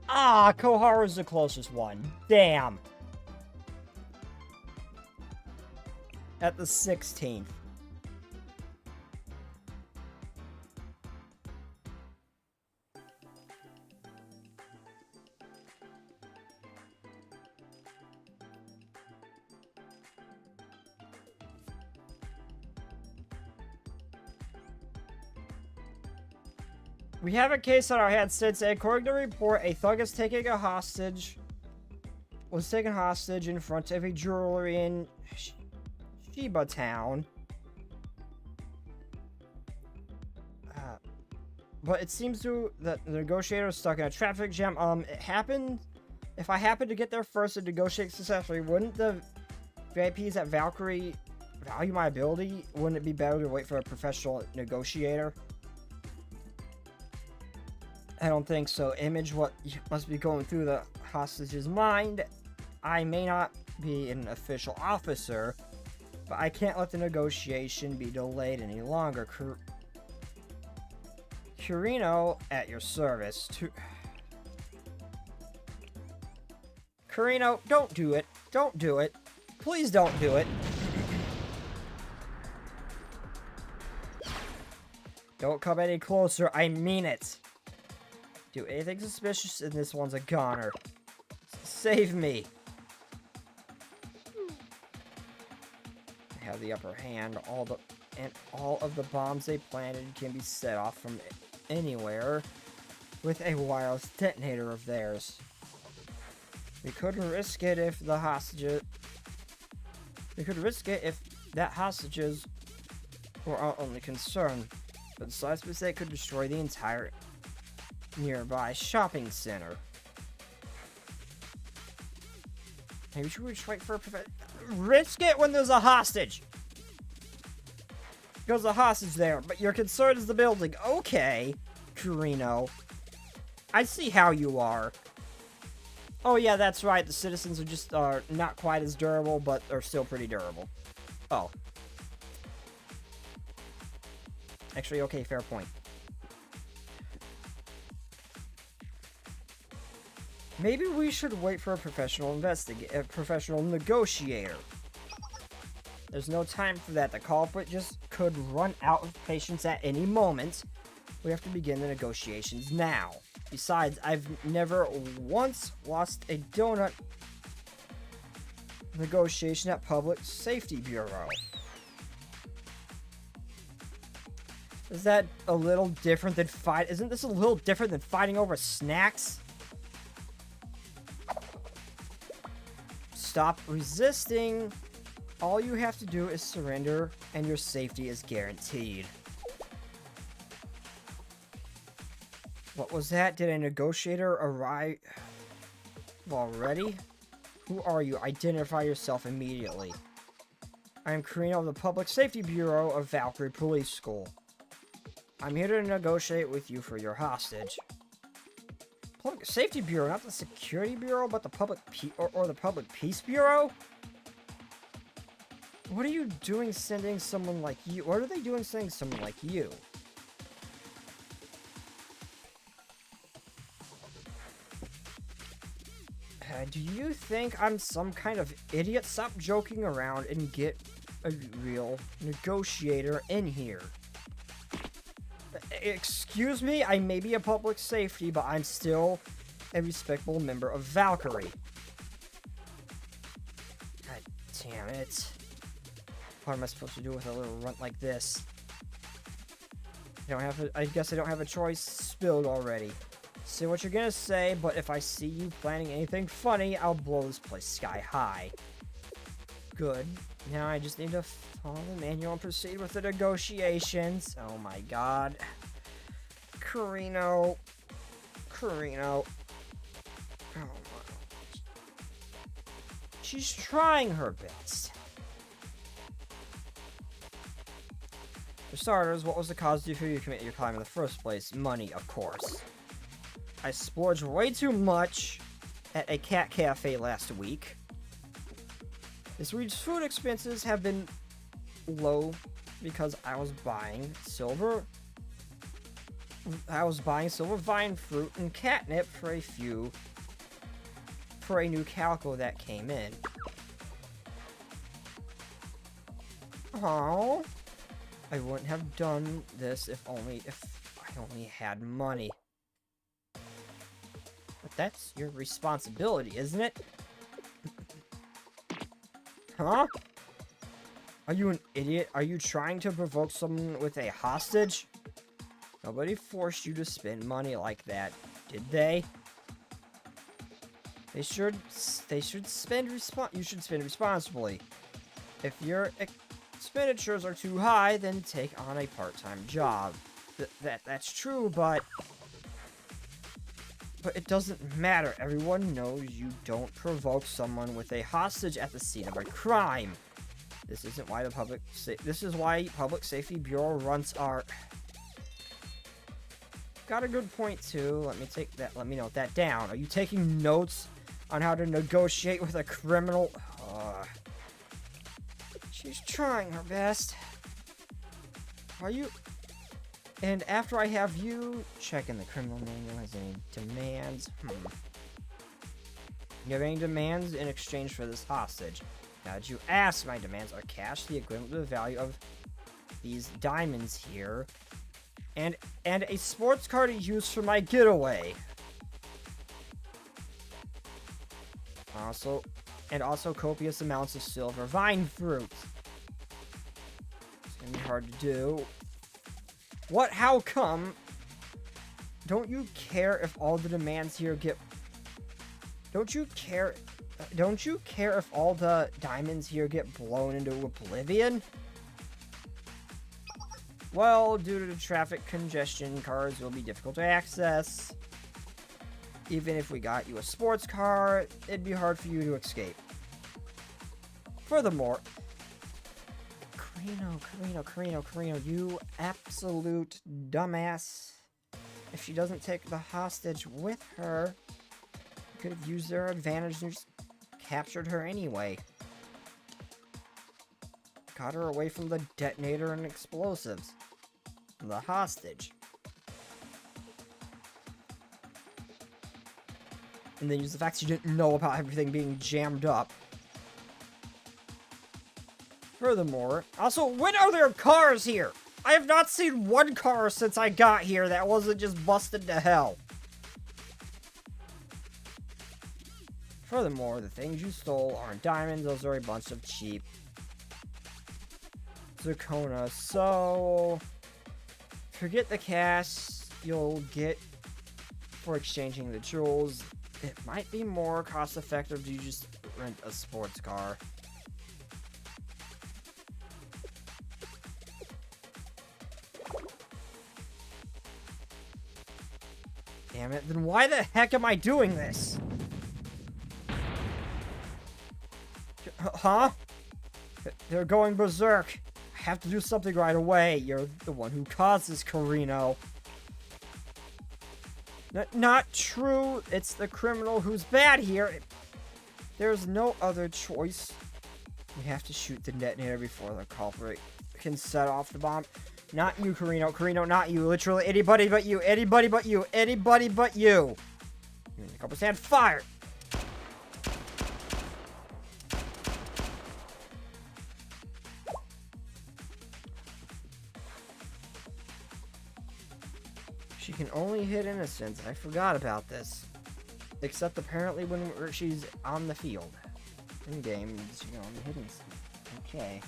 Ah, Koharu's the closest one. Damn. At the 16th. We have a case on our hands, Sensei. According to report, a thug is taking a hostage. Was taken hostage in front of a jewelry in Shiba Town. But it seems that the negotiator is stuck in a traffic jam. It happened. If I happened to get there first and negotiate successfully, wouldn't the VIPs at Valkyrie value my ability? Wouldn't it be better to wait for a professional negotiator? I don't think so. Image what must be going through the hostage's mind. I may not be an official officer, but I can't let the negotiation be delayed any longer. Kurino, at your service. Kurino, don't do it. Don't do it. Please don't do it. Don't come any closer. I mean it. Do anything suspicious and this one's a goner. Save me. I have the upper hand. All of the bombs they planted can be set off from anywhere with a wireless detonator of theirs. We could risk it if the hostages. We could risk it if that hostages were our only concern. But the slightest mistake could destroy the entire nearby shopping center. Maybe should we just wait for a risk it when there's a hostage? There's a hostage there, but your concern is the building. Okay, Kurino. I see how you are. Oh yeah, that's right. The citizens are just not quite as durable, but are still pretty durable. Oh. Actually, okay, fair point. Maybe we should wait for a professional negotiator. There's no time for that. The culprit just could run out of patience at any moment. We have to begin the negotiations now. Besides, I've never once lost a donut negotiation at Public Safety Bureau. Is that a little different than Isn't this a little different than fighting over snacks? Stop resisting. All you have to do is surrender, and your safety is guaranteed. What was that? Did a negotiator arrive already? Who are you? Identify yourself immediately. I am Karina of the Public Safety Bureau of Valkyrie Police School. I'm here to negotiate with you for your hostage. Public Safety Bureau, not the Security Bureau, but the Public the Public Peace Bureau? What are you doing sending someone like you? What are they doing sending someone like you? Do you think I'm some kind of idiot? Stop joking around and get a real negotiator in here. Excuse me, I may be a public safety, but I'm still a respectable member of Valkyrie. God damn it. What am I supposed to do with a little runt like this? I guess I don't have a choice. Spilled already. Say what you're gonna say, but if I see you planning anything funny, I'll blow this place sky high. Good. Now I just need to follow the manual and proceed with the negotiations. Oh my god. Carino. Oh my. She's trying her best. For starters, what was the cause for you to commit your crime in the first place? Money, of course. I splurged way too much at a cat cafe last week. This week's food expenses have been low because I was buying silver vine fruit and catnip for a new calico that came in. Oh, I wouldn't have done this if I only had money. But that's your responsibility, isn't it? Huh? Are you an idiot? Are you trying to provoke someone with a hostage? Nobody forced you to spend money like that, did they? You should spend responsibly. If your expenditures are too high, then take on a part-time job. That's true, but it doesn't matter. Everyone knows you don't provoke someone with a hostage at the scene of a crime. This is why public safety bureau runts are. Got a good point too. Let me note that down. Are you taking notes on how to negotiate with a criminal? She's trying her best. Are you? And after I have you check in the criminal manual, has any demands? You have any demands in exchange for this hostage? Now that you ask, my demands are cash, the equivalent to the value of these diamonds here, and a sports car to use for my getaway. Also copious amounts of silver vine fruit. It's gonna be hard to do. What? How come? Don't you care if all the demands here get... Don't you care if all the diamonds here get blown into oblivion? Well, due to the traffic congestion, cars will be difficult to access. Even if we got you a sports car, it'd be hard for you to escape. Furthermore... Carino, you absolute dumbass. If she doesn't take the hostage with her, you could have used their advantage and just captured her anyway. Got her away from the detonator and explosives. The hostage. And then use the fact she didn't know about everything being jammed up. Furthermore, also, when are there cars here? I have not seen one car since I got here that wasn't just busted to hell. Furthermore, the things you stole aren't diamonds, those are a bunch of cheap zirconia, so forget the cash you'll get for exchanging the jewels. It might be more cost effective to just rent a sports car. Damn it, then why the heck am I doing this? Huh? They're going berserk. I have to do something right away. You're the one who caused this, Carino. Not true. It's the criminal who's bad here. There's no other choice. We have to shoot the detonator before the culprit can set off the bomb. Not you, Carino. Carino, not you. Literally anybody but you. Anybody but you. Anybody but you. The culprit's hand, fire! She can only hit innocents. I forgot about this. Except apparently when she's on the field. In game, she can only hit innocents. Okay.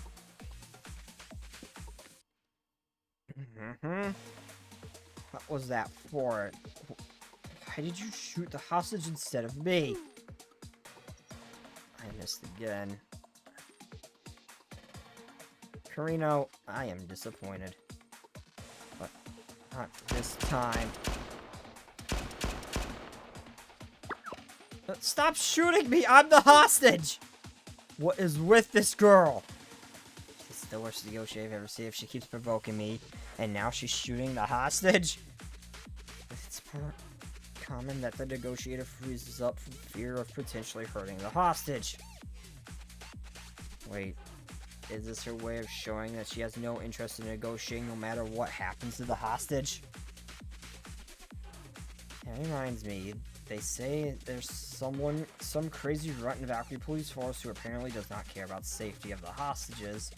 What was that for? Why did you shoot the hostage instead of me? I missed again. Carino, I am disappointed. But not this time. Stop shooting me! I'm the hostage! What is with this girl? It's the worst negotiator I've ever seen if she keeps provoking me. And now she's shooting the hostage? It's common that the negotiator freezes up from fear of potentially hurting the hostage. Wait, is this her way of showing that she has no interest in negotiating no matter what happens to the hostage? That reminds me, they say there's some crazy runt in Valkyrie police force who apparently does not care about the safety of the hostages.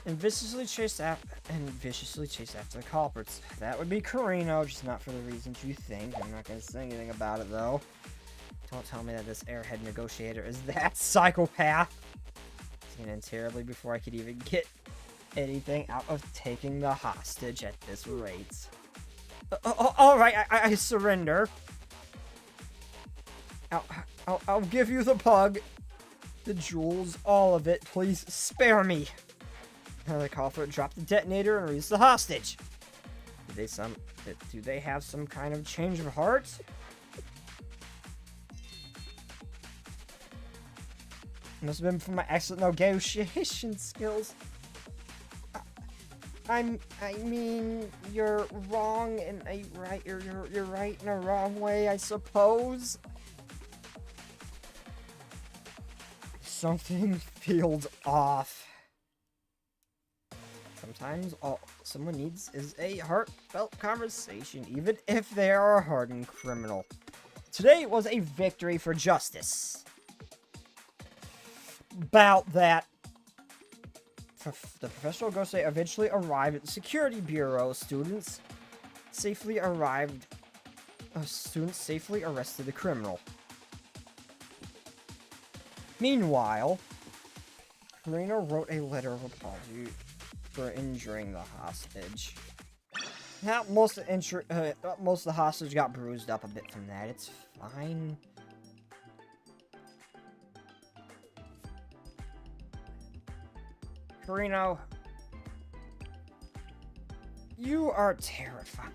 And viciously chase after the culprits. That would be Carino, just not for the reasons you think. I'm not gonna say anything about it though. Don't tell me that this airhead negotiator is that psychopath. It's gonna end terribly before I could even get anything out of taking the hostage at this rate. Alright, I surrender. I'll give you the pug, the jewels, all of it. Please spare me. The culprit dropped the detonator and released the hostage. Do they have some kind of change of heart? Must have been from my excellent negotiation skills. I mean, you're wrong in a right. You're right in a wrong way, I suppose. Something feels off. Sometimes all someone needs is a heartfelt conversation, even if they are a hardened criminal. Today was a victory for justice. About that. The professional ghost eventually arrived at the security bureau. Students safely arrested the criminal. Meanwhile, Carino wrote a letter of apology for injuring the hostage. Now, most of the hostage got bruised up a bit from that. It's fine. Carino, you are terrifying.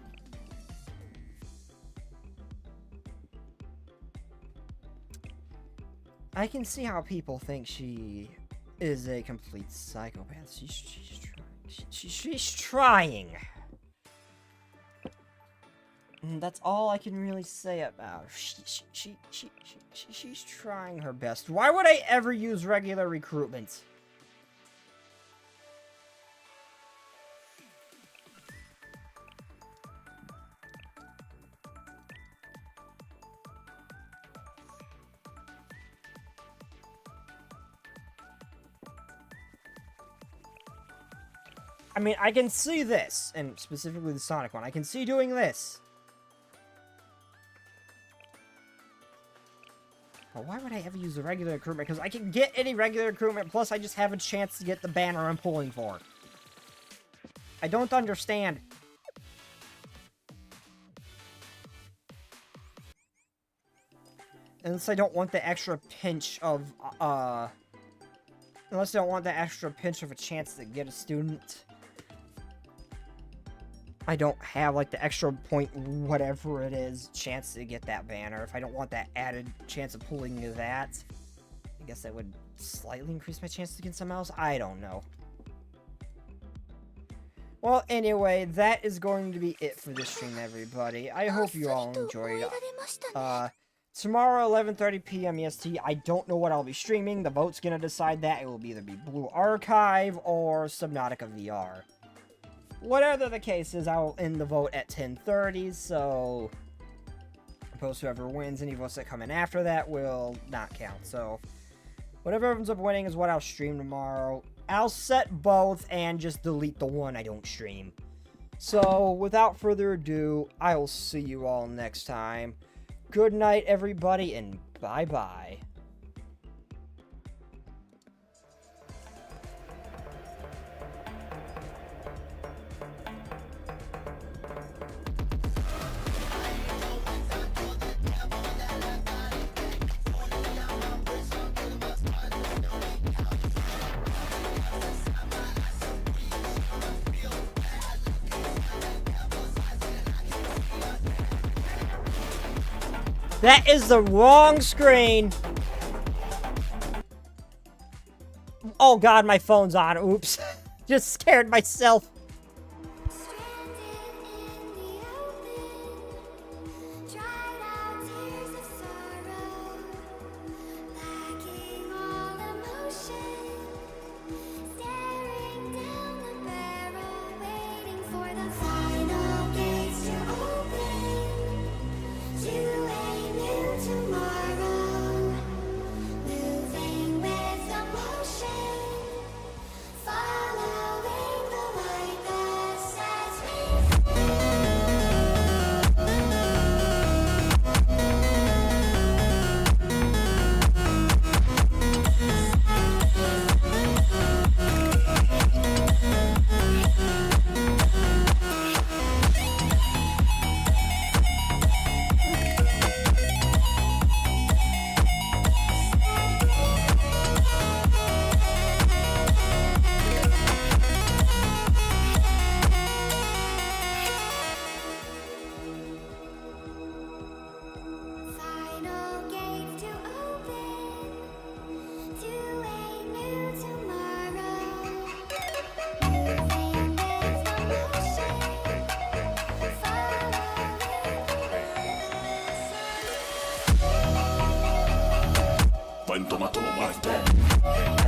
I can see how people think she is a complete psychopath. She's trying. And that's all I can really say about her. She's trying her best. Why would I ever use regular recruitment? I mean, I can see this, and specifically the Sonic one. I can see doing this. But why would I ever use the regular recruitment? Because I can get any regular recruitment, plus I just have a chance to get the banner I'm pulling for. I don't understand. Unless I don't want the extra pinch of, unless I don't want the extra pinch of a chance to get a student. I don't have, like, the extra point, whatever it is, chance to get that banner. If I don't want that added chance of pulling that, I guess that would slightly increase my chance to get something else. I don't know. Well, anyway, that is going to be it for this stream, everybody. I hope you all enjoyed. Tomorrow, 11:30 p.m. EST. I don't know what I'll be streaming. The vote's gonna decide that. It will either be Blue Archive or Subnautica VR. Whatever the case is, I will end the vote at 10:30, so I suppose whoever wins, any votes that come in after that will not count. So whatever ends up winning is what I'll stream tomorrow. I'll set both and just delete the one I don't stream. So without further ado, I will see you all next time. Good night, everybody, and bye-bye. That is the wrong screen. Oh god, my phone's on. Oops. Just scared myself. When tomato marto